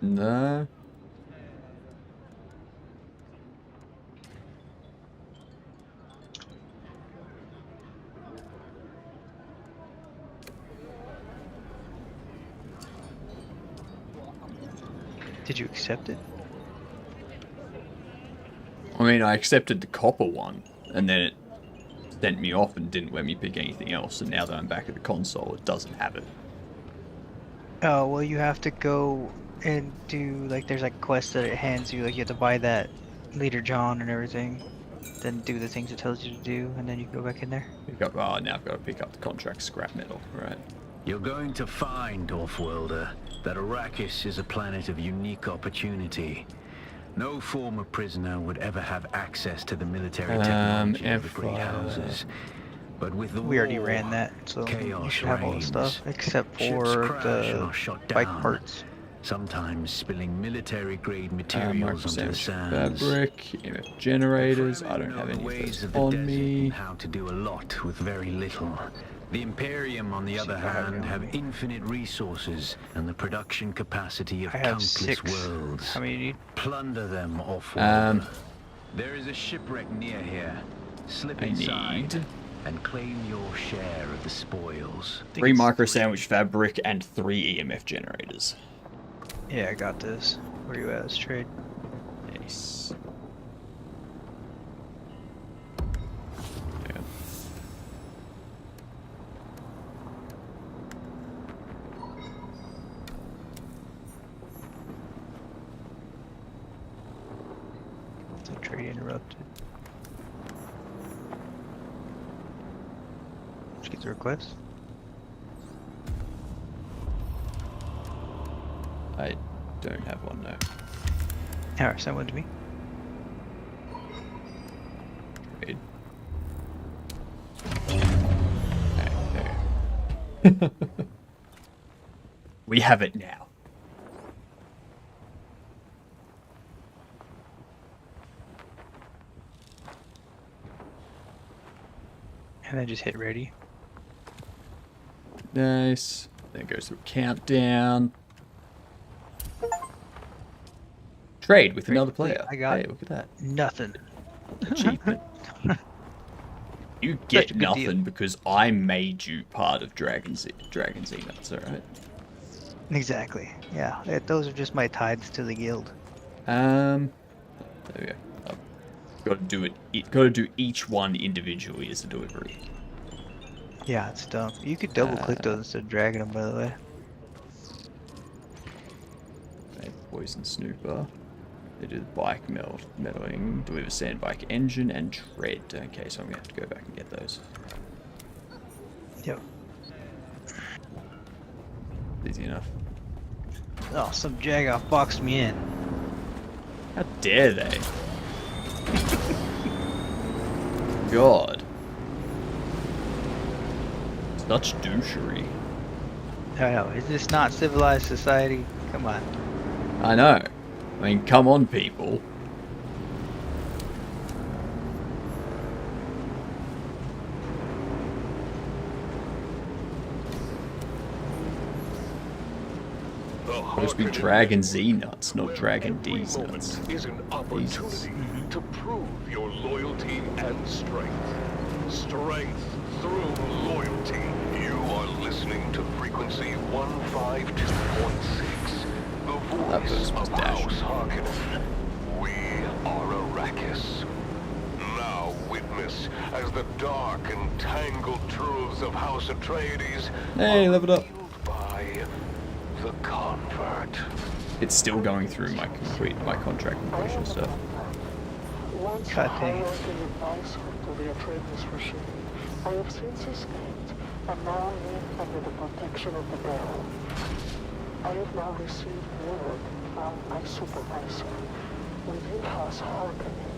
Speaker 1: No.
Speaker 18: Did you accept it?
Speaker 1: I mean, I accepted the copper one, and then it sent me off and didn't let me pick anything else, and now that I'm back at the console, it doesn't have it.
Speaker 18: Oh, well, you have to go and do, like, there's like quests that it hands you, like you have to buy that Leader John and everything, then do the things it tells you to do, and then you can go back in there.
Speaker 1: Oh, now I've got to pick up the contract scrap metal, right?
Speaker 5: You're going to find, Offworlder, that Arrakis is a planet of unique opportunity. No former prisoner would ever have access to the military technology of the great houses. But with the
Speaker 18: We already
Speaker 5: war,
Speaker 18: ran that, so you
Speaker 5: chaos
Speaker 18: should have all the
Speaker 5: reigns.
Speaker 18: stuff, except
Speaker 5: Ships
Speaker 18: for
Speaker 5: crash
Speaker 18: the
Speaker 5: or shut
Speaker 18: bike
Speaker 5: down,
Speaker 18: parts.
Speaker 5: sometimes spilling military-grade materials onto the sands.
Speaker 1: Fabric, EMF generators, I don't have any of those on me.
Speaker 5: How to do a lot with very little. The Imperium, on the other hand, have infinite resources and the production capacity of countless worlds.
Speaker 18: How many do you need?
Speaker 5: Plunder them off-world. There is a shipwreck near here. Slip inside and claim your share of the spoils.
Speaker 1: 3 micro sandwich fabric and 3 EMF generators.
Speaker 18: Yeah, I got this. Where you at? Let's trade.
Speaker 1: Nice.
Speaker 18: So trade interrupted. Did you get the request?
Speaker 1: I don't have one, no.
Speaker 18: Alright, send one to me.
Speaker 1: Trade. We have it now.
Speaker 18: And then just hit ready.
Speaker 1: Nice. Then it goes through a countdown. Trade with another player.
Speaker 18: I got
Speaker 1: hey, look at that.
Speaker 18: Nothing.
Speaker 1: Achievement. You get nothing because I made you part of Dragon Zeniths, alright?
Speaker 18: Exactly. Yeah, those are just my tithes to the guild.
Speaker 1: There we go. Got to do it. Got to do each one individually as a delivery.
Speaker 18: Yeah, it's dumb. You could double click those instead of dragging them, by the way.
Speaker 1: Okay, poison snooper. They do the bike meddling, deliver sand bike engine and tread. Okay, so I'm gonna have to go back and get those.
Speaker 18: Yep.
Speaker 1: Easy enough.
Speaker 18: Oh, some jagoff boxed me in.
Speaker 1: How dare they? God. Such douchery.
Speaker 18: I know. Is this not civilized society? Come on.
Speaker 1: I know. I mean, come on, people. Supposed to be Dragon Z nuts, not Dragon D's nuts.
Speaker 22: Is an opportunity to prove your loyalty and strength. Strength through loyalty. You are listening to frequency 152.6. The voice of House Harkonnen. We are Arrakis. Now witness as the dark and tangled truths of House Atreides
Speaker 1: Hey, level it up.
Speaker 22: by the convert.
Speaker 1: It's still going through my contract completion stuff.
Speaker 20: Once a high-ranking advisor to the Atreides regime, I have since escaped and now live under the protection of the Baron. I have now received word from my supervisor within House Harkonnen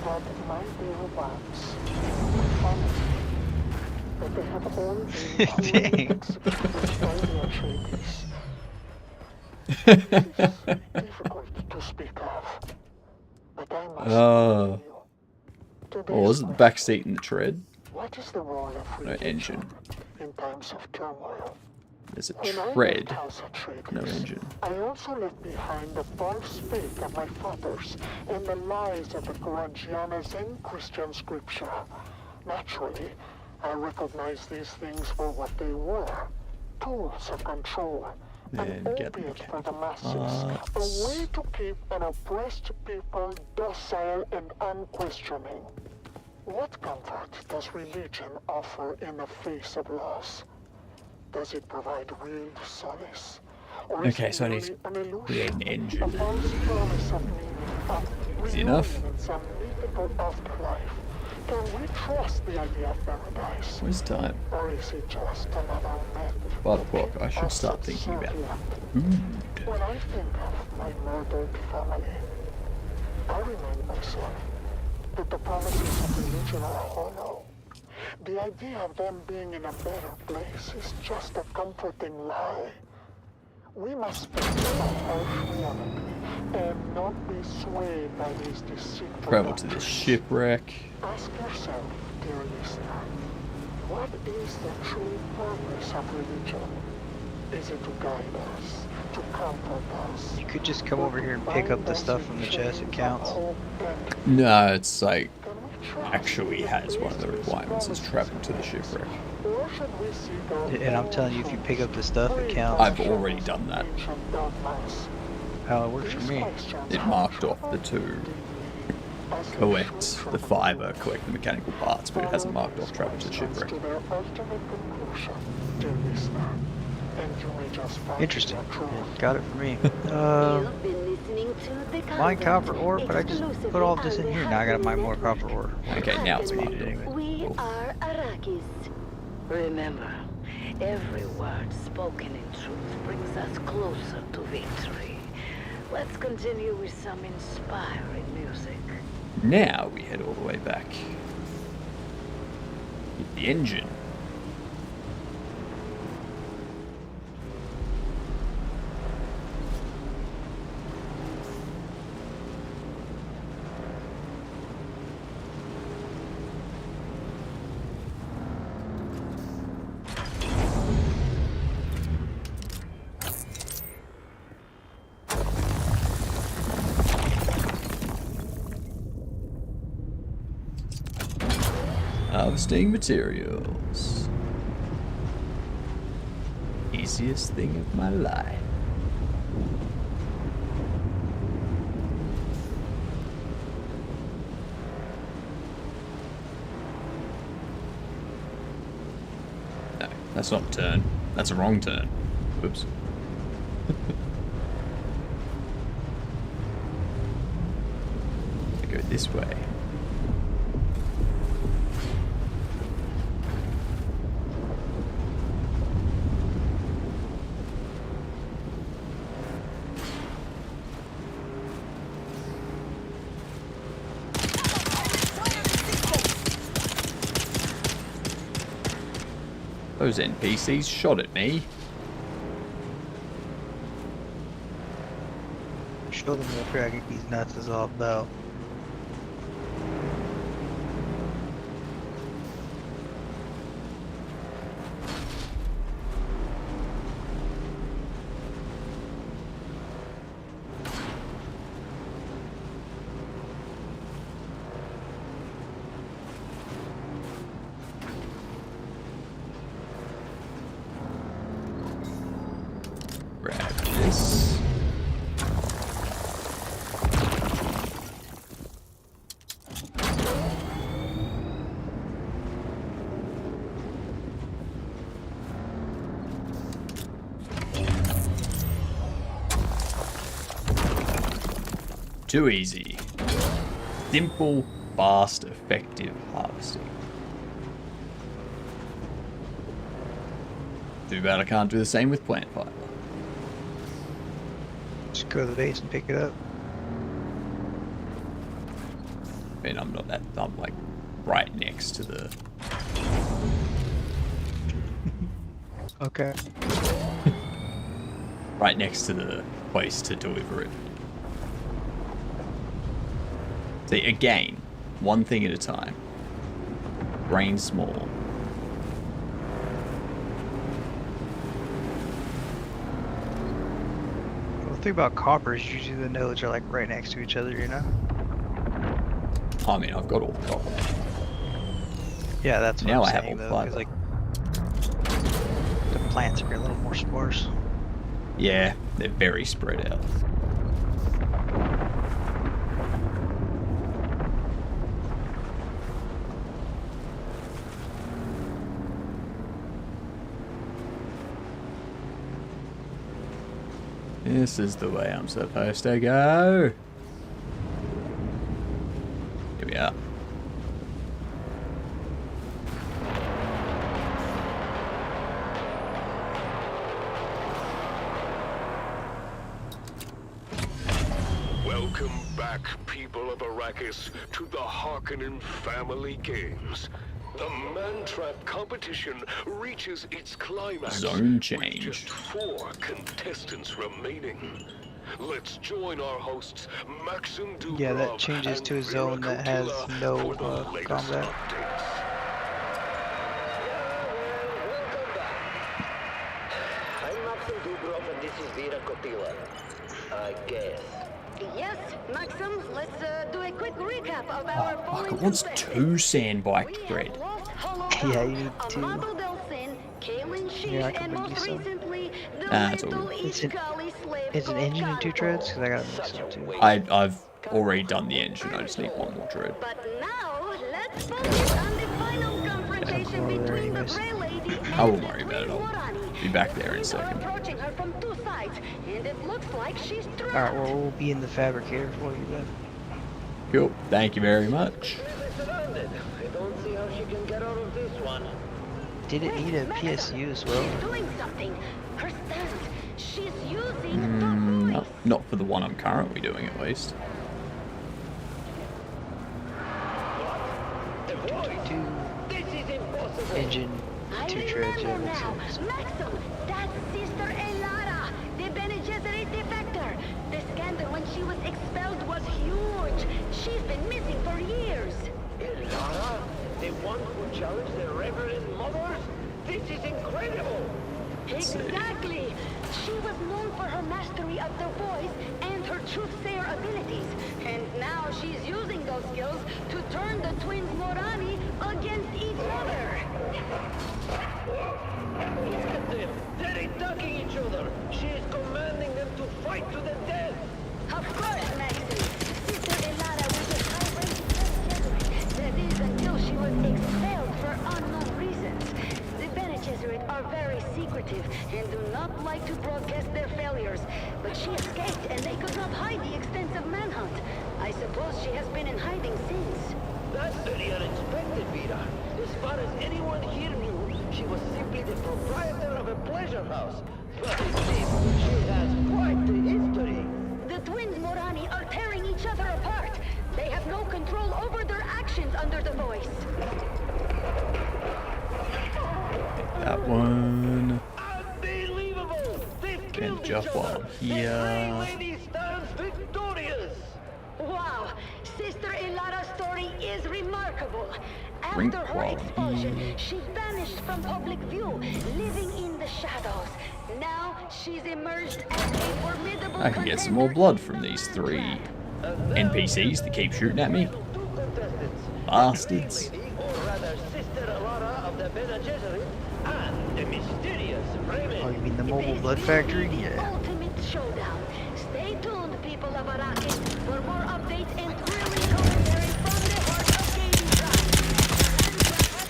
Speaker 20: that my dear ones follow me, that they have all been cruelly executed by the Atreides. It is difficult to speak of, but I must tell you.
Speaker 1: Oh, was it the back seat in the tread?
Speaker 20: What is the role of
Speaker 1: No engine.
Speaker 20: in times of turmoil?
Speaker 1: There's a
Speaker 20: When I
Speaker 1: tread,
Speaker 20: left House Atreides,
Speaker 1: no engine.
Speaker 20: I also left behind the false faith of my fathers and the lies of the Quranciana Zen Christian scripture. Naturally, I recognized these things for what they were, tools of control,
Speaker 1: Then get the
Speaker 20: opiate for the masses.
Speaker 1: parts.
Speaker 20: A way to keep an oppressed people docile and unquestioning. What comfort does religion offer in the face of loss? Does it provide real solace? Or is
Speaker 1: Okay,
Speaker 20: it
Speaker 1: so I need
Speaker 20: merely
Speaker 1: to
Speaker 20: an illusion,
Speaker 1: create an engine.
Speaker 20: a false promise of meaning,
Speaker 1: Easy enough.
Speaker 20: in some mythical afterlife? Can we trust the idea of paradise?
Speaker 1: Where's time?
Speaker 20: Or is it just another myth?
Speaker 1: 5 o'clock. I should start thinking about food.
Speaker 20: When I think of my murdered family, I remind myself that the promises of religion are hollow. The idea of them being in a better place is just a comforting lie. We must face our harsh reality and not be swayed by these deceitful
Speaker 1: Travel to this shipwreck.
Speaker 20: Ask yourself, dear listener, what is the true purpose of religion? Is it to guide us, to comfort us?
Speaker 18: You could just come over here and pick up the stuff from the chest. It counts.
Speaker 1: No, it's like actually has one of the requirements is travel to the shipwreck.
Speaker 18: And I'm telling you, if you pick up the stuff, it counts.
Speaker 1: I've already done that.
Speaker 18: How it works for me.
Speaker 1: It marked off the 2. Collect the fiber, collect the mechanical parts, but it hasn't marked off travel to the shipwreck.
Speaker 18: Interesting. Got it for me. Mine copper ore, but I just put all this in here. Now I gotta mine more copper ore.
Speaker 1: Okay, now it's marked anyway.
Speaker 4: We are Arrakis. Remember, every word spoken in truth brings us closer to victory. Let's continue with some inspiring music.
Speaker 1: Now we head all the way back. Get the engine. Harvesting materials. Easiest thing of my life. No, that's not a turn. That's a wrong turn. Oops. I go this way. Those NPCs shot at me.
Speaker 18: Show them what cracking these nuts is all about.
Speaker 1: Grab this. Too easy. Simple, fast, effective harvesting. Too bad I can't do the same with plant fiber.
Speaker 18: Just go to the base and pick it up.
Speaker 1: I mean, I'm not that. I'm like right next to the.
Speaker 18: Okay.
Speaker 1: Right next to the place to deliver it. See, again, one thing at a time. Brain small.
Speaker 18: Well, the thing about copper is usually the nodes are like right next to each other, you know?
Speaker 1: I mean, I've got all the copper.
Speaker 18: Yeah, that's what
Speaker 1: Now
Speaker 18: I'm
Speaker 1: I have
Speaker 18: saying,
Speaker 1: all
Speaker 18: though, 'cause,
Speaker 1: fiber.
Speaker 18: like the plants are a little more sparse.
Speaker 1: Yeah, they're very spread out. This is the way I'm supposed to go. Here we are.
Speaker 22: Welcome back, people of Arrakis, to the Harkonnen Family Games. The Mantrap competition reaches its climax.
Speaker 1: Zone change.
Speaker 22: With just 4 contestants remaining. Let's join our hosts, Maxim Dubrov.
Speaker 18: Yeah, that changes to a zone that has no combat.
Speaker 2: I'm Maxim Dubrov and this is Vera Kotila. I guess.
Speaker 4: Yes, Maxim, let's do a quick recap of our
Speaker 1: Fuck, it wants 2 sandbike thread.
Speaker 18: Yeah, you need 2.
Speaker 4: Yeah,
Speaker 18: I can bring you some.
Speaker 1: It's all good.
Speaker 18: It's an engine and 2 treads? Because I gotta make some too.
Speaker 1: I've already done the engine, I just need 1 more tread.
Speaker 4: But now, let's focus on the final confrontation between the Grey Lady
Speaker 1: I won't worry about it, I'll be back there in a second.
Speaker 4: approaching her from 2 sides, and it looks like she's
Speaker 18: Alright, well, we'll be in the fabricator for you then.
Speaker 1: Cool, thank you very much.
Speaker 2: Surrounded. I don't see how she can get out of this one.
Speaker 18: Did it need a PSU as well?
Speaker 4: doing something. Her stand. She's using
Speaker 1: Not for the one I'm currently doing, at least.
Speaker 18: Engine, 2 treads, yeah, makes sense.
Speaker 4: Maxim, that's Sister Elara, the Bene Gesserit defector. The scandal when she was expelled was huge. She's been missing for years.
Speaker 2: Elara? The one who challenged the Reverend Mothers? This is incredible!
Speaker 4: Exactly. She was known for her mastery of the voice and her truth-sayer abilities. And now she's using those skills to turn the twins Morani against each other.
Speaker 2: Look at them! They're attacking each other! She is commanding them to fight to the death!
Speaker 4: Of course, Maxim. Sister Elara was a high-ranking Jesuit. That is, until she was expelled for unknown reasons. The Bene Gesserit are very secretive and do not like to broadcast their failures. But she escaped and they could not hide the extensive manhunt. I suppose she has been in hiding since.
Speaker 2: That's very unexpected, Vera. As far as anyone here knew, she was simply the proprietor of a pleasure house. But it seems she has quite the history.
Speaker 4: The twins Morani are tearing each other apart. They have no control over their actions under the voice.
Speaker 1: That one.
Speaker 2: Unbelievable! They've killed
Speaker 1: And jump
Speaker 2: each other.
Speaker 1: on here.
Speaker 2: The Grey Lady stands victorious.
Speaker 4: Wow, Sister Elara's story is remarkable.
Speaker 1: Drink
Speaker 4: After her
Speaker 1: while
Speaker 4: expulsion,
Speaker 1: eating.
Speaker 4: she vanished from public view, living in the shadows. Now she's emerged as a formidable
Speaker 1: I can get some more blood from these 3 NPCs that keep shooting at me. Bastards.
Speaker 2: Or rather, Sister Elara of the Bene Gesserit and the mysterious Fremen.
Speaker 18: Oh, you mean the mobile blood factory?
Speaker 4: The
Speaker 18: Yeah.
Speaker 4: ultimate showdown. Stay tuned, people of Arrakis, for more updates and thrilling commentary from the heart of Gaming Drive.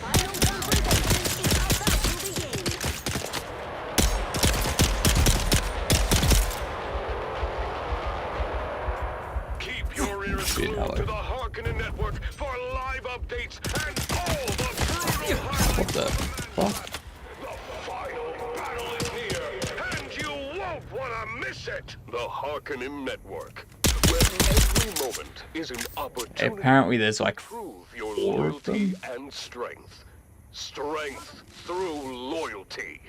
Speaker 4: Final confrontation is about to begin.
Speaker 22: Keep your ears
Speaker 1: Shit,
Speaker 22: glued
Speaker 1: hello.
Speaker 22: to the Harkonnen network for live updates and all the brutal highlights.
Speaker 1: What the fuck?
Speaker 22: The final battle is here, and you won't want to miss it. The Harkonnen network, where every moment is an opportunity
Speaker 1: Apparently there's like
Speaker 22: to prove your
Speaker 1: 4 of
Speaker 22: loyalty
Speaker 1: them.
Speaker 22: and strength. Strength through loyalty.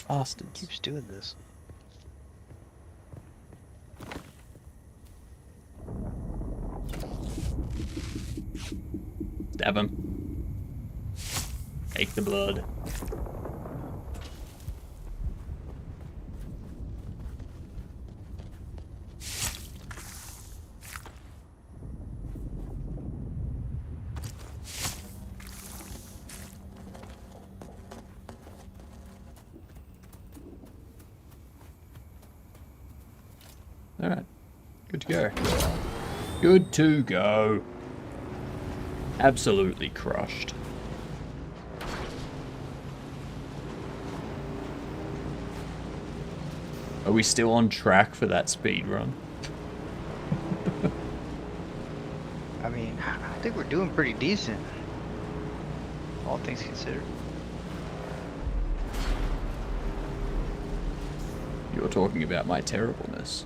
Speaker 1: Bastards.
Speaker 18: Keeps doing this.
Speaker 1: Stab him. Take the blood. to go. Good to go. Absolutely crushed. Are we still on track for that speed run?
Speaker 18: I mean, I think we're doing pretty decent, all things considered.
Speaker 1: You're talking about my terribleness.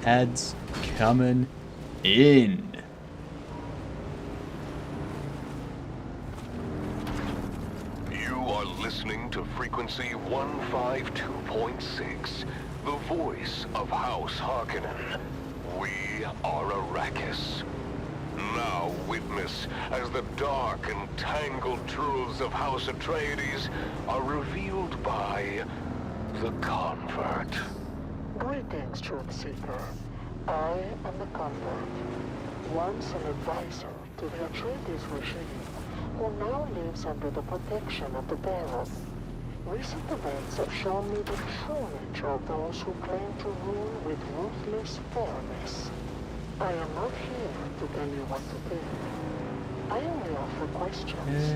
Speaker 1: Ads coming in.
Speaker 10: You are listening to frequency 152.6, the voice of House Harkonnen. We are Arrakis. Now witness as the dark and tangled truths of House Atreides are revealed by the Convert.
Speaker 20: Greetings, Truth Seeker. I am the Convert, once an advisor to the Atreides regime, who now lives under the protection of the Baron. Recent events have shown me the true nature of those who claim to rule with ruthless fairness. I am not here to tell you what to think. I only offer questions.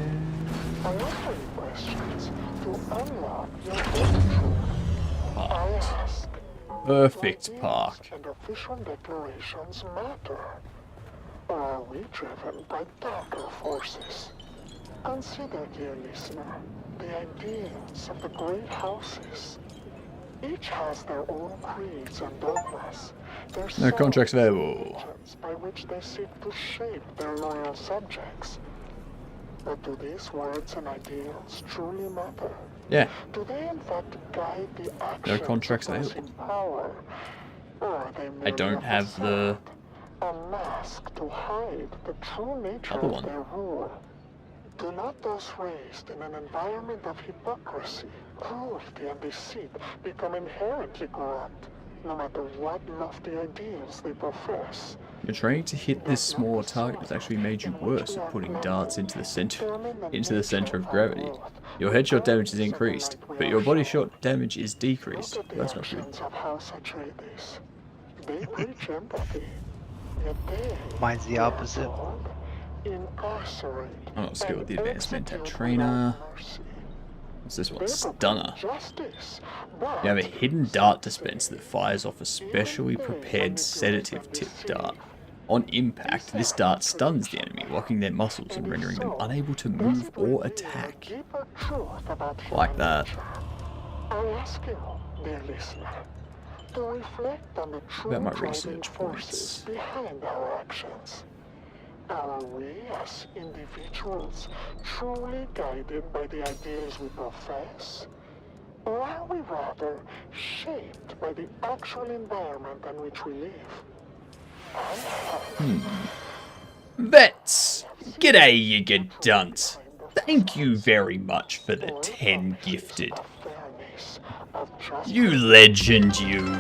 Speaker 20: I offer you questions to unlock your own truth. I ask,
Speaker 1: Perfect park.
Speaker 20: and official declarations matter? Or are we driven by darker forces? Consider, dear listener, the ideals of the great houses. Each has their own creeds and dogmas.
Speaker 1: No contracts available.
Speaker 20: By which they seek to shape their loyal subjects. But do these words and ideals truly matter?
Speaker 1: Yeah.
Speaker 20: Do they in fact guide the
Speaker 1: No
Speaker 20: actions
Speaker 1: contracts
Speaker 20: of those
Speaker 1: available.
Speaker 20: in power? Or are they
Speaker 1: I
Speaker 20: merely
Speaker 1: don't
Speaker 20: a
Speaker 1: have the
Speaker 20: a mask to hide the true nature
Speaker 1: other
Speaker 20: of
Speaker 1: one.
Speaker 20: their rule? Do not those raised in an environment of hypocrisy, cruelty, and deceit become inherently corrupt, no matter what lofty ideals they profess?
Speaker 1: You're trying to hit this smaller target has actually made you worse at putting darts into the center of gravity. Your headshot damage is increased, but your body shot damage is decreased. That's not good.
Speaker 20: Of House Atreides. They preach empathy, yet they
Speaker 18: Mine's the opposite.
Speaker 20: incarcerate.
Speaker 1: I'm not skilled with the advanced mentat trainer. What's this one? Stunner. You have a hidden dart dispenser that fires off a specially prepared sedative tip dart. On impact, this dart stuns the enemy, locking their muscles and rendering them unable to move or attack. Like that.
Speaker 20: I ask you, dear listener, to reflect on the true
Speaker 1: About my
Speaker 20: driving
Speaker 1: research
Speaker 20: forces behind our actions. Are we, as individuals, truly guided by the ideals we profess? Or are we rather shaped by the actual environment in which we live?
Speaker 1: Vets! G'day, you good dunce. Thank you very much for the 10 gifted. You legend, you.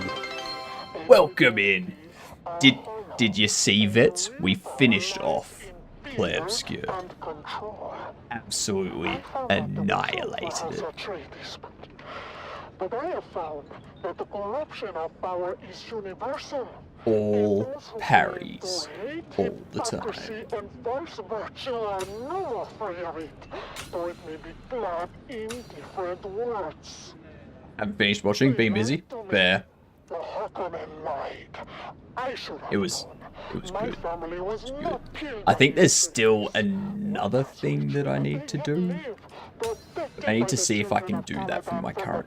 Speaker 1: Welcome in. Did you see, Vets? We finished off Play Obscure. Absolutely annihilated it.
Speaker 20: But I have found that the corruption of power is universal.
Speaker 1: All parries, all the time.
Speaker 20: Hypocrisy and false virtue are no free of it, though it may be glad in different words.
Speaker 1: Haven't finished watching, been busy. Fair.
Speaker 20: The Harkonnen lied. I should have
Speaker 1: It was
Speaker 20: known.
Speaker 1: good.
Speaker 20: My family was not killed.
Speaker 1: I think there's still another thing that I need to do. I need to see if I can do that from my current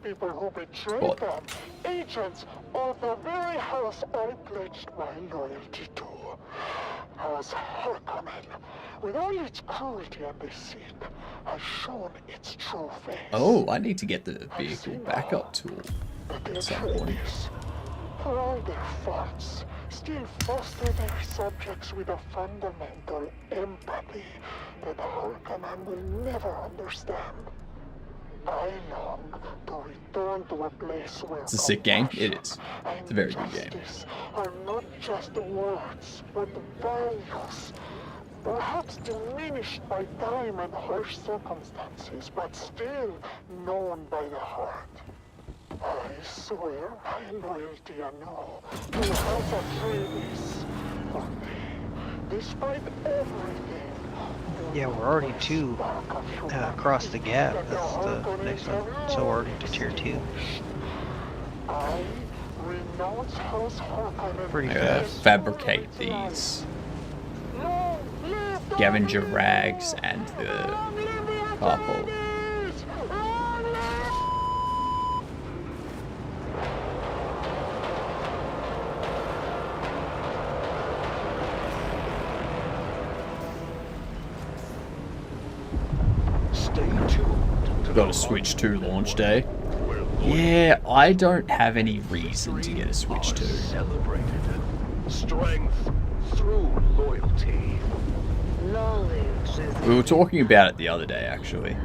Speaker 1: spot.
Speaker 20: Agents of the very house I pledged my loyalty to. House Harkonnen, with all its cruelty and deceit, has shown its true face.
Speaker 1: Oh, I need to get the vehicle backup tool at some point.
Speaker 20: For all their faults, still foster their subjects with a fundamental empathy that Harkonnen will never understand. I long to return to a place where
Speaker 1: It's a sick game. It is. It's a very good game.
Speaker 20: justice are not just words, but values. Perhaps diminished by time and harsh circumstances, but still known by the heart. I swear my loyalty anew to the House Atreides. Despite everything.
Speaker 18: Yeah, we're already two across the gap. That's the next one. So we're already to tier 2.
Speaker 20: I renounce House Harkonnen.
Speaker 18: Pretty
Speaker 1: I gotta
Speaker 18: fast.
Speaker 1: fabricate these scavenger rags and the carport. Got a Switch 2 launch day. Yeah, I don't have any reason to get a Switch 2.
Speaker 10: Celebrated. Strength through loyalty.
Speaker 3: Knowledge is...
Speaker 1: We were talking about it the other day, actually.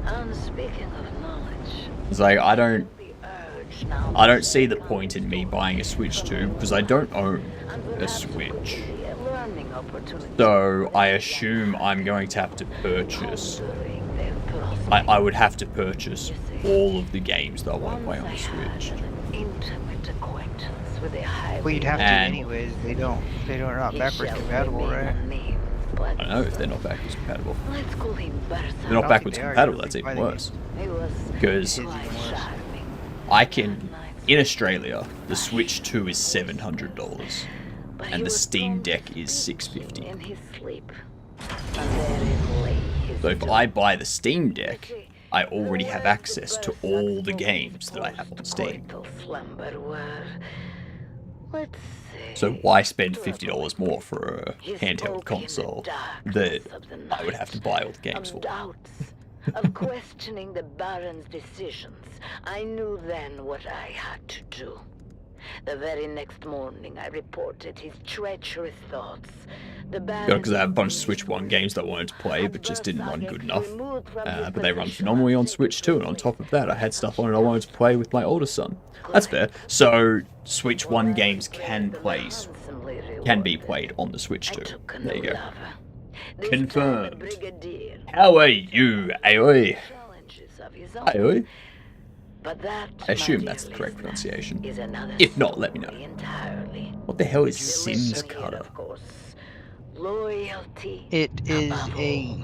Speaker 3: And speaking of knowledge...
Speaker 1: It's like, I don't see the point in me buying a Switch 2 because I don't own a Switch. So I assume I'm going to have to purchase... I would have to purchase all of the games that I want to play on the Switch.
Speaker 18: Well, you'd have to anyways. They're not backwards compatible, right?
Speaker 1: I don't know if they're not backwards compatible. They're not backwards compatible, that's even worse. Because I can, in Australia, the Switch 2 is $700 and the Steam Deck is $650. So if I buy the Steam Deck, I already have access to all the games that I have on Steam. So why spend $50 more for a handheld console that I would have to buy all the games for?
Speaker 4: Of questioning the Baron's decisions, I knew then what I had to do. The very next morning, I reported his treacherous thoughts.
Speaker 1: Because I have a bunch of Switch 1 games that I wanted to play, but just didn't run good enough. But they run phenomenally on Switch 2, and on top of that, I had stuff on it I wanted to play with my older son. That's fair. So, Switch 1 games can be played on the Switch 2. There you go. Confirmed. How are you, Aoi? Aoi? I assume that's the correct pronunciation. If not, let me know. What the hell is Sims Cutter?
Speaker 18: It is a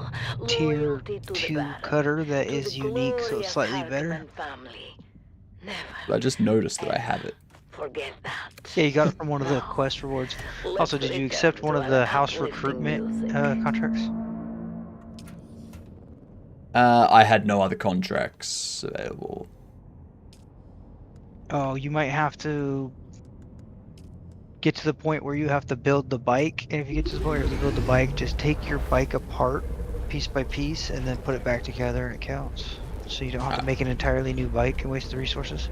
Speaker 18: tier 2 cutter that is unique, so it's slightly better.
Speaker 1: I just noticed that I have it.
Speaker 18: Yeah, you got it from one of the quest rewards. Also, did you accept one of the house recruitment contracts?
Speaker 1: I had no other contracts available.
Speaker 18: Oh, you might have to get to the point where you have to build the bike, and if you get to the point where you have to build the bike, just take your bike apart piece by piece and then put it back together and it counts. So you don't have to make an entirely new bike and waste the resources.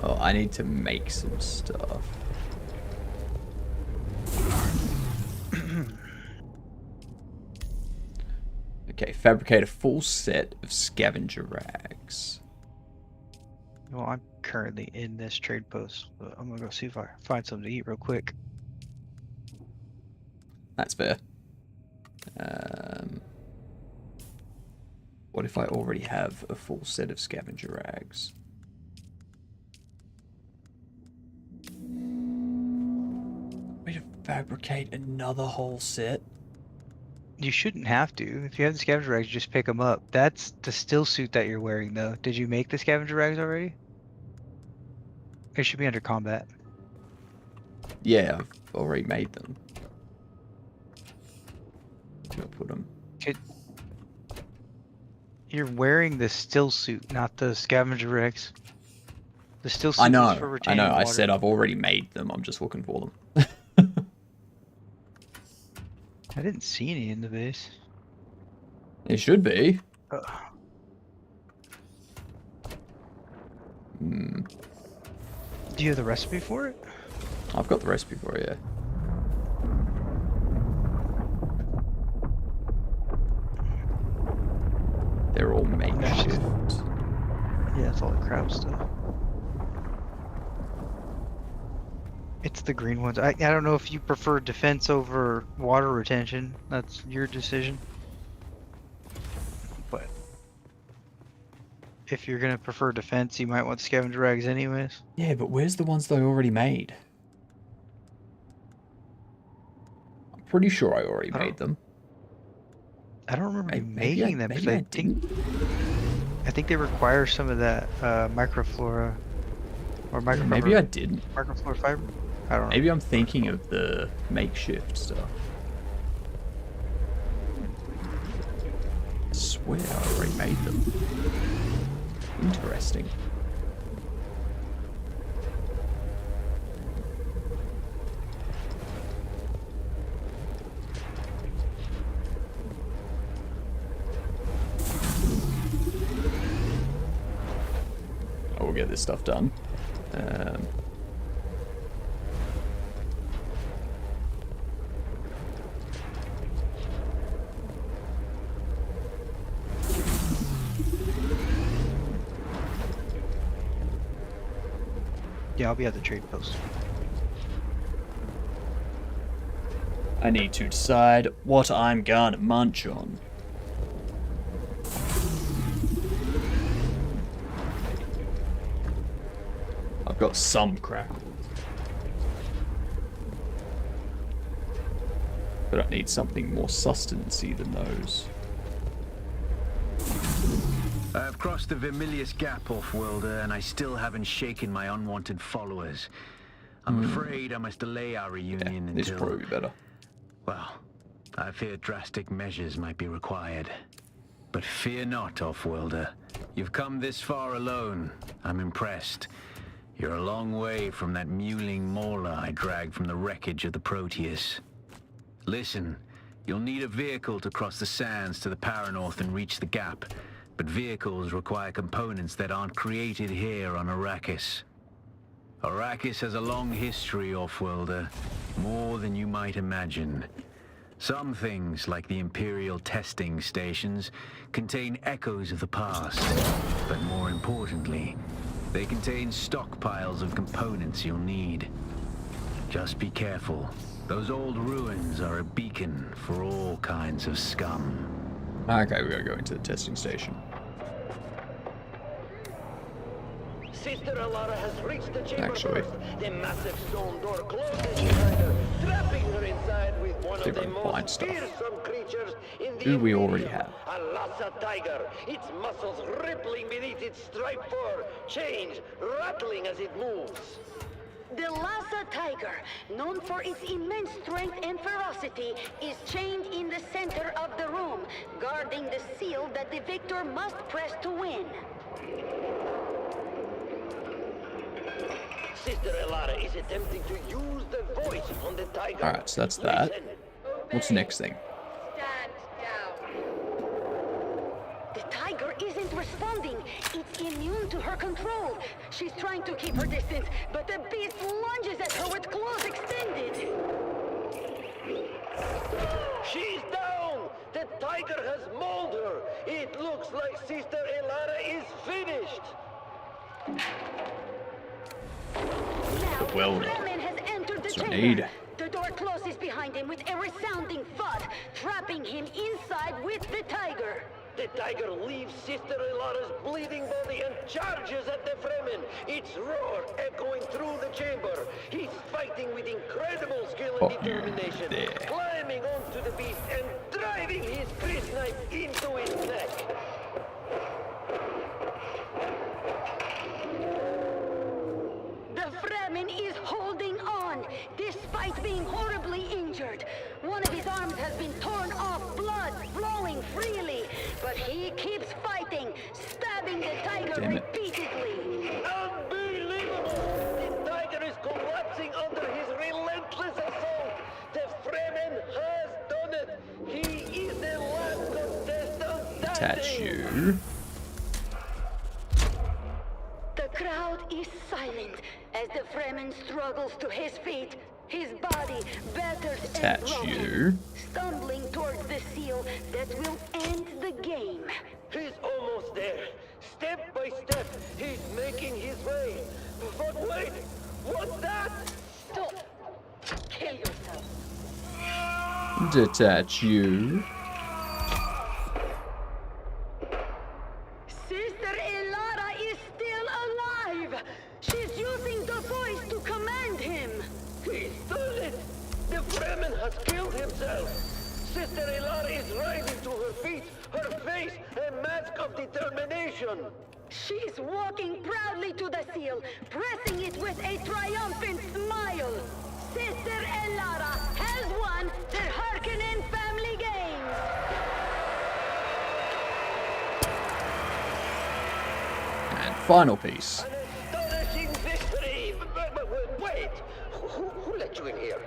Speaker 1: Oh, I need to make some stuff. Okay, fabricate a full set of scavenger rags.
Speaker 18: Well, I'm currently in this trade post, but I'm gonna go see if I find something to eat real quick.
Speaker 1: That's fair. What if I already have a full set of scavenger rags? Way to fabricate another whole set?
Speaker 18: You shouldn't have to. If you have the scavenger rags, just pick them up. That's the still suit that you're wearing, though. Did you make the scavenger rags already? It should be under combat.
Speaker 1: Yeah, I've already made them. I'm gonna put them.
Speaker 18: You're wearing the still suit, not the scavenger rags. The still suit
Speaker 1: I know,
Speaker 18: is for retaining
Speaker 1: I
Speaker 18: water.
Speaker 1: said I've already made them. I'm just looking for them.
Speaker 18: I didn't see any in the base.
Speaker 1: It should be.
Speaker 18: Do you have the recipe for it?
Speaker 1: I've got the recipe for it, yeah. They're all makeshift.
Speaker 18: Yeah, it's all the crab stuff. It's the green ones. I don't know if you prefer defense over water retention. That's your decision. But if you're gonna prefer defense, you might want scavenger rags anyways.
Speaker 1: Yeah, but where's the ones they already made? I'm pretty sure I already made them.
Speaker 18: I don't remember you
Speaker 1: maybe
Speaker 18: making them because I think they require some of that microflora or microfiber.
Speaker 1: Maybe I didn't.
Speaker 18: Microflora fiber. I don't know.
Speaker 1: Maybe I'm thinking of the makeshift stuff. I swear I already made them. Interesting. Oh, we'll get this stuff done.
Speaker 18: Yeah, I'll be at the trade post.
Speaker 1: I need to decide what I'm gonna munch on. I've got some crackles, but I need something more sustenancy than those.
Speaker 17: I have crossed the Vermilius Gap, off-worlder, and I still haven't shaken my unwanted followers. I'm afraid I must delay our reunion until...
Speaker 1: This will probably be better.
Speaker 17: Well, I fear drastic measures might be required. But fear not, off-worlder. You've come this far alone. I'm impressed. You're a long way from that mewling mauler I dragged from the wreckage of the Proteus. Listen, you'll need a vehicle to cross the sands to the Paranorth and reach the gap. But vehicles require components that aren't created here on Arrakis. Arrakis has a long history, off-worlder, more than you might imagine. Some things, like the Imperial testing stations, contain echoes of the past. But more importantly, they contain stockpiles of components you'll need. Just be careful. Those old ruins are a beacon for all kinds of scum.
Speaker 1: Okay, we gotta go into the testing station.
Speaker 2: Sister Alara has reached the chamber
Speaker 1: Actually,
Speaker 2: first. The massive stone door closes behind her, trapping her inside with one of the most fearsome creatures in the
Speaker 1: Who we already
Speaker 2: Imperium,
Speaker 1: have.
Speaker 2: a Lhasa tiger, its muscles rippling beneath its striped fur, chains rattling as it moves.
Speaker 4: The Lhasa tiger, known for its immense strength and ferocity, is chained in the center of the room, guarding the seal that the victor must press to win.
Speaker 2: Sister Alara is attempting to use the voice on the tiger.
Speaker 1: Alright, so that's that. What's the next thing?
Speaker 4: The tiger isn't responding. It's immune to her control. She's trying to keep her distance, but the beast lunges at her with claws extended.
Speaker 2: She's down! The tiger has mauled her. It looks like Sister Alara is finished.
Speaker 4: Now,
Speaker 1: Well,
Speaker 4: Fremen has entered the
Speaker 1: that's what I
Speaker 4: chamber.
Speaker 1: need.
Speaker 4: The door closes behind him with a resounding thud, trapping him inside with the tiger.
Speaker 2: The tiger leaves Sister Alara's bleeding body and charges at the Fremen, its roar echoing through the chamber. He's fighting with incredible skill and determination, climbing onto the beast and driving his Chris knife into his neck.
Speaker 4: The Fremen is holding on, despite being horribly injured. One of his arms has been torn off, blood flowing freely, but he keeps fighting, stabbing the tiger repeatedly.
Speaker 2: Unbelievable! The tiger is collapsing under his relentless assault. The Fremen has done it. He is the last contestant standing.
Speaker 1: Attach you.
Speaker 4: The crowd is silent as the Fremen struggles to his feet, his body battered and
Speaker 1: Attach
Speaker 4: broken,
Speaker 1: you.
Speaker 4: stumbling towards the seal that will end the game.
Speaker 2: He's almost there. Step by step, he's making his way. But wait, what's that?
Speaker 4: Stop
Speaker 16: Reveal yourself.
Speaker 1: Detach you.
Speaker 16: Sister Elara is still alive. She's using the voice to command him.
Speaker 2: He's done it! The Fremen has killed himself! Sister Elara is rising to her feet, her face a mask of determination!
Speaker 16: She's walking proudly to the seal, pressing it with a triumphant smile. Sister Elara has won the Harkonnen Family Games!
Speaker 1: And final piece.
Speaker 2: Astonishing victory! Wait! Who let you in here?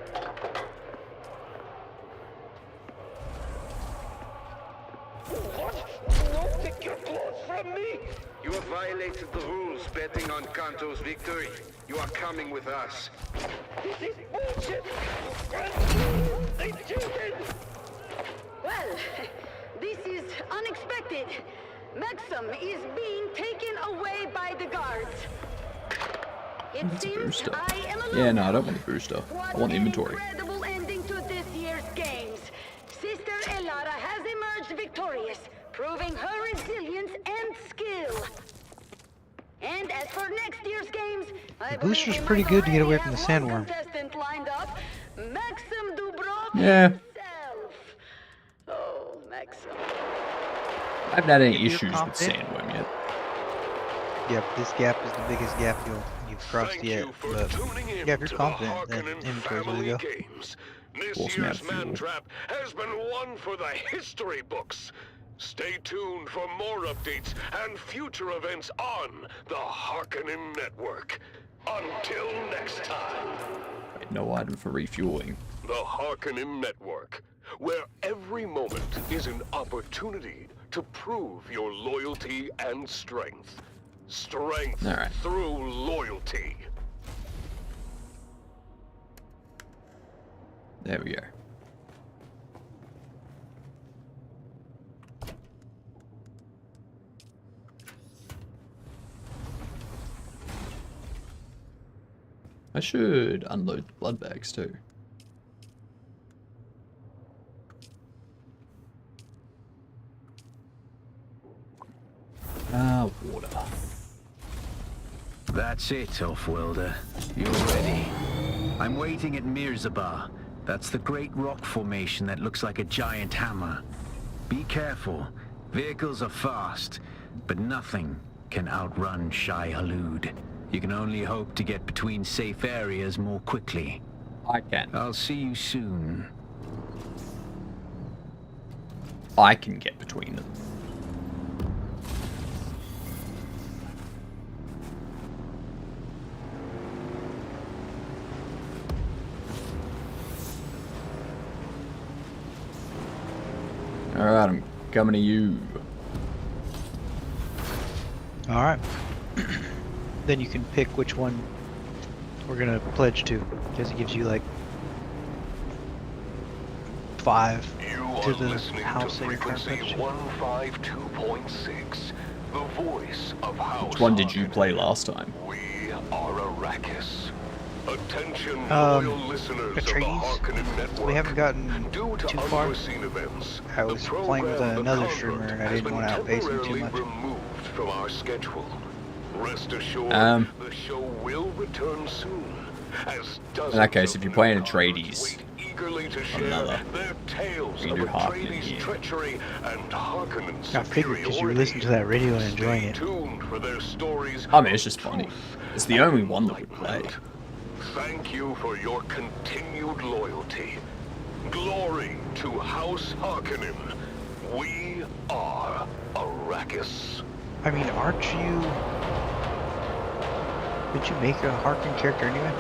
Speaker 2: What? No, take your clothes from me!
Speaker 9: You have violated the rules betting on Kanto's victory. You are coming with us.
Speaker 2: This is bullshit! They cheated!
Speaker 16: Well, this is unexpected. Maxim is being taken away by the guards. It
Speaker 1: That's a
Speaker 16: seems
Speaker 1: booster.
Speaker 16: I am alone.
Speaker 1: Yeah, no, I don't want the booster. I want the inventory.
Speaker 16: Incredible ending to this year's games. Sister Elara has emerged victorious, proving her resilience and skill. And as for next year's games, I
Speaker 18: The booster's pretty good to get away from the sandworm.
Speaker 16: contestant lined up, Maxim Dubrov
Speaker 1: Yeah.
Speaker 16: himself. Oh, Maxim.
Speaker 1: I haven't had any
Speaker 18: If you're
Speaker 1: issues with
Speaker 18: confident-
Speaker 1: Sandworm yet.
Speaker 18: Yep, this gap is the biggest gap you've crossed yet. But yeah, if you're confident, then inventory's where to go.
Speaker 10: Games. This
Speaker 1: Awesome
Speaker 10: year's
Speaker 1: outfit.
Speaker 10: man trap has been one for the history books. Stay tuned for more updates and future events on the Harkonnen Network. Until next time.
Speaker 1: Wait, no item for refueling.
Speaker 10: The Harkonnen Network, where every moment is an opportunity to prove your loyalty and strength. Strength
Speaker 1: All right.
Speaker 10: through loyalty.
Speaker 1: There we go. I should unload the blood bags too. Water.
Speaker 17: That's it, Offworlder. You're ready. I'm waiting at Mirzabar. That's the great rock formation that looks like a giant hammer. Be careful. Vehicles are fast, but nothing can outrun Shai Halud. You can only hope to get between safe areas more quickly.
Speaker 1: I can.
Speaker 17: I'll see you soon.
Speaker 1: I can get between them. Alright, I'm coming to you.
Speaker 18: Alright. Then you can pick which one we're gonna pledge to, because it gives you like 5 to the house that you're trying to pledge to.
Speaker 10: 152.6, the voice of House.
Speaker 1: Which one did you play last time?
Speaker 10: We are Arrakis. Attention, loyal listeners of the Harkonnen Network.
Speaker 18: We haven't gotten
Speaker 10: Due to
Speaker 18: too far.
Speaker 10: unforeseen events,
Speaker 18: I was
Speaker 10: the
Speaker 18: playing with
Speaker 10: program,
Speaker 18: another
Speaker 10: The
Speaker 18: streamer
Speaker 10: Convert,
Speaker 18: and I
Speaker 10: has
Speaker 18: didn't
Speaker 10: been
Speaker 18: want to outpace him too
Speaker 10: temporarily
Speaker 18: much.
Speaker 10: removed from our schedule. Rest assured, the show will return soon. As
Speaker 1: In that case, if you're playing a Trades,
Speaker 10: wait eagerly to
Speaker 1: on
Speaker 10: share
Speaker 1: another,
Speaker 10: their tales
Speaker 1: we
Speaker 10: of
Speaker 1: can do Harkonnen
Speaker 10: Atreides'
Speaker 1: here.
Speaker 10: treachery and Harkonnen's
Speaker 18: I figured because you were listening to that radio and enjoying it.
Speaker 10: tuned for their stories.
Speaker 1: I mean, it's just funny. It's the only one that we play.
Speaker 10: Thank you for your continued loyalty. Glory to House Harkonnen. We are Arrakis.
Speaker 18: I mean, aren't you... Did you make a Harkonnen character anyway?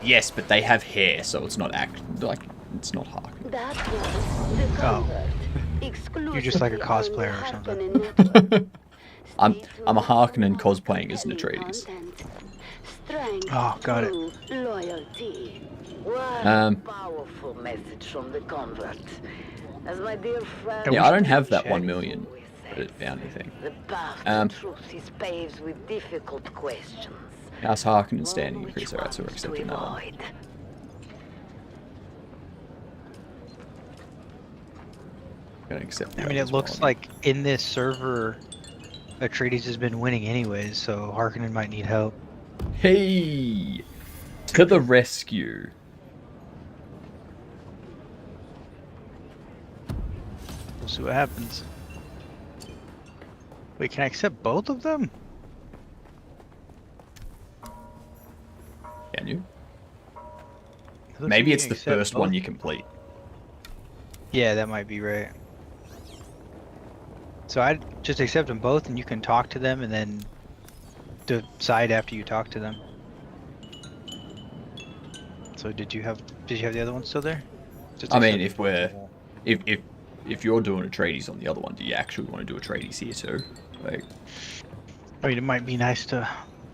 Speaker 1: Yes, but they have hair, so it's not it's not Harkonnen.
Speaker 16: That was the Convert.
Speaker 18: You're just like a cosplayer or
Speaker 16: something.
Speaker 1: I'm a Harkonnen cosplaying as an Atreides.
Speaker 16: Strength
Speaker 18: Oh, got it.
Speaker 16: through loyalty.
Speaker 3: What
Speaker 1: Um,
Speaker 3: a powerful message from the Convert. As my dear friend...
Speaker 1: Yeah, I don't have that 1 million bounty thing.
Speaker 3: The path
Speaker 1: Um,
Speaker 3: to truth is paved with difficult questions.
Speaker 1: House Harkonnen standing increase. Alright, so we're
Speaker 3: to
Speaker 1: accepting that one.
Speaker 3: avoid.
Speaker 1: Gonna accept.
Speaker 18: I mean, it looks like in this server, Atreides has been winning anyways, so Harkonnen might need help.
Speaker 1: Hey, to the rescue!
Speaker 18: We'll see what happens. Wait, can I accept both of them?
Speaker 1: Can you?
Speaker 18: Looks
Speaker 1: Maybe
Speaker 18: like
Speaker 1: it's
Speaker 18: you
Speaker 1: the
Speaker 18: can accept
Speaker 1: first
Speaker 18: both.
Speaker 1: one you complete.
Speaker 18: Yeah, that might be right. So I'd just accept them both, and you can talk to them, and then decide after you talk to them. So did you have the other one still there? Just
Speaker 1: I mean,
Speaker 18: accept
Speaker 1: if you're doing Atreides on the other one, do you actually want to do Atreides here too? Like,
Speaker 18: I mean, it might be nice to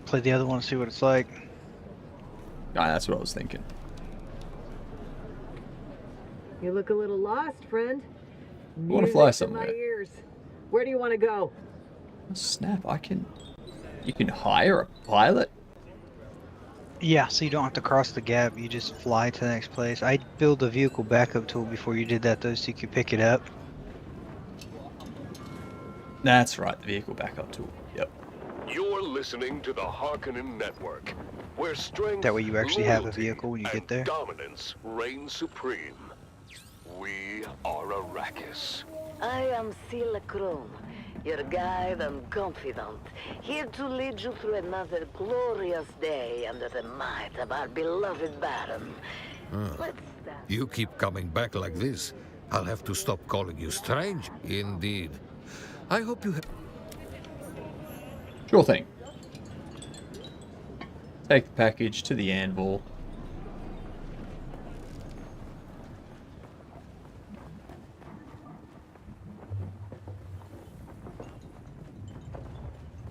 Speaker 18: play the other one and see what it's like.
Speaker 1: that's what I was thinking.
Speaker 3: You look a little lost, friend.
Speaker 1: I want to fly
Speaker 3: Music to my
Speaker 1: somewhere.
Speaker 3: ears. Where do you want to go?
Speaker 1: Snap! You can hire a pilot.
Speaker 18: Yeah, so you don't have to cross the gap. You just fly to the next place. I'd build a vehicle backup tool before you did that, though, so you could pick it up.
Speaker 1: That's right, the vehicle backup tool. Yep.
Speaker 10: You're listening to the Harkonnen Network, where strength,
Speaker 18: That way you actually have a
Speaker 10: loyalty,
Speaker 18: vehicle when you get there.
Speaker 10: dominance reign supreme. We are Arrakis.
Speaker 4: I am Sila Krum, your guide and confidant, here to lead you through another glorious day under the might of our beloved Baron.
Speaker 6: You keep coming back like this. I'll have to stop calling you strange. Indeed. I hope you have...
Speaker 1: Sure thing. Take the package to the anvil.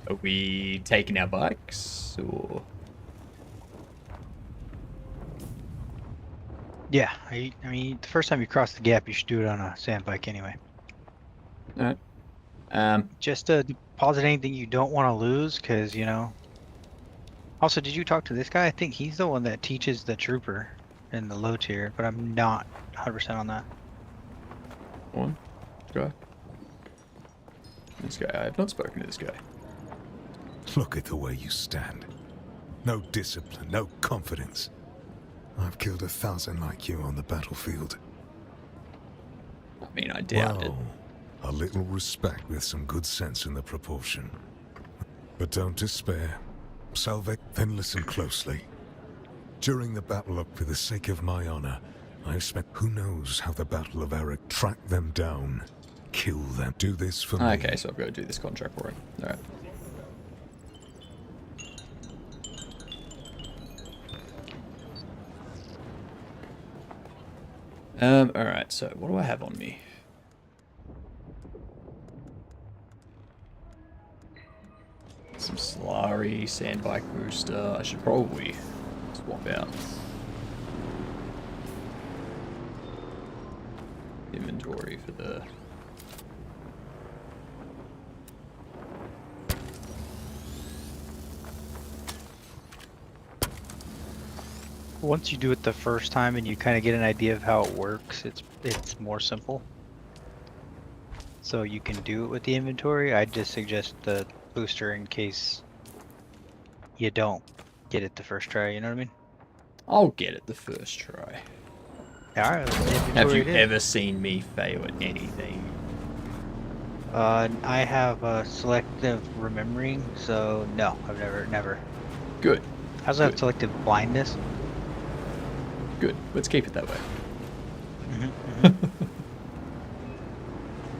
Speaker 1: Are we taking our bikes, or...?
Speaker 18: Yeah, I mean, the first time you cross the gap, you should do it on a sand bike anyway.
Speaker 1: Alright.
Speaker 18: Just deposit anything you don't want to lose, because, you know... Also, did you talk to this guy? I think he's the one that teaches the trooper in the low tier, but I'm not 100% on that.
Speaker 1: One guy. This guy. I have not spoken to this guy.
Speaker 12: Look at the way you stand. No discipline, no confidence. I've killed 1,000 like you on the battlefield.
Speaker 1: I mean, I doubt it.
Speaker 12: A little respect with some good sense in the proportion. But don't despair. Salve, then listen closely. During the battle, for the sake of my honor, I've spent who knows how the Battle of Arrak track them down, kill them. Do this for me.
Speaker 1: Okay, so I've got to do this contract for him. Alright. Alright, so what do I have on me? Some Solari, sandbike booster. I should probably swap out. Inventory for the...
Speaker 18: Once you do it the first time and you kind of get an idea of how it works, it's more simple. So you can do it with the inventory. I'd just suggest the booster in case you don't get it the first try, you know what I mean?
Speaker 1: I'll get it the first try.
Speaker 18: Alright,
Speaker 1: have you ever seen me fail at anything?
Speaker 18: I have selective remembering, so no, I've never.
Speaker 1: Good.
Speaker 18: I also have selective blindness.
Speaker 1: Good. Let's keep it that way.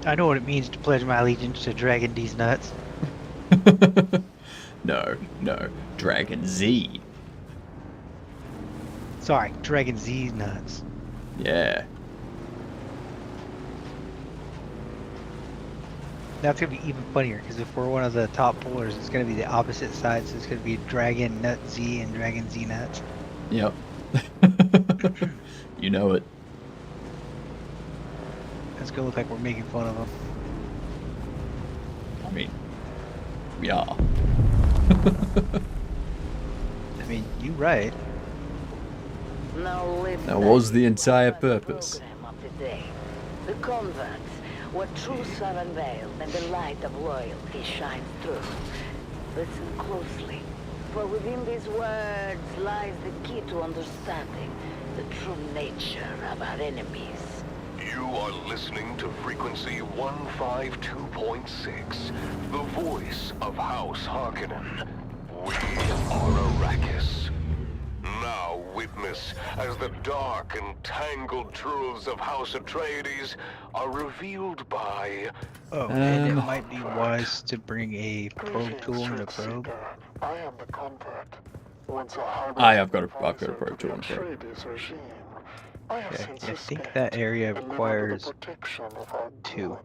Speaker 18: I know what it means to pledge my allegiance to Dragon D's nuts.
Speaker 1: No, Dragon Z.
Speaker 18: Sorry, Dragon Z's nuts.
Speaker 1: Yeah.
Speaker 18: That's gonna be even funnier because if we're one of the top pullers, it's gonna be the opposite sides. So it's gonna be Dragon Nut Z and Dragon Z nuts.
Speaker 1: Yep. You know it.
Speaker 18: It's gonna look like we're making fun of them.
Speaker 1: I mean, we are.
Speaker 18: I mean, you right.
Speaker 4: Now
Speaker 1: That was the entire purpose.
Speaker 4: of the day. The converts. where truths are unveiled and the light of royalty shines through. Listen closely, for within these words lies the key to understanding the true nature of our enemies.
Speaker 10: You are listening to frequency 152.6, the voice of House Harkonnen. We are Arrakis. Now witness as the dark and tangled truths of House Atreides are revealed by...
Speaker 18: Oh, and it might be wise to bring a probe tool and a probe.
Speaker 20: I am the convert. Once a
Speaker 1: I've got a probe tool and a probe.
Speaker 18: Okay, I think that area requires 2.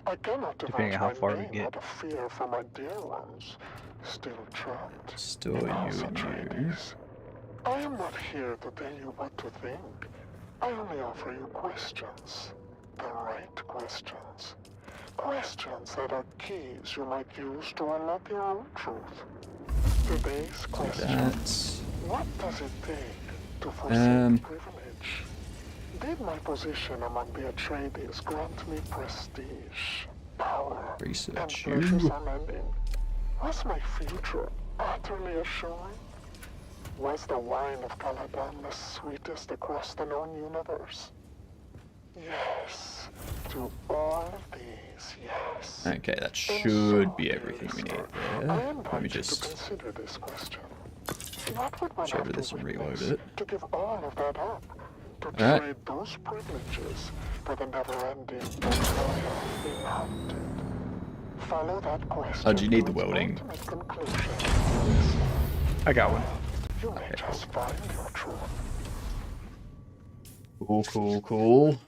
Speaker 20: I cannot
Speaker 18: Depending on how far we get.
Speaker 20: out of fear for my dear ones, still trapped.
Speaker 1: Still you and you.
Speaker 20: I am not here to tell you what to think. I only offer you questions. The right questions. Questions that are keys you might use to unlock your own truth. Today's question. What does it take to forsake privilege? Did my position among the Atreides grant me prestige, power, and pleasures unending? Was my future utterly assured? Was the wine of Caladan the sweetest across the known universe? Yes, to all of these, yes.
Speaker 1: Okay, that should be everything we need there. Let me just
Speaker 20: consider this question. What would one
Speaker 1: show this and reload it.
Speaker 20: To give all of that up? To trade those privileges for the never-ending mounted. Follow that question.
Speaker 1: Oh, do you need the welding?
Speaker 18: I got one.
Speaker 20: You may just find your truth.
Speaker 1: Cool.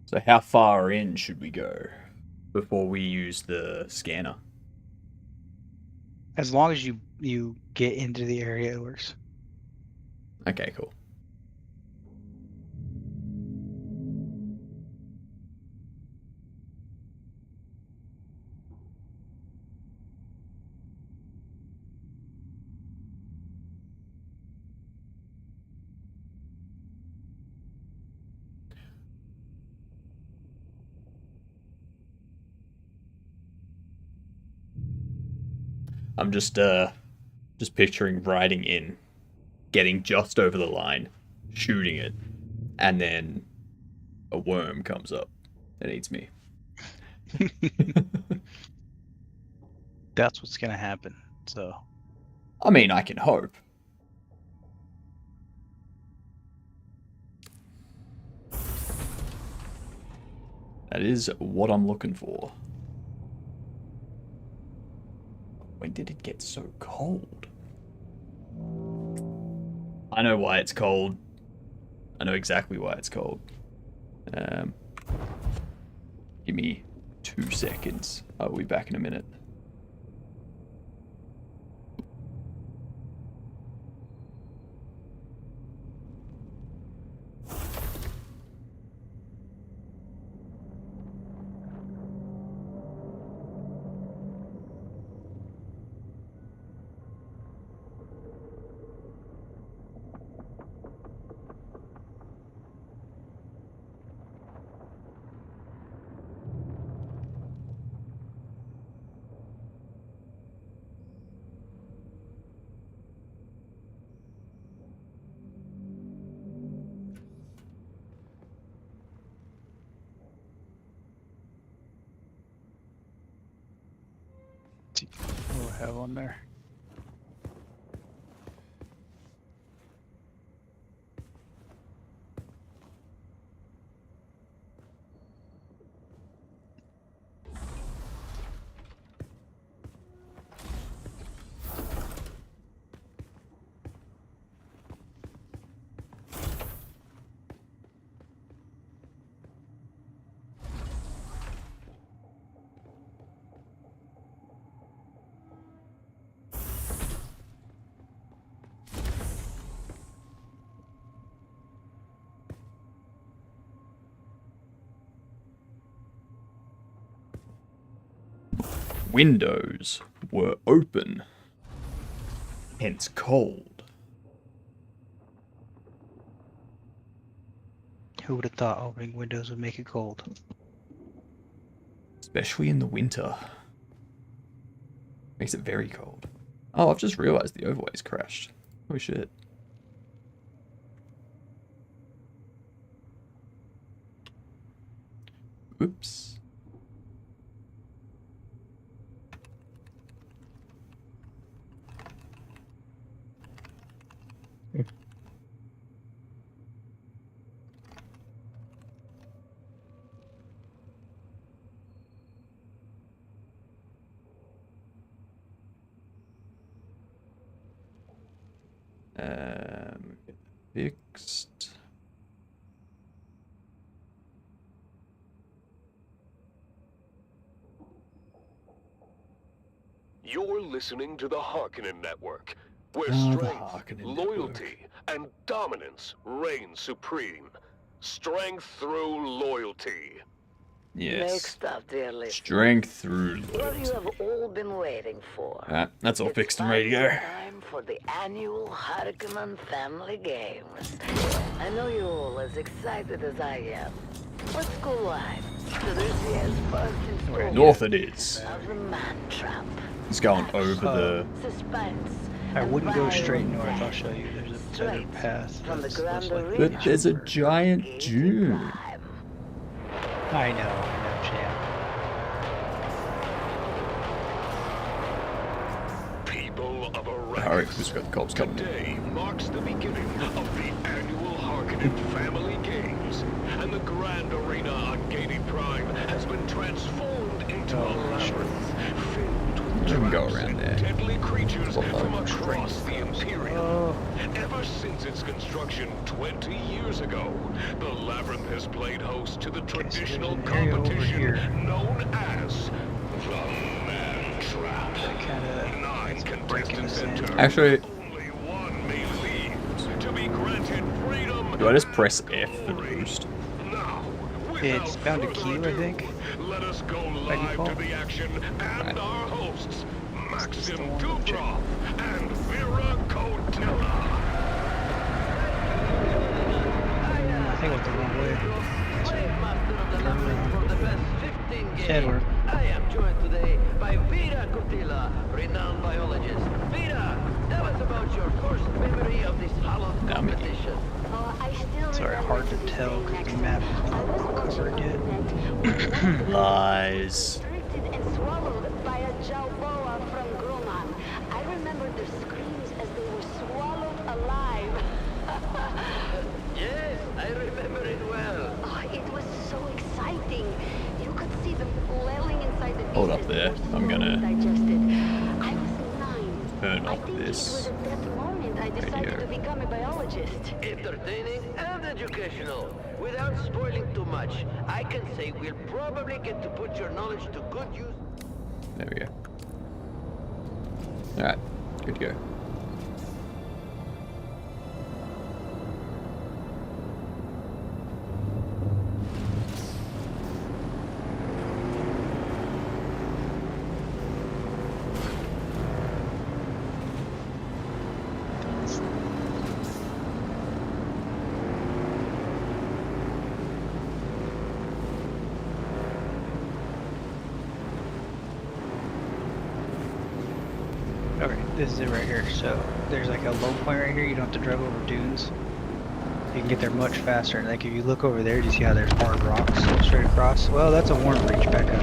Speaker 1: So how far in should we go before we use the scanner?
Speaker 18: As long as you get into the area, it works.
Speaker 1: Okay, cool. I'm just picturing riding in, getting just over the line, shooting it, and then a worm comes up and eats me.
Speaker 18: That's what's gonna happen. So,
Speaker 1: I mean, I can hope. That is what I'm looking for. When did it get so cold? I know why it's cold. I know exactly why it's cold. Give me 2 seconds. I'll be back in a minute.
Speaker 18: what do I have on there?
Speaker 1: windows were open, hence cold.
Speaker 18: Who would have thought opening windows would make it cold?
Speaker 1: Especially in the winter. Makes it very cold. Oh, I've just realized the overlay's crashed. Holy shit. Oops. Fixed.
Speaker 10: You're listening to the Harkonnen Network, where
Speaker 1: The
Speaker 10: strength,
Speaker 1: Harkonnen
Speaker 10: loyalty, and dominance reign supreme. Strength through loyalty.
Speaker 1: Yes.
Speaker 4: Next up, dear listener.
Speaker 1: Strength through
Speaker 4: What
Speaker 1: loyalty.
Speaker 4: you have all been waiting for.
Speaker 1: That's all
Speaker 4: It's
Speaker 1: fixed and ready to go.
Speaker 4: time for the annual Harkonnen Family Games. I know you're all as excited as I am. Let's go live to this year's first installment
Speaker 1: North it is.
Speaker 4: of the Man Trap.
Speaker 1: It's going over the...
Speaker 4: Suspense.
Speaker 18: I wouldn't go straight
Speaker 4: violent
Speaker 18: north, I'll
Speaker 4: death.
Speaker 18: show you. There's a better
Speaker 4: Straight
Speaker 18: path.
Speaker 4: from the
Speaker 18: that's
Speaker 4: Grand
Speaker 18: less likely
Speaker 1: But there's a giant Dune.
Speaker 18: I know, champ.
Speaker 10: People of Arrakis.
Speaker 1: Alright, who's got the cops coming?
Speaker 10: Today marks the beginning of the annual Harkonnen Family Games, and the grand arena on Gated Prime has been transformed into a labyrinth filled with
Speaker 1: Don't go
Speaker 10: traps
Speaker 1: around
Speaker 10: and
Speaker 1: there.
Speaker 10: deadly creatures
Speaker 1: What the-
Speaker 10: from across the Imperium. Ever since its construction 20 years ago, the labyrinth has played host to the traditional competition known as the Man Trap. 9 contestants enter.
Speaker 1: Actually,
Speaker 10: Only one may leave to be granted freedom.
Speaker 1: do I just press F for the boost?
Speaker 18: It's bound to queue, I think.
Speaker 10: Let us go live to the action and our hosts, Maxim Dubrov and Vera Kotila.
Speaker 18: I think I went the wrong way. Edward.
Speaker 2: I am joined today by Vera Kotila, renowned biologist. Vera, tell us about your first memory of this hallowed competition.
Speaker 18: Sorry, hard to tell because the map is not covered yet.
Speaker 1: Lies.
Speaker 16: Restricted and swallowed by a Jalboa from Grumman. I remember their screams as they were swallowed alive.
Speaker 2: Yes, I remember it well.
Speaker 16: Oh, it was so exciting. You could see them flailing inside the
Speaker 1: Hold up
Speaker 16: pieces
Speaker 1: there.
Speaker 16: that were
Speaker 1: I'm gonna
Speaker 16: digested. I was 9.
Speaker 1: turn
Speaker 16: I
Speaker 1: off
Speaker 16: think
Speaker 1: this
Speaker 16: it was at that moment I decided to become a biologist.
Speaker 2: Entertaining and educational. Without spoiling too much, I can say we'll probably get to put your knowledge to good use.
Speaker 1: There we go. Alright, good to go.
Speaker 18: Okay, this is it right here. So there's like a low point right here. You don't have to drive over dunes. You can get there much faster. Like if you look over there, do you see how there's hard rocks straight across? Well, that's a worm breach back up.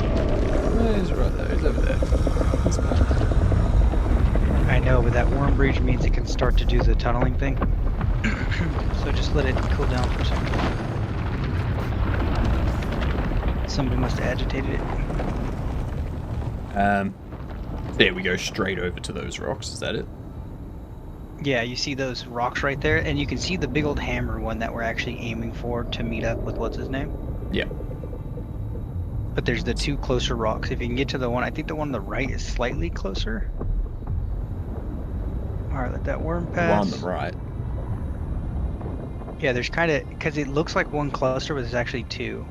Speaker 1: He's right there. He's over there. That's fine.
Speaker 18: I know, but that worm breach means it can start to do the tunneling thing. So just let it cool down for a second. Somebody must have agitated it.
Speaker 1: There we go, straight over to those rocks. Is that it?
Speaker 18: Yeah, you see those rocks right there, and you can see the big old hammer one that we're actually aiming for to meet up with what's his name.
Speaker 1: Yeah.
Speaker 18: But there's the two closer rocks. If you can get to the one, I think the one on the right is slightly closer. Alright, let that worm pass.
Speaker 1: One on the right.
Speaker 18: Yeah, there's kind of, because it looks like one cluster, but there's actually two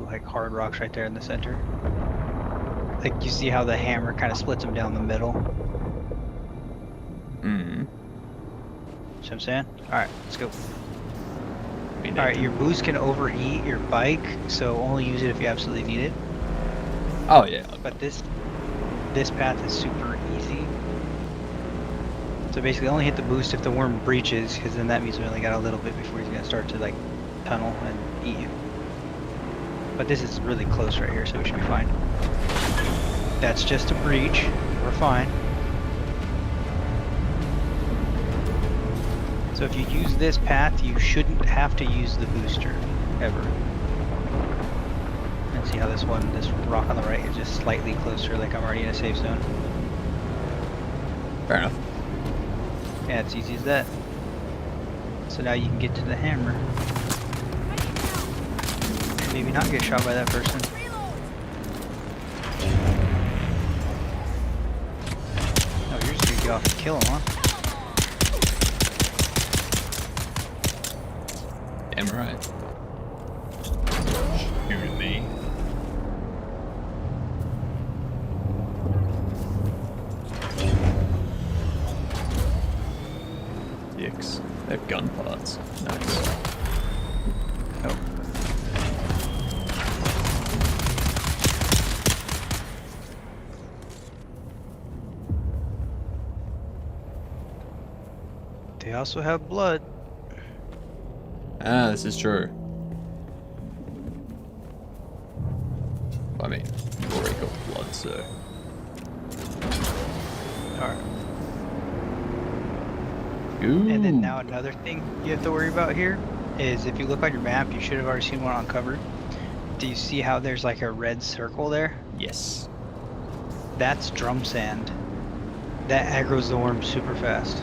Speaker 18: like hard rocks right there in the center. Like, you see how the hammer kind of splits them down the middle?
Speaker 1: Mm-hmm.
Speaker 18: See what I'm saying? Alright, let's go. Alright, your boost can overheat your bike, so only use it if you absolutely need it.
Speaker 1: Oh, yeah.
Speaker 18: But this path is super easy. So basically only hit the boost if the worm breaches, because then that means we only got a little bit before he's going to start to like tunnel and eat you. But this is really close right here, so we should be fine. That's just a breach. We're fine. So if you use this path, you shouldn't have to use the booster, ever. And see how this rock on the right is just slightly closer, like I'm already in a safe zone.
Speaker 1: Fair enough.
Speaker 18: Yeah, it's easy as that. So now you can get to the hammer. And maybe not get shot by that person. Oh, you're just gonna get off and kill him, huh?
Speaker 1: Damn right. Shoot me. Dicks. They have gun parts. Nice.
Speaker 18: Oh. They also have blood.
Speaker 1: Ah, this is true. I mean, you've already got blood, so.
Speaker 18: Alright.
Speaker 1: Ooh.
Speaker 18: And then now another thing you have to worry about here is if you look on your map, you should have already seen one uncovered. Do you see how there's like a red circle there?
Speaker 1: Yes.
Speaker 18: That's drum sand. That aggroes the worm super fast.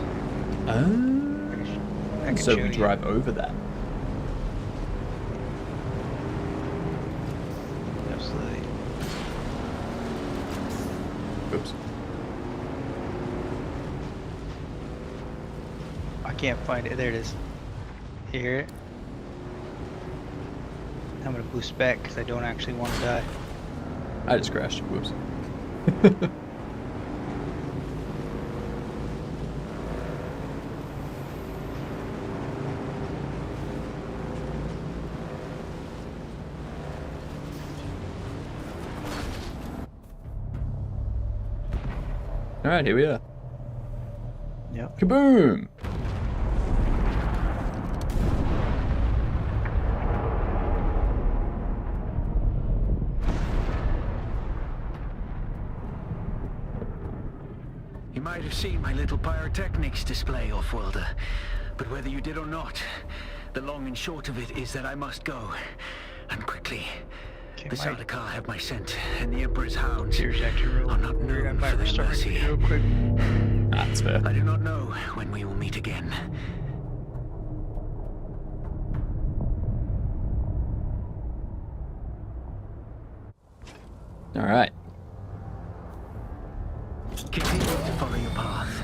Speaker 18: I can
Speaker 1: So
Speaker 18: show
Speaker 1: we
Speaker 18: you.
Speaker 1: drive over that.
Speaker 18: Absolutely.
Speaker 1: Oops.
Speaker 18: I can't find it. There it is. You hear it? I'm gonna boost back because I don't actually want to die.
Speaker 1: I just crashed. Whoops. Alright, here we are.
Speaker 18: Yep.
Speaker 1: Kaboom!
Speaker 17: You might have seen my little pyrotechnics display, Off-Worlder. But whether you did or not, the long and short of it is that I must go. And quickly. The Sardaukar have my scent, and the Emperor's hounds are not known for their mercy.
Speaker 18: Real quick.
Speaker 1: That's fair.
Speaker 17: I do not know when we will meet again.
Speaker 1: Alright.
Speaker 17: Continue to follow your path.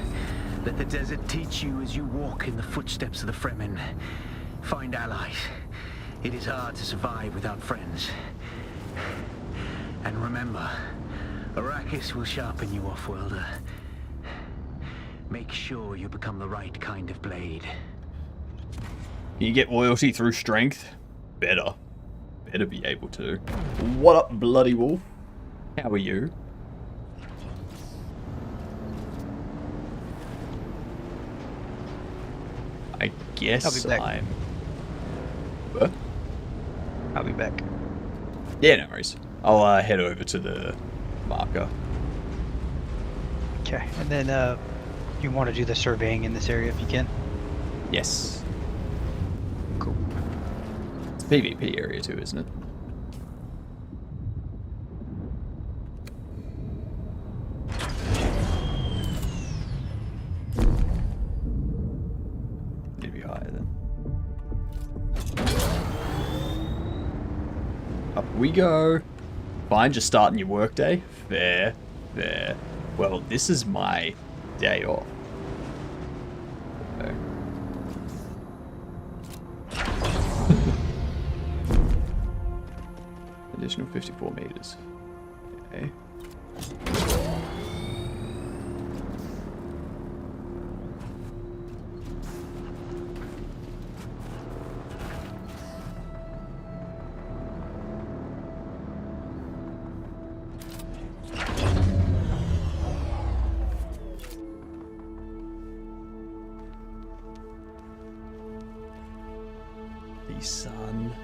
Speaker 17: Let the desert teach you as you walk in the footsteps of the Fremen. Find allies. It is hard to survive without friends. And remember, Arrakis will sharpen you, Off-Worlder. Make sure you become the right kind of blade.
Speaker 1: You get loyalty through strength? Better. Better be able to. What up, Bloody Wolf? How are you? I guess
Speaker 18: I'll be back.
Speaker 1: I'm... What?
Speaker 18: I'll be back.
Speaker 1: Yeah, no worries. I'll head over to the marker.
Speaker 18: Okay, and then you want to do the surveying in this area if you can?
Speaker 1: Yes.
Speaker 18: Cool.
Speaker 1: It's a PvP area too, isn't it? Need to be higher then. Up we go. Fine, just starting your workday. Fair, fair. Well, this is my day off. Okay. Additional 54 meters. Okay. The sun.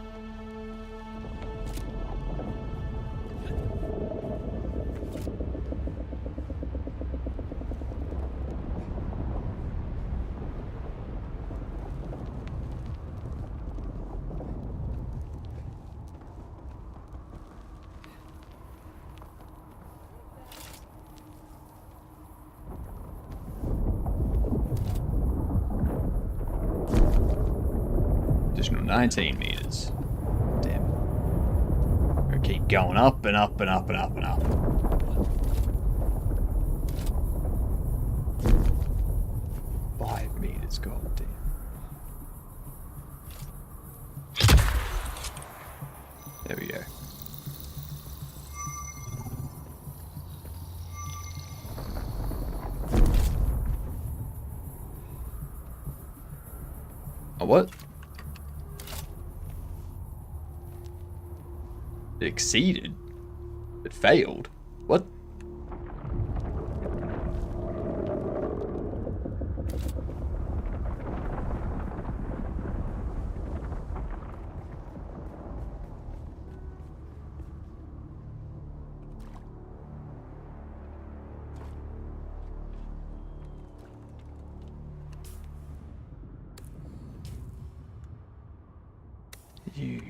Speaker 1: Additional 19 meters. Damn. We'll keep going up and up and up and up and up. Five meters, god damn. There we go. Oh, what? It exceeded. It failed. What? You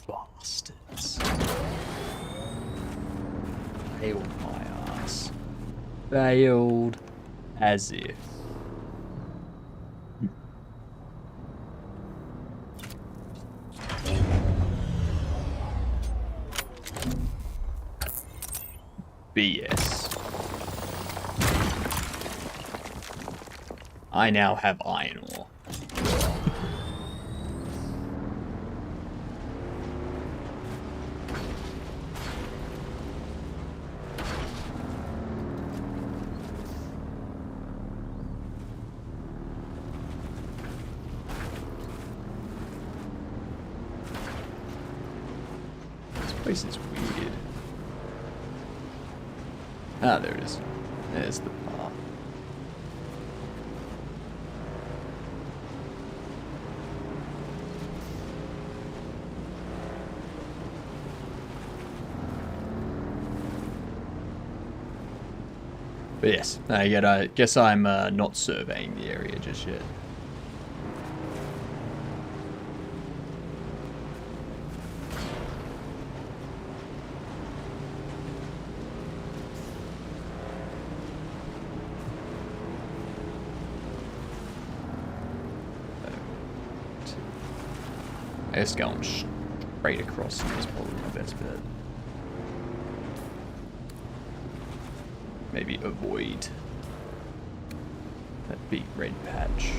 Speaker 1: bastards. Failed my ass. Failed as if. BS. I now have iron ore. This place is weird. Ah, there it is. There's the path. But yes, I guess I'm not surveying the area just yet. I guess going straight across is probably the best bet. Maybe avoid that big red patch.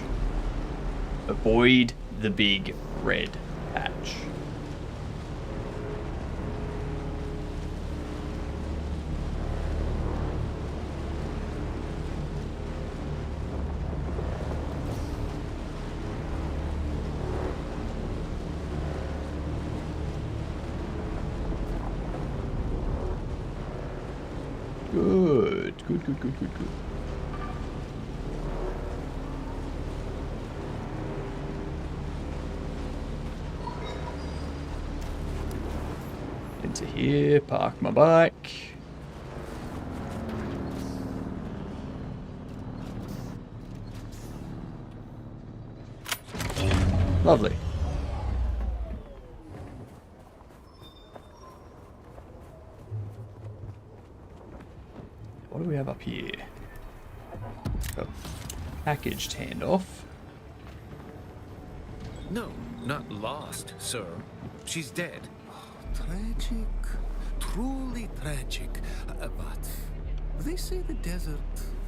Speaker 1: Avoid the big red patch. Good. Into here, park my bike. Lovely. What do we have up here? Got packaged handoff.
Speaker 6: No, not lost, sir. She's dead.
Speaker 7: Tragic. Truly tragic. But they say the desert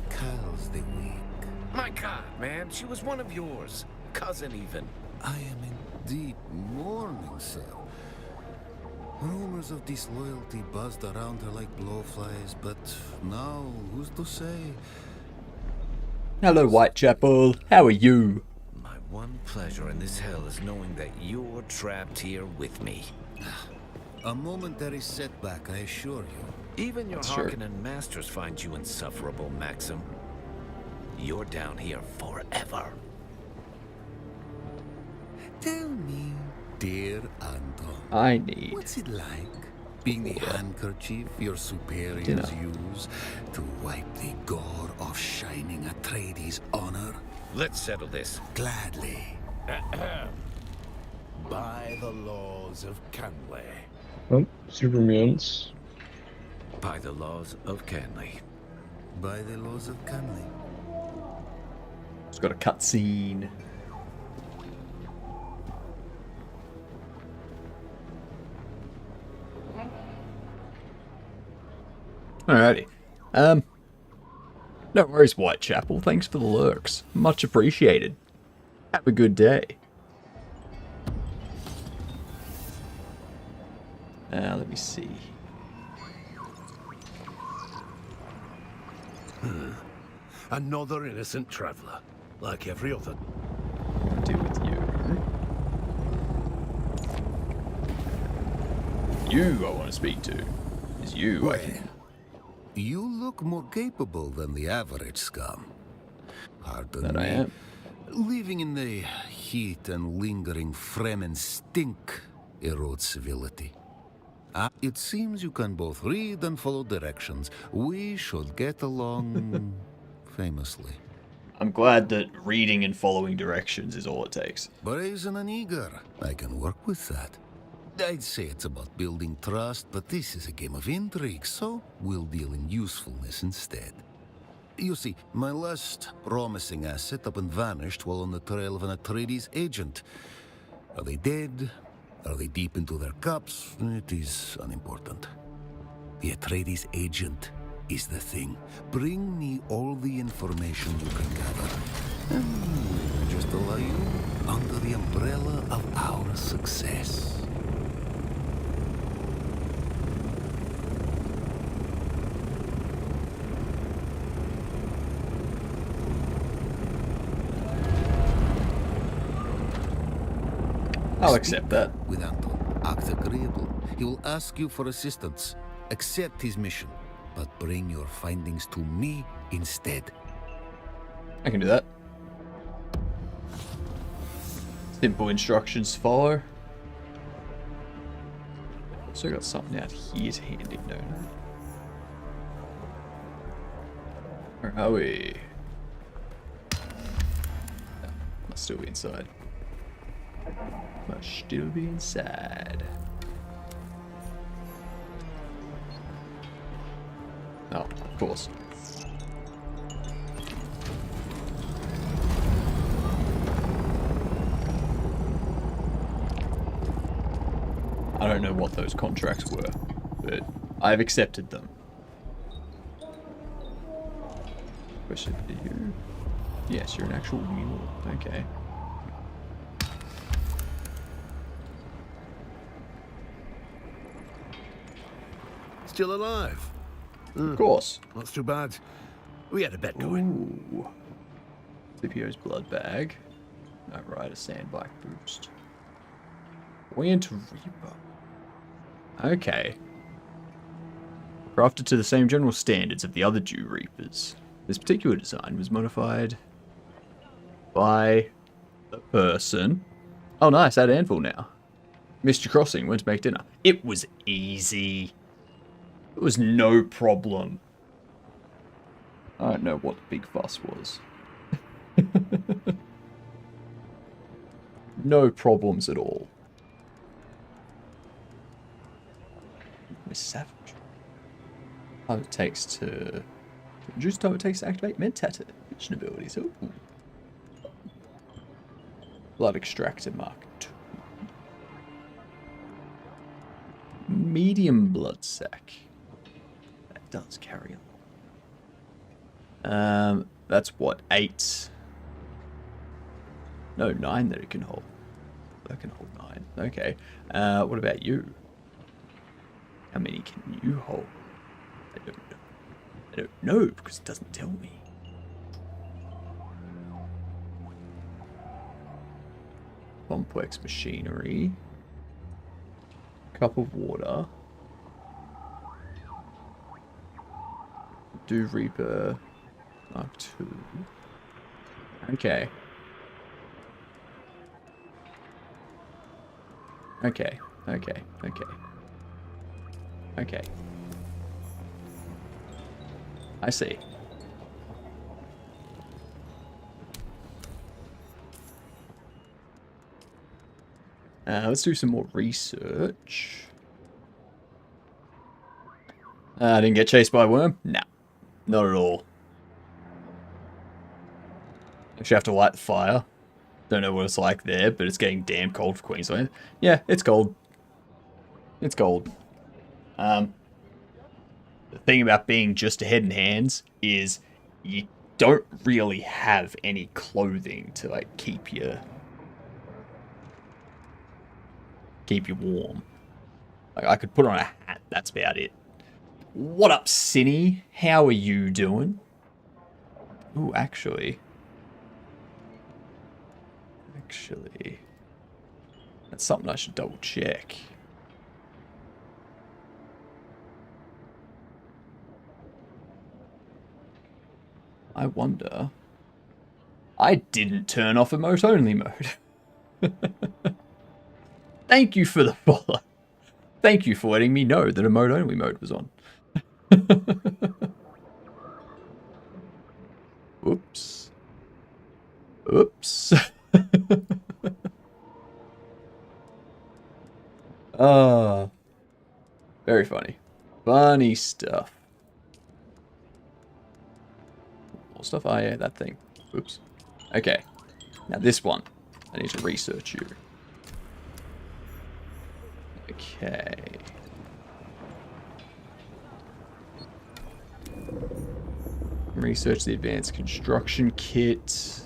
Speaker 7: calls the weak.
Speaker 6: My God, man, she was one of yours. Cousin even.
Speaker 7: I am in deep mourning, sir. Rumors of disloyalty buzzed around her like blowflies, but now, who's to say?
Speaker 1: Hello, Whitechapel. How are you?
Speaker 11: My one pleasure in this hell is knowing that you're trapped here with me.
Speaker 7: A momentary setback, I assure you.
Speaker 11: Even your Harkonnen masters find you insufferable, Maxim. You're down here forever.
Speaker 7: Tell me, dear Anton.
Speaker 1: I need.
Speaker 7: What's it like being the handkerchief your superiors use to wipe the gore off shining Atreides' honor?
Speaker 11: Let's settle this.
Speaker 7: Gladly.
Speaker 11: By the laws of Canley.
Speaker 19: Oh, super mutants.
Speaker 11: By the laws of Canley.
Speaker 7: By the laws of Canley.
Speaker 1: It's got a cutscene. Alrighty. No worries, Whitechapel. Thanks for the lurks. Much appreciated. Have a good day. Let me see.
Speaker 6: Another innocent traveler, like every other.
Speaker 1: I'll deal with you. You I want to speak to. Is you I can...
Speaker 7: You look more capable than the average scum. Pardon
Speaker 1: That
Speaker 7: me.
Speaker 1: I am.
Speaker 7: Living in the heat and lingering Fremen stink erodes civility. It seems you can both read and follow directions. We should get along famously.
Speaker 1: I'm glad that reading and following directions is all it takes.
Speaker 7: Brazen and eager. I can work with that. I'd say it's about building trust, but this is a game of intrigue, so we'll deal in usefulness instead. You see, my last promising asset up and vanished while on the trail of an Atreides agent. Are they dead? Are they deep into their cups? It is unimportant. The Atreides agent is the thing. Bring me all the information you can gather. And we'll just allow you under the umbrella of our success.
Speaker 1: I'll accept that.
Speaker 7: With Anton, act agreeable. He will ask you for assistance. Accept his mission, but bring your findings to me instead.
Speaker 1: I can do that. Simple instructions to follow. Also got something out here to hand him, don't I? Where are we? No, must still be inside. Must still be inside. Oh, of course. I don't know what those contracts were, but I've accepted them. Question, are you? Yes, you're an actual mule. Okay.
Speaker 6: Still alive?
Speaker 1: Of course.
Speaker 6: Not too bad. We had a bet going.
Speaker 1: Ooh. CPO's blood bag. Alright, a sandbike boost. Buoyant Reaper. Okay. Crafted to the same general standards of the other Dew Reapers. This particular design was modified by the person. Oh nice, at Anvil now. Missed your crossing, went to make dinner. It was easy. It was no problem. I don't know what the big fuss was. No problems at all. Miss Savage. Time it takes to reduce time it takes to activate Mentat vision abilities. Ooh. Blood Extractor Mark II. Medium blood sac. That does carry on. That's what, 8? No, 9 that it can hold. That can hold 9. Okay. What about you? How many can you hold? I don't know. I don't know because it doesn't tell me. Complex machinery. Cup of water. Do Reaper Mark II. Okay. Okay. Okay. Okay. Okay. I see. Let's do some more research. I didn't get chased by a worm? Nah. Not at all. Actually have to light the fire. Don't know what it's like there, but it's getting damn cold for Queensland. Yeah, it's cold. It's cold. The thing about being just a head and hands is you don't really have any clothing to like keep you warm. Like I could put on a hat, that's about it. What up, Cinny? How are you doing? Ooh, actually, that's something I should double check. I wonder. I didn't turn off emote only mode. Thank you for the follow. Thank you for letting me know that emote only mode was on. Oops. Oops. Very funny. Funny stuff. More stuff? Oh yeah, that thing. Oops. Okay. Now this one. I need to research you. Okay. Research the advanced construction kit.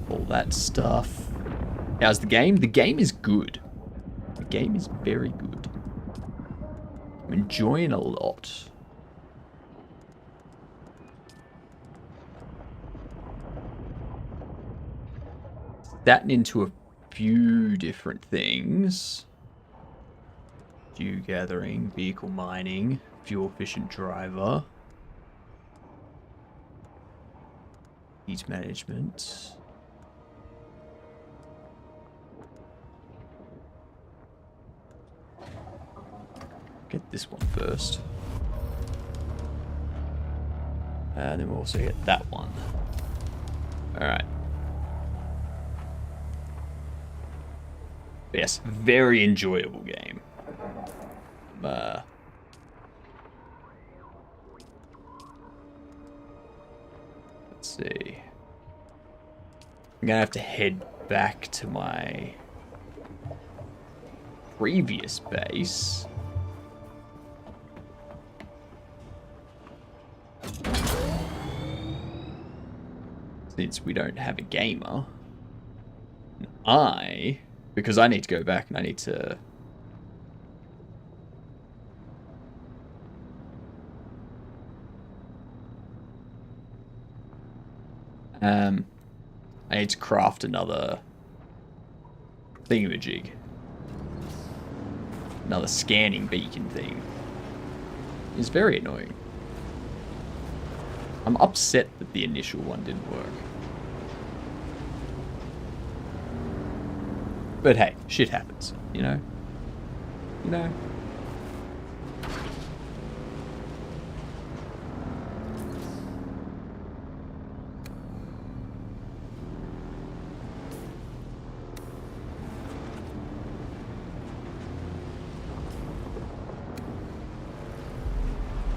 Speaker 1: All that stuff. How's the game? The game is good. The game is very good. I'm enjoying a lot. That into a few different things. Dew gathering, vehicle mining, fuel efficient driver. Heat management. Get this one first. And then we'll also get that one. Alright. Yes, very enjoyable game. Let's see. I'm gonna have to head back to my previous base. Since we don't have a gamer. Because I need to go back and I need to... I need to craft another thingamajig. Another scanning beacon thing. It's very annoying. I'm upset that the initial one didn't work. But hey, shit happens, you know? You know?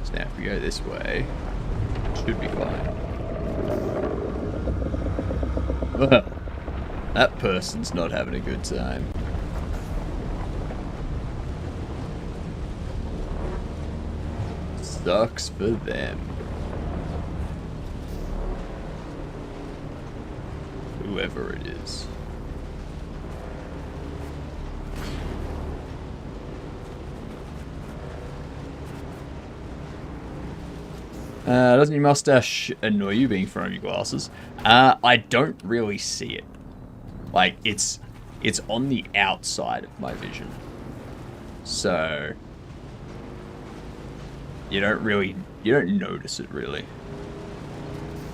Speaker 1: So now if we go this way, should be fine. Well, that person's not having a good time. Sucks for them. Whoever it is. Doesn't your mustache annoy you being thrown in your glasses? I don't really see it. Like, it's on the outside of my vision. So, you don't notice it really.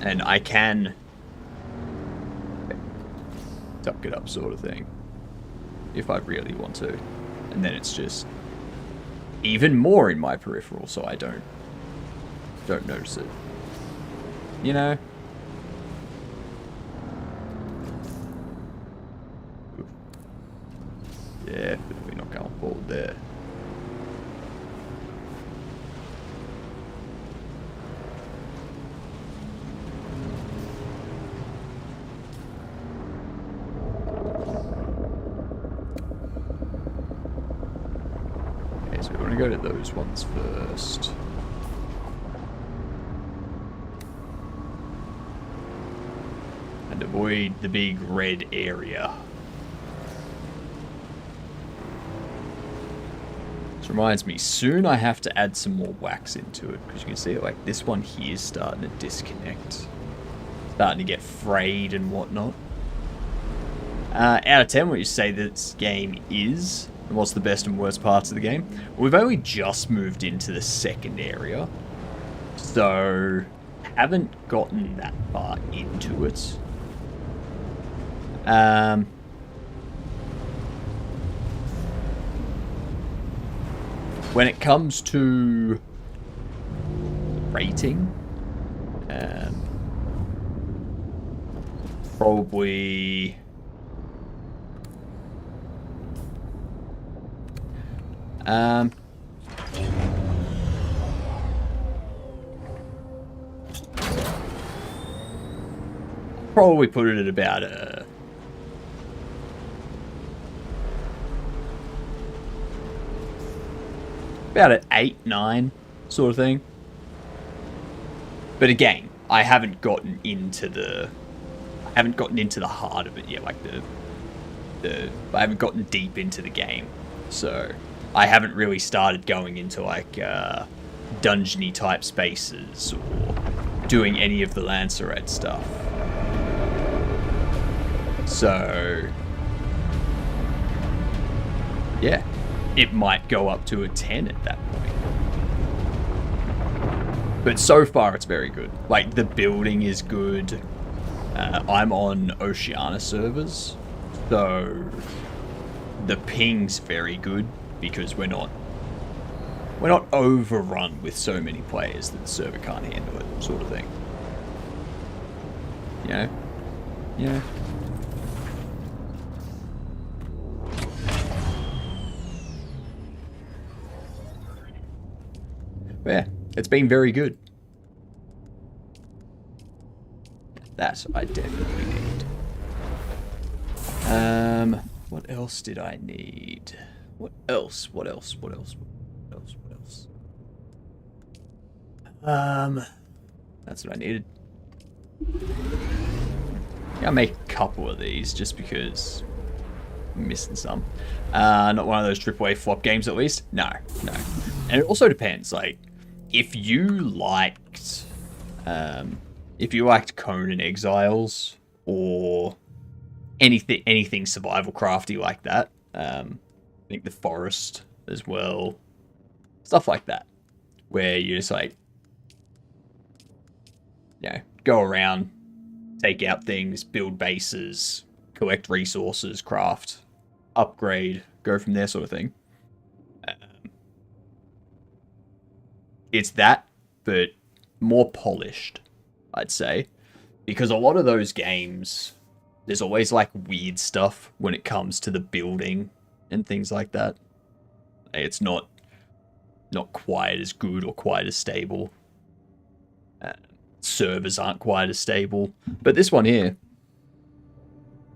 Speaker 1: And I can tuck it up sort of thing, if I really want to. And then it's just even more in my peripheral, so I don't notice it. You know? Definitely not going forward there. Okay, so we want to go to those ones first. And avoid the big red area. This reminds me, soon I have to add some more wax into it, because you can see like this one here is starting to disconnect. Starting to get frayed and whatnot. Out of 10, what would you say this game is? And what's the best and worst parts of the game? Well, we've only just moved into the second area. So, haven't gotten that far into it. When it comes to rating, probably probably put it at about a about an 8, 9 sort of thing. But again, I haven't gotten into the heart of it yet, like I haven't gotten deep into the game. So I haven't really started going into like dungeony type spaces or doing any of the Lancerat stuff. So yeah, it might go up to a 10 at that point. But so far it's very good. Like the building is good. I'm on Oceania servers, so the ping's very good because we're not overrun with so many players that the server can't handle it, sort of thing. You know? Yeah. But yeah, it's been very good. That I definitely need. What else did I need? What else? That's what I needed. I'll make a couple of these just because I'm missing some. Not one of those AAA flop games at least. No. And it also depends. Like, if you liked Conan Exiles or anything survival crafty like that, I think The Forest as well, stuff like that, where you just like, you know, go around, take out things, build bases, collect resources, craft, upgrade, go from there, sort of thing. It's that, but more polished, I'd say. Because a lot of those games, there's always like weird stuff when it comes to the building and things like that. It's not quite as good or quite as stable. Servers aren't quite as stable. But this one here,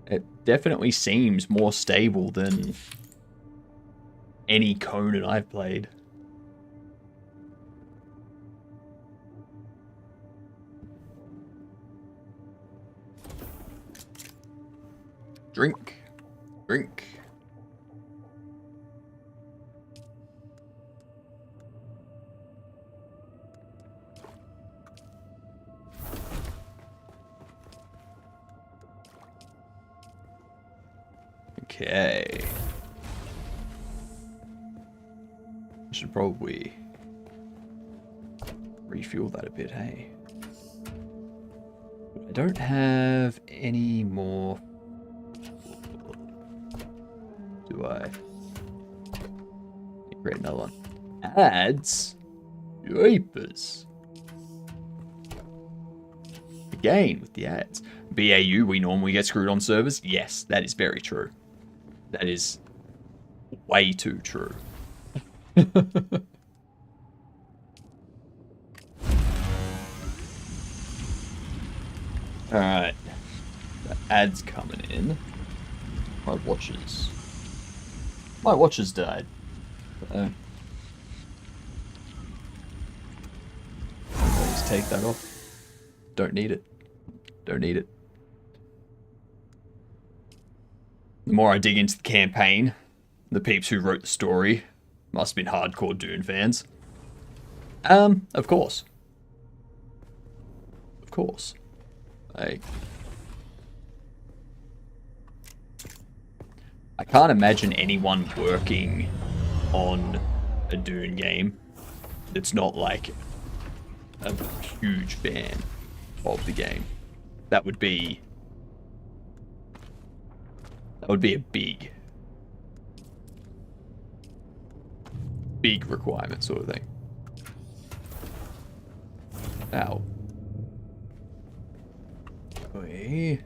Speaker 1: it definitely seems more stable than any Conan I've played. Drink. Okay. Should probably refuel that a bit, hey? I don't have any more. Do I? Create another one. Ads? Jeepers. Again, with the ads. BAU, we normally get screwed on servers. Yes, that is very true. That is way too true. Alright. The ads coming in. My watches. My watches died. Let's take that off. Don't need it. Don't need it. The more I dig into the campaign, the peeps who wrote the story must have been hardcore Dune fans. Of course. Of course. I can't imagine anyone working on a Dune game that's not like a huge fan of the game. That would be a big requirement sort of thing. Ow. Okay.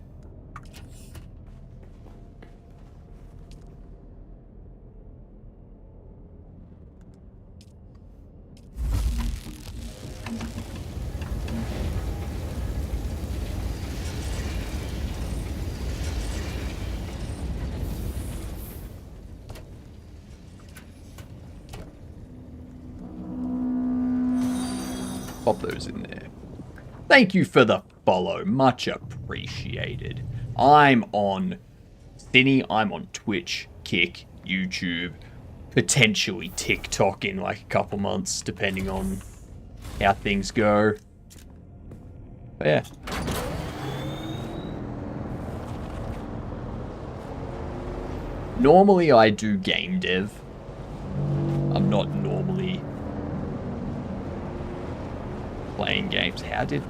Speaker 1: Pop those in there. Thank you for the follow. Much appreciated. I'm on Cine, I'm on Twitch, Kick, YouTube, potentially TikTok in like a couple months, depending on how things go. But yeah. Normally I do game dev. I'm not normally playing games. How did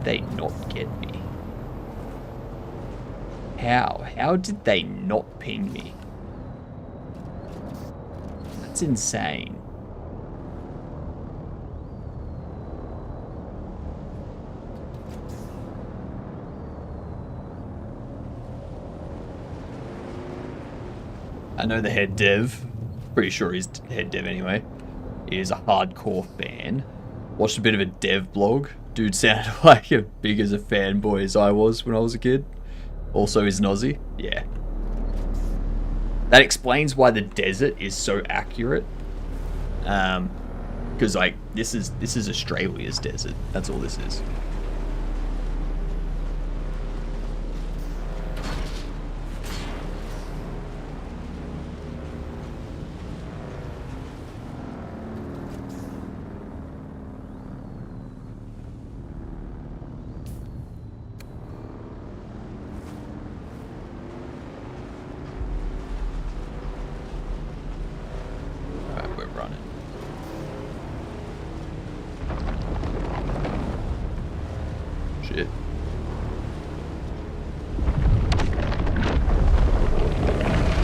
Speaker 1: they not get me? How did they not ping me? That's insane. I know the head dev. Pretty sure he's head dev anyway. He is a hardcore fan. Watched a bit of a dev blog. Dude sounded like as big as a fanboy as I was when I was a kid. Also is an Aussie. Yeah. That explains why the desert is so accurate. Because like this is Australia's desert. That's all this is.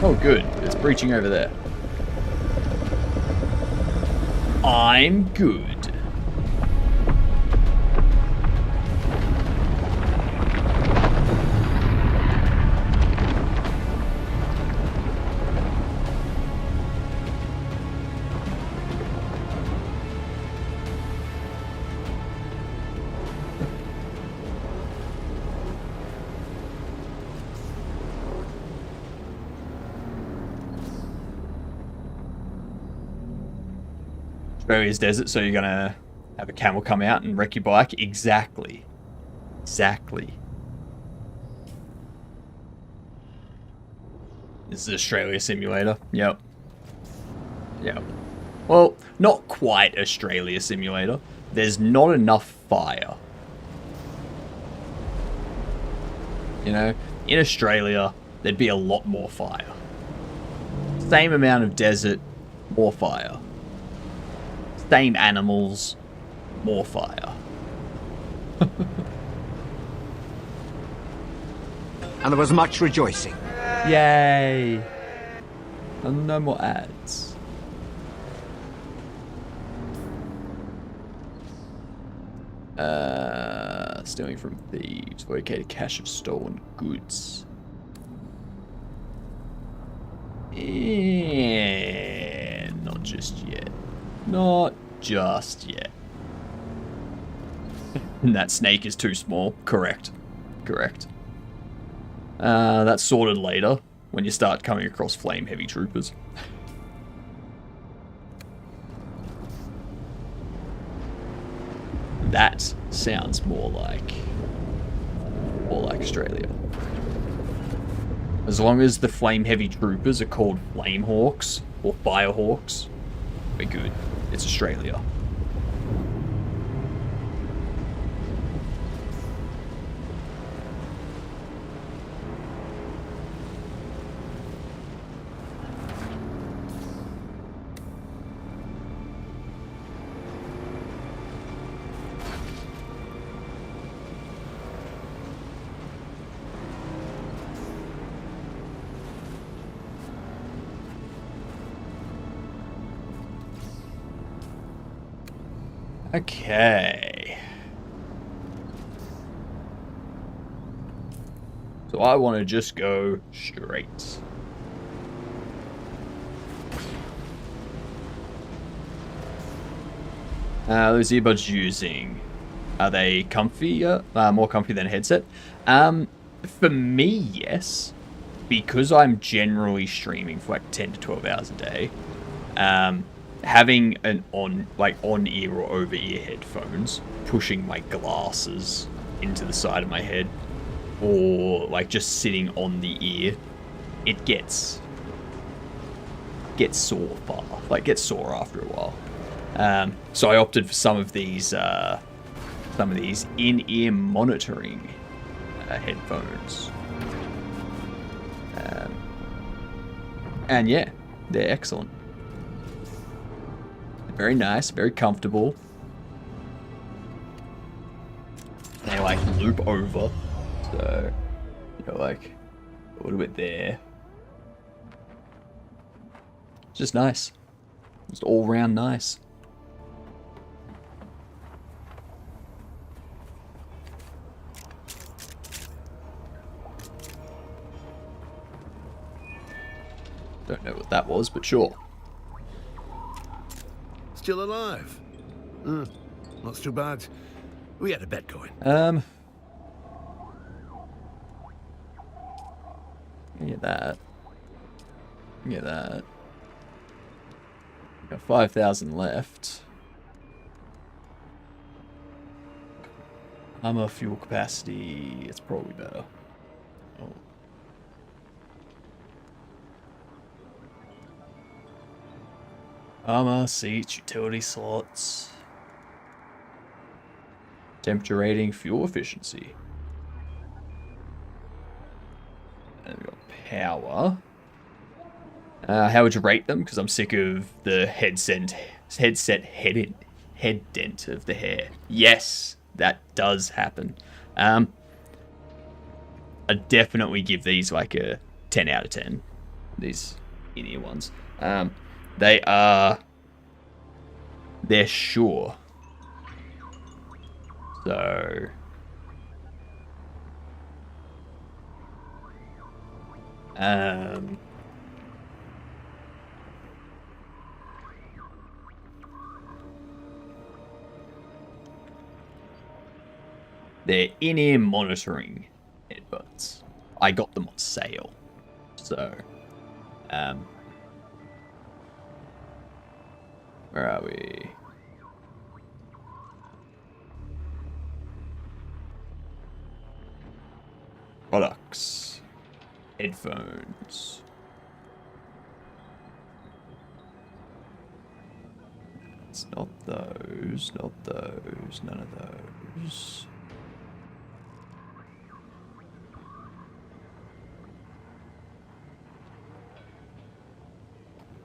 Speaker 1: Oh, good. It's breaching over there. I'm good. Australia's desert, so you're gonna have a camel come out and wreck your bike? Exactly. Exactly. This is Australia Simulator. Yep. Yep. Well, not quite Australia Simulator. There's not enough fire. You know, in Australia, there'd be a lot more fire. Same amount of desert, more fire. Same animals, more fire.
Speaker 8: And there was much rejoicing.
Speaker 1: Yay! And no more ads. Stealing from thieves. Locate a cache of stolen goods. And not just yet. Not just yet. And that snake is too small. Correct. Correct. That's sorted later when you start coming across flame heavy troopers. That sounds more like Australia. As long as the flame heavy troopers are called flame hawks or fire hawks, we're good. It's Australia. Okay. So I want to just go straight. Those earbuds using, are they comfier? More comfy than a headset? For me, yes. Because I'm generally streaming for like 10 to 12 hours a day. Having an on-ear or over-ear headphones pushing my glasses into the side of my head, or like just sitting on the ear, it gets sore gets sore after a while. So I opted for some of these in-ear monitoring headphones, and yeah, they're excellent. Very nice, very comfortable. They like loop over, so like a little bit there. Just nice, just all round nice. Don't know what that was, but sure.
Speaker 6: Still alive? Not too bad. We had a bet going.
Speaker 1: Get that. Get that. Got 5,000 left. Armor fuel capacity. It's probably better. Oh. Armor, seats, utility slots. Temperature rating, fuel efficiency. And we've got power. How would you rate them? Because I'm sick of the headset head dent of the hair. Yes, that does happen. I'd definitely give these like a 10 out of 10. These in-ear ones. They're sure. So they're in-ear monitoring headbuds. I got them on sale. So where are we? Products. Headphones. It's not those, not those, none of those.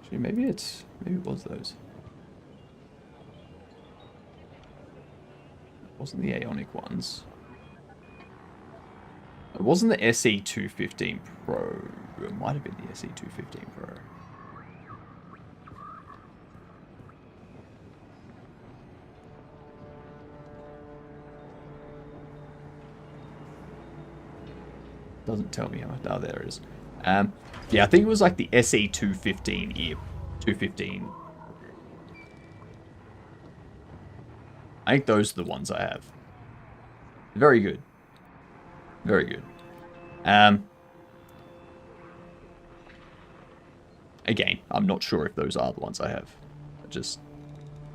Speaker 1: Actually, maybe it was those. It wasn't the Aeonic ones. It wasn't the SE215 Pro. It might have been the SE215 Pro. Doesn't tell me how much. Oh, there it is. Yeah, I think it was like the SE215 ear. 215. I think those are the ones I have. Very good. Very good. Again, I'm not sure if those are the ones I have.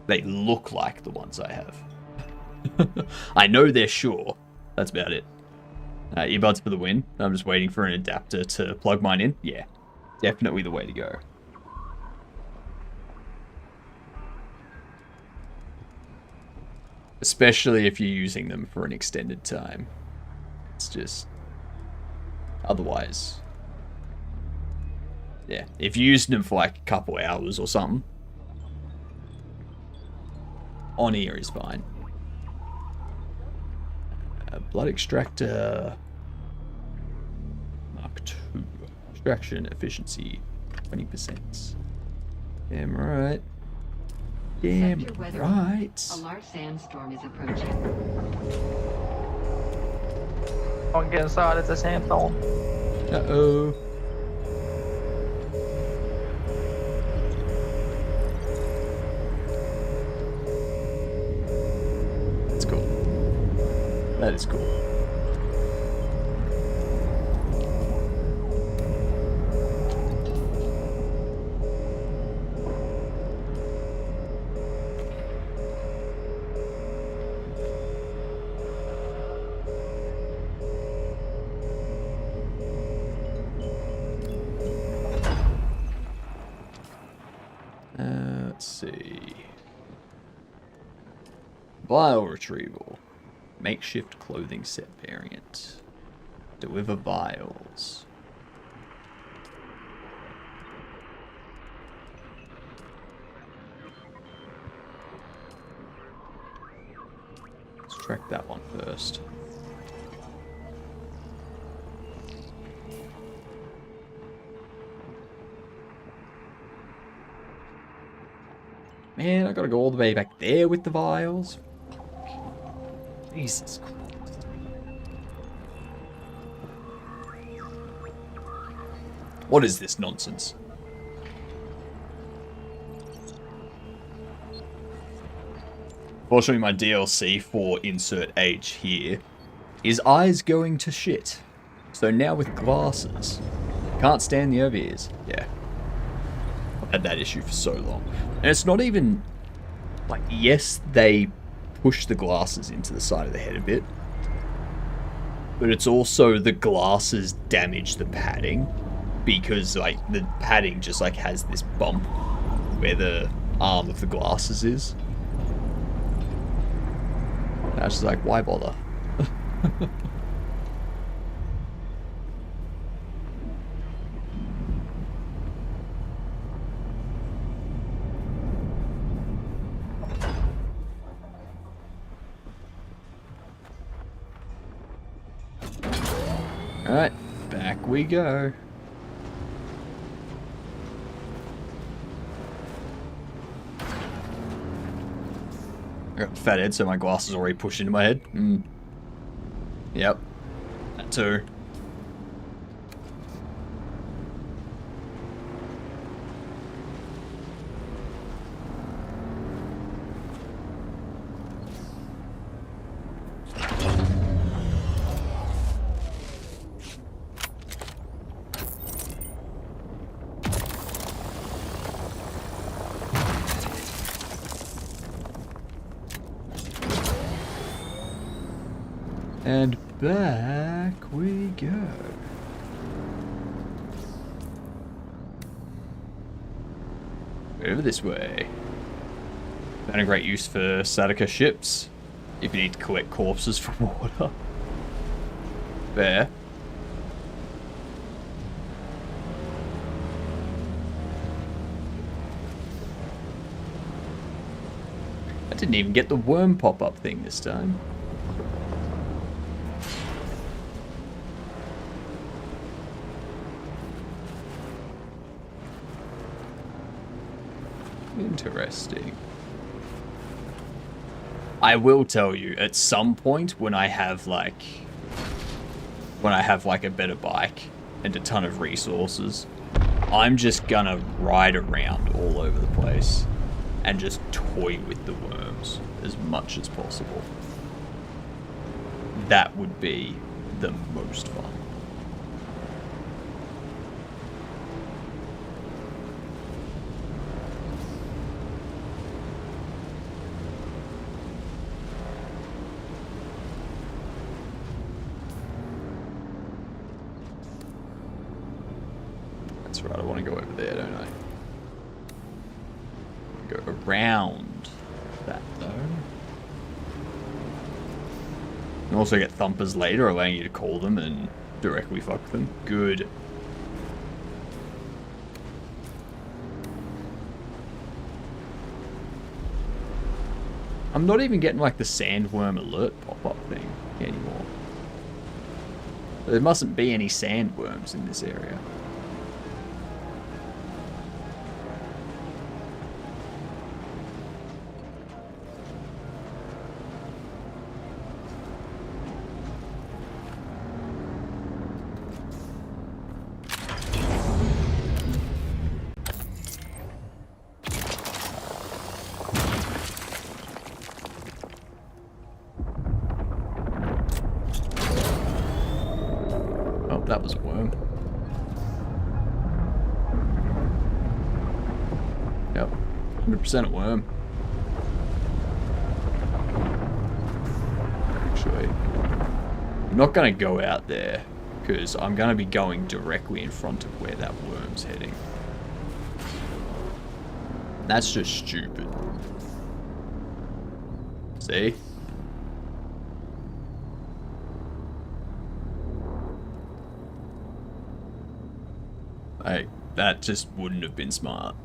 Speaker 1: They look like the ones I have. I know they're sure. That's about it. Earbuds for the win. I'm just waiting for an adapter to plug mine in. Yeah, definitely the way to go. Especially if you're using them for an extended time. It's just... Otherwise... Yeah, if you're using them for like a couple hours or something, on ear is fine. Blood extractor... Mark II. Extraction efficiency 20%. Damn right. Damn right.
Speaker 13: A large sandstorm is approaching.
Speaker 21: Don't get inside, it's a sandstorm.
Speaker 1: Uh-oh. That's cool. That is cool. Let's see. Vial retrieval. Makeshift clothing set variant. Deliver vials. Let's track that one first. Man, I gotta go all the way back there with the vials. Jesus Christ. What is this nonsense? Fortunately, my DLC for insert age here is eyes going to shit. So now with glasses, can't stand the over-ears. Yeah. I've had that issue for so long. And it's not even, like, yes, they push the glasses into the side of the head a bit, but it's also the glasses damage the padding, because, like, the padding just, like, has this bump where the arm of the glasses is. And I was just like, why bother? Alright, back we go. I got fat head, so my glasses already pushed into my head. Yep, that too. And back we go. Over this way. Found a great use for Sadaka ships. If you need to collect corpses from water. There. Didn't even get the worm pop-up thing this time. Interesting. I will tell you, at some point when I have like a better bike and a ton of resources, I'm just gonna ride around all over the place and just toy with the worms as much as possible. That would be the most fun. That's right, I want to go over there, don't I? Go around that, though. And also get thumpers later, allowing you to call them and directly fuck them. Good. I'm not even getting, like, the sandworm alert pop-up thing anymore. There mustn't be any sandworms in this area. That was a worm. Yep, 100% a worm. Actually, I'm not going to go out there because I'm going to be going directly in front of where that worm's heading. That's just stupid. See? Like, that just wouldn't have been smart.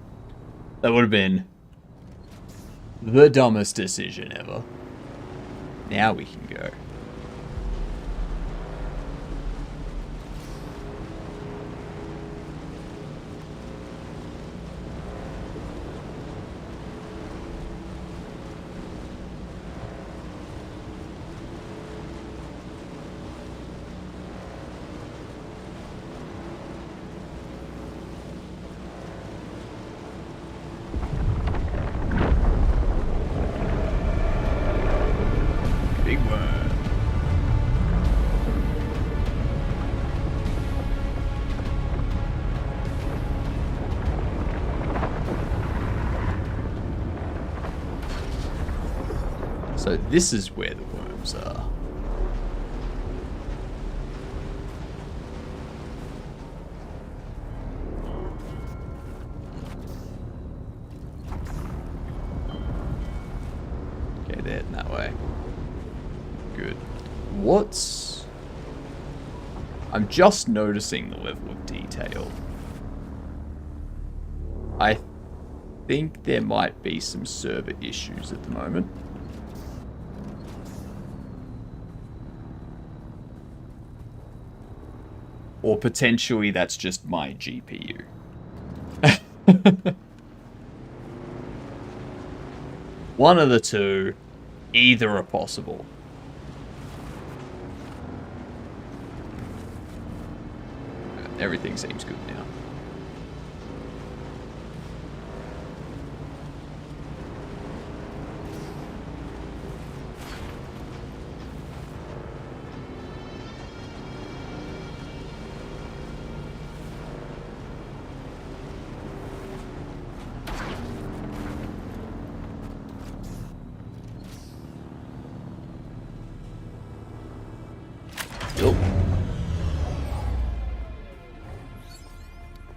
Speaker 1: That would have been the dumbest decision ever. Now we can go. Big worm. So this is where the worms are. Okay, they're heading that way. Good. What's... I'm just noticing the level of detail. I think there might be some server issues at the moment. Or potentially that's just my GPU. One of the two, either are possible. Everything seems good now. Yup.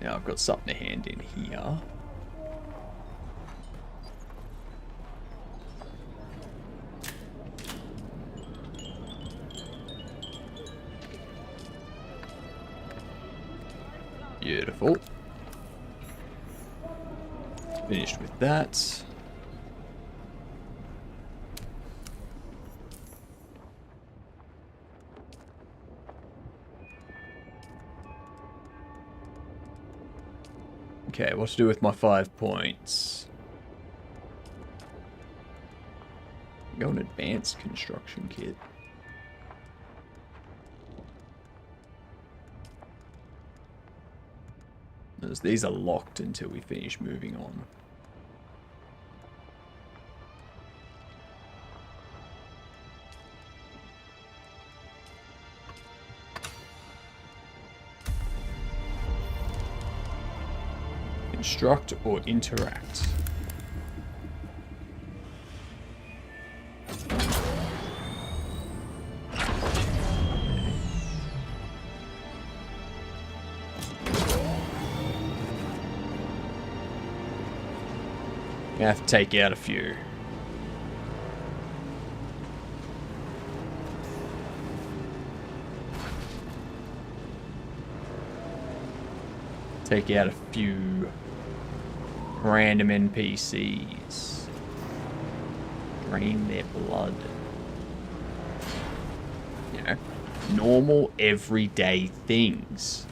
Speaker 1: Now I've got something to hand in here. Beautiful. Finished with that. Okay, what to do with my 5 points? Go an advanced construction kit. As these are locked until we finish moving on. Construct or interact. I have to take out a few. Take out a few random NPCs. Drain their blood. You know, normal everyday things.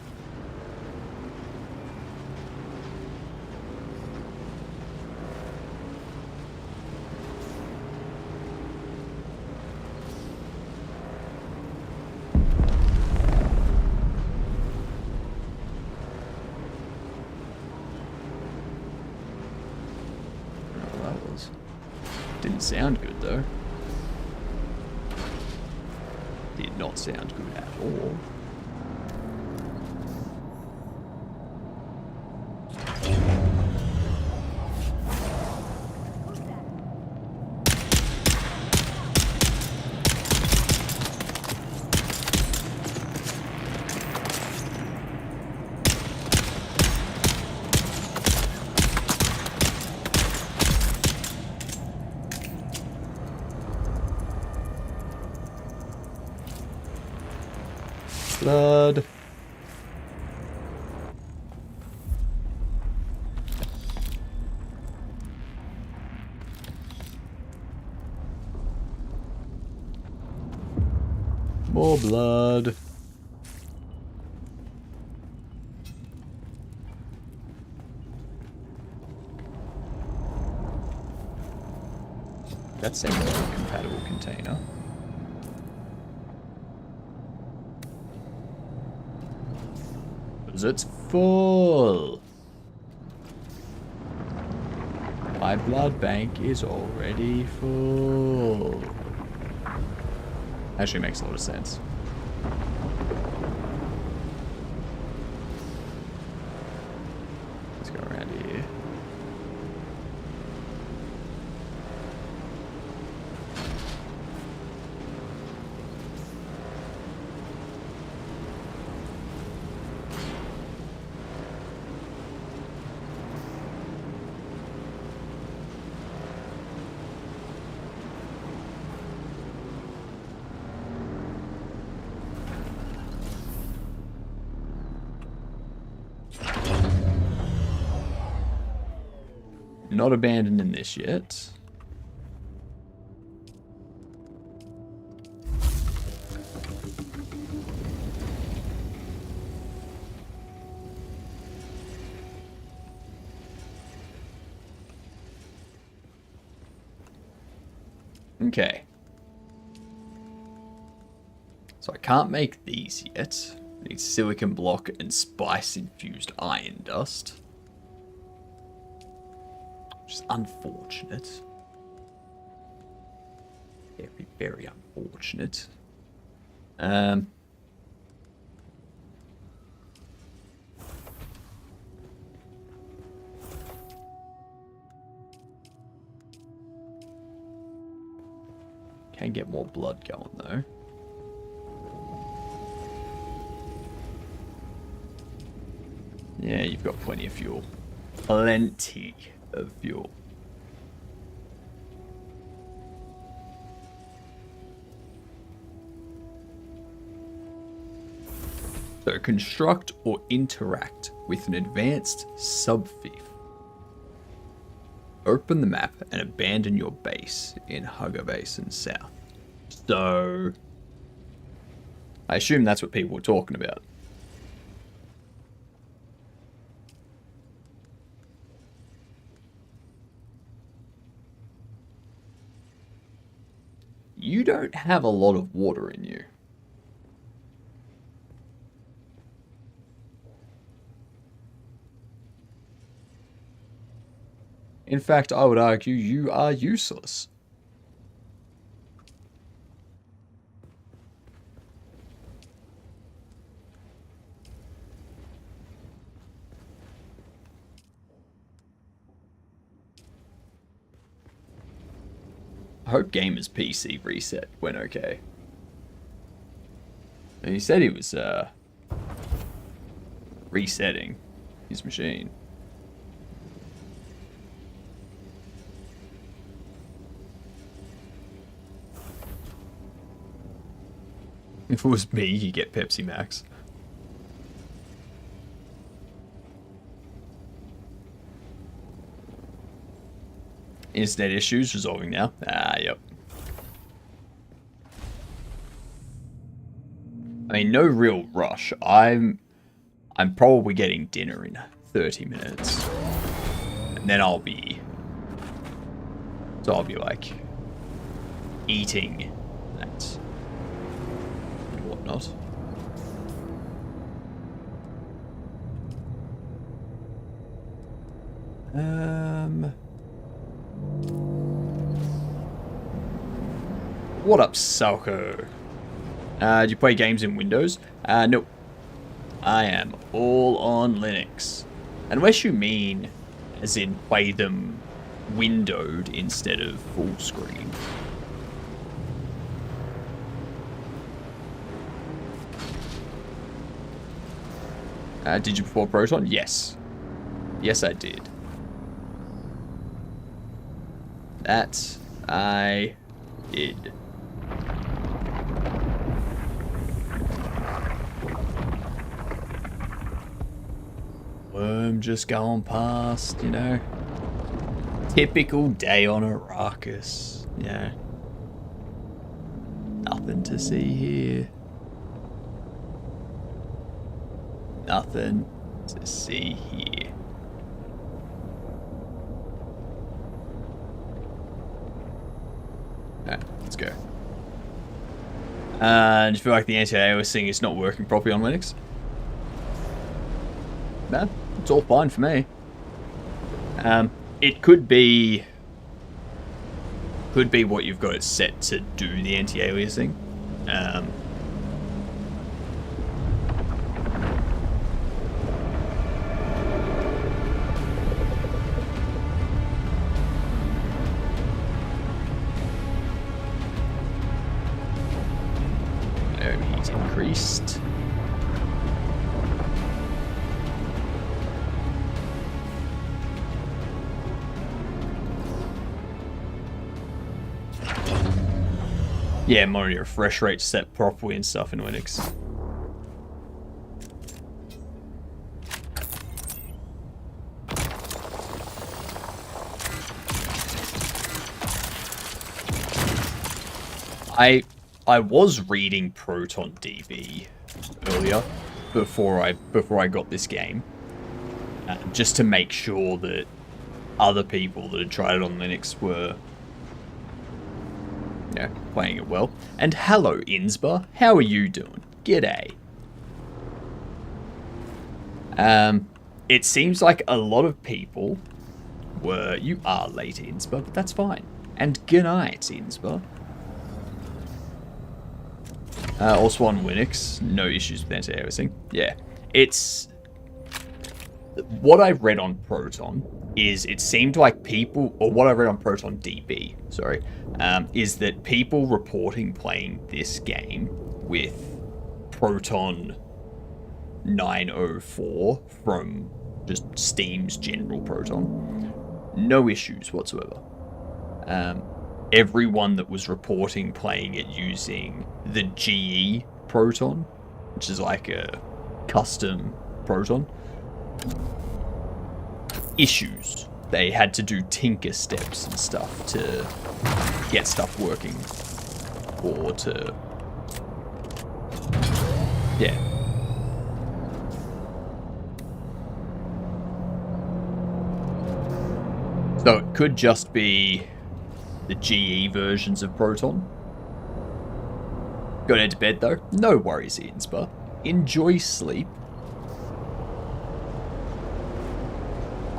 Speaker 1: Didn't sound good though. Did not sound good at all. Blood. More blood. That seems like a compatible container. It's full. My blood bank is already full. Actually makes a lot of sense. Let's go around here. Not abandoning this yet. Okay. So I can't make these yet. I need silicon block and spice infused iron dust. Which is unfortunate. Very, very unfortunate. Can get more blood going though. Yeah, you've got plenty of fuel. Plenty of fuel. So construct or interact with an advanced sub-thief. Open the map and abandon your base in Hugger Basin South. So I assume that's what people were talking about. you don't have a lot of water in you. In fact, I would argue you are useless. I hope Gamer's PC reset went okay. And he said he was resetting his machine. If it was me, you get Pepsi Max. Internet issues resolving now. Ah, yep. I mean, no real rush. I'm probably getting dinner in 30 minutes. And then I'll be like eating that and whatnot. What up, Salco? Do you play games in Windows? Nope. I am all on Linux. Unless you mean as in play them windowed instead of full screen. Did you before Proton? Yes. Yes, I did. That I did. Worm just going past, you know. Typical day on Arrakis, yeah. Nothing to see here. Nothing to see here. Alright, let's go. Do you feel like the anti-AOS thing is not working properly on Linux? No, it's all fine for me. It could be what you've got it set to do the anti-aliasing. He's increased. Yeah, monitor refresh rate set properly and stuff in Linux. I was reading Proton DB earlier before I got this game, just to make sure that other people that had tried it on Linux were playing it well. And hello, Insba. How are you doing? G'day. It seems like a lot of people were... You are late, Insba, but that's fine. And good night, Insba. Also on Linux, no issues with anti-aliasing. Yeah, it's... What I read on Proton is it seemed like people, or what I read on Proton DB, sorry, is that people reporting playing this game with Proton 904 from just Steam's general Proton, no issues whatsoever. Everyone that was reporting playing it using the GE Proton, which is like a custom Proton, issues. They had to do tinker steps and stuff to get stuff working, or to, yeah. So it could just be the GE versions of Proton Got into bed though. No worries, Inspa. Enjoy sleep.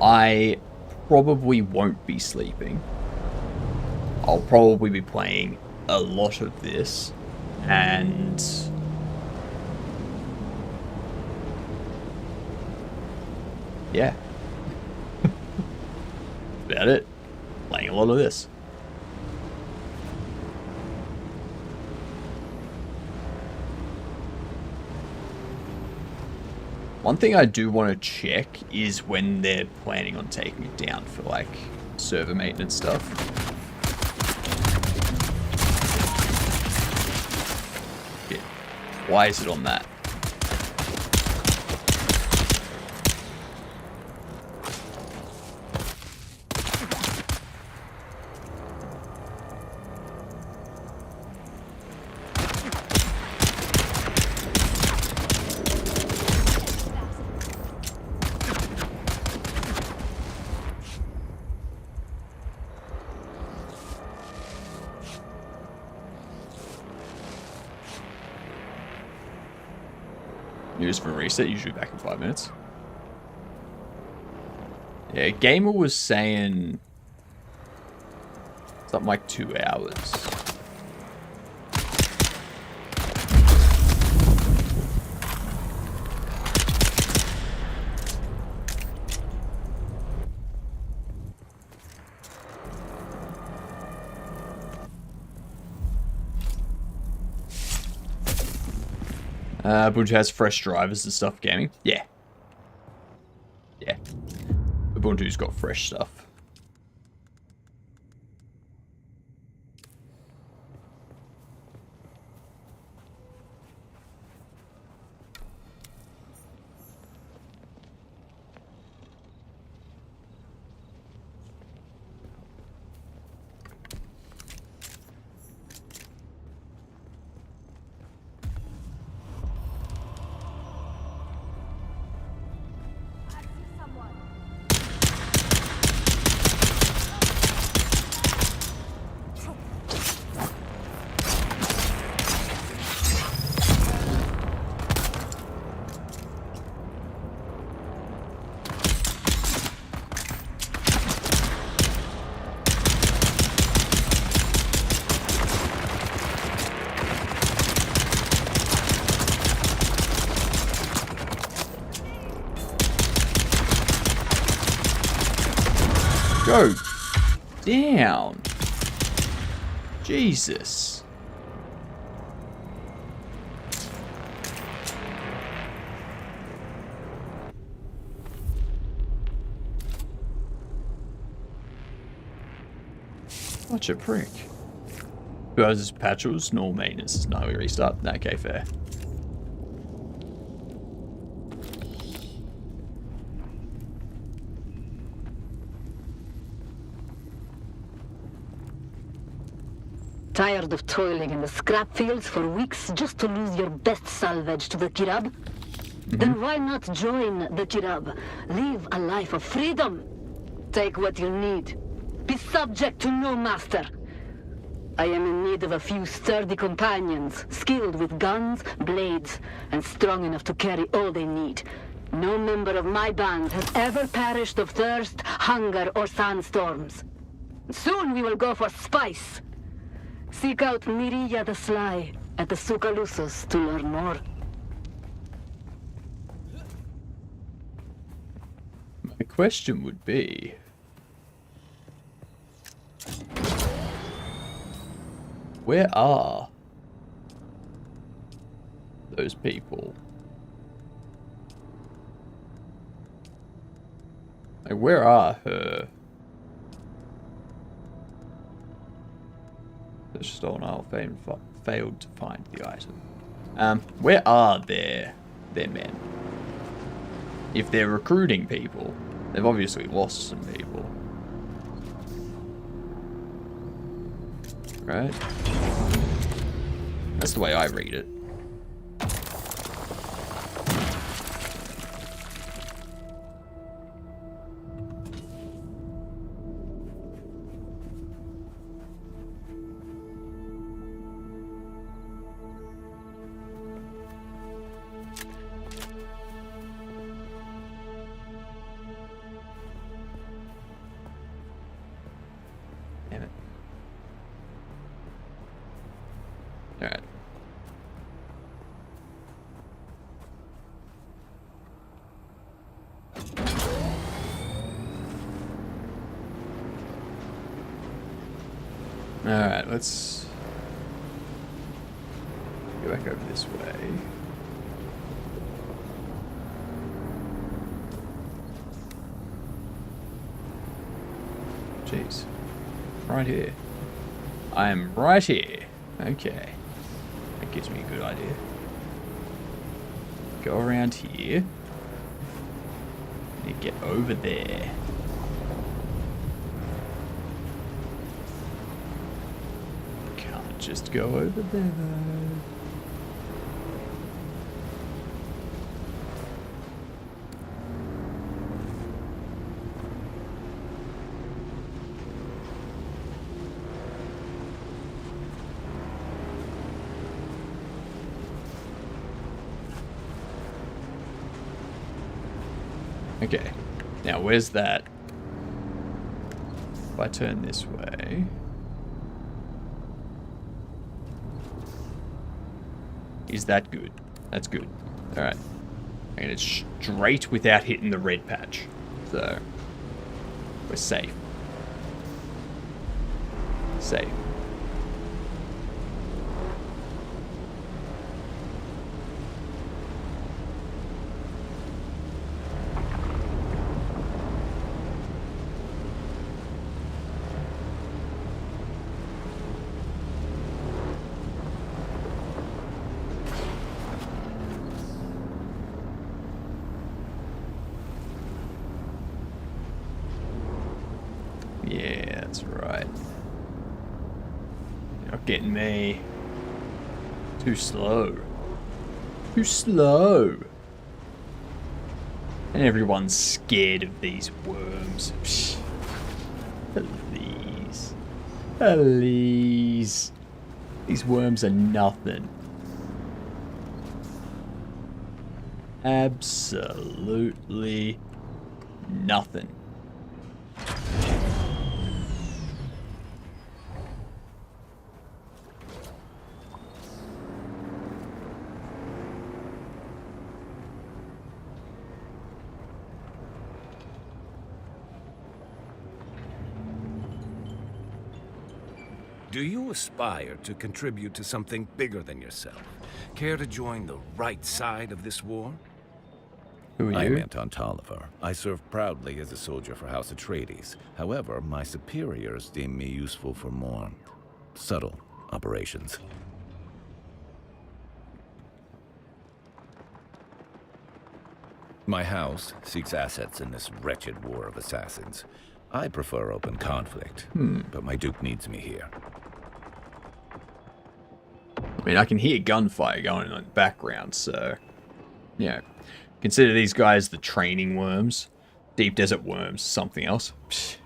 Speaker 1: I probably won't be sleeping. I'll probably be playing a lot of this, and yeah, that's about it. Playing a lot of this. One thing I do want to check is when they're planning on taking it down for like server maintenance stuff. Yeah. Why is it on that? News from reset, usually back in 5 minutes. Yeah, Gamer was saying something like 2 hours. Ubuntu has fresh drivers and stuff gaming. Yeah. Yeah. Ubuntu's got fresh stuff. Go down. Jesus. Such a prick. 2 hours patches, normal maintenance. No, we restart. Okay, fair.
Speaker 4: Tired of toiling in the scrap fields for weeks just to lose your best salvage to the Kirab? Then why not join the Kirab? Live a life of freedom. Take what you need. Be subject to no master. I am in need of a few sturdy companions, skilled with guns, blades, and strong enough to carry all they need. No member of my band has ever perished of thirst, hunger, or sandstorms. Soon we will go for spice. Seek out Miriya the Sly at the Sukalusos to learn more.
Speaker 1: My question would be... where are those people? Like, where are her? The stolen isle failed to find the item. Where are their men? If they're recruiting people, they've obviously lost some people. Right? That's the way I read it. Alright, let's go back over this way. Jeez. Right here. I am right here. Okay. That gives me a good idea. Go around here. And get over there. Can't just go over there though. Okay, now where's that? If I turn this way... Is that good? That's good. Alright. And it's straight without hitting the red patch. So, we're safe. Safe. Yeah, that's right. You're not getting me. Too slow. Too slow. And everyone's scared of these worms. Psh. Please. Please. These worms are nothing. Absolutely nothing.
Speaker 11: Do you aspire to contribute to something bigger than yourself? Care to join the right side of this war?
Speaker 1: Who are you?
Speaker 11: I am Anton Tolliver. I serve proudly as a soldier for House Atreides. However, my superiors deem me useful for more subtle operations. My house seeks assets in this wretched war of assassins. I prefer open conflict, but my Duke needs me here.
Speaker 1: I mean, I can hear gunfire going on in the background, so... Yeah. Consider these guys the training worms. Deep desert worms, something else. Psh.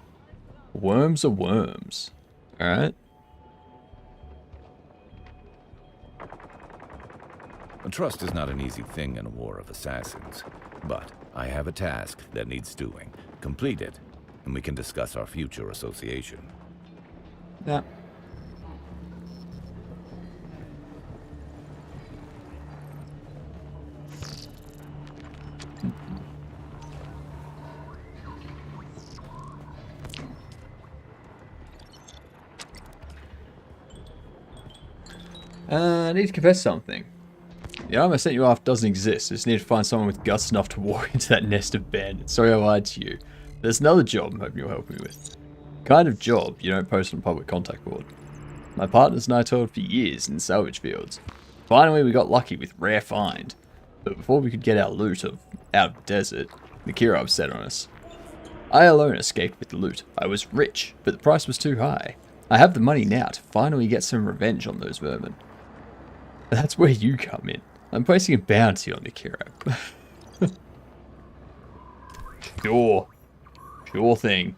Speaker 1: Worms are worms. Alright?
Speaker 11: Trust is not an easy thing in a war of assassins. But I have a task that needs doing. Complete it, and we can discuss our future association.
Speaker 1: Yeah. I need to confess something. The item I sent you off doesn't exist. I just need to find someone with guts enough to walk into that nest of bandits. Sorry I lied to you. There's another job I'm hoping you'll help me with. Kind of job you don't post on a public contact board. My partners and I toiled for years in salvage fields. Finally we got lucky with rare find. But before we could get our loot out of the desert, the Kirov set on us. I alone escaped with the loot. I was rich, but the price was too high. I have the money now to finally get some revenge on those vermin. That's where you come in. I'm placing a bounty on the Kirov. Sure. Sure thing.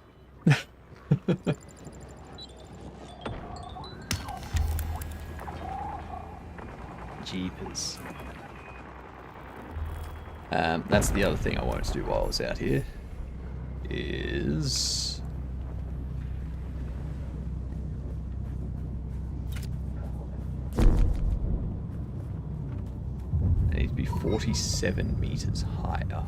Speaker 1: Jeepers. That's the other thing I wanted to do while I was out here. Is... I need to be 47 meters higher.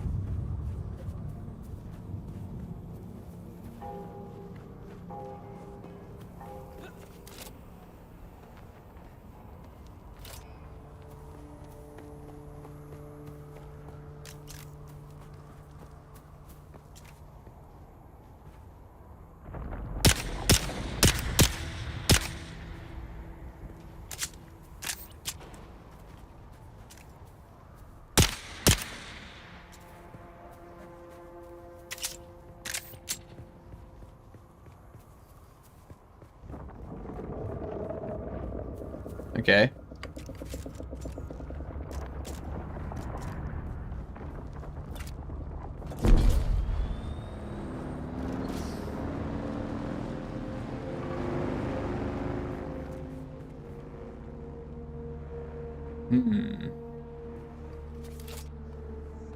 Speaker 1: Okay.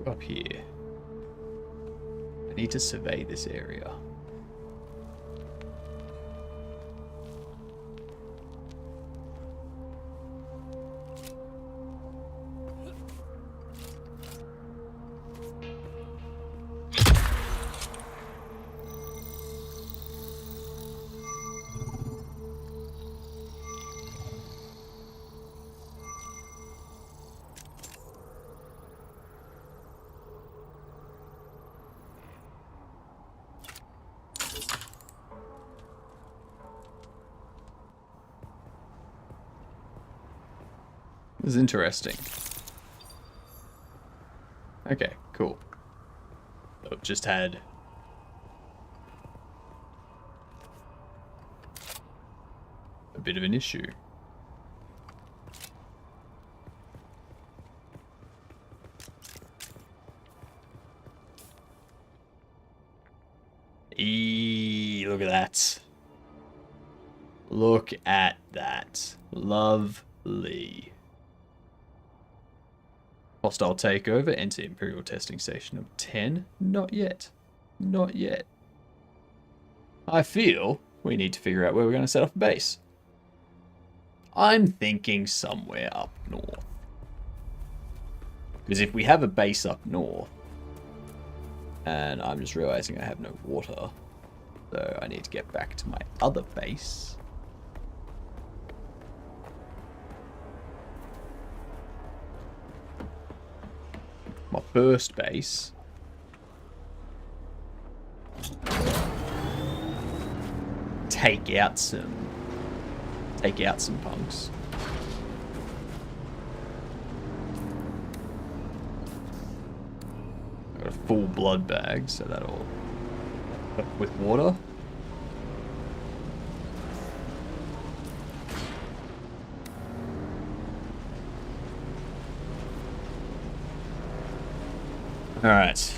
Speaker 1: Up here. I need to survey this area. This is interesting. Okay, cool. So I've just had a bit of an issue. Look at that. Look at that. Lovely. Hostile takeover. Enter Imperial testing station of 10. Not yet. Not yet. I feel we need to figure out where we're going to set up a base. I'm thinking somewhere up north. Because if we have a base up north, and I'm just realizing I have no water, so I need to get back to my other base. My first base. Take out some punks. I've got a full blood bag, so that'll with water. All right.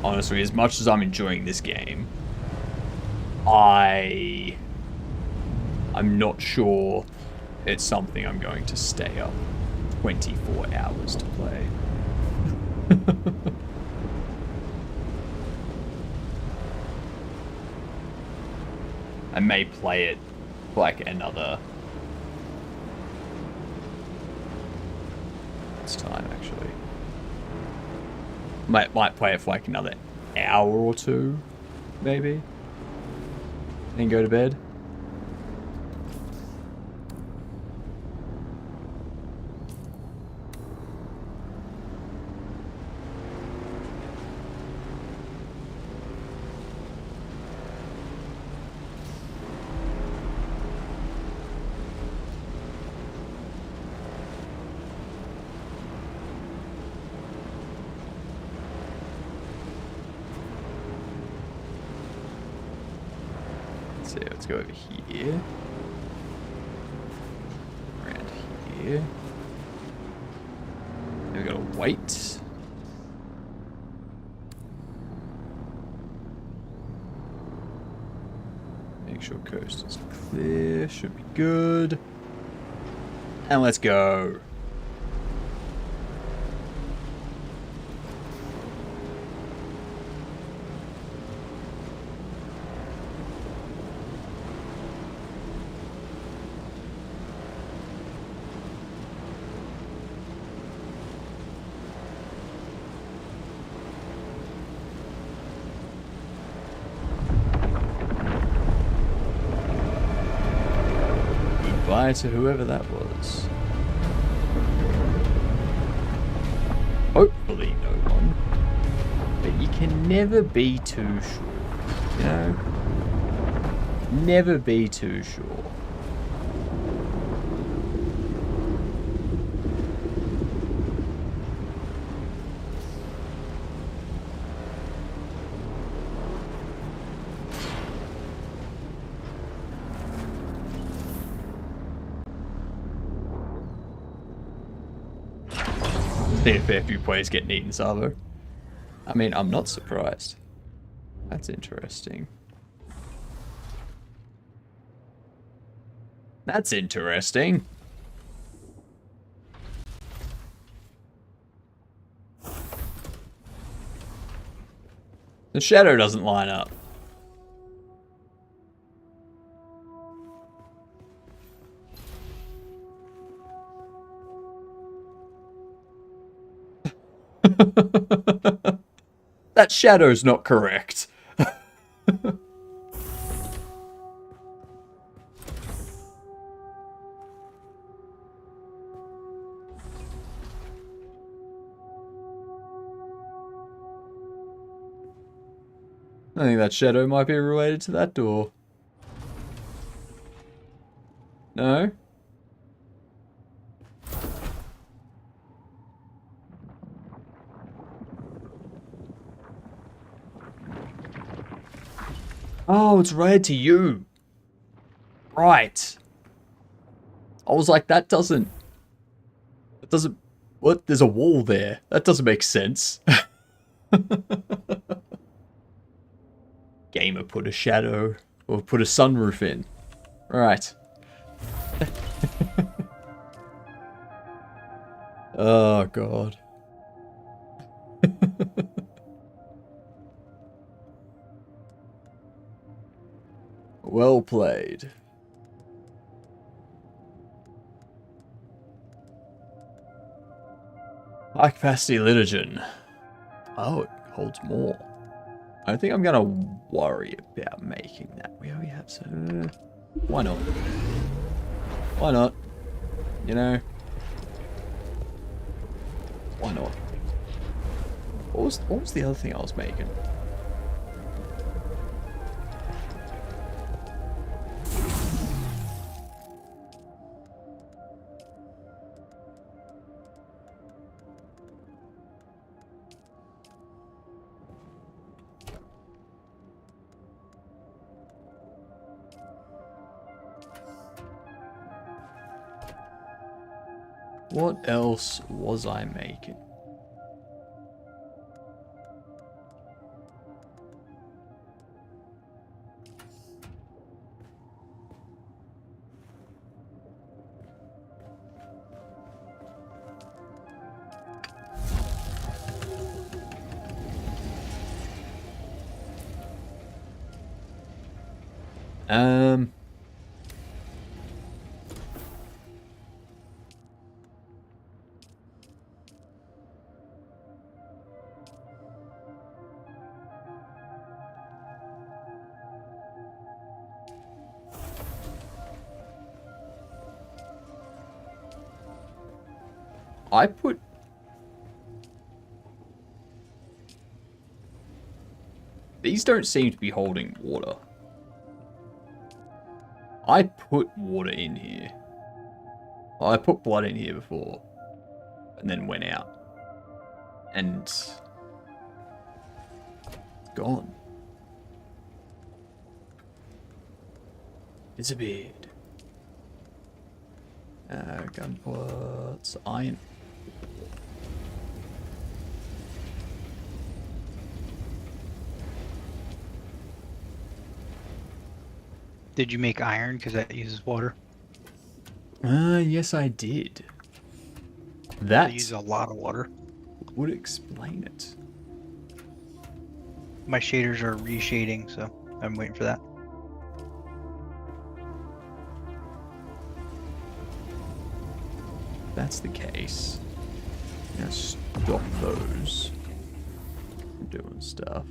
Speaker 1: Honestly, as much as I'm enjoying this game, I'm not sure it's something I'm going to stay up 24 hours to play. I may play it for like another... It's time, actually. Might play it for like another hour or two, maybe. Then go to bed. Let's go over here. Around here. Then we gotta wait. Make sure coast is clear. Should be good. And let's go. Goodbye to whoever that was. Hopefully no one. But you can never be too sure, you know? Never be too sure. Seen a fair few players getting eaten, Savo. I mean, I'm not surprised. That's interesting. That's interesting. The shadow doesn't line up. That shadow's not correct. I think that shadow might be related to that door. No? Oh, it's related to you. Right. I was like, that doesn't... It doesn't... What? There's a wall there. That doesn't make sense. Gamer put a shadow, or put a sunroof in. Right. Oh, God. Well played. High capacity liturgen. Oh, it holds more. I don't think I'm gonna worry about making that. We already have some. Why not? Why not? You know? Why not? What was the other thing I was making? What else was I making? I put... These don't seem to be holding water. I put water in here. I put blood in here before. And then went out. And... it's gone. Disappeared. Gun parts, iron.
Speaker 18: Did you make iron? Because that uses water.
Speaker 1: Yes, I did. That
Speaker 18: uses a lot of water.
Speaker 1: Would explain it.
Speaker 18: My shaders are reshading, so I'm waiting for that.
Speaker 1: If that's the case, I'm gonna stop those from doing stuff.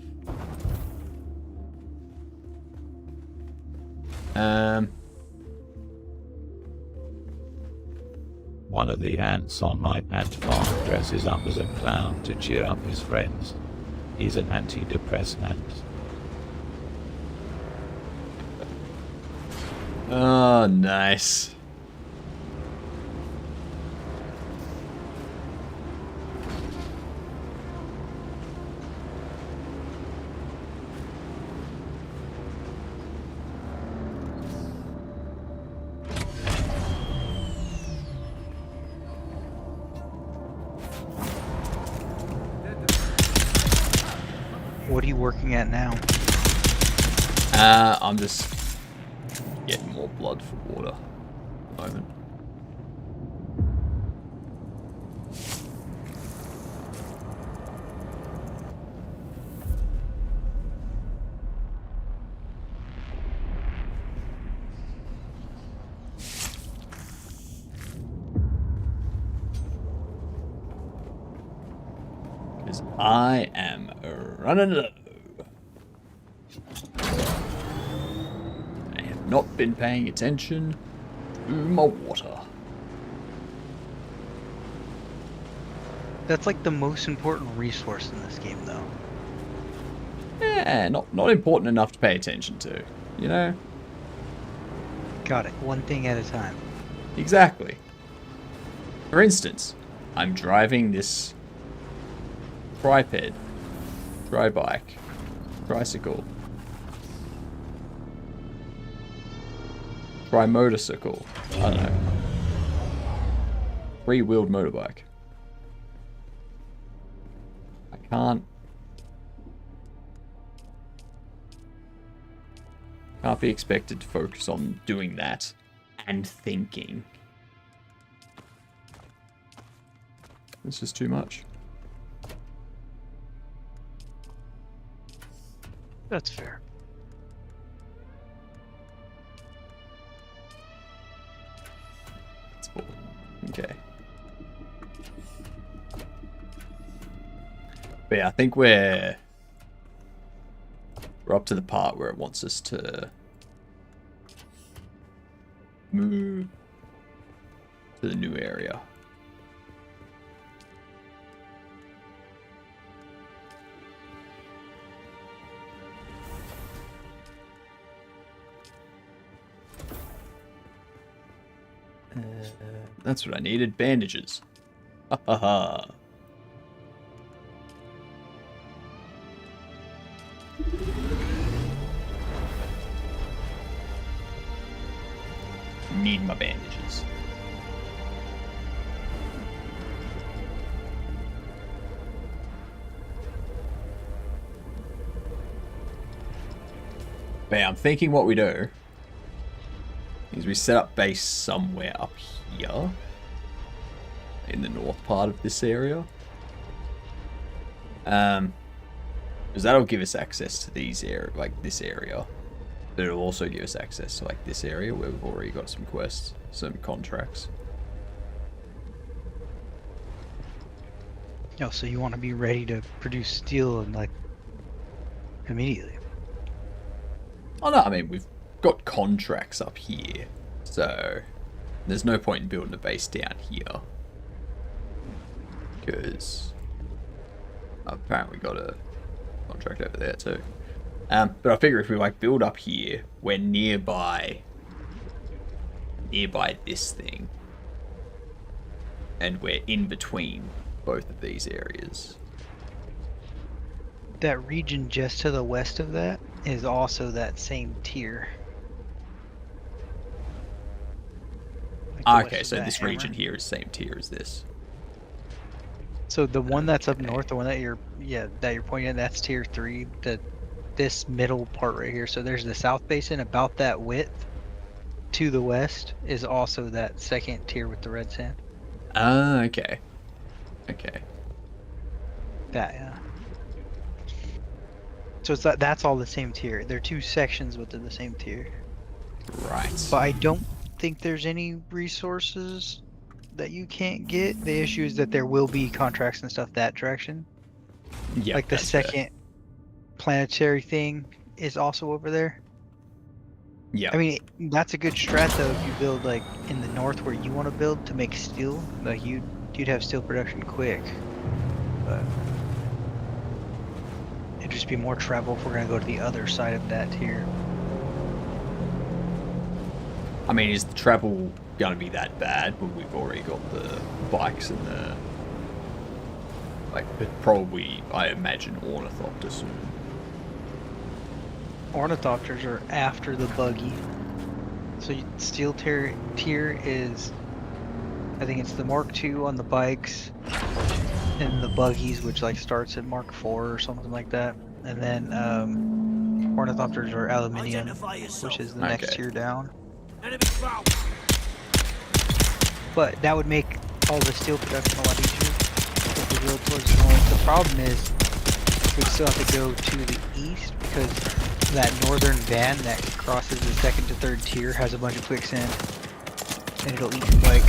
Speaker 11: one of the ants on my ant farm dresses up as a clown to cheer up his friends. He's an antidepressant.
Speaker 1: Oh, nice.
Speaker 18: What are you working at now?
Speaker 1: I'm just getting more blood for water at the moment. Because I am running low. I have not been paying attention to my water.
Speaker 18: That's like the most important resource in this game, though.
Speaker 1: Yeah, not important enough to pay attention to, you know?
Speaker 18: Got it. One thing at a time.
Speaker 1: Exactly. For instance, I'm driving this triped, tri-bike, tricycle, tri-motorcycle, I don't know. Three-wheeled motorbike. I can't be expected to focus on doing that and thinking. It's just too much.
Speaker 18: That's fair.
Speaker 1: That's cool. Okay. But yeah, I think we're up to the part where it wants us to move to the new area. That's what I needed. Bandages. Ha ha ha. Need my bandages. But yeah, I'm thinking what we do is we set up base somewhere up here in the north part of this area. Because that'll give us access to these like this area. But it'll also give us access to like this area where we've already got some quests, some contracts.
Speaker 18: Oh, so you want to be ready to produce steel and like immediately?
Speaker 1: Oh no, I mean we've got contracts up here, so there's no point in building a base down here. Because I've apparently got a contract over there too. But I figure if we like build up here, we're nearby this thing. And we're in between both of these areas.
Speaker 18: That region just to the west of that is also that same tier. Like
Speaker 1: okay, so this region here is same tier as this.
Speaker 18: So the one that's up north, the one that you're pointing at, that's tier 3. This middle part right here. So there's the south basin about that width to the west is also that second tier with the red sand.
Speaker 1: Ah, okay. Okay.
Speaker 18: That, yeah. So it's that's all the same tier. They're two sections within the same tier.
Speaker 1: Right.
Speaker 18: But I don't think there's any resources that you can't get. The issue is that there will be contracts and stuff that direction.
Speaker 1: Yeah.
Speaker 18: Like the second planetary thing is also over there.
Speaker 1: Yeah.
Speaker 18: I mean, that's a good strat though. If you build like in the north where you want to build to make steel, like you'd have steel production quick. But it'd just be more travel if we're gonna go to the other side of that tier.
Speaker 1: I mean, is the travel gonna be that bad when we've already got the bikes and the like? Probably, I imagine, ornithopter soon.
Speaker 18: Ornithopters are after the buggy. So steel tier is, I think it's the Mark II on the bikes, and the buggies, which like starts at Mark IV or something like that, and then ornithopters are aluminium, which is the next tier down. But that would make all the steel production a lot easier if we build towards the north. The problem is we still have to go to the east because that northern van that crosses the second to third tier has a bunch of quicksand, and it'll eat your bike.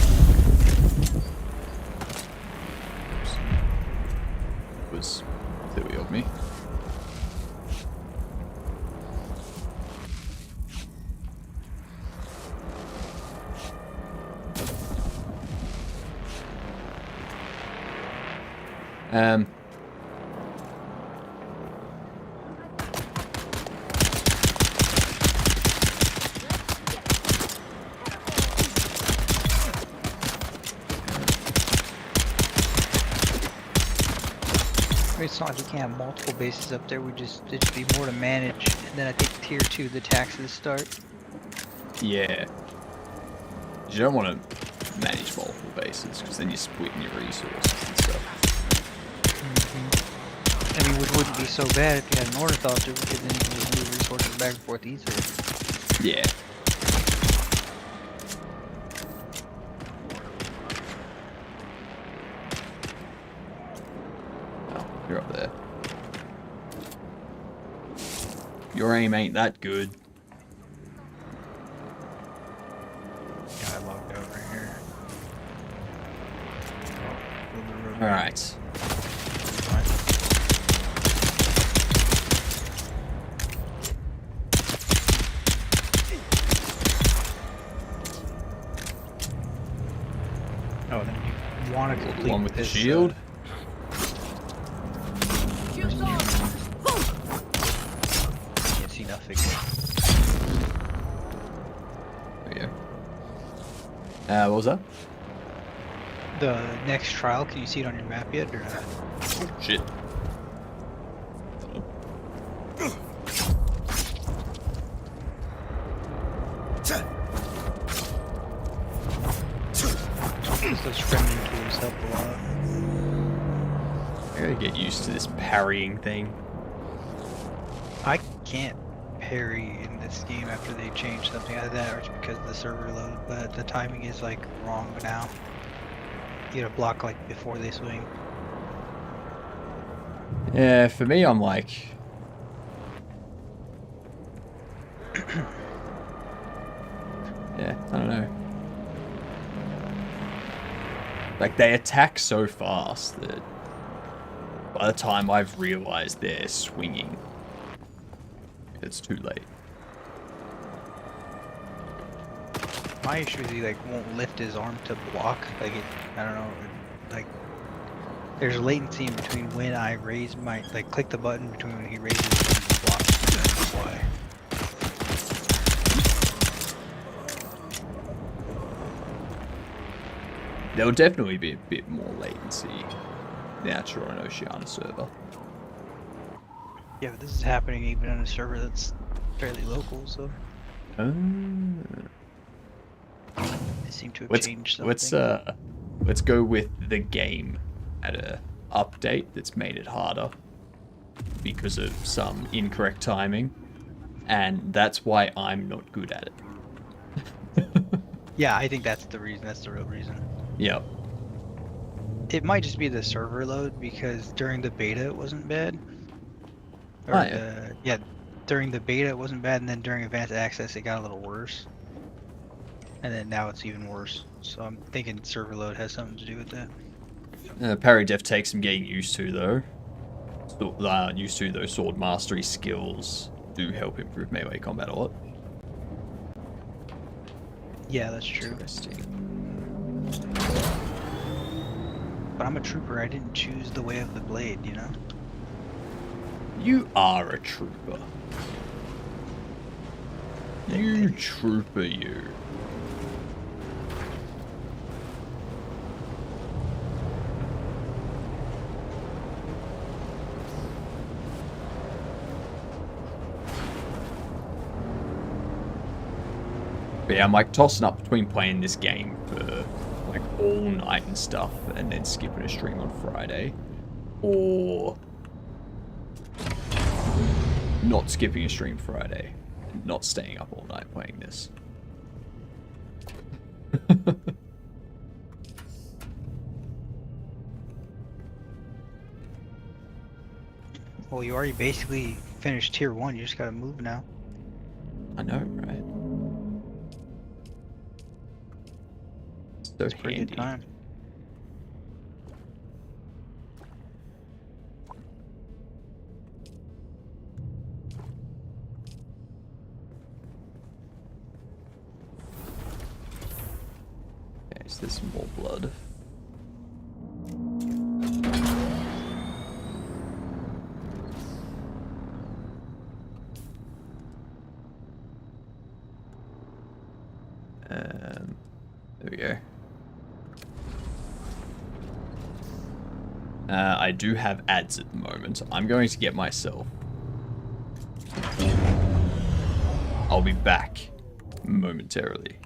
Speaker 1: Was silly of me.
Speaker 18: It's not like we can't have multiple bases up there, it'd just be more to manage. And then I think tier 2, the taxes start.
Speaker 1: Yeah. You don't want to manage multiple bases, because then you're splitting your resources and stuff.
Speaker 18: I mean, which wouldn't be so bad if you had an ornithopter, because then you can just move resources back and forth easier.
Speaker 1: Yeah. Oh, you're up there. Your aim ain't that good.
Speaker 18: Yeah, I logged out right here.
Speaker 1: Alright.
Speaker 18: Oh, then you want to complete
Speaker 1: one with
Speaker 18: this,
Speaker 1: the shield.
Speaker 18: Can't see nothing.
Speaker 1: There you go. What was that?
Speaker 18: The next trial, can you see it on your map yet, or not?
Speaker 1: Oh, shit.
Speaker 18: Those friendly tools help a lot.
Speaker 1: I gotta get used to this parrying thing.
Speaker 18: I can't parry in this game after they changed something out of that, or it's because of the server load, but the timing is like wrong now. You gotta block like before they swing.
Speaker 1: Yeah, for me, I'm like... yeah, I don't know. Like, they attack so fast that by the time I've realized they're swinging, it's too late.
Speaker 18: My issue is he like won't lift his arm to block. Like I don't know. Like there's latency in between when I raise my click the button between when he raises and he blocks. That's why.
Speaker 1: There'll definitely be a bit more latency now to an Oceania server.
Speaker 18: Yeah, but this is happening even on a server that's fairly local, so. They seem to have changed something.
Speaker 1: Let's go with the game at a update that's made it harder because of some incorrect timing, and that's why I'm not good at it.
Speaker 18: Yeah, I think that's the reason. That's the real reason.
Speaker 1: Yep.
Speaker 18: It might just be the server load because during the beta it wasn't bad. Or yeah, during the beta it wasn't bad, and then during advanced access it got a little worse. And then now it's even worse. So I'm thinking server load has something to do with that.
Speaker 1: Parry def takes some getting used to though. Used to those sword mastery skills do help improve melee combat a lot.
Speaker 18: Yeah, that's true.
Speaker 1: Interesting.
Speaker 18: But I'm a trooper. I didn't choose the way of the blade, you know?
Speaker 1: You are a trooper. You trooper, you. But yeah, I'm like tossing up between playing this game for like all night and stuff and then skipping a stream on Friday, or not skipping a stream Friday and not staying up all night playing this.
Speaker 18: Well, you already basically finished tier 1. You just gotta move now.
Speaker 1: I know, right? So
Speaker 18: pretty good time.
Speaker 1: Okay, so there's some more blood. There we go. I do have ads at the moment. I'm going to get myself. I'll be back momentarily.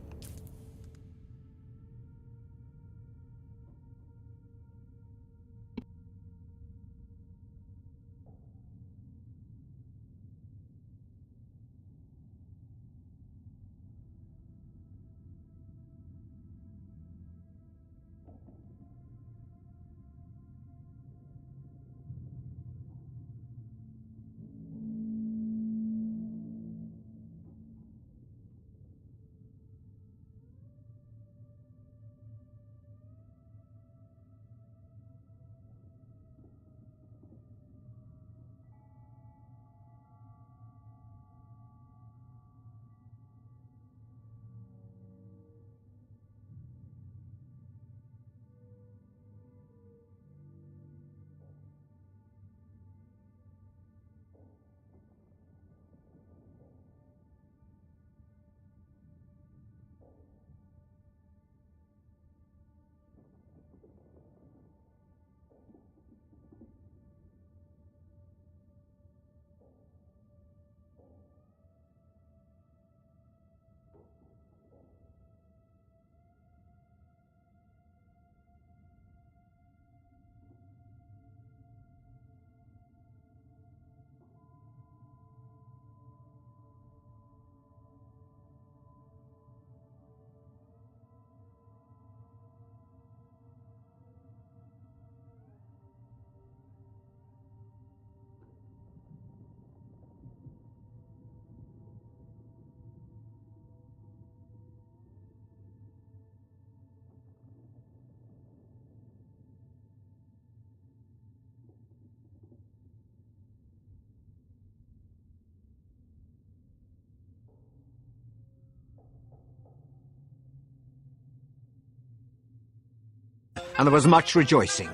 Speaker 8: And there was much rejoicing.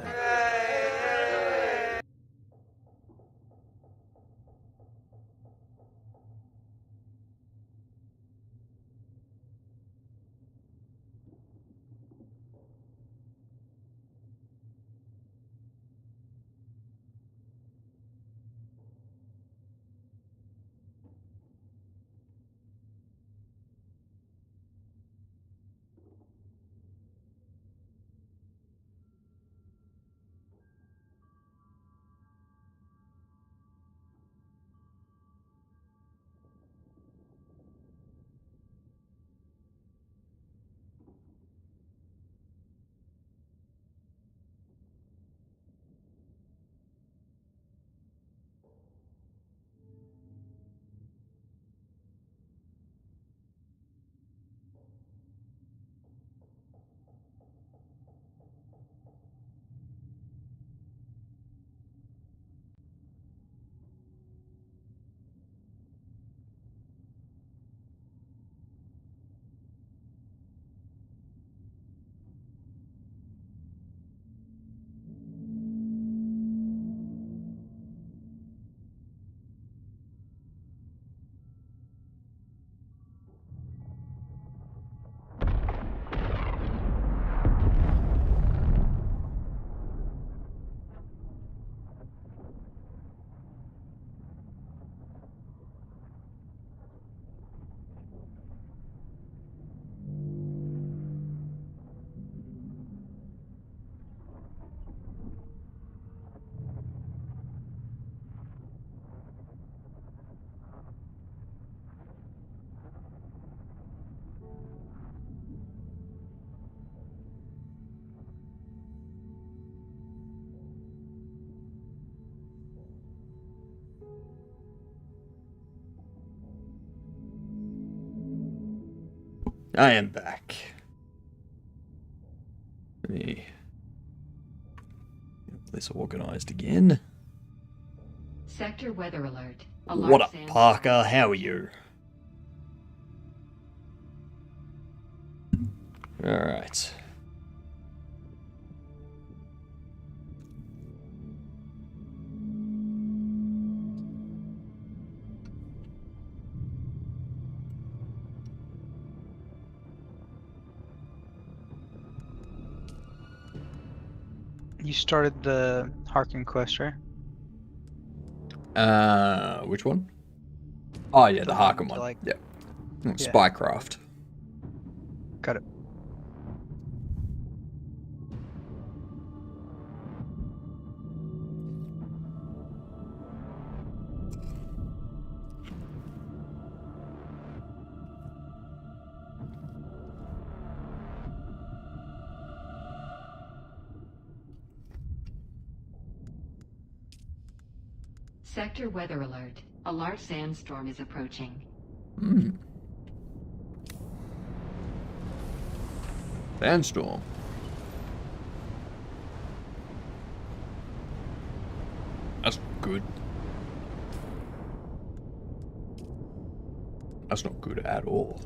Speaker 1: I am back. Let me get this organized again.
Speaker 13: Sector weather alert.
Speaker 1: What up, Parker? How are you? Alright.
Speaker 18: You started the Harkin quest, right?
Speaker 1: Which one? Oh yeah, the Harkin one.
Speaker 18: Like,
Speaker 1: yeah. Spycraft.
Speaker 18: Got it.
Speaker 13: Sector weather alert. A large sandstorm is approaching.
Speaker 1: Sandstorm. That's good. That's not good at all.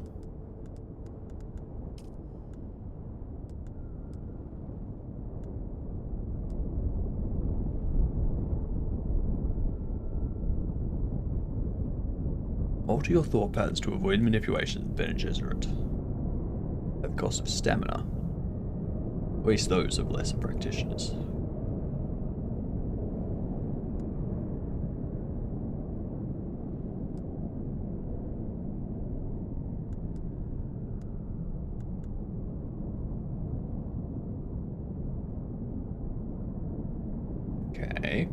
Speaker 1: Alter your thought patterns to avoid manipulation of Bene Gesserit. At the cost of stamina. Waste those of lesser practitioners. Okay.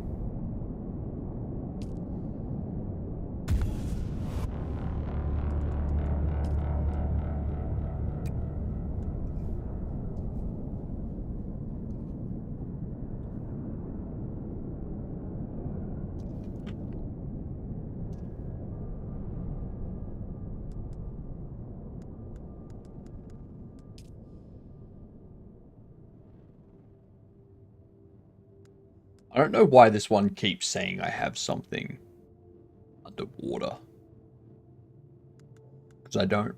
Speaker 1: I don't know why this one keeps saying I have something underwater. Because I don't.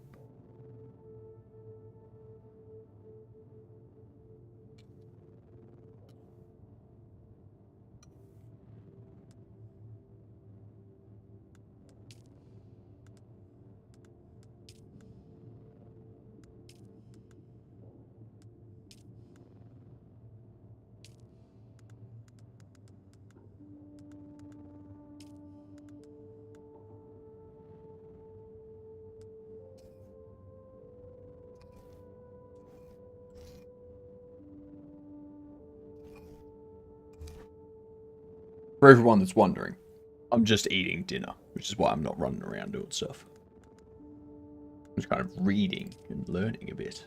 Speaker 1: For everyone that's wondering, I'm just eating dinner, which is why I'm not running around doing stuff. I'm just kind of reading and learning a bit.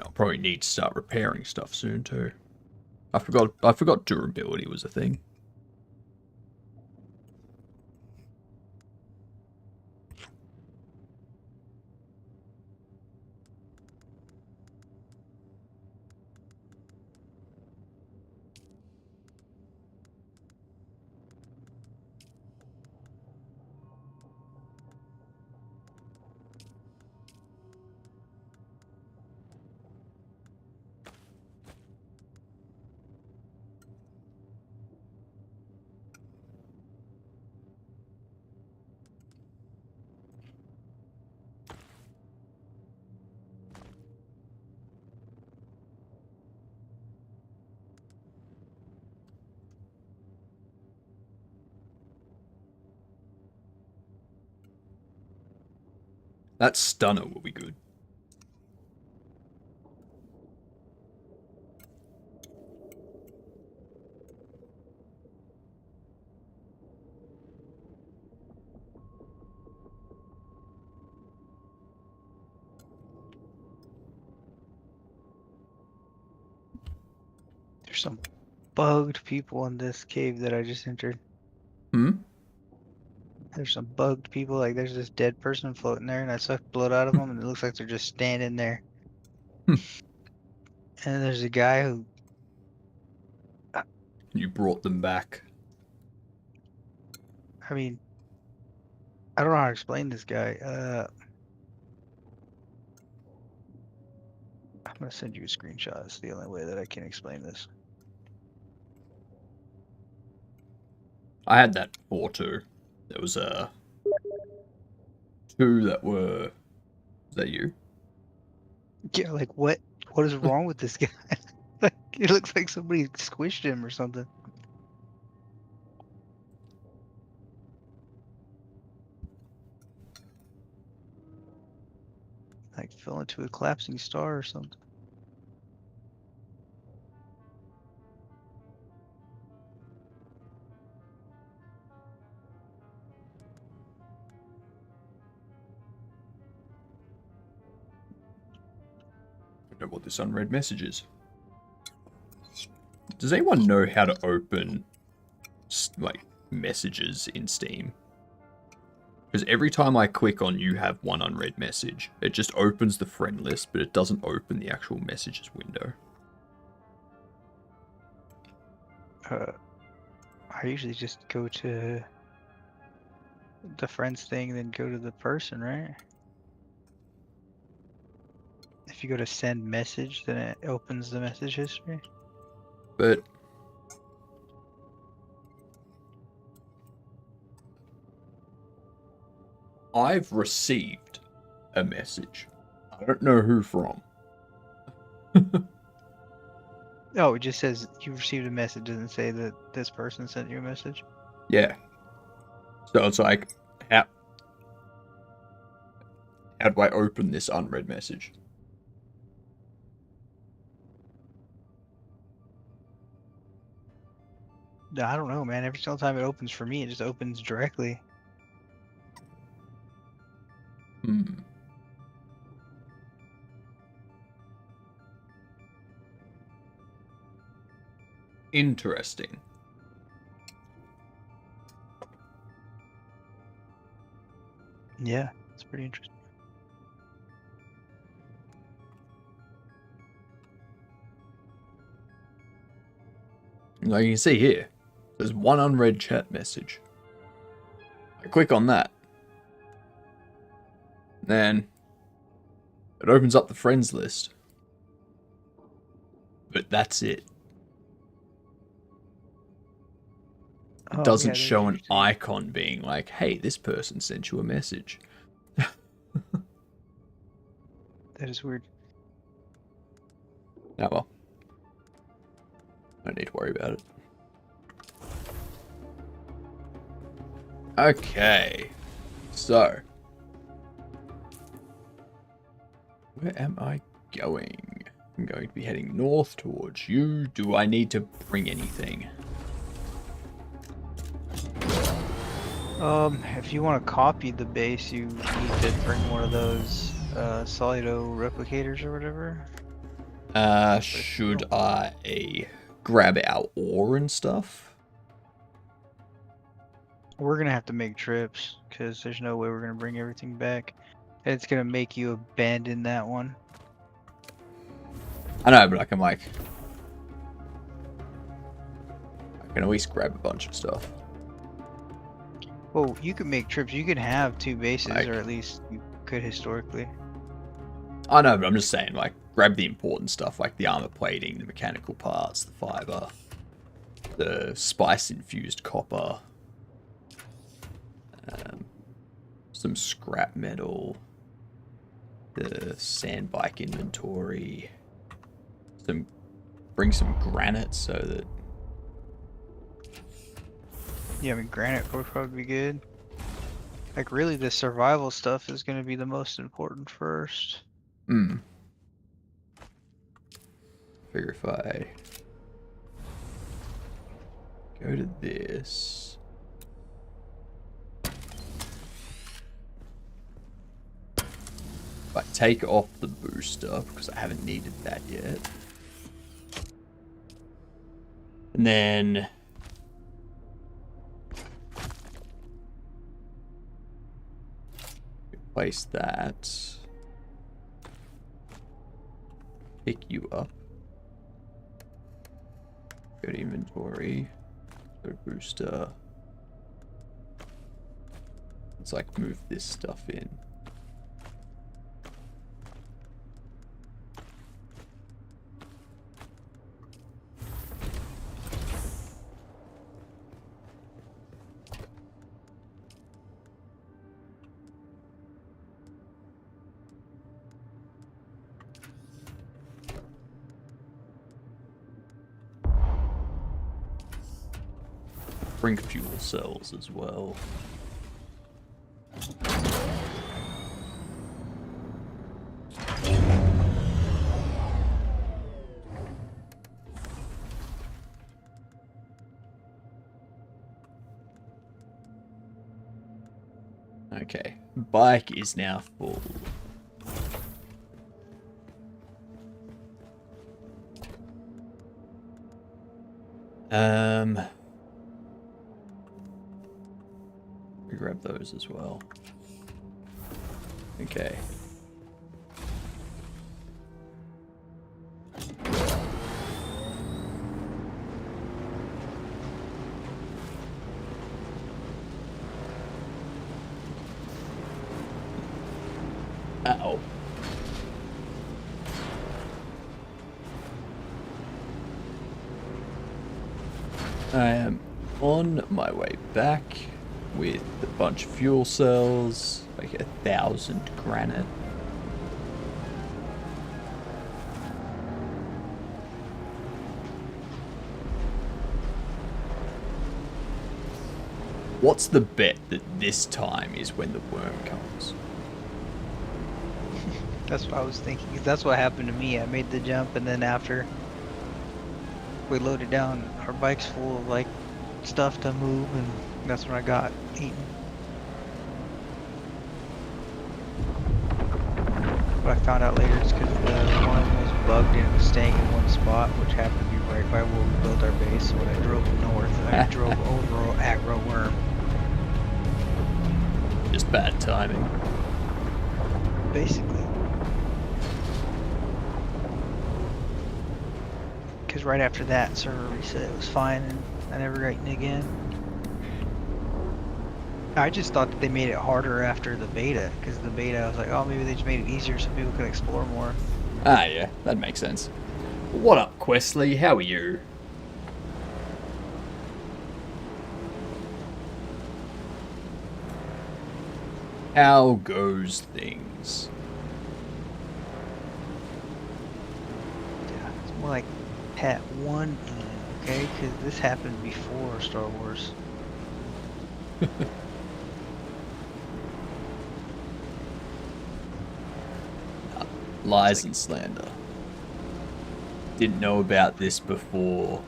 Speaker 1: I'll probably need to start repairing stuff soon too. I forgot durability was a thing. That stunner will be good.
Speaker 18: There's some bugged people in this cave that I just entered.
Speaker 1: Hmm?
Speaker 18: There's some bugged people, like there's this dead person floating there and I sucked blood out of them and it looks like they're just standing there. And there's a guy who...
Speaker 1: You brought them back.
Speaker 18: I mean, I don't know how to explain this guy. I'm gonna send you a screenshot. It's the only way that I can explain this.
Speaker 1: I had that before too. There was two that were... Is that you?
Speaker 18: Yeah, like what is wrong with this guy? Like, it looks like somebody squished him or something. Like fell into a collapsing star or something.
Speaker 1: I don't know what this unread message is. Does anyone know how to open, like, messages in Steam? Because every time I click on you have one unread message, it just opens the friend list, but it doesn't open the actual messages window.
Speaker 18: I usually just go to the friends thing, then go to the person, right? If you go to send message, then it opens the message history.
Speaker 1: But I've received a message. I don't know who from.
Speaker 18: Oh, it just says you received a message. Doesn't say that this person sent you a message.
Speaker 1: Yeah. So it's like, how do I open this unread message?
Speaker 18: I don't know, man. Every single time it opens for me, it just opens directly.
Speaker 1: Hmm. Interesting.
Speaker 18: Yeah, it's pretty interesting.
Speaker 1: Like you can see here, there's one unread chat message. I click on that. Then it opens up the friends list. But that's it. It doesn't show an icon being like, hey, this person sent you a message.
Speaker 18: That is weird.
Speaker 1: Oh well. Don't need to worry about it. Okay. So. Where am I going? I'm going to be heading north towards you. Do I need to bring anything?
Speaker 18: If you want to copy the base, you need to bring one of those Solido replicators or whatever.
Speaker 1: Should I grab our ore and stuff?
Speaker 18: We're gonna have to make trips because there's no way we're gonna bring everything back. It's gonna make you abandon that one.
Speaker 1: I know, but I can at least grab a bunch of stuff.
Speaker 18: Well, you could make trips. You could have two bases, or at least you could historically.
Speaker 1: I know, but I'm just saying, like, grab the important stuff, like the armor plating, the mechanical parts, the fiber, the spice-infused copper, some scrap metal, the sand bike inventory, bring some granite so that...
Speaker 18: Yeah, I mean, granite would probably be good. Like, really, the survival stuff is going to be the most important first.
Speaker 1: Hmm. Figure if I go to this. If I take off the booster, because I haven't needed that yet. And then replace that. Pick you up. Go to inventory. Go to booster. Let's like move this stuff in. Bring fuel cells as well. Okay, bike is now full. We grab those as well. Okay. Uh-oh. I am on my way back with a bunch of fuel cells, like 1,000 granite. What's the bet that this time is when the worm comes?
Speaker 18: That's what I was thinking. 'Cause that's what happened to me. I made the jump, and then after we loaded down, our bike's full of like stuff to move, and that's when I got eaten. But I found out later it's because the one was bugged and it was staying in one spot, which happened to be right by where we built our base. So when I drove north, I drove over aggro worm.
Speaker 1: Just bad timing.
Speaker 18: Basically. Because right after that, server reset, it was fine, and I never got eaten again. I just thought that they made it harder after the beta, because the beta, I was like, oh, maybe they just made it easier so people could explore more.
Speaker 1: Ah, yeah, that makes sense. What up, Questley? How are you? How goes things?
Speaker 18: Yeah, it's more like Pat 1, okay? Because this happened before Star Wars.
Speaker 1: Lies and slander. Didn't know about this before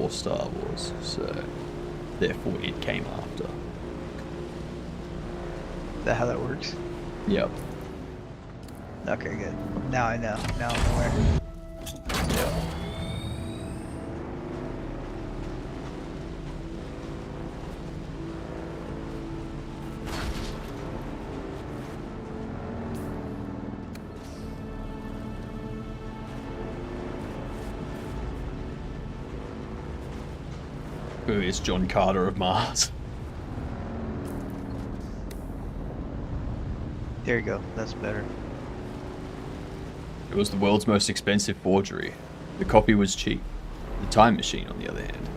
Speaker 1: Star Wars, so therefore it came after.
Speaker 18: Is that how that works?
Speaker 1: Yep.
Speaker 18: Okay, good. Now I know. Now I'm aware.
Speaker 1: Yep. Who is John Carter of Mars?
Speaker 18: There you go. That's better.
Speaker 1: It was the world's most expensive forgery. The copy was cheap. The time machine, on the other hand.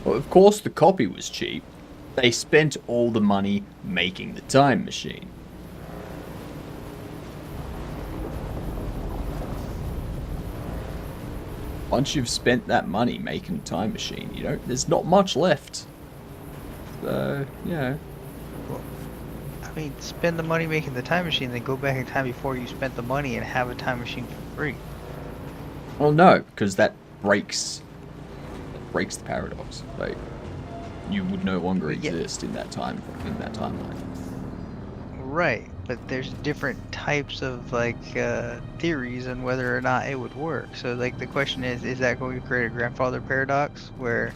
Speaker 1: Well, of course the copy was cheap. They spent all the money making the time machine. Once you've spent that money making a time machine, there's not much left. Yeah.
Speaker 18: Well, I mean, spend the money making the time machine, then go back in time before you spent the money and have a time machine for free.
Speaker 1: Well, no, because that breaks the paradox. Like, you would no longer exist in that timeline.
Speaker 18: Right, but there's different types of like theories on whether or not it would work. So like the question is that going to create a grandfather paradox where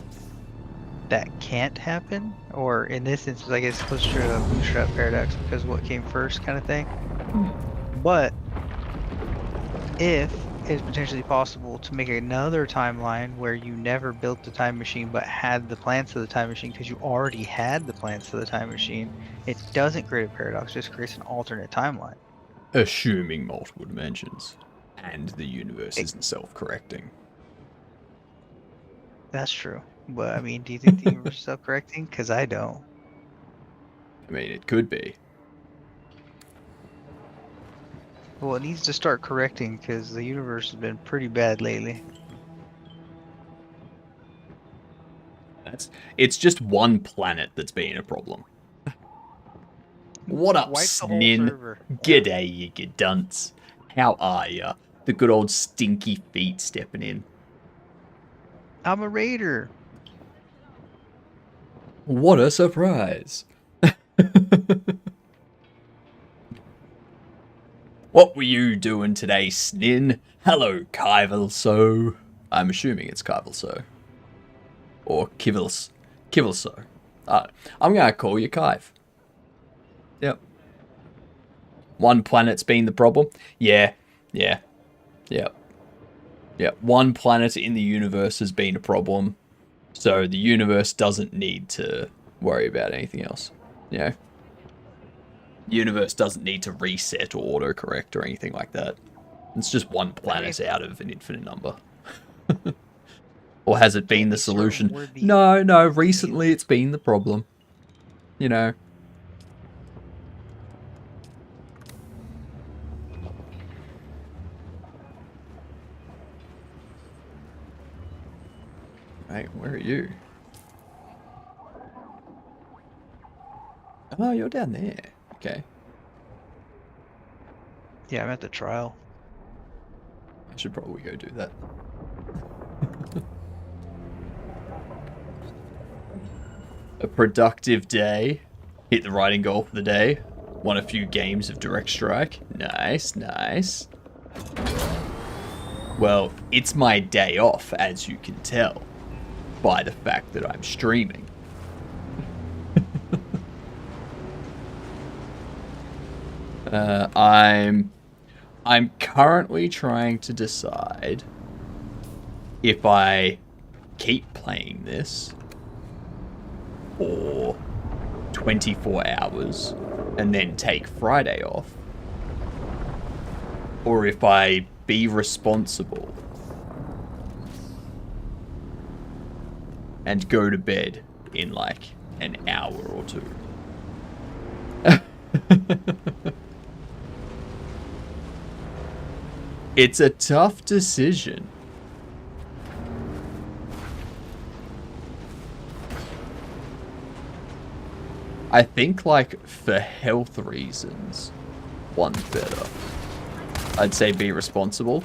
Speaker 18: that can't happen? Or in this instance, I guess closer to a bootstrap paradox because what came first kind of thing. But if it's potentially possible to make another timeline where you never built the time machine but had the plans of the time machine because you already had the plans for the time machine, it doesn't create a paradox, just creates an alternate timeline.
Speaker 1: Assuming multiple dimensions. And the universe isn't self-correcting.
Speaker 18: That's true. But I mean, do you think the universe is self-correcting? Because I don't.
Speaker 1: I mean, it could be.
Speaker 18: Well, it needs to start correcting because the universe has been pretty bad lately.
Speaker 1: It's just one planet that's being a problem. What up,
Speaker 18: Wipe the whole
Speaker 1: Snin?
Speaker 18: server.
Speaker 1: G'day, you good dunce. How are ya? The good old stinky feet stepping in.
Speaker 18: I'm a raider.
Speaker 1: What a surprise. What were you doing today, Snin? Hello, Kivelso. I'm assuming it's Kivelso. Or Kivelso. I'm gonna call you Kive. Yep. One planet's been the problem? Yeah. One planet in the universe has been a problem. So the universe doesn't need to worry about anything else. Yeah. The universe doesn't need to reset or autocorrect or anything like that. It's just one planet out of an infinite number. Or has it been the solution? No, recently it's been the problem. You know. Right, where are you? Oh, you're down there. Okay.
Speaker 18: Yeah, I'm at the trial.
Speaker 1: I should probably go do that. A productive day. Hit the riding goal for the day. Won a few games of Direct Strike. Nice, nice. Well, it's my day off, as you can tell, by the fact that I'm streaming. I'm currently trying to decide if I keep playing this for 24 hours and then take Friday off, or if I be responsible and go to bed in like an hour or two. It's a tough decision. I think, like, for health reasons, one's better. I'd say be responsible.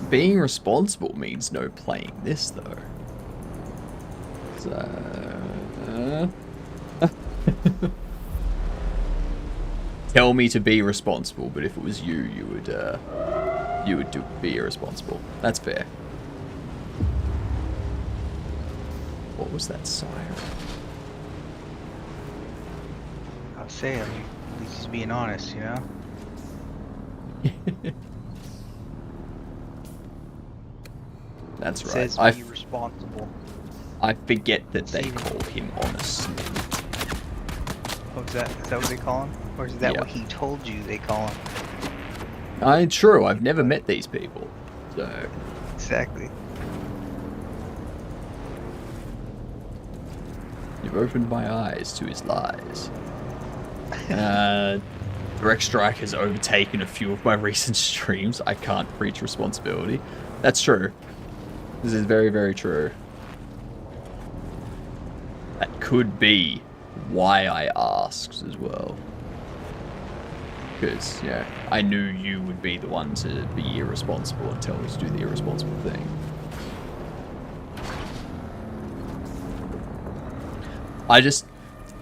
Speaker 1: Being responsible means no playing this, though. So... Tell me to be responsible, but if it was you, you would be irresponsible. That's fair. What was that siren?
Speaker 18: I'll say it. At least he's being honest, you know?
Speaker 1: That's right.
Speaker 18: Says be responsible.
Speaker 1: I forget that they call him honest.
Speaker 18: Oh, is that what they call him? Or is that what he told you they call him?
Speaker 1: True, I've never met these people. So.
Speaker 18: Exactly.
Speaker 1: You've opened my eyes to his lies. Direct Strike has overtaken a few of my recent streams. I can't preach responsibility. That's true. This is very, very true. That could be why I asked as well. Because, yeah, I knew you would be the one to be irresponsible and tell me to do the irresponsible thing.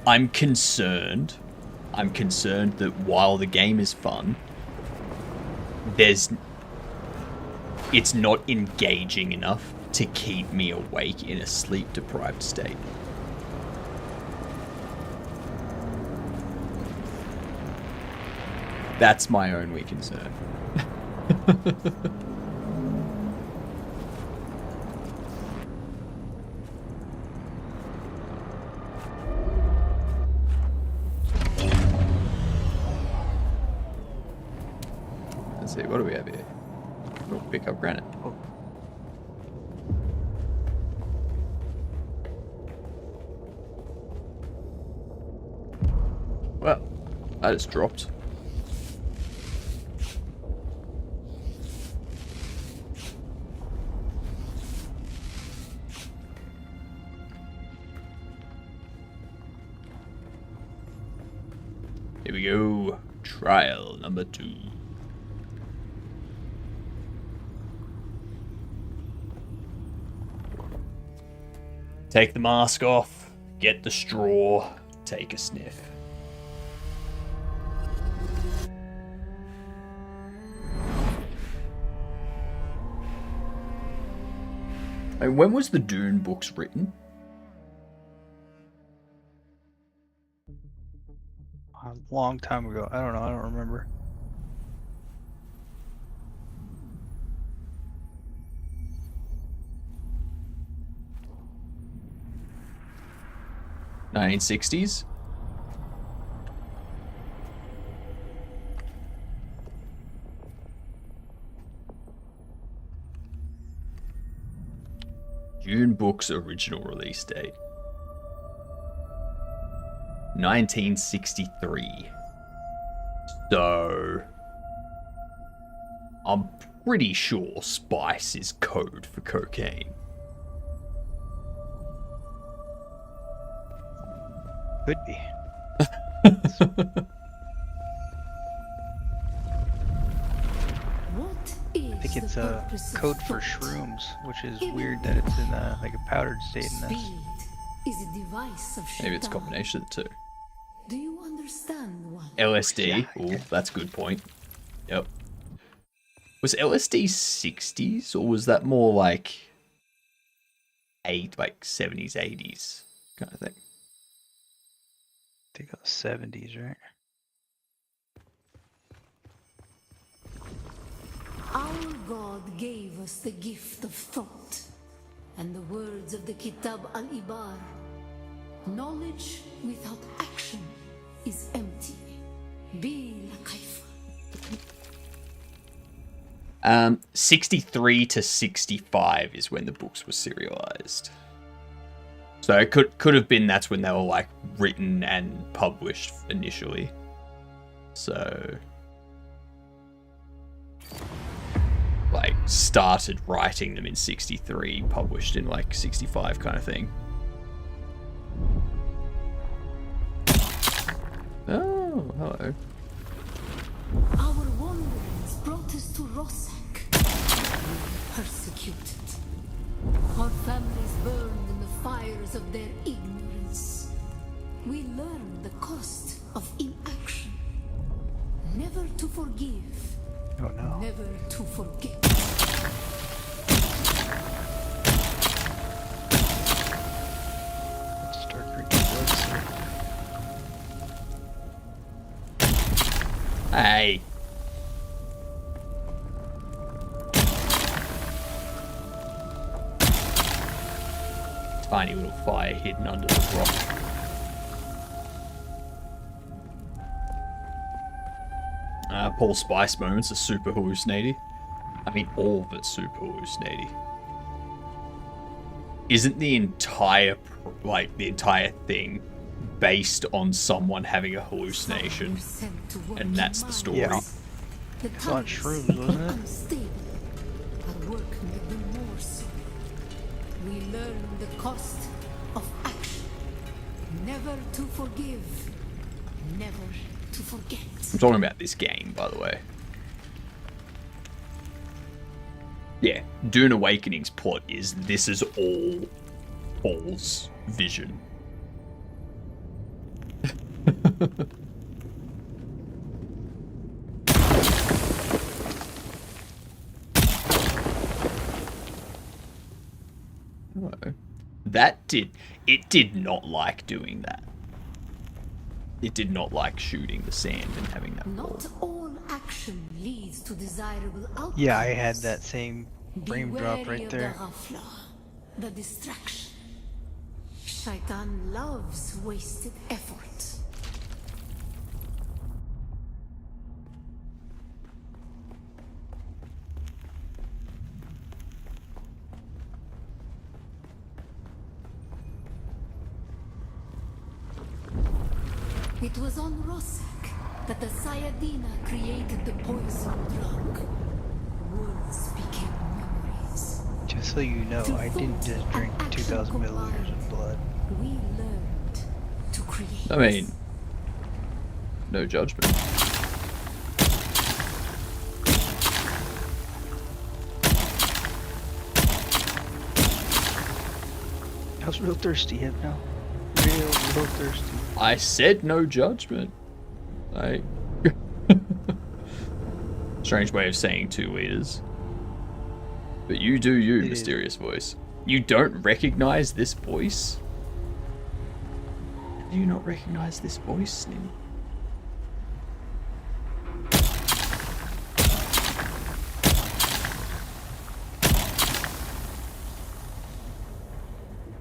Speaker 1: I'm concerned. I'm concerned that while the game is fun, it's not engaging enough to keep me awake in a sleep-deprived state. That's my only concern. Let's see, what do we have here? We'll pick up granite. Oh. Well, that just dropped. Here we go. Trial number 2. Take the mask off, get the straw, take a sniff. And when was the Dune books written?
Speaker 18: A long time ago. I don't know. I don't remember.
Speaker 1: '60s. Dune books original release date 1963. So I'm pretty sure spice is code for cocaine.
Speaker 18: Could be. I think it's a code for shrooms, which is weird that it's in like a powdered state in this.
Speaker 1: Maybe it's a combination of the two.
Speaker 4: Do you understand what?
Speaker 1: LSD. Yeah. Ooh, that's a good point. Yep. Was LSD 60s or was that more like 70s, 80s kind of thing?
Speaker 18: I think it was 70s, right?
Speaker 4: Our God gave us the gift of thought, and the words of the Kitab al-Ibar. Knowledge without action is empty. Bila kaifa.
Speaker 1: 63 to 65 is when the books were serialized. So it could have been that's when they were like written and published initially. So like started writing them in 63, published in like 65 kind of thing. Oh, hello.
Speaker 4: Our wanderings brought us to Rossack. We were persecuted. Our families burned in the fires of their ignorance. We learned the cost of inaction. Never to forgive.
Speaker 18: Oh no.
Speaker 4: Never to forget.
Speaker 18: Let's start drinking blood.
Speaker 1: Hey. Tiny little fire hidden under the rock. Paul Spice moments are super hallucinating. I mean, all of it's super hallucinating. Isn't the entire thing based on someone having a hallucination? And that's the story.
Speaker 18: Yeah. It's on shrooms, wasn't it?
Speaker 4: Our work made them more so.
Speaker 14: learn the cost of action. Never to forgive. Never to forget.
Speaker 1: I'm talking about this game, by the way. Yeah, Dune Awakening's plot is this is all Paul's vision. It did not like doing that. It did not like shooting the sand and having that ball.
Speaker 14: Not all action leads to desirable outcomes.
Speaker 18: Yeah, I had that same frame drop
Speaker 14: Beware
Speaker 18: right there.
Speaker 14: of the ghafla, the distraction. Shaitan loves wasted effort. It was on Rossack that the Sayadina created the poison drug. Words became memories.
Speaker 18: Just so you know, I didn't just drink 2,000 milliliters of blood.
Speaker 14: We learned to create.
Speaker 1: I mean, no judgment.
Speaker 18: I was real thirsty, Hypno. Real thirsty.
Speaker 1: I said no judgment. Like, strange way of saying 2 liters. But you do you, mysterious voice. You don't recognize this voice? Do you not recognize this voice, Slim?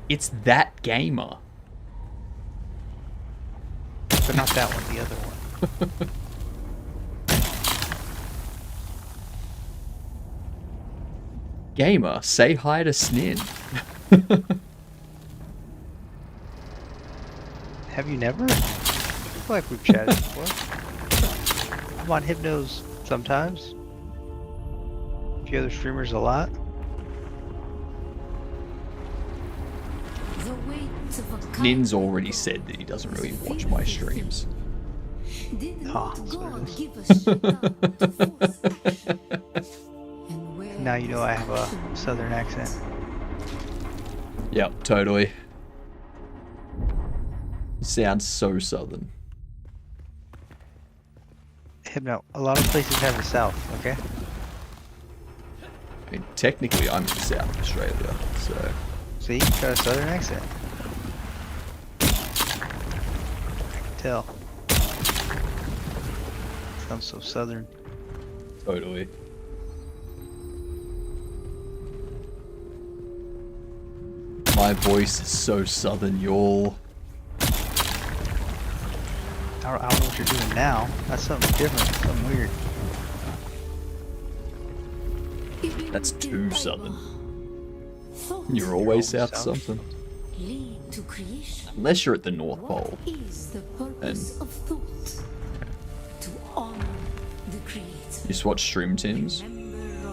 Speaker 1: It's that gamer.
Speaker 18: But not that one, the other one.
Speaker 1: Gamer, say hi to Snin.
Speaker 18: Have you never? I feel like we've chatted before. I'm on Hypnos sometimes. A few other streamers a lot.
Speaker 1: Nin's already said that he doesn't really watch my streams.
Speaker 18: Ah, now you know I have a southern accent.
Speaker 1: Yep, totally. You sound so southern.
Speaker 18: Hypno, a lot of places have a south, okay?
Speaker 1: I mean, technically I'm in South Australia, so...
Speaker 18: See, you got a southern accent. I can tell. Sounds so southern.
Speaker 1: Totally. My voice is so southern, y'all.
Speaker 18: I don't know what you're doing now. That's something different, something weird.
Speaker 1: That's too southern. You're always south something. Unless you're at the North Pole. And you just watch stream teams?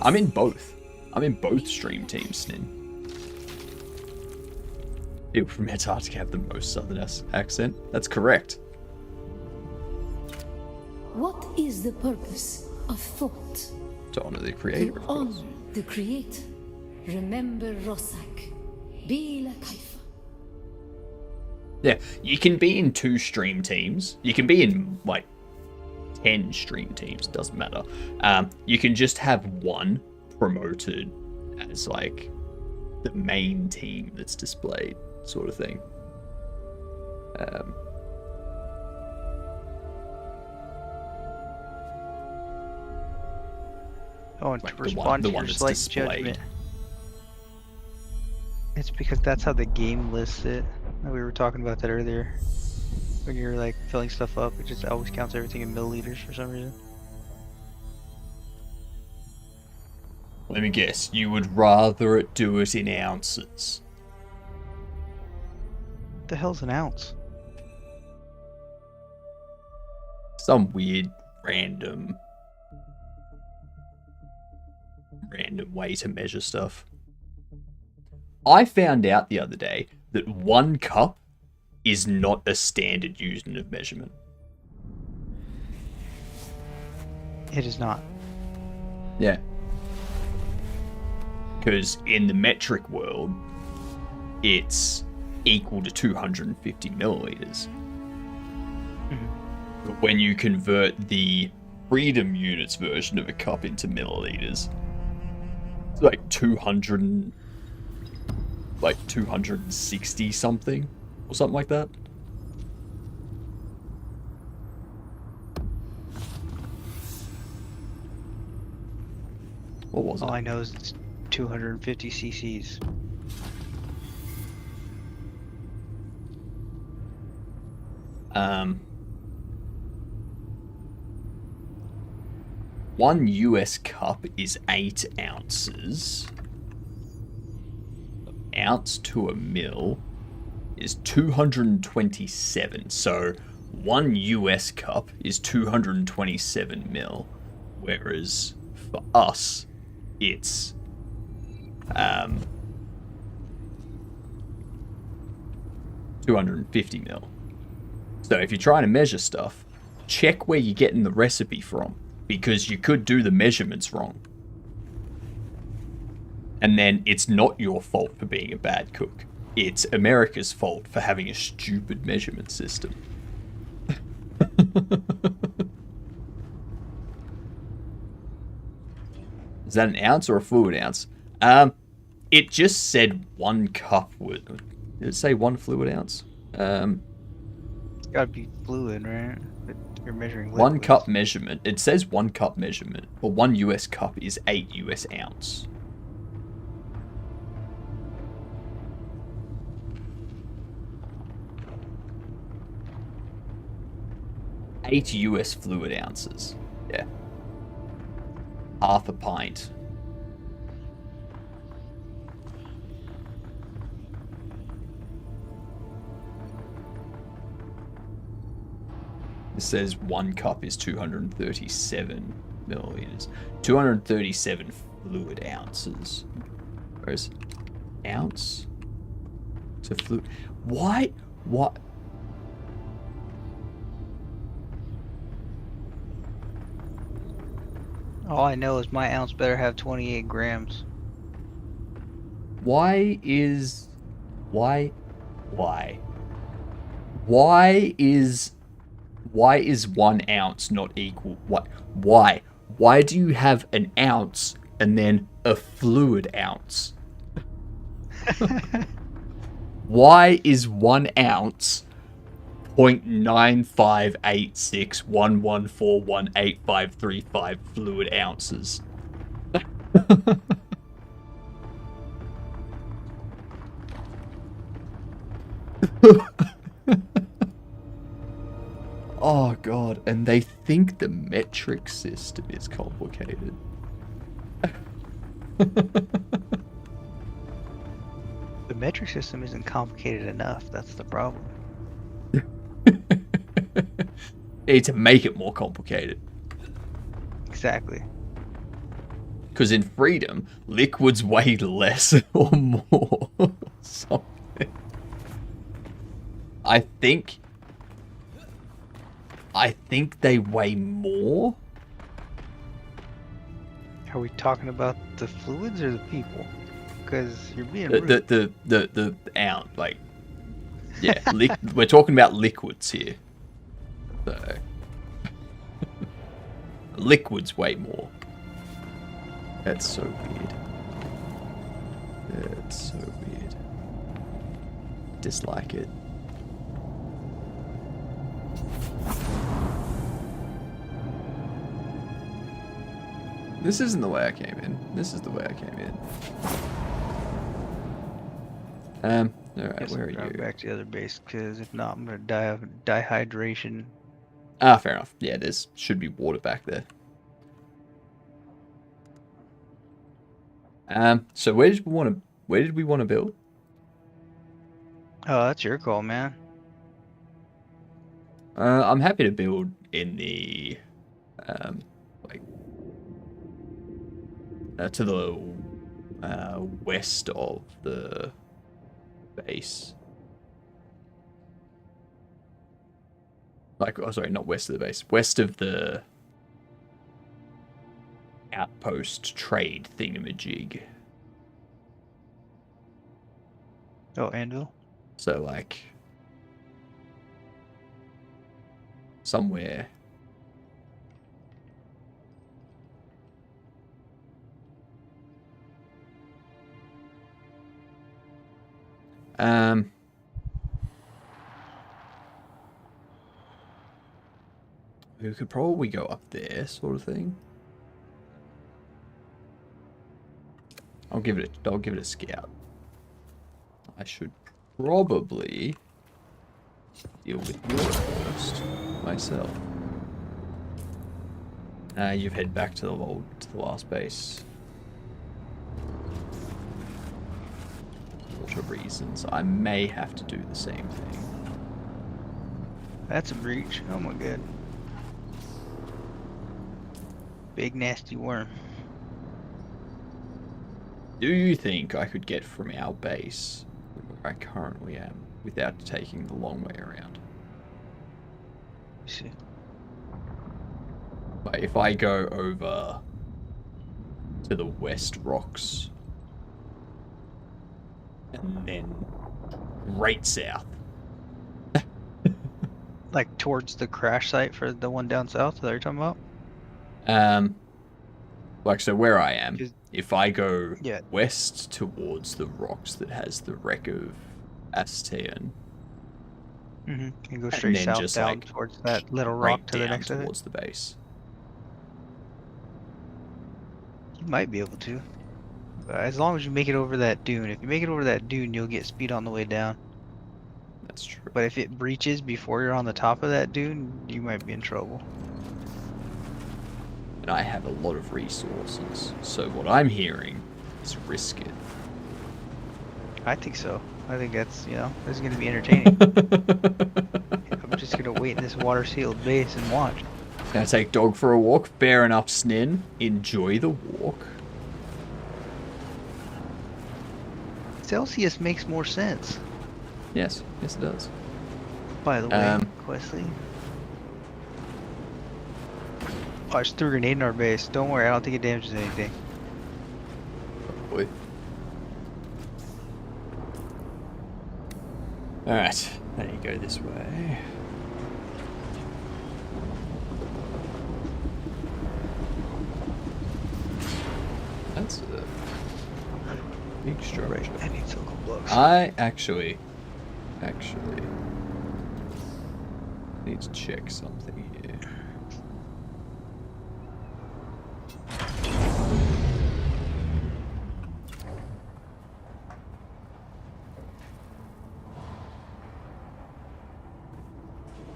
Speaker 1: I'm in both. I'm in both stream teams, Snin. People from Antarctica have the most southern accent. That's correct.
Speaker 14: What is the purpose of thought?
Speaker 1: To honor the creator,
Speaker 14: To
Speaker 1: of course.
Speaker 14: honor the creator. Remember Rossack. Be like Haifa.
Speaker 1: Yeah, you can be in 2 stream teams. You can be in, like, 10 stream teams. Doesn't matter. You can just have one promoted as, like, the main team that's displayed, sort of thing.
Speaker 18: Oh, and
Speaker 1: Like
Speaker 18: to
Speaker 1: the
Speaker 18: respond
Speaker 1: one
Speaker 18: to your
Speaker 1: that's
Speaker 18: slight
Speaker 1: displayed.
Speaker 18: judgment. It's because that's how the game lists it. We were talking about that earlier. When you're like filling stuff up, it just always counts everything in milliliters for some reason.
Speaker 1: Let me guess, you would rather it do it in ounces.
Speaker 18: What the hell's an ounce?
Speaker 1: Some weird, random way to measure stuff. I found out the other day that 1 cup is not a standard unit of measurement.
Speaker 18: It is not.
Speaker 1: Yeah. Because in the metric world, it's equal to 250 milliliters. But when you convert the Freedom units version of a cup into milliliters, it's like 260 something, or something like that. What was it?
Speaker 18: All I know is it's 250 cc's.
Speaker 1: One US cup is 8 ounces. An ounce to a mil is 227. So 1 US cup is 227 mil. Whereas for us, it's 250 mil. So if you're trying to measure stuff, check where you're getting the recipe from, because you could do the measurements wrong. And then it's not your fault for being a bad cook. It's America's fault for having a stupid measurement system. Is that an ounce or a fluid ounce? It just said 1 cup. Did it say 1 fluid ounce?
Speaker 18: It's gotta be fluid, right? But you're measuring liquids.
Speaker 1: 1 cup measurement. It says 1 cup measurement. Well, 1 US cup is 8 US ounce. $8 US fluid ounces. Yeah. Half a pint. It says 1 cup is 237 milliliters. 237 fluid ounces. Whereas ounce to fluid. Why? What?
Speaker 18: All I know is my ounce better have 28 grams.
Speaker 1: Why is 1 ounce not equal? What? Why do you have an ounce and then a fluid ounce? Why is 1 ounce 0.9586114185535 fluid ounces? Oh god, and they think the metric system is complicated.
Speaker 18: The metric system isn't complicated enough, that's the problem.
Speaker 1: Need to make it more complicated.
Speaker 18: Exactly.
Speaker 1: Because in Freedom, liquids weigh less or more. Something. I think they weigh more.
Speaker 18: Are we talking about the fluids or the people? Because you're being
Speaker 1: the
Speaker 18: rude.
Speaker 1: the ounce, like, yeah, we're talking about liquids here. So liquids weigh more. That's so weird. That's so weird. Dislike it. This isn't the way I came in. This is the way I came in. Alright, where are you?
Speaker 18: Back to the other base, because if not, I'm gonna die of dehydration.
Speaker 1: Ah, fair enough. Yeah, there's should be water back there. So where did we want to build?
Speaker 18: Oh, that's your call, man.
Speaker 1: I'm happy to build in the to the west of the base. Like, oh, sorry, not west of the base. West of the outpost trade thingamajig.
Speaker 18: Oh, Anvil?
Speaker 1: So, like, somewhere. We could probably go up there, sort of thing. I'll give it a scout. I should probably deal with yours first myself. You've head back to the last base. For reasons, I may have to do the same thing.
Speaker 18: That's a breach. Oh my god. Big nasty worm.
Speaker 1: Do you think I could get from our base, where I currently am, without taking the long way around?
Speaker 18: Let's see.
Speaker 1: But if I go over to the West Rocks and then right south.
Speaker 18: Like towards the crash site for the one down south that you're talking about?
Speaker 1: Like, so where I am, if I go
Speaker 18: Yeah.
Speaker 1: west towards the rocks that has the wreck of Astean,
Speaker 18: You go straight south
Speaker 1: just,
Speaker 18: down
Speaker 1: like,
Speaker 18: towards that little
Speaker 1: right
Speaker 18: rock to the
Speaker 1: down
Speaker 18: next of it.
Speaker 1: towards the base.
Speaker 18: You might be able to. As long as you make it over that dune. If you make it over that dune, you'll get speed on the way down.
Speaker 1: That's true.
Speaker 18: But if it breaches before you're on the top of that dune, you might be in trouble.
Speaker 1: And I have a lot of resources, so what I'm hearing is risk it.
Speaker 18: I think so. I think that's, you know, this is going to be entertaining. I'm just going to wait in this water-sealed base and watch.
Speaker 1: Gonna take dog for a walk, fair enough, Snin. Enjoy the walk.
Speaker 18: Celsius makes more sense.
Speaker 1: Yes, yes it does.
Speaker 18: By the way, Questley. Oh, I just threw a grenade in our base. Don't worry, I don't think it damages anything.
Speaker 1: Boy. Alright, there you go this way. That's a big structure.
Speaker 18: Right, I need silicone blocks.
Speaker 1: I actually need to check something here.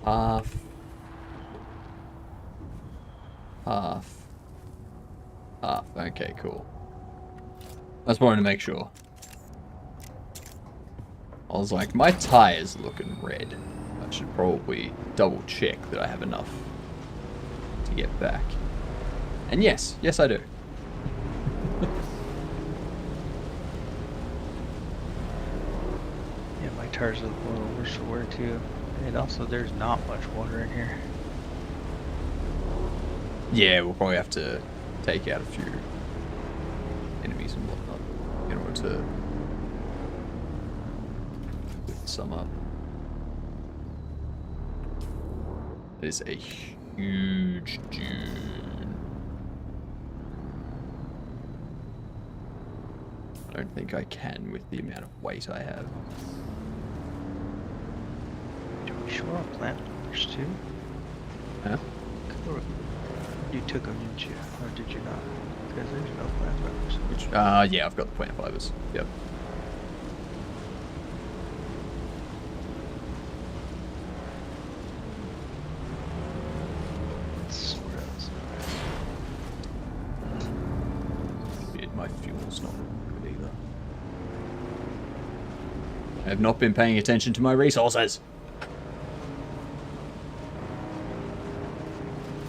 Speaker 1: Half. Okay, cool. I just wanted to make sure. I was like, my tire's looking red. I should probably double check that I have enough to get back. And yes, I do.
Speaker 18: Yeah, my tires look a little worse for wear too. And also, there's not much water in here.
Speaker 1: Yeah, we'll probably have to take out a few enemies and whatnot in order to lift some up. It is a huge dune. I don't think I can with the amount of weight I have.
Speaker 18: Are we sure on plant numbers too?
Speaker 1: Huh?
Speaker 18: You took them, didn't you? Or did you not? Because there's no plant numbers.
Speaker 1: Which, yeah, I've got the plant fibers. Yep. Weird, my fuel's not good either. I have not been paying attention to my resources.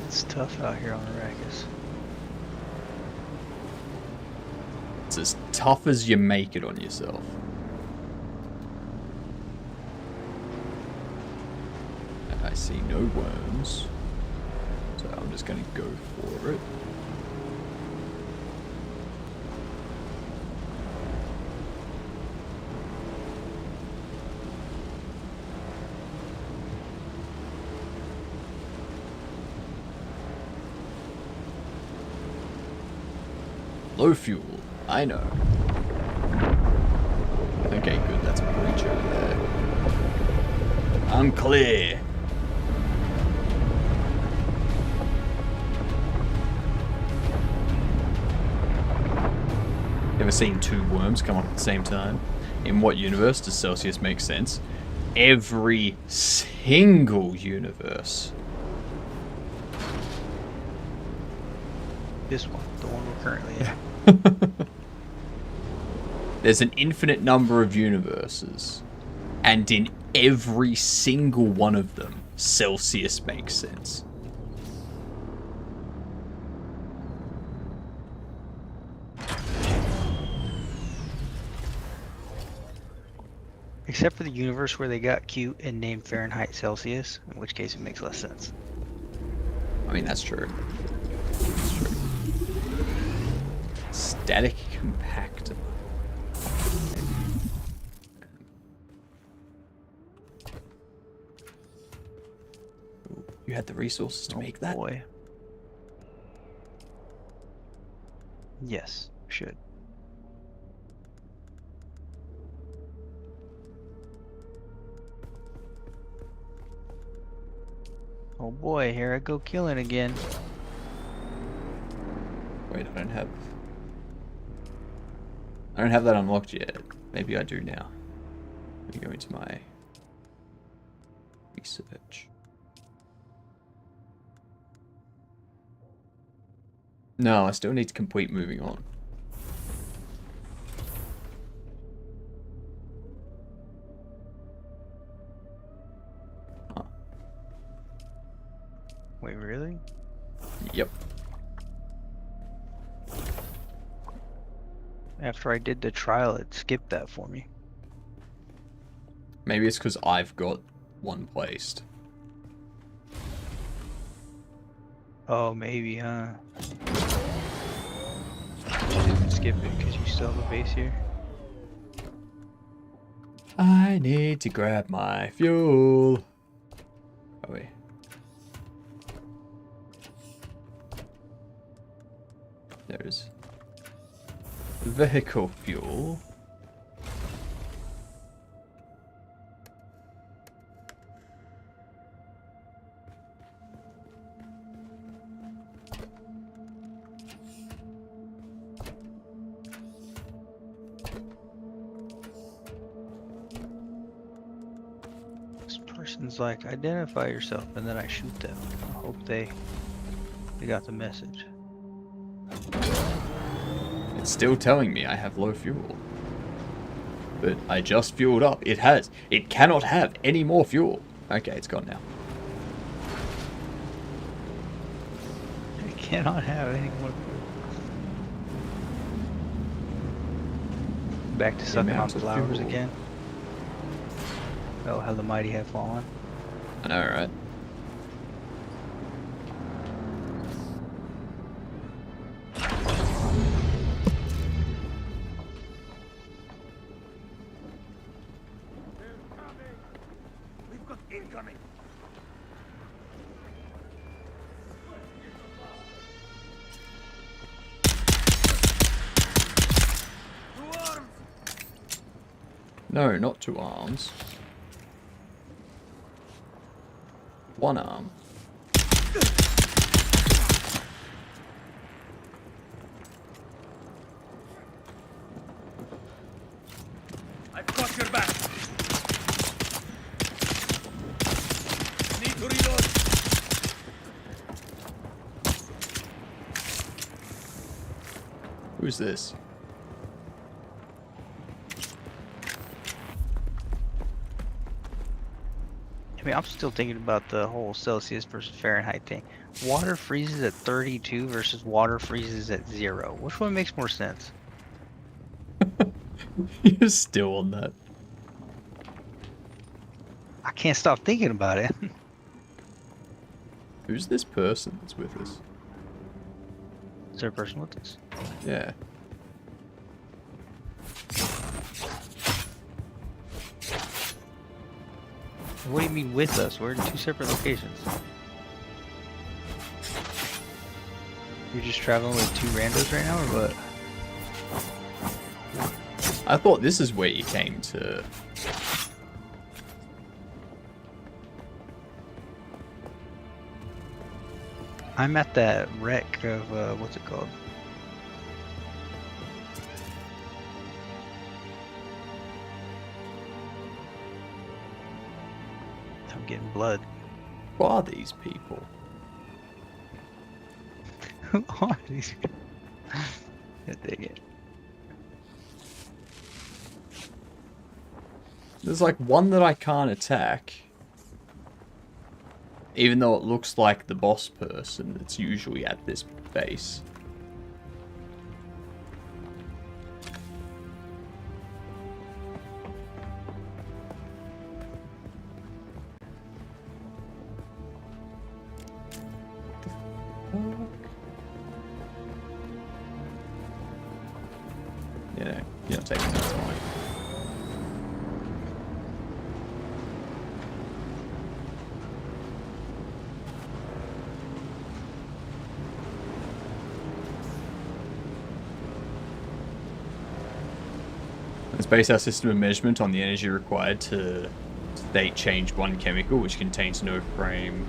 Speaker 18: It's tough out here on Arrakis.
Speaker 1: It's as tough as you make it on yourself. I see no worms, so I'm just gonna go for it. Low fuel, I know. Okay, good, that's a breach over there. I'm clear. Ever seen two worms come up at the same time? In what universe does Celsius make sense? Every single universe.
Speaker 18: This one, the one we're currently in.
Speaker 1: There's an infinite number of universes, and in every single one of them, Celsius makes sense.
Speaker 18: Except for the universe where they got cute and named Fahrenheit Celsius, in which case it makes less sense.
Speaker 1: I mean, that's true. That's true. Static compactor. Ooh, you had the resources to make that?
Speaker 18: Boy. Yes, should. Oh boy, here I go killing again.
Speaker 1: Wait, I don't have that unlocked yet. Maybe I do now. Let me go into my research. No, I still need to complete moving on. Huh.
Speaker 18: Wait, really?
Speaker 1: Yep.
Speaker 18: After I did the trial, it skipped that for me.
Speaker 1: Maybe it's because I've got one placed.
Speaker 18: Oh, maybe, huh? Didn't skip it because you still have a base here.
Speaker 1: I need to grab my fuel. Oh wait. There's vehicle fuel.
Speaker 18: This person's like, identify yourself, and then I shoot them. I hope they got the message.
Speaker 1: It's still telling me I have low fuel. But I just fueled up. It has. It cannot have any more fuel. Okay, it's gone now.
Speaker 18: I cannot have any more. Back to sucking on flowers again. Oh, how the mighty have fallen.
Speaker 1: I know, right?
Speaker 10: Incoming!
Speaker 1: No, not two arms. One arm.
Speaker 10: I've got your back! Need to reload!
Speaker 1: Who's this?
Speaker 18: I mean, I'm still thinking about the whole Celsius versus Fahrenheit thing. Water freezes at 32 versus water freezes at 0. Which one makes more sense?
Speaker 1: You're still on that.
Speaker 18: I can't stop thinking about it.
Speaker 1: Who's this person that's with us?
Speaker 18: Is there a person with us?
Speaker 1: Yeah.
Speaker 18: What do you mean with us? We're in 2 separate locations. You're just traveling with 2 randos right now, or what?
Speaker 1: I thought this is where you came to.
Speaker 18: I'm at that wreck of, what's it called? I'm getting blood.
Speaker 1: Who are these people?
Speaker 18: Who are these people? God dang it.
Speaker 1: There's like one that I can't attack. Even though it looks like the boss person that's usually at this base. Yeah, you're not taking that time. Let's base our system of measurement on the energy required to state change one chemical, which contains no frame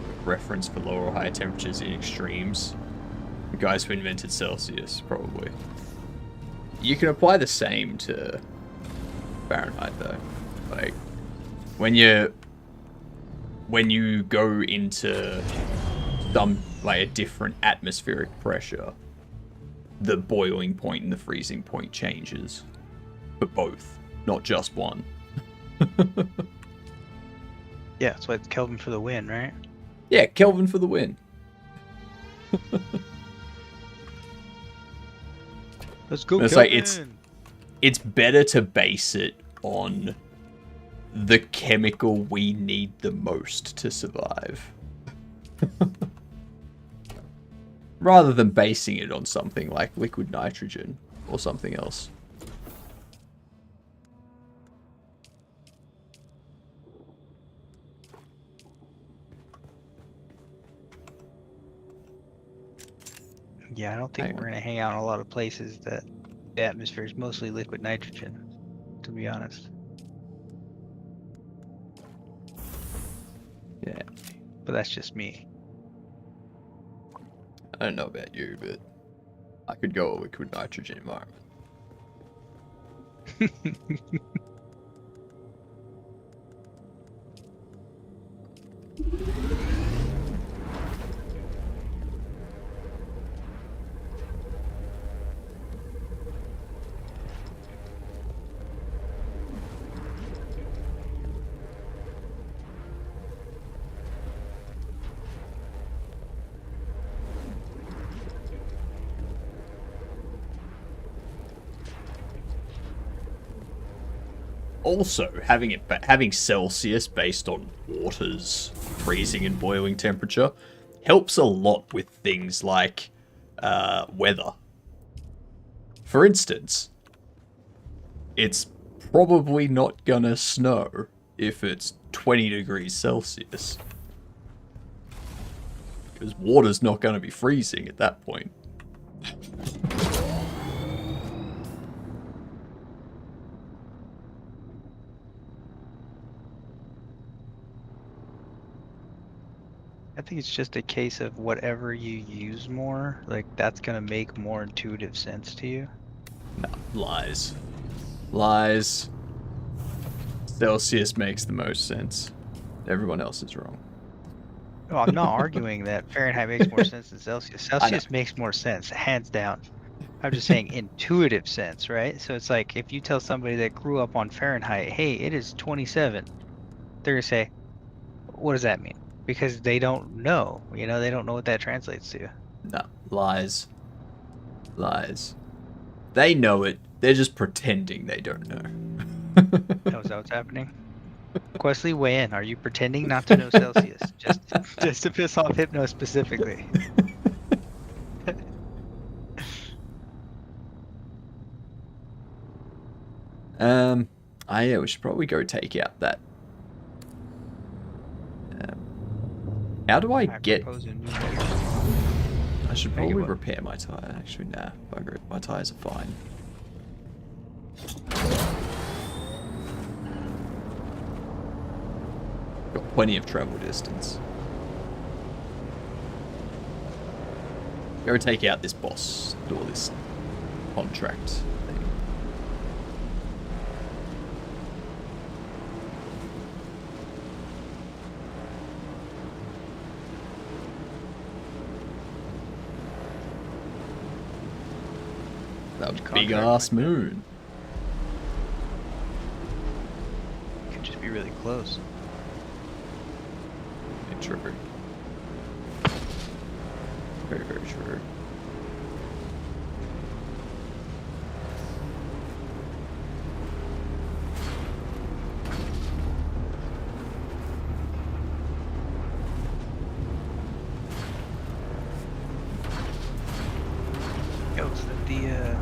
Speaker 1: of reference for lower or higher temperatures in extremes. The guys who invented Celsius, probably. You can apply the same to Fahrenheit, though. Like, when you go into some, like, a different atmospheric pressure, the boiling point and the freezing point changes. For both, not just one.
Speaker 18: Yeah, that's why it's Kelvin for the win, right?
Speaker 1: Yeah, Kelvin for the win.
Speaker 18: Let's go,
Speaker 1: it's
Speaker 18: Kelvin!
Speaker 1: Like it's better to base it on the chemical we need the most to survive. Rather than basing it on something like liquid nitrogen or something else.
Speaker 18: Yeah, I don't think we're gonna hang out in a lot of places that the atmosphere is mostly liquid nitrogen, to be honest.
Speaker 1: Yeah.
Speaker 18: But that's just me.
Speaker 1: I don't know about you, but I could go a liquid nitrogen environment. Also, having Celsius based on water's freezing and boiling temperature helps a lot with things like weather. For instance, it's probably not gonna snow if it's 20 degrees Celsius. Because water's not gonna be freezing at that point.
Speaker 18: I think it's just a case of whatever you use more, like that's gonna make more intuitive sense to you.
Speaker 1: No, lies. Lies. Celsius makes the most sense. Everyone else is wrong.
Speaker 18: No, I'm not arguing that Fahrenheit makes more sense than Celsius. Celsius makes more sense, hands down. I'm just saying intuitive sense, right? So it's like if you tell somebody that grew up on Fahrenheit, hey, it is 27, they're gonna say, what does that mean? Because they don't know, you know, they don't know what that translates to.
Speaker 1: No, lies. Lies. They know it. They're just pretending they don't know.
Speaker 18: Knows what's happening. Questley, weigh in. Are you pretending not to know Celsius? Just to piss off Hypno specifically.
Speaker 1: Yeah, we should probably go take out that. How do I get? I should probably repair my tire. Actually, nah, bugger it. My tires are fine. Got plenty of travel distance. Go take out this boss. Do all this contract thing. That big ass moon.
Speaker 18: Could just be really close.
Speaker 1: True. Very, very true.
Speaker 18: Yo, is that the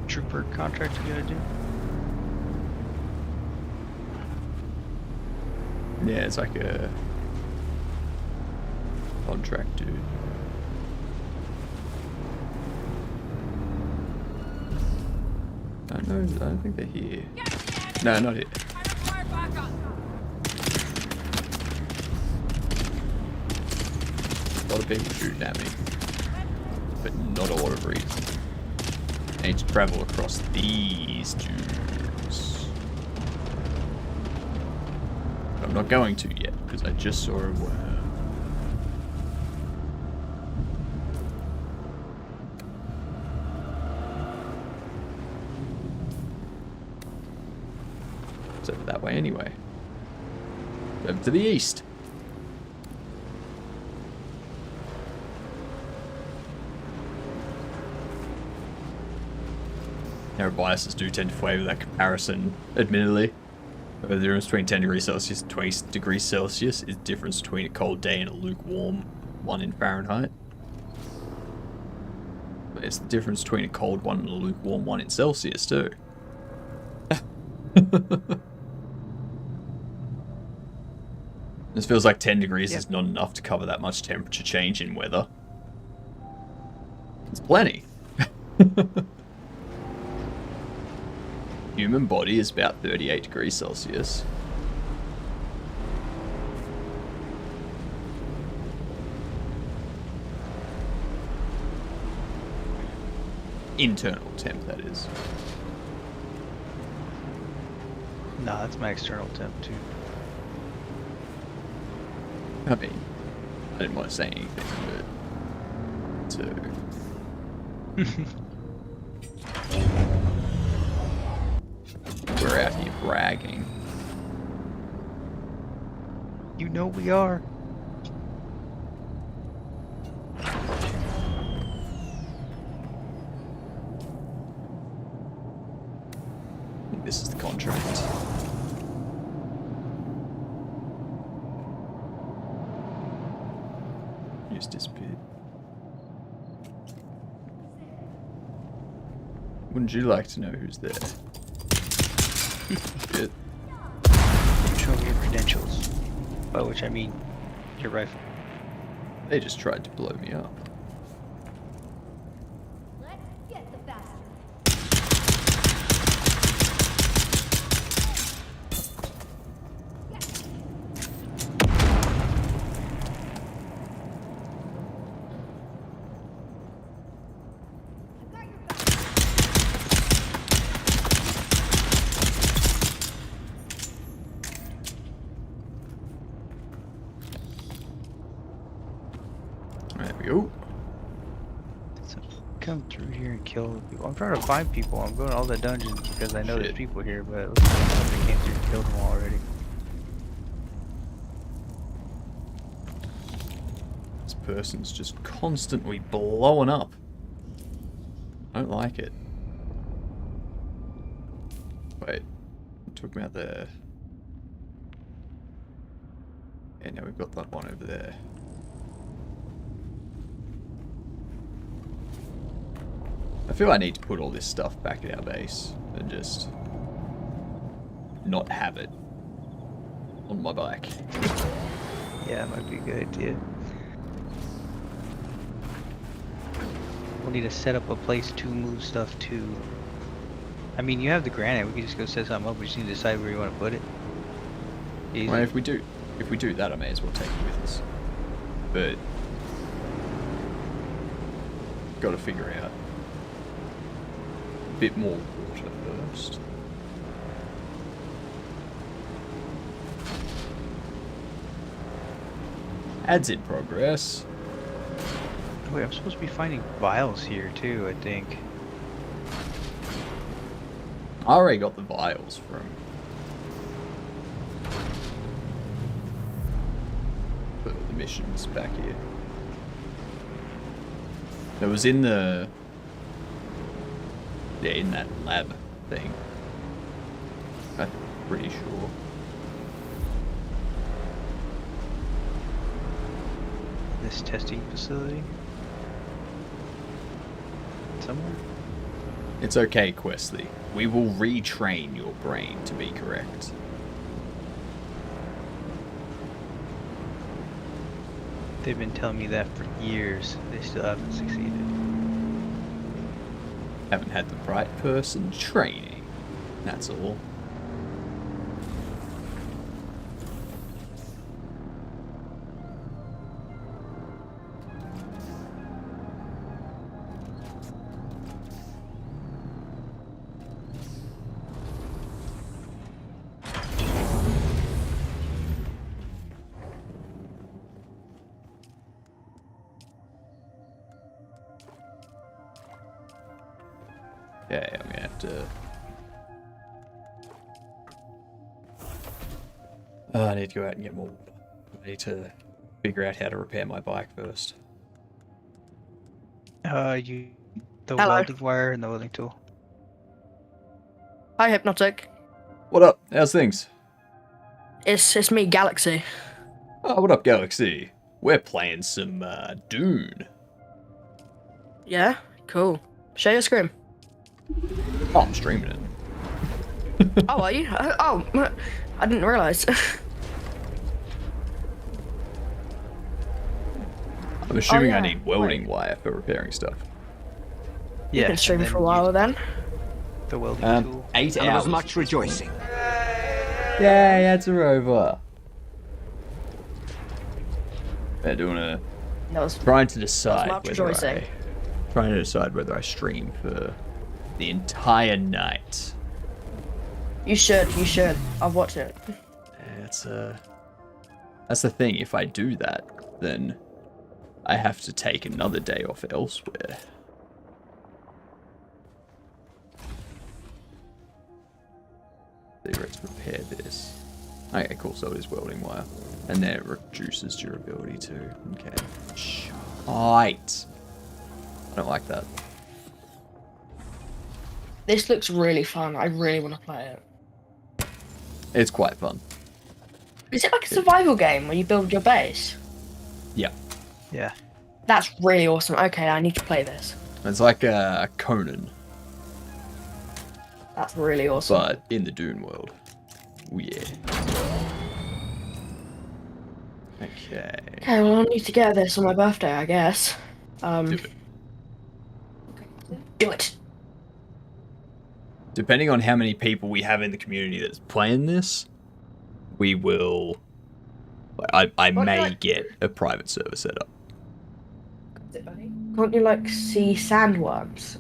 Speaker 18: trooper contract you gotta do?
Speaker 1: Yeah, it's like a contract, dude. I don't think they're here. No, not here. A lot of people shooting at me, but not a lot of reason. I need to travel across these dunes. But I'm not going to yet, because I just saw a worm. It's over that way anyway. Over to the east. Our biases do tend to favour that comparison, admittedly. The difference between 10 degrees Celsius and 20 degrees Celsius is the difference between a cold day and a lukewarm one in Fahrenheit. But it's the difference between a cold one and a lukewarm one in Celsius, too. This feels like 10 degrees is not enough to cover that much temperature change in weather. It's plenty. Human body is about 38 degrees Celsius. Internal temp, that is.
Speaker 18: No, that's my external temp too.
Speaker 1: I mean, I didn't want to say anything, but... So... We're out here bragging.
Speaker 18: You know we are.
Speaker 1: I think this is the contract. Just disappeared. Wouldn't you like to know who's there? Good.
Speaker 18: Show me your credentials. By which I mean your rifle.
Speaker 1: They just tried to blow me up.
Speaker 14: Let's get the bastard.
Speaker 1: There we go.
Speaker 18: So come through here and kill people. I'm trying to find people. I'm going to all the dungeons because I know there's people here, but it looks like somebody came through and killed them all already.
Speaker 1: This person's just constantly blowing up. I don't like it. talk about the... Yeah, now we've got that one over there. I feel I need to put all this stuff back at our base and just not have it on my bike.
Speaker 18: Yeah, it might be a good idea. We'll need to set up a place to move stuff to. I mean, you have the granite. We can just go set something up. We just need to decide where you want to put it. Easy.
Speaker 1: Well, if we do that, I may as well take it with us. But got to figure out a bit more water first. Ads in progress.
Speaker 18: Wait, I'm supposed to be finding vials here too, I think.
Speaker 1: I already got the vials from... the missions back here. It was in the... yeah, in that lab thing. I'm pretty sure.
Speaker 18: This testing facility? Somewhere?
Speaker 1: It's okay, Questley. We will retrain your brain to be correct.
Speaker 18: They've been telling me that for years. They still haven't succeeded.
Speaker 1: Haven't had the right person training. That's all. Yeah, I'm gonna have to... I need to go out and get more. I need to figure out how to repair my bike first.
Speaker 18: The
Speaker 5: Hello.
Speaker 18: welding wire and the welding tool.
Speaker 5: Hi, Hypnotic.
Speaker 1: What up? How's things?
Speaker 5: It's me, Galaxy.
Speaker 1: Oh, what up, Galaxy? We're playing some Dune.
Speaker 5: Yeah? Cool. Share your screen.
Speaker 1: Oh, I'm streaming it.
Speaker 5: Oh, are you? Oh, I didn't realise.
Speaker 1: I'm assuming
Speaker 5: yeah.
Speaker 1: I need welding wire for repairing stuff.
Speaker 5: You can stream for a while then.
Speaker 18: The welding tool.
Speaker 1: 8
Speaker 8: And there
Speaker 1: hours.
Speaker 8: was much rejoicing.
Speaker 1: Yay, that's a rover. They're doing a... trying to decide whether I stream for the entire night.
Speaker 5: You should. I've watched it.
Speaker 1: That's the thing. If I do that, then I have to take another day off elsewhere. Let's repair this. Okay, cool. So it is welding wire, and then it reduces durability too. Okay. Shite. I don't like that.
Speaker 5: This looks really fun. I really want to play it.
Speaker 1: It's quite fun.
Speaker 5: Is it like a survival game where you build your base?
Speaker 1: Yeah.
Speaker 18: Yeah.
Speaker 5: That's really awesome. Okay, I need to play this.
Speaker 1: It's like a Conan,
Speaker 5: That's really awesome.
Speaker 1: but in the Dune world. Oh, yeah. Okay.
Speaker 5: Okay, well, I need to get this on my birthday, I guess. Do it.
Speaker 1: Depending on how many people we have in the community that's playing this, we will... I may get a private server set up.
Speaker 5: Can't you, like, see sandworms?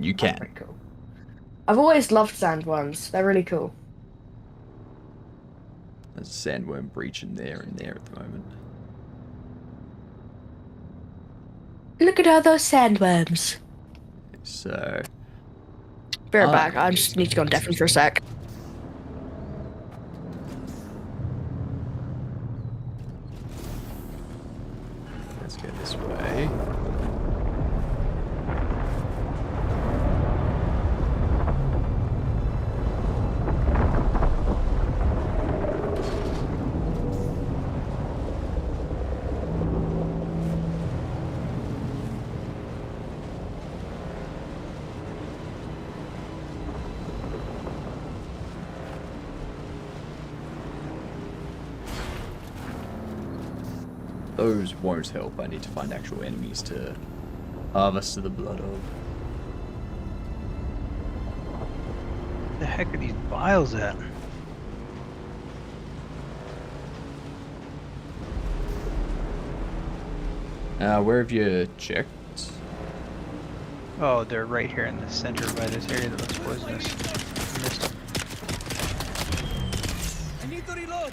Speaker 1: You can.
Speaker 5: Pretty cool. I've always loved sandworms. They're really cool.
Speaker 1: There's a sandworm breach in there and there at the moment.
Speaker 5: Look at all those sandworms.
Speaker 1: So...
Speaker 5: Be right back. I just need to go on deafen for a sec.
Speaker 1: Let's go this way. Those won't help. I need to find actual enemies to harvest the blood of.
Speaker 18: The heck are these vials at?
Speaker 1: Where have you checked?
Speaker 18: Oh, they're right here in the center by this area that looks poisonous. Missed them.
Speaker 15: I need to reload.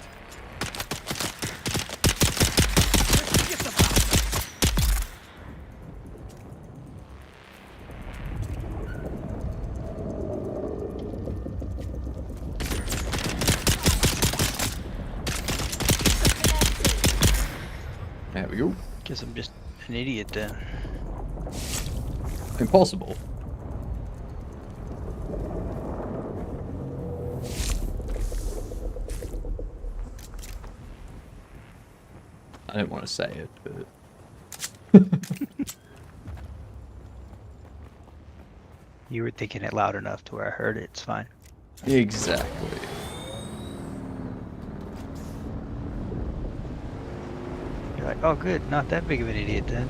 Speaker 1: There we go.
Speaker 18: Guess I'm just an idiot then.
Speaker 1: Impossible. I don't want to say it, but...
Speaker 18: You were thinking it loud enough to where I heard it, it's fine.
Speaker 1: Exactly.
Speaker 18: You're like, oh good, not that big of an idiot then.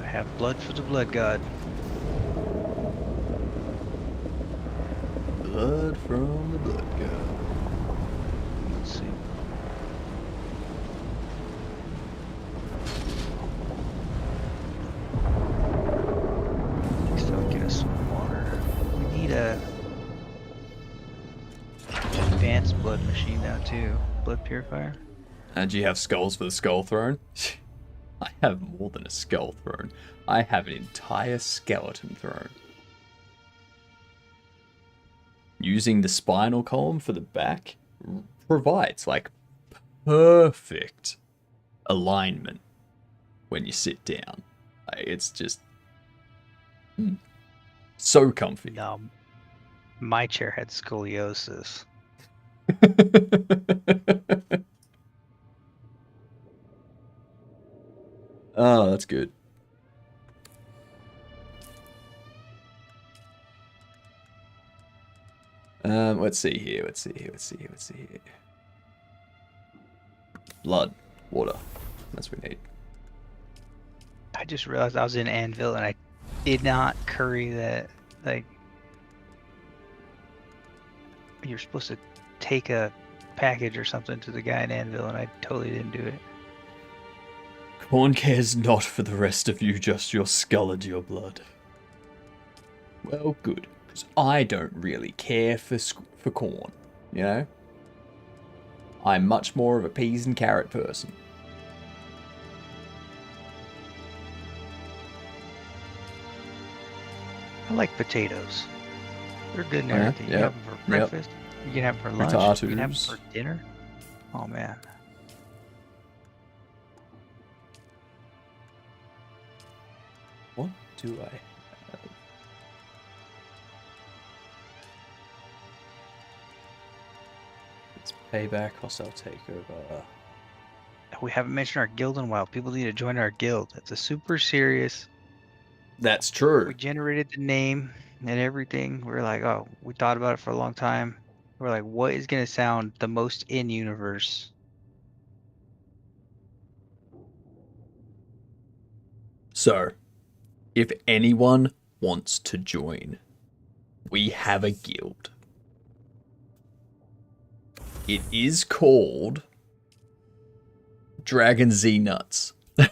Speaker 18: I have blood for the blood god.
Speaker 1: Blood from the blood god.
Speaker 18: Let's see. Next I'll get us some water. We need a advanced blood machine now too. Blood purifier.
Speaker 1: And do you have skulls for the skull throne? I have more than a skull throne. I have an entire skeleton throne. Using the spinal column for the back provides like perfect alignment when you sit down. It's just so comfy.
Speaker 18: No, my chair had scoliosis.
Speaker 1: Oh, that's good. Let's see here. Blood, water. That's what we need.
Speaker 18: I just realized I was in Anvil and I did not curry that. Like, you're supposed to take a package or something to the guy in Anvil, and I totally didn't do it.
Speaker 1: Corn cares not for the rest of you, just your skull and your blood. Well, good, because I don't really care for corn, you know? I'm much more of a peas and carrot person.
Speaker 18: I like potatoes. They're good and
Speaker 1: Yeah,
Speaker 18: everything. You
Speaker 1: yep,
Speaker 18: have them for breakfast. You can have them for lunch. You can have them for dinner. Oh man.
Speaker 1: What do I have? It's payback, hostile takeover.
Speaker 18: We haven't mentioned our guild in a while. People need to join our guild. It's a super serious.
Speaker 1: That's true.
Speaker 18: We generated the name and everything. We're like, oh, we thought about it for a long time. We're like, what is going to sound the most in universe?
Speaker 1: So, if anyone wants to join, we have a guild. It is called Dragon Z Nuts. You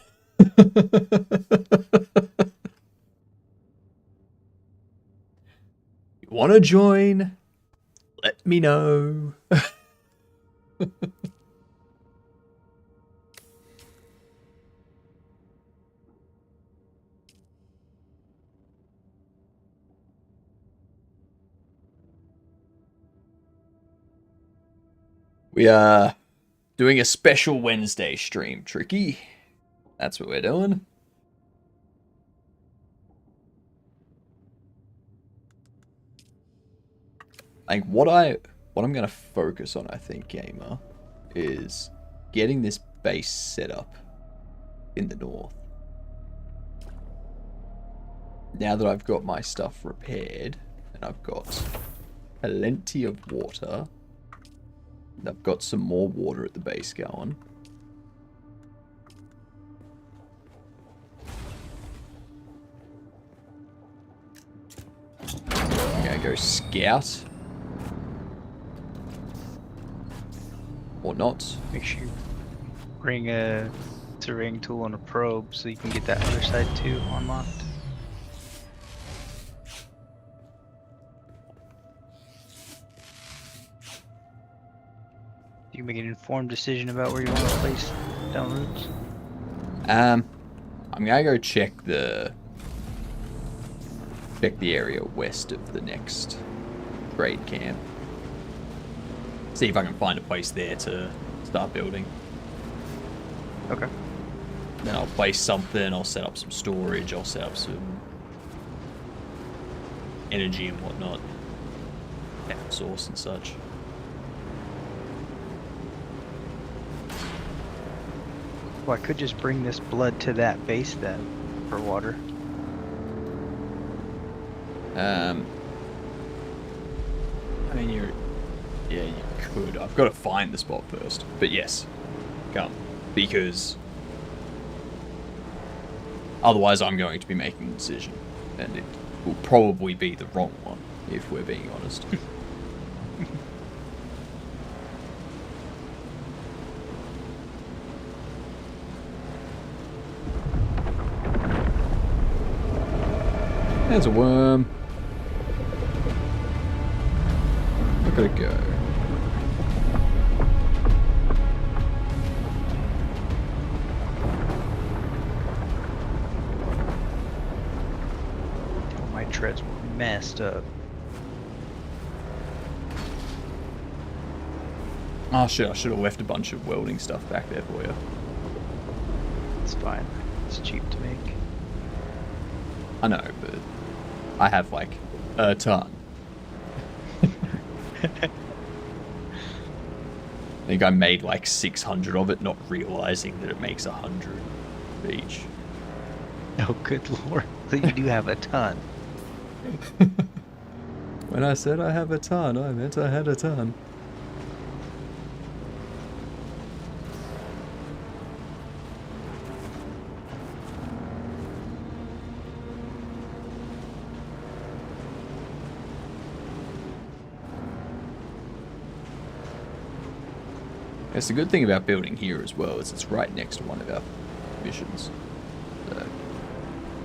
Speaker 1: want to join? Let me know. We are doing a special Wednesday stream, Tricky. That's what we're doing. Like what I'm gonna focus on, I think, Gamer, is getting this base set up in the north. now that I've got my stuff repaired, and I've got plenty of water, and I've got some more water at the base going. I'm gonna go scout. Or not.
Speaker 18: Make sure you bring a surveying tool and a probe so you can get that other side too unlocked. Do you make an informed decision about where you want to place down roots?
Speaker 1: I'm gonna go check the area west of the next raid camp. See if I can find a place there to start building.
Speaker 18: Okay.
Speaker 1: Then I'll place something, I'll set up some storage, I'll set up some energy and whatnot. Power source and such.
Speaker 18: Well, I could just bring this blood to that base then, for water.
Speaker 1: I mean, yeah, you could. I've got to find the spot first. But yes, come. Because otherwise I'm going to be making a decision. And it will probably be the wrong one, if we're being honest. There's a worm. Look at it go.
Speaker 18: Oh, my treads were messed up.
Speaker 1: Oh shit, I should have left a bunch of welding stuff back there for you.
Speaker 18: It's fine. It's cheap to make.
Speaker 1: I know, but I have like a ton. I think I made like 600 of it, not realizing that it makes 100 each.
Speaker 18: Oh, good lord. So you do have a ton.
Speaker 1: When I said I have a ton, I meant I had a ton. It's the good thing about building here as well is it's right next to one of our missions. So,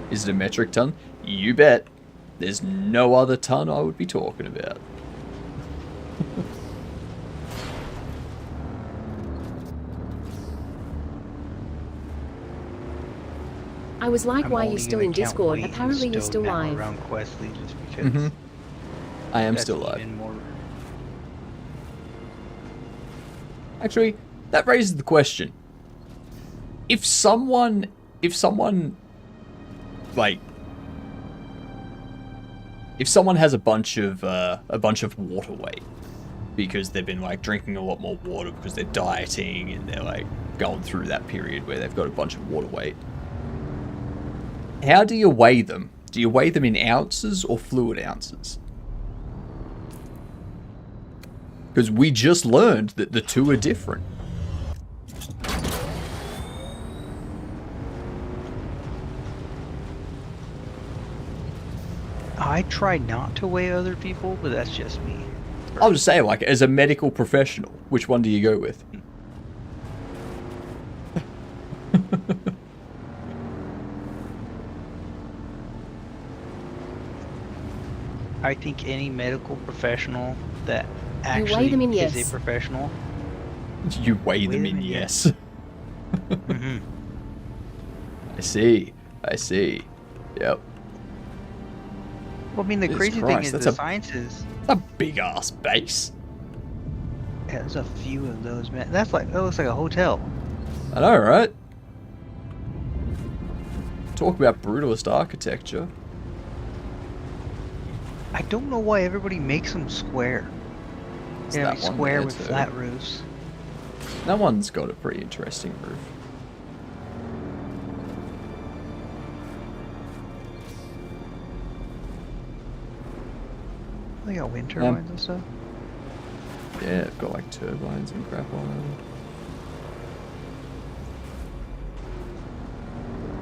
Speaker 1: is it a metric ton? You bet. There's no other ton I would be talking about.
Speaker 15: I was like, why are you still in Discord?
Speaker 18: Wayne
Speaker 15: Apparently you're still
Speaker 18: now
Speaker 15: live.
Speaker 18: around Questly just because
Speaker 1: I am
Speaker 18: that's
Speaker 1: still live.
Speaker 18: even more.
Speaker 1: Actually, that raises the question. If someone like if someone has a bunch of water weight because they've been like drinking a lot more water because they're dieting and they're like going through that period where they've got a bunch of water weight, how do you weigh them? Do you weigh them in ounces or fluid ounces? Because we just learned that the two are different.
Speaker 18: I try not to weigh other people, but that's just me.
Speaker 1: I'll just say, like, as a medical professional, which one do you go with?
Speaker 18: I think any medical professional that
Speaker 15: You
Speaker 18: actually
Speaker 15: weigh them in
Speaker 18: is
Speaker 15: yes.
Speaker 18: a professional.
Speaker 1: You weigh them in yes.
Speaker 18: Mm-hmm.
Speaker 1: I see. I see. Yep.
Speaker 18: Well, I mean, the
Speaker 1: Jesus
Speaker 18: crazy thing
Speaker 1: Christ,
Speaker 18: is
Speaker 1: that's
Speaker 18: the
Speaker 1: a-
Speaker 18: science is.
Speaker 1: A big ass base.
Speaker 18: Yeah, there's a few of those, man. That looks like a hotel.
Speaker 1: I know, right? Talk about brutalist architecture.
Speaker 18: I don't know why everybody makes them square.
Speaker 1: It's
Speaker 18: Yeah,
Speaker 1: that one
Speaker 18: square
Speaker 1: there
Speaker 18: with
Speaker 1: too.
Speaker 18: flat roofs.
Speaker 1: That one's got a pretty interesting roof.
Speaker 18: They got wind turbines and stuff.
Speaker 1: Yeah, it's got like turbines and crap on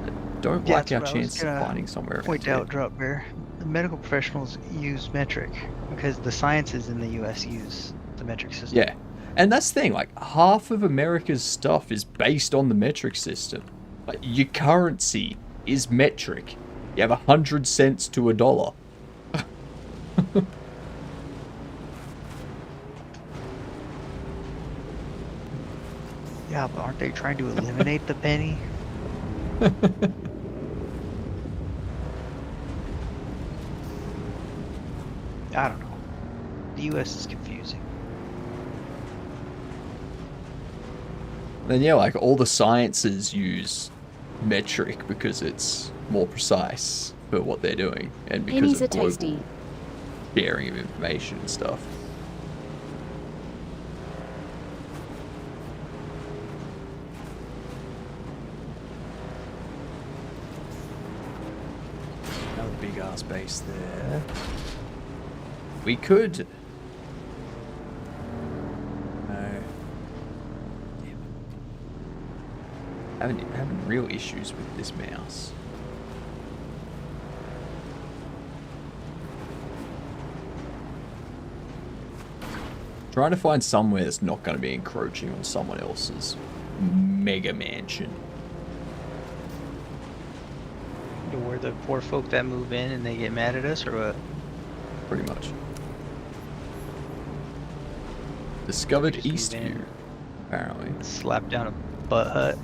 Speaker 1: it. I don't like our chances of finding somewhere.
Speaker 18: Point out, Drop Bear. The medical professionals use metric because the sciences in the U.S. use the metric system.
Speaker 1: Yeah, and that's the thing. Like half of America's stuff is based on the metric system. Like your currency is metric. You have 100 cents to $1.
Speaker 18: Yeah, but aren't they trying to eliminate the penny? I don't know. The U.S. is confusing.
Speaker 1: Then yeah, like all the sciences use metric because it's more precise for what they're doing, and because
Speaker 15: Pennies
Speaker 1: of
Speaker 15: are
Speaker 1: global
Speaker 15: tasty.
Speaker 1: sharing of information and stuff. Another big ass base there. We could. No. Having real issues with this mouse. Trying to find somewhere that's not going to be encroaching on someone else's mega mansion.
Speaker 18: Where the poor folk that move in and they get mad at us, or what?
Speaker 1: Pretty much. Discovered Eastview, apparently.
Speaker 18: Slap down a butt hut.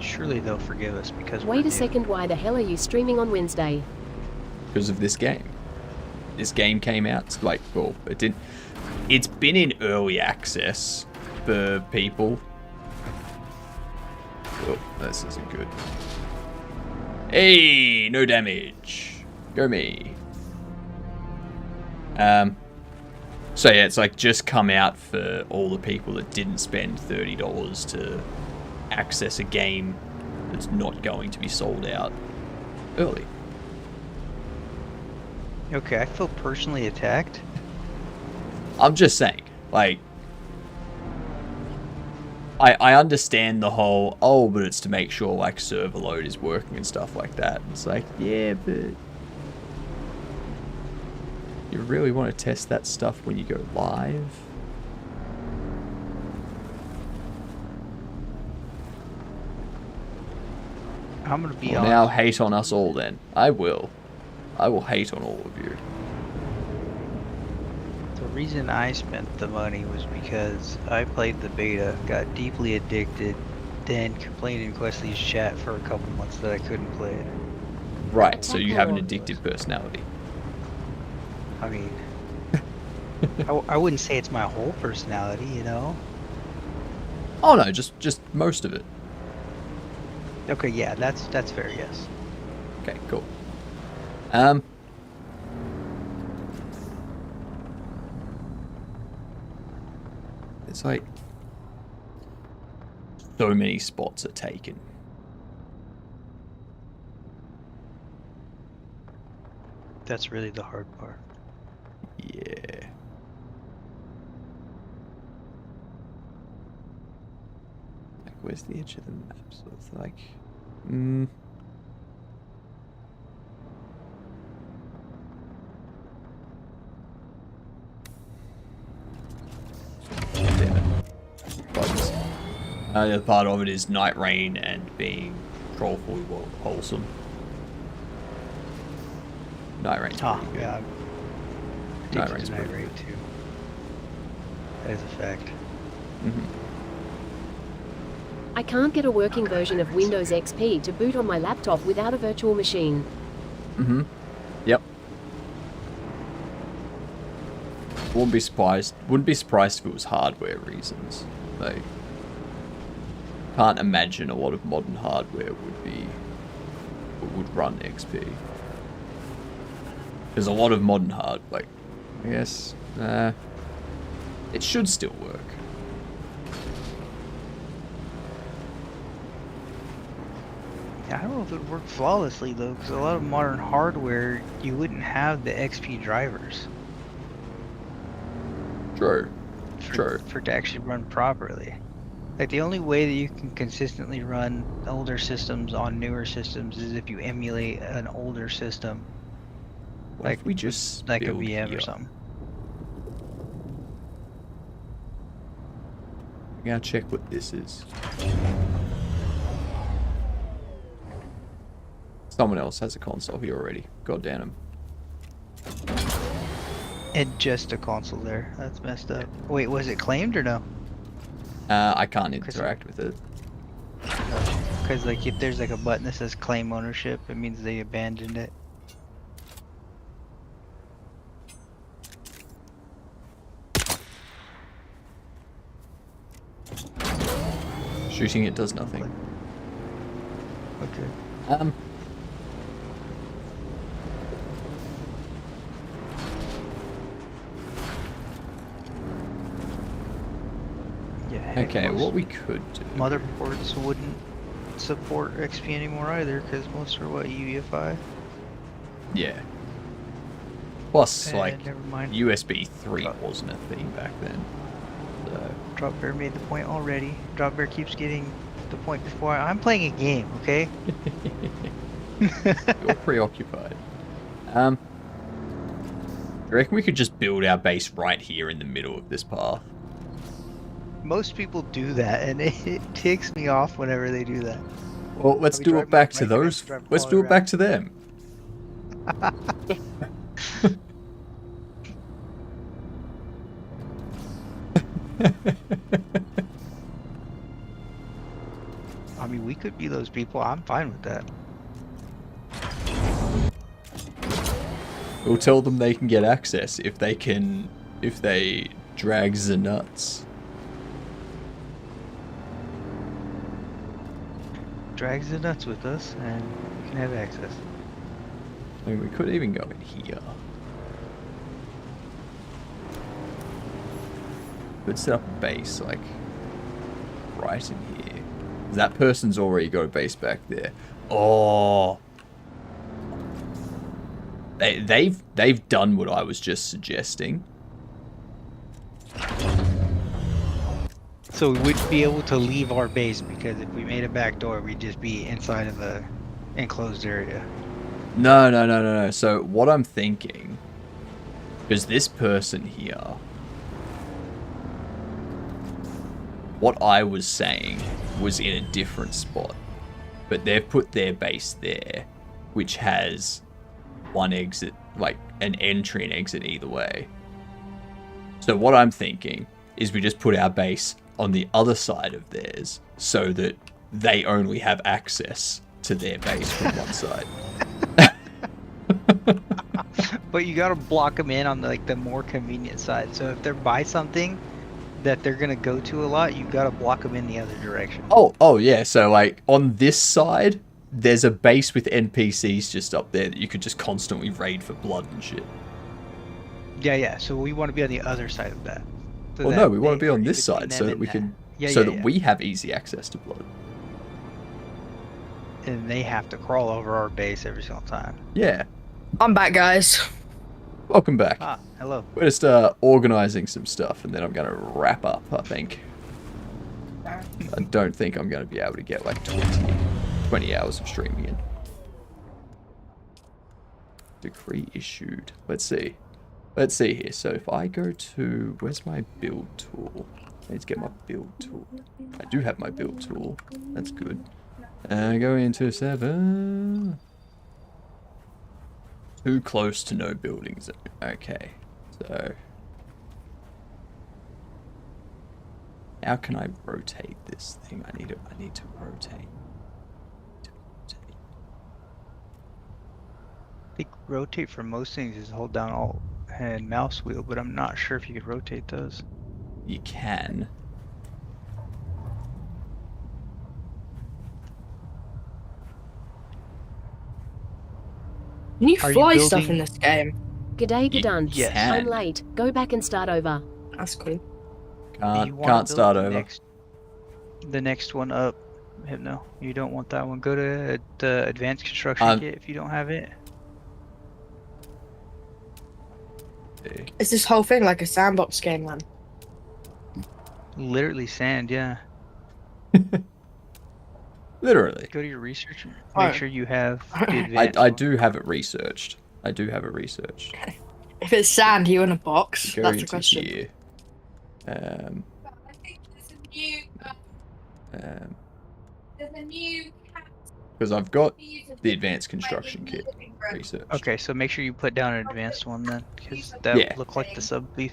Speaker 18: Surely they'll forgive us because
Speaker 15: Wait a second, why the hell are you streaming on Wednesday?
Speaker 1: Because of this game. This game came out, like, well, it didn't. It's been in early access for people. Oh, this isn't good. Hey, no damage. Go me. So yeah, it's like just come out for all the people that didn't spend $30 to access a game that's not going to be sold out early.
Speaker 18: Okay, I feel personally attacked.
Speaker 1: I'm just saying, like, I understand the whole, oh, but it's to make sure, like, server load is working and stuff like that. It's like, yeah, but you really want to test that stuff when you go live?
Speaker 18: I'm gonna be
Speaker 1: Well,
Speaker 18: honest.
Speaker 1: now hate on us all then. I will. I will hate on all of you.
Speaker 18: The reason I spent the money was because I played the beta, got deeply addicted, then complained in Questly's chat for a couple months that I couldn't play it.
Speaker 1: Right, so you have an addictive personality.
Speaker 18: I mean, I wouldn't say it's my whole personality, you know?
Speaker 1: Oh no, just most of it.
Speaker 18: Okay, yeah, that's fair, yes.
Speaker 1: Okay, cool. It's like so many spots are taken.
Speaker 18: That's really the hard part.
Speaker 1: Yeah. Like, where's the edge of the map? So it's like, damn it. Bugs. The other part of it is Night Rain and being trollfully wholesome. Night Rain's pretty good.
Speaker 18: Yeah.
Speaker 1: Night Rain's
Speaker 18: Night
Speaker 1: pretty
Speaker 18: Rain
Speaker 1: good.
Speaker 18: too. That is a fact.
Speaker 15: I can't get a working version of Windows XP to boot on my laptop without a virtual machine.
Speaker 1: Yep. Wouldn't be surprised if it was hardware reasons. Like, can't imagine a lot of modern hardware would run XP. There's a lot of modern I guess, It should still work.
Speaker 18: Yeah, I don't know if it would work flawlessly though, because a lot of modern hardware, you wouldn't have the XP drivers.
Speaker 1: True.
Speaker 18: For it to actually run properly. Like the only way that you can consistently run older systems on newer systems is if you emulate an older system.
Speaker 1: What
Speaker 18: like
Speaker 1: if we just
Speaker 18: like a
Speaker 1: build
Speaker 18: VM
Speaker 1: here?
Speaker 18: or something.
Speaker 1: I gotta check what this is. Someone else has a console here already. God damn him.
Speaker 18: And just a console there. That's messed up. Wait, was it claimed or no?
Speaker 1: I can't interact with it.
Speaker 18: Because like if there's like a button that says claim ownership, it means they abandoned it.
Speaker 1: Shooting it does nothing.
Speaker 18: Okay. Yeah.
Speaker 1: Okay, what we could do.
Speaker 18: Motherboards wouldn't support XP anymore either, because most are what, UEFI?
Speaker 1: Yeah. Plus, like,
Speaker 18: never mind.
Speaker 1: USB 3 wasn't a thing back then. So.
Speaker 18: Drop Bear made the point already. Drop Bear keeps getting the point before I'm playing a game, okay?
Speaker 1: You're preoccupied. Do you reckon we could just build our base right here in the middle of this path?
Speaker 18: Most people do that, and it ticks me off whenever they do that.
Speaker 1: Well, let's do it back to those. Let's do it back to them.
Speaker 18: I mean, we could be those people. I'm fine with that.
Speaker 1: We'll tell them they can get access if they drag the nuts.
Speaker 18: Drags the nuts with us, and we can have access.
Speaker 1: I mean, we could even go in here. Could set up a base, like, right in here. That person's already got a base back there. Oh! They've done what I was just suggesting.
Speaker 18: So we wouldn't be able to leave our base, because if we made a back door, we'd just be inside of a enclosed area.
Speaker 1: No. So what I'm thinking is this person here. What I was saying was in a different spot, but they've put their base there, which has one exit, like an entry and exit either way. So what I'm thinking is we just put our base on the other side of theirs so that they only have access to their base from one side.
Speaker 18: But you gotta block them in on the more convenient side. So if they're by something that they're gonna go to a lot, you gotta block them in the other direction.
Speaker 1: Oh yeah. So like on this side, there's a base with NPCs just up there that you could just constantly raid for blood and shit.
Speaker 18: Yeah. So we want to be on the other side of that. So
Speaker 1: well, no, we want to be on this side so that we can, we have easy access to blood.
Speaker 18: And they have to crawl over our base every single time.
Speaker 1: Yeah.
Speaker 5: I'm back, guys.
Speaker 1: Welcome back.
Speaker 18: Ah, hello.
Speaker 1: We're just organizing some stuff, and then I'm gonna wrap up. I think. I don't think I'm gonna be able to get like 20 hours of streaming in. Decree issued. Let's see here. So if I go to, where's my build tool? I need to get my build tool. I do have my build tool. That's good. Go into 7. Too close to no buildings. Okay. So how can I rotate this thing? I need to rotate.
Speaker 18: I think rotate for most things is hold down Alt and mouse wheel, but I'm not sure if you could rotate those.
Speaker 1: You can.
Speaker 5: Can you fly stuff in this game?
Speaker 15: G'day, Gadun.
Speaker 1: Yes.
Speaker 15: I'm late. Go back and start over.
Speaker 5: That's cool.
Speaker 1: Can't start over.
Speaker 18: The next one up. Hypno. You don't want that one. Go to the advanced construction kit if you don't have it.
Speaker 5: Is this whole thing like a sandbox game then?
Speaker 18: Literally sand, yeah.
Speaker 1: Literally.
Speaker 18: Go to your research. Make sure you have the advanced
Speaker 1: I do have it researched. I do have it researched.
Speaker 5: If it's sand, you in a box?
Speaker 1: Go
Speaker 5: That's the
Speaker 1: into
Speaker 5: question.
Speaker 1: here.
Speaker 14: There's a new
Speaker 1: Because I've got the advanced construction kit researched.
Speaker 18: Okay, so make sure you put down an advanced one then, because that would look like the sub beef.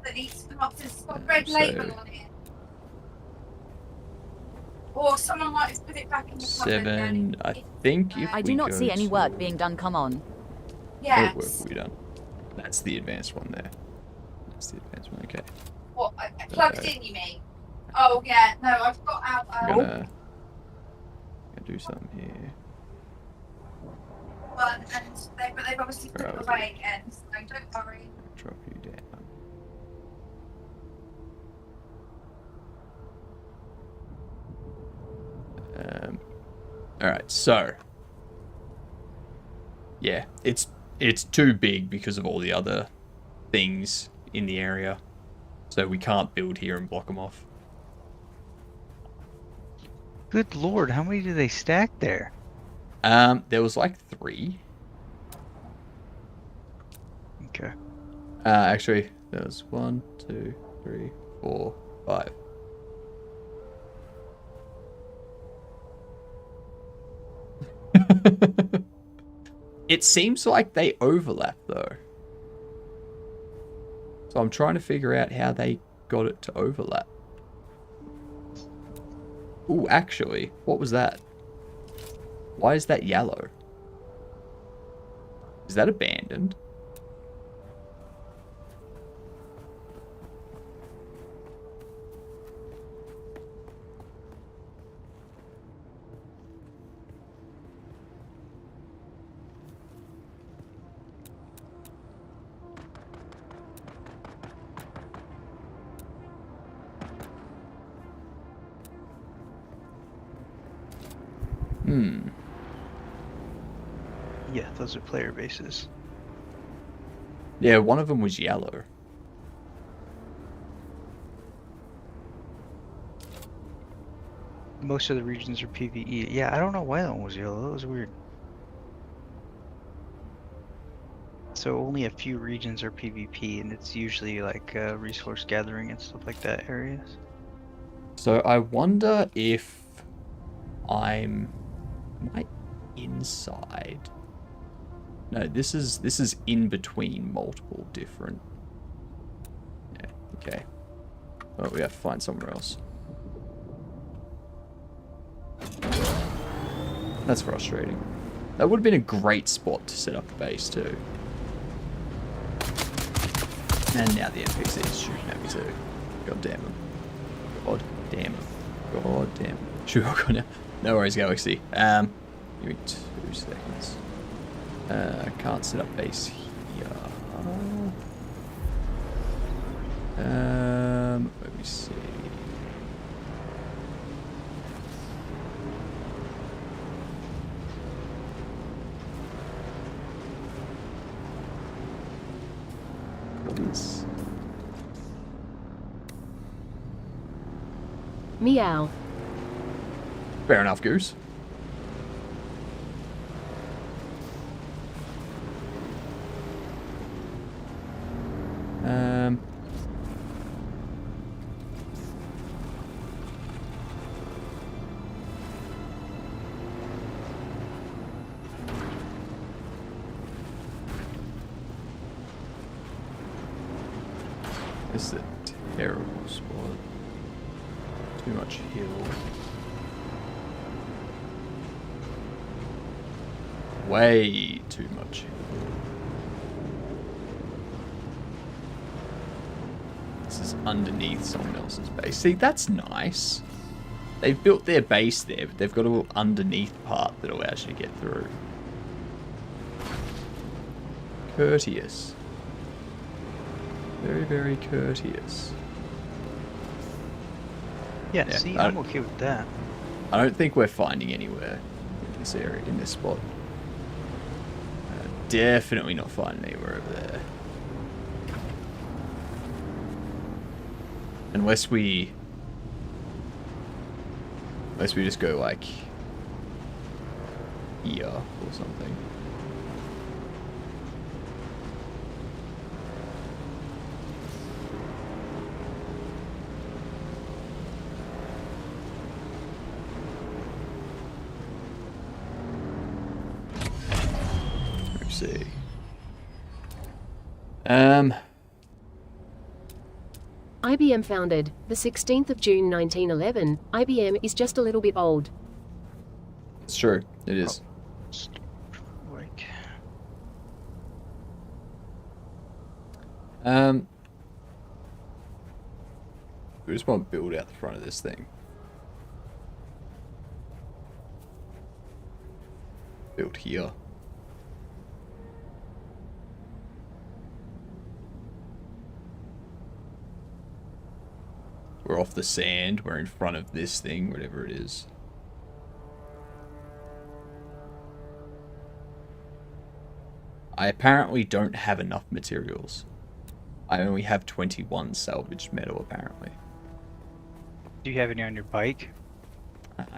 Speaker 14: that needs to come up. It's got red label on it. Or someone might have put it back in the cupboard.
Speaker 1: 7, I think if
Speaker 9: I
Speaker 1: we
Speaker 9: do not
Speaker 1: go
Speaker 9: see any
Speaker 1: to-
Speaker 9: work being done. Come on.
Speaker 14: Yes.
Speaker 1: What work have we done? That's the advanced one there. That's the advanced one, okay.
Speaker 14: What? Plugged in, you mean? Oh, yeah. No, I've got out.
Speaker 1: I'm gonna do something here.
Speaker 14: But they've obviously put it away again, so don't worry.
Speaker 1: Drop you down. Alright, so yeah, it's too big because of all the other things in the area. So we can't build here and block them off.
Speaker 18: Good lord, how many do they stack there?
Speaker 1: There was like 3.
Speaker 18: Okay.
Speaker 1: Actually, there was 1, 2, 3, 4, 5. It seems like they overlap though. So I'm trying to figure out how they got it to overlap. Ooh, actually, what was that? Why is that yellow? Is that abandoned?
Speaker 18: Yeah, those are player bases.
Speaker 1: Yeah, one of them was yellow.
Speaker 18: Most of the regions are PvE. Yeah, I don't know why that one was yellow. That was weird. So only a few regions are PvP, and it's usually like resource gathering and stuff like that areas.
Speaker 1: So I wonder if am I inside? No, this is in between multiple different. Yeah, okay. Well, we have to find somewhere else. That's frustrating. That would have been a great spot to set up a base too. And now the NPC is shooting at me too. God damn him. God damn him. God damn him. Sure, no worries, Galaxy. Give me 2 seconds. Can't set up base here. Let me see. Please.
Speaker 15: Meow.
Speaker 1: Fair enough, Goose. This is a terrible spot. Too much hill. Way too much hill. This is underneath someone else's base. See, that's nice. They've built their base there, but they've got a little underneath part that allows you to get through. Courteous. Very, very courteous.
Speaker 18: Yeah, see, I'm okay with that.
Speaker 1: I don't think we're finding anywhere in this area, in this spot. Definitely not finding anywhere over there. Unless we just go like here or something. Let's see.
Speaker 15: IBM founded the 16th of June 1911. IBM is just a little bit old.
Speaker 1: It's true. It is. We just want to build out the front of this thing. Build here. We're off the sand. We're in front of this thing, whatever it is. I apparently don't have enough materials. I only have 21 salvaged metal, apparently.
Speaker 18: Do you have any on your bike?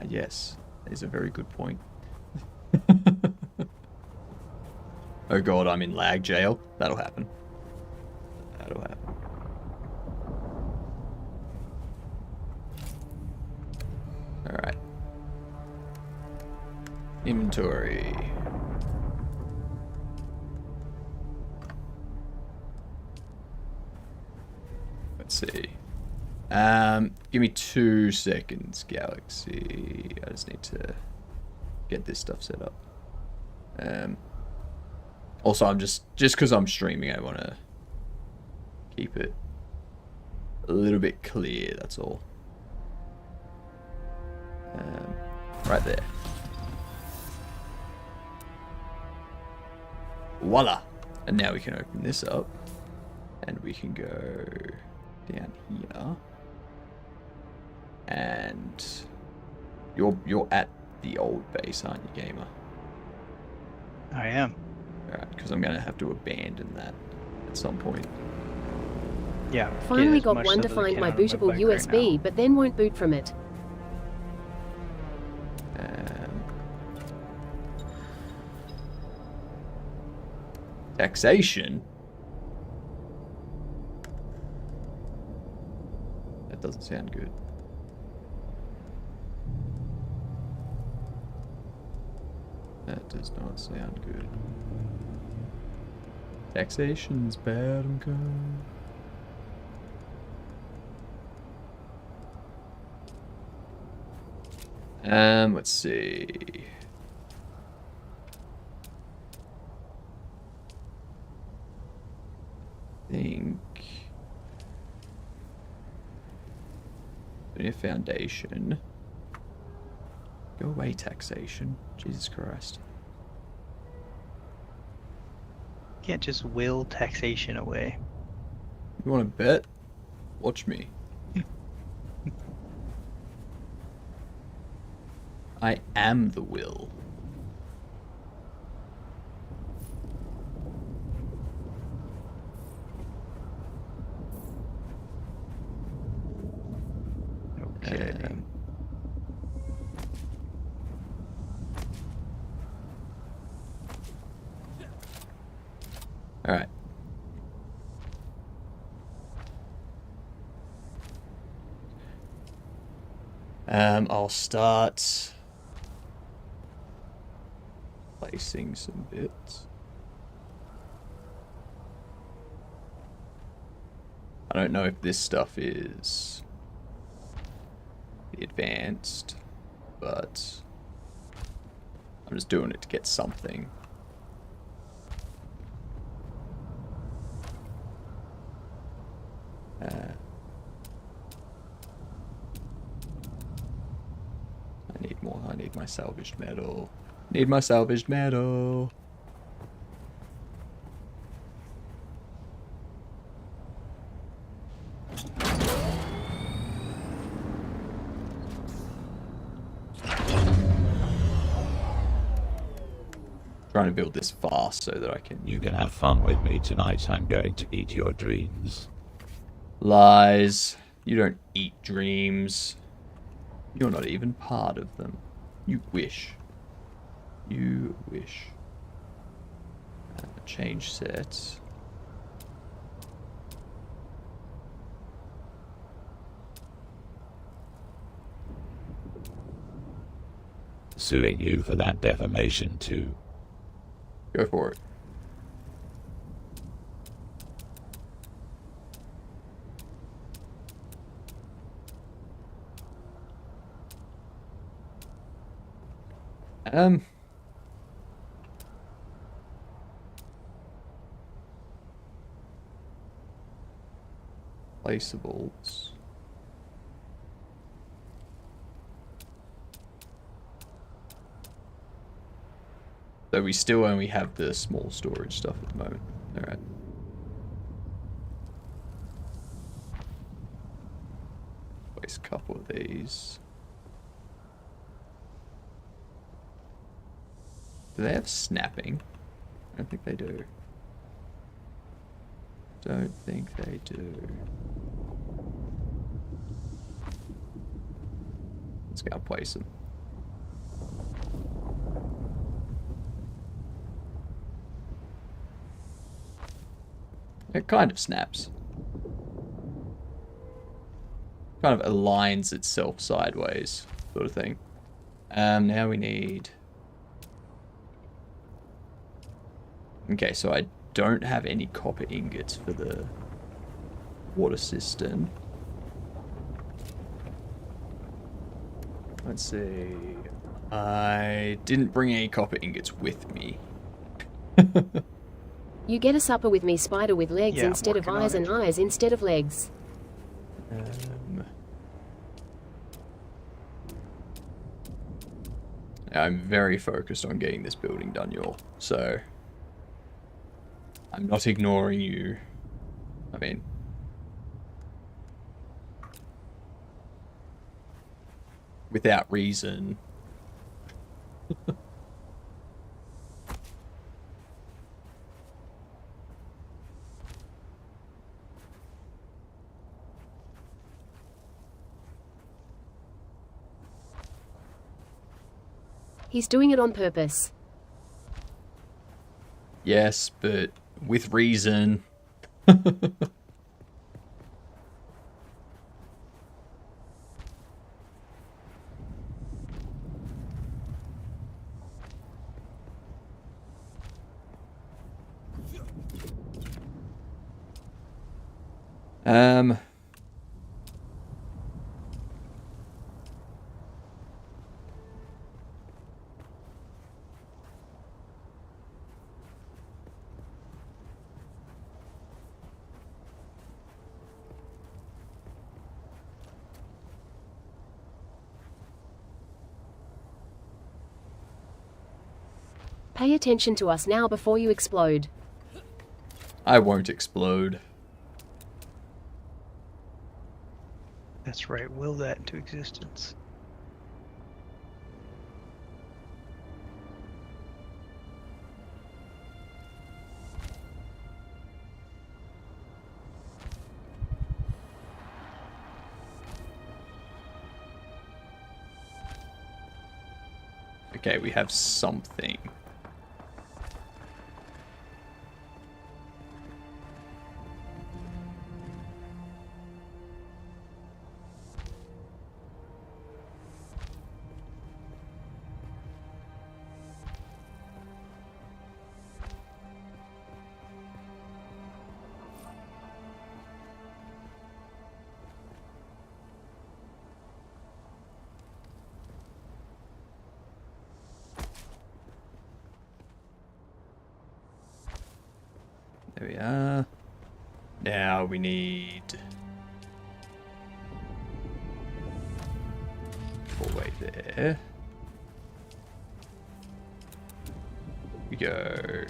Speaker 1: Yes. That is a very good point. Oh god, I'm in lag jail. That'll happen. That'll happen. Alright. Inventory. Let's see. Give me 2 seconds, Galaxy. I just need to get this stuff set up. Also, I'm just because I'm streaming, I want to keep it a little bit clear, that's all. Right there. Voila! And now we can open this up. And we can go down here. And you're at the old base, aren't you, gamer?
Speaker 18: I am.
Speaker 1: Alright, because I'm going to have to abandon that at some point.
Speaker 18: Yeah.
Speaker 15: Finally got one to find my bootable USB, but then won't boot from it.
Speaker 1: Taxation? That doesn't sound good. That does not sound good. Taxation's bad, I'm going. Let's see. A foundation. Go away, taxation. Jesus Christ.
Speaker 18: Can't just will taxation away.
Speaker 1: You want to bet? Watch me. I am the will.
Speaker 18: Okay.
Speaker 1: All right. I'll start placing some bits. I don't know if this stuff is the advanced, but I'm just doing it to get something. I need more. I need my salvaged metal. Need my salvaged metal. trying to build this fast so that I can...
Speaker 11: You can have fun with me tonight. I'm going to eat your dreams.
Speaker 1: Lies. You don't eat dreams. You're not even part of them. You wish. You wish. Change sets.
Speaker 11: Suing you for that defamation, too.
Speaker 1: Go for it. Placeables. So we still only have the small storage stuff at the moment. Alright. Place a couple of these. Do they have snapping? I don't think they do. Don't think they do. Let's go place them. It kind of snaps. Kind of aligns itself sideways, sort of thing. Now we need... Okay, so I don't have any copper ingots for the water cistern. Let's see. I didn't bring any copper ingots with me.
Speaker 15: You get a supper with me, spider with legs instead of eyes and eyes instead of legs.
Speaker 1: I'm very focused on getting this building done, y'all. So, I'm not ignoring you. I mean... without reason.
Speaker 15: He's doing it on purpose.
Speaker 1: Yes, but with reason.
Speaker 15: Pay attention to us now before you explode.
Speaker 1: I won't explode.
Speaker 18: That's right, will that into existence.
Speaker 1: Okay, we have something. There we are. Now we need... hallway there. We go...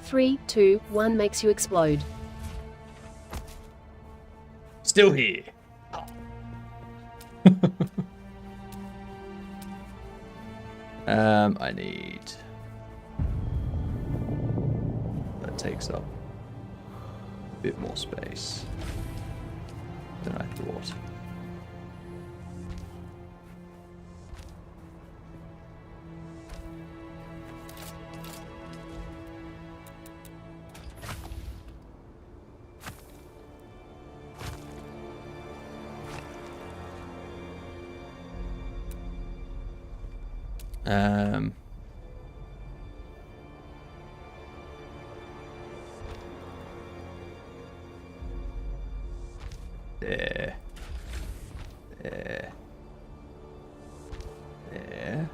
Speaker 15: 3, 2, 1 makes you explode.
Speaker 1: Still here. I need takes up a bit more space than I thought. There. There. There.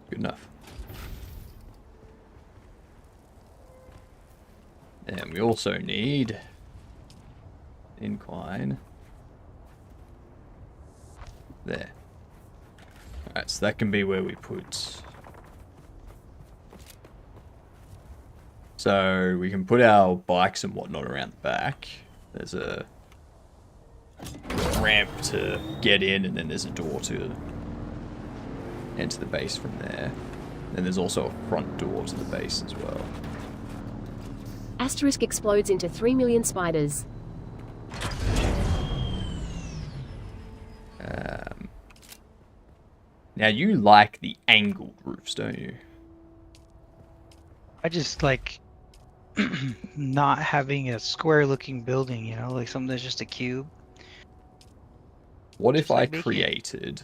Speaker 1: Good enough. And we also need incline there. Alright, so that can be where we put. So we can put our bikes and whatnot around the back. There's a ramp to get in, and then there's a door to enter the base from there. Then there's also a front door to the base as well.
Speaker 15: Asterisk explodes into 3 million spiders.
Speaker 1: Now you like the angled roofs, don't you?
Speaker 18: I just like not having a square-looking building, you know, like something that's just a cube.
Speaker 1: What if
Speaker 18: Just
Speaker 1: I
Speaker 18: like make it
Speaker 1: created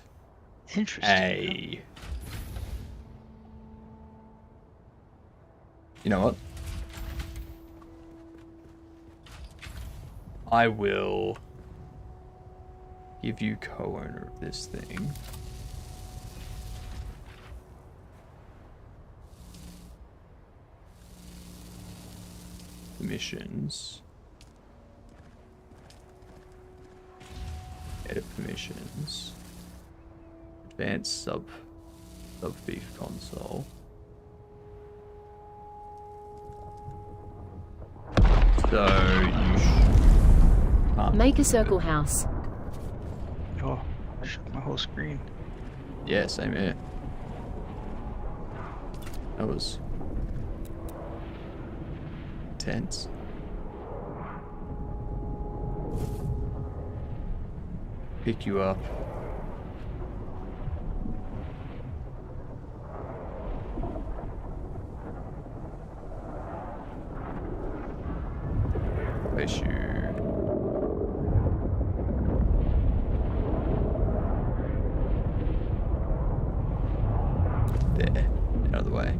Speaker 18: interesting?
Speaker 1: You know what? I will give you co-owner of this thing. Permissions. Edit permissions. Advanced sub beef console. So you
Speaker 15: Make a circle house.
Speaker 18: Oh, I shut my whole screen.
Speaker 1: Yeah, same here. That was intense. Pick you up. Place you. There. Out of the way.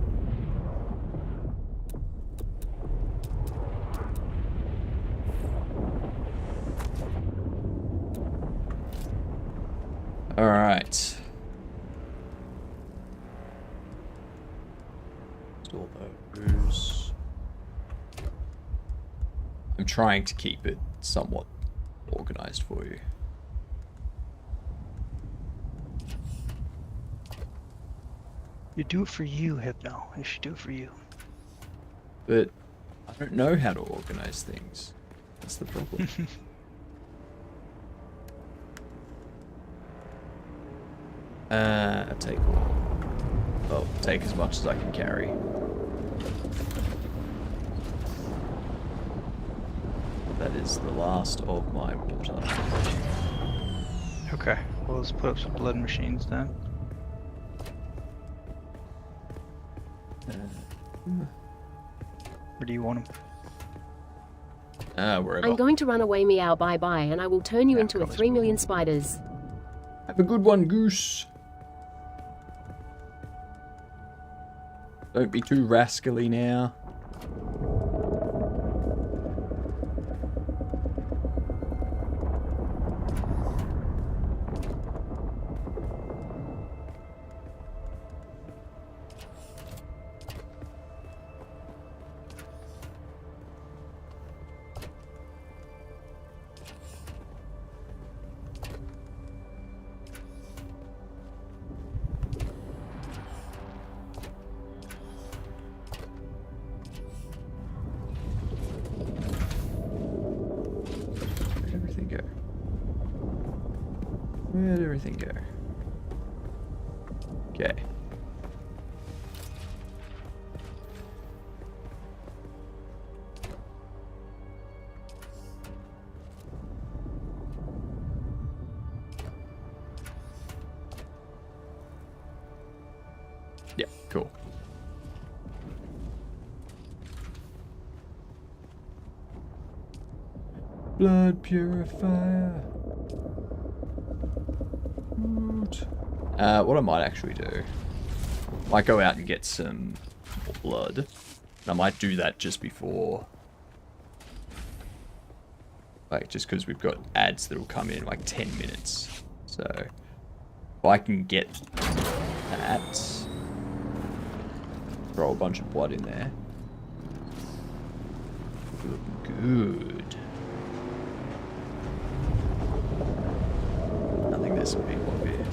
Speaker 1: All right. All those. I'm trying to keep it somewhat organized for you.
Speaker 18: You do it for you, Hypno. You should do it for you.
Speaker 1: But I don't know how to organize things. That's the problem. Take all. Well, take as much as I can carry. That is the last of my water.
Speaker 18: Okay, well, let's put up some blood machines then. Where do you want them?
Speaker 1: Wherever.
Speaker 15: I'm going to run away, meow, bye-bye, and I will turn you into a 3 million spiders.
Speaker 1: Have a good one, Goose. Don't be too rascally now. Where'd everything go? Okay. Yeah, cool. Blood purifier. What I might actually do, might go out and get some more blood. And I might do that just before, like, just because we've got ads that'll come in like 10 minutes. So if I can get that, throw a bunch of blood in there. Looking good. I think there's some people up here.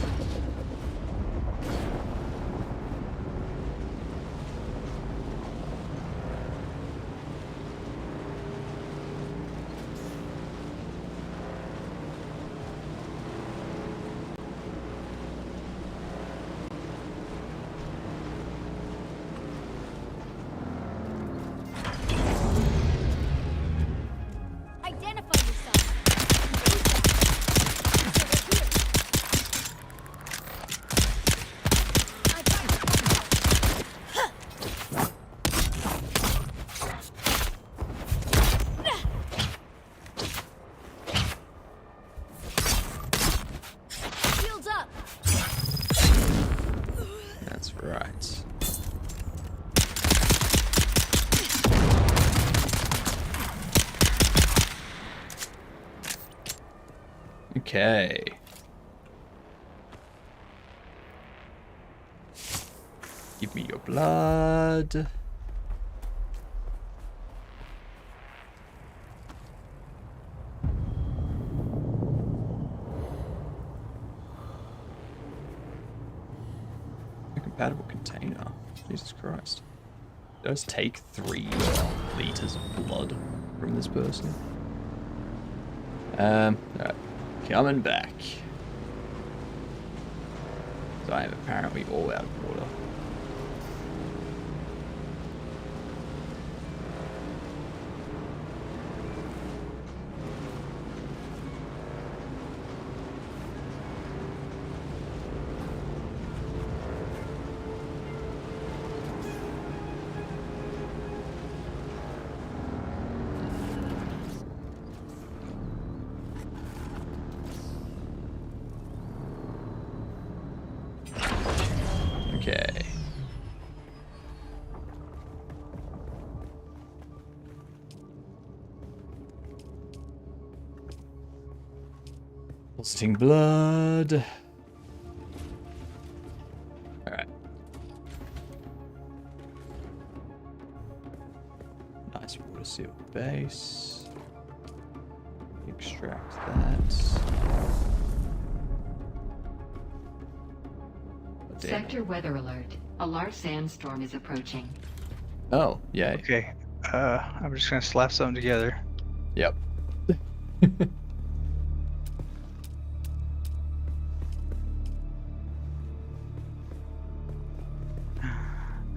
Speaker 9: Identify yourself. Shields up.
Speaker 1: That's right. Okay. Give me your blood. A compatible container. Jesus Christ. It does take 3 liters of blood from this person. Alright. Coming back. So I am apparently all out of water. Okay. Pulsating blood. Alright. Nice water seal base. Extract that.
Speaker 13: Sector weather alert. A large sandstorm is approaching.
Speaker 1: Oh, yeah.
Speaker 18: Okay. I'm just gonna slap something together.
Speaker 1: Yep.
Speaker 18: That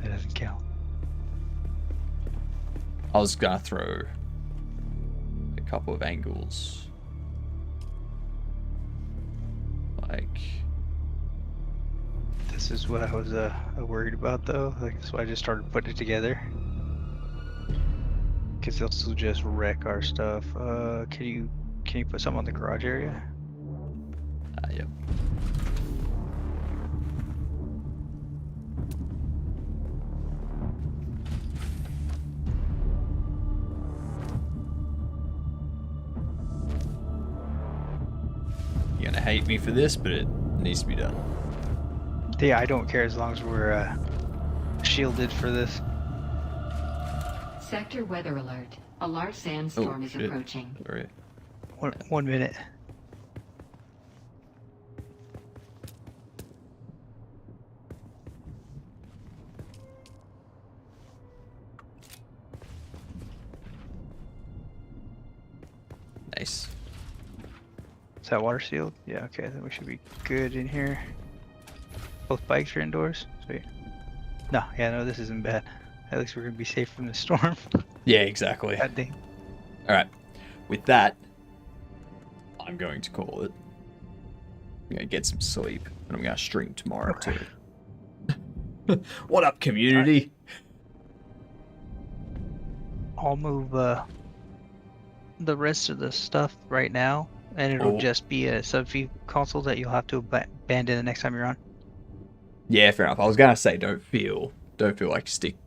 Speaker 18: doesn't count.
Speaker 1: I was gonna throw a couple of angles. Like,
Speaker 18: This is what I was worried about though. Like, that's why I just started putting it together. Because they'll still just wreck our stuff. Can you put some on the garage area?
Speaker 1: Yep. You're gonna hate me for this, but it needs to be done.
Speaker 18: Yeah, I don't care as long as we're shielded for this.
Speaker 13: Sector weather alert. A large sandstorm is approaching.
Speaker 1: Sorry.
Speaker 18: 1 minute.
Speaker 1: Nice.
Speaker 18: Is that water sealed? Yeah, okay, then we should be good in here. Both bikes are indoors? Sweet. No, yeah, no, this isn't bad. At least we're gonna be safe from the storm.
Speaker 1: Yeah, exactly.
Speaker 18: God dang.
Speaker 1: Alright. With that, I'm going to call it. I'm going to get some sleep, and I'm going to stream tomorrow too. What up, community?
Speaker 18: I'll move the rest of the stuff right now, and it'll just be a sub-V console that you'll have to abandon the next time you're on.
Speaker 1: Yeah, fair enough. I was going to say, don't feel like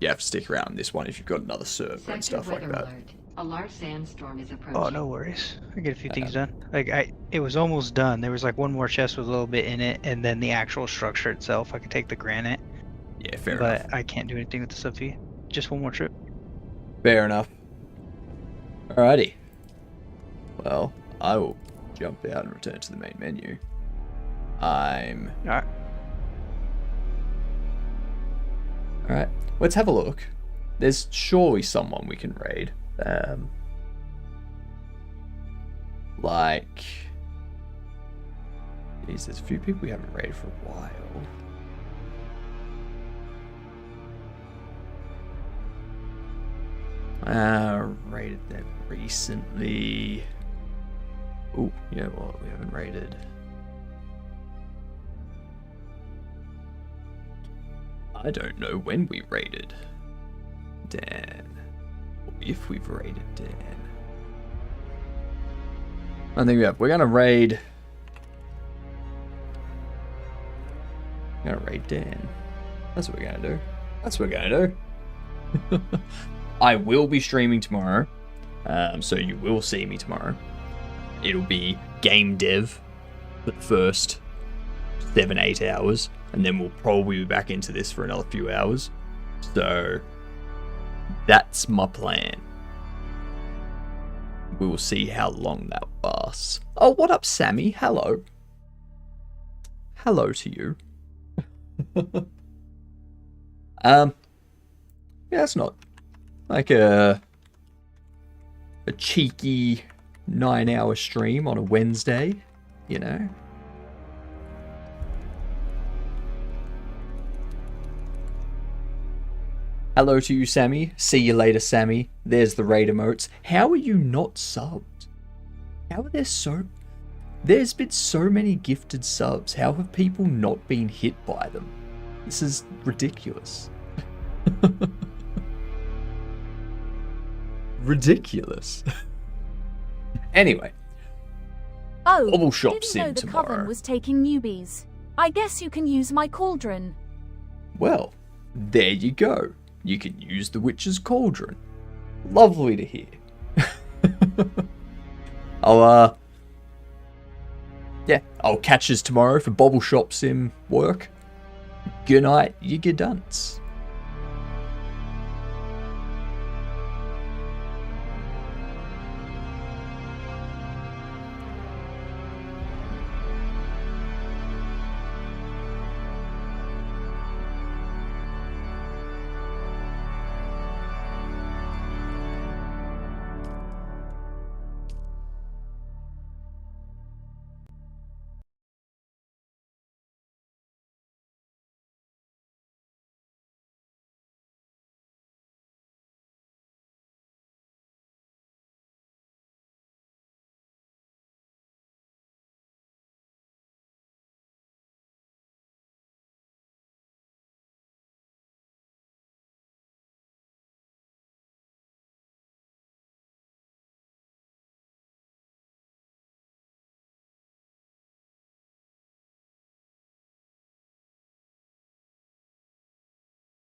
Speaker 1: you have to stick around this one if you've got another server and stuff like that.
Speaker 13: Alert. A large sandstorm is approaching.
Speaker 18: Oh, no worries. I get a few things done. Like it was almost done. There was like one more chest with a little bit in it, and then the actual structure itself. I could take the granite.
Speaker 1: Yeah, fair enough.
Speaker 18: But I can't do anything with the sub-V. Just one more trip.
Speaker 1: Fair enough. Alrighty. Well, I will jump out and return to the main menu. Alright, let's have a look. There's surely someone we can raid. Like... Geez, there's a few people we haven't raided for a while. Raided them recently. Oh, yeah, well, we haven't raided. I don't know when we raided Dan. Or if we've raided Dan. I think we have. We're gonna raid. We're gonna raid Dan. That's what we're gonna do. That's what we're gonna do. I will be streaming tomorrow, so you will see me tomorrow. It'll be game dev for the first 7-8 hours, and then we'll probably be back into this for another few hours. So that's my plan. We will see how long that lasts. Oh, what up, Sammy? Hello. Hello to you. Yeah, it's not like a cheeky 9-hour stream on a Wednesday, you know. Hello to you, Sammy. See you later, Sammy. There's the raid emotes. How are you not subbed? How are there so... There's been so many gifted subs. How have people not been hit by them? This is ridiculous. Ridiculous. Anyway.
Speaker 9: Oh,
Speaker 1: Bubble Shop
Speaker 9: didn't
Speaker 1: Sim
Speaker 9: know the
Speaker 1: tomorrow.
Speaker 9: Coven was taking newbies. I guess you can use my cauldron.
Speaker 1: Well, there you go. You can use the Witch's Cauldron. Lovely to hear. I'll catch us tomorrow for Bobble Shop Sim work. Good night, you good dunce.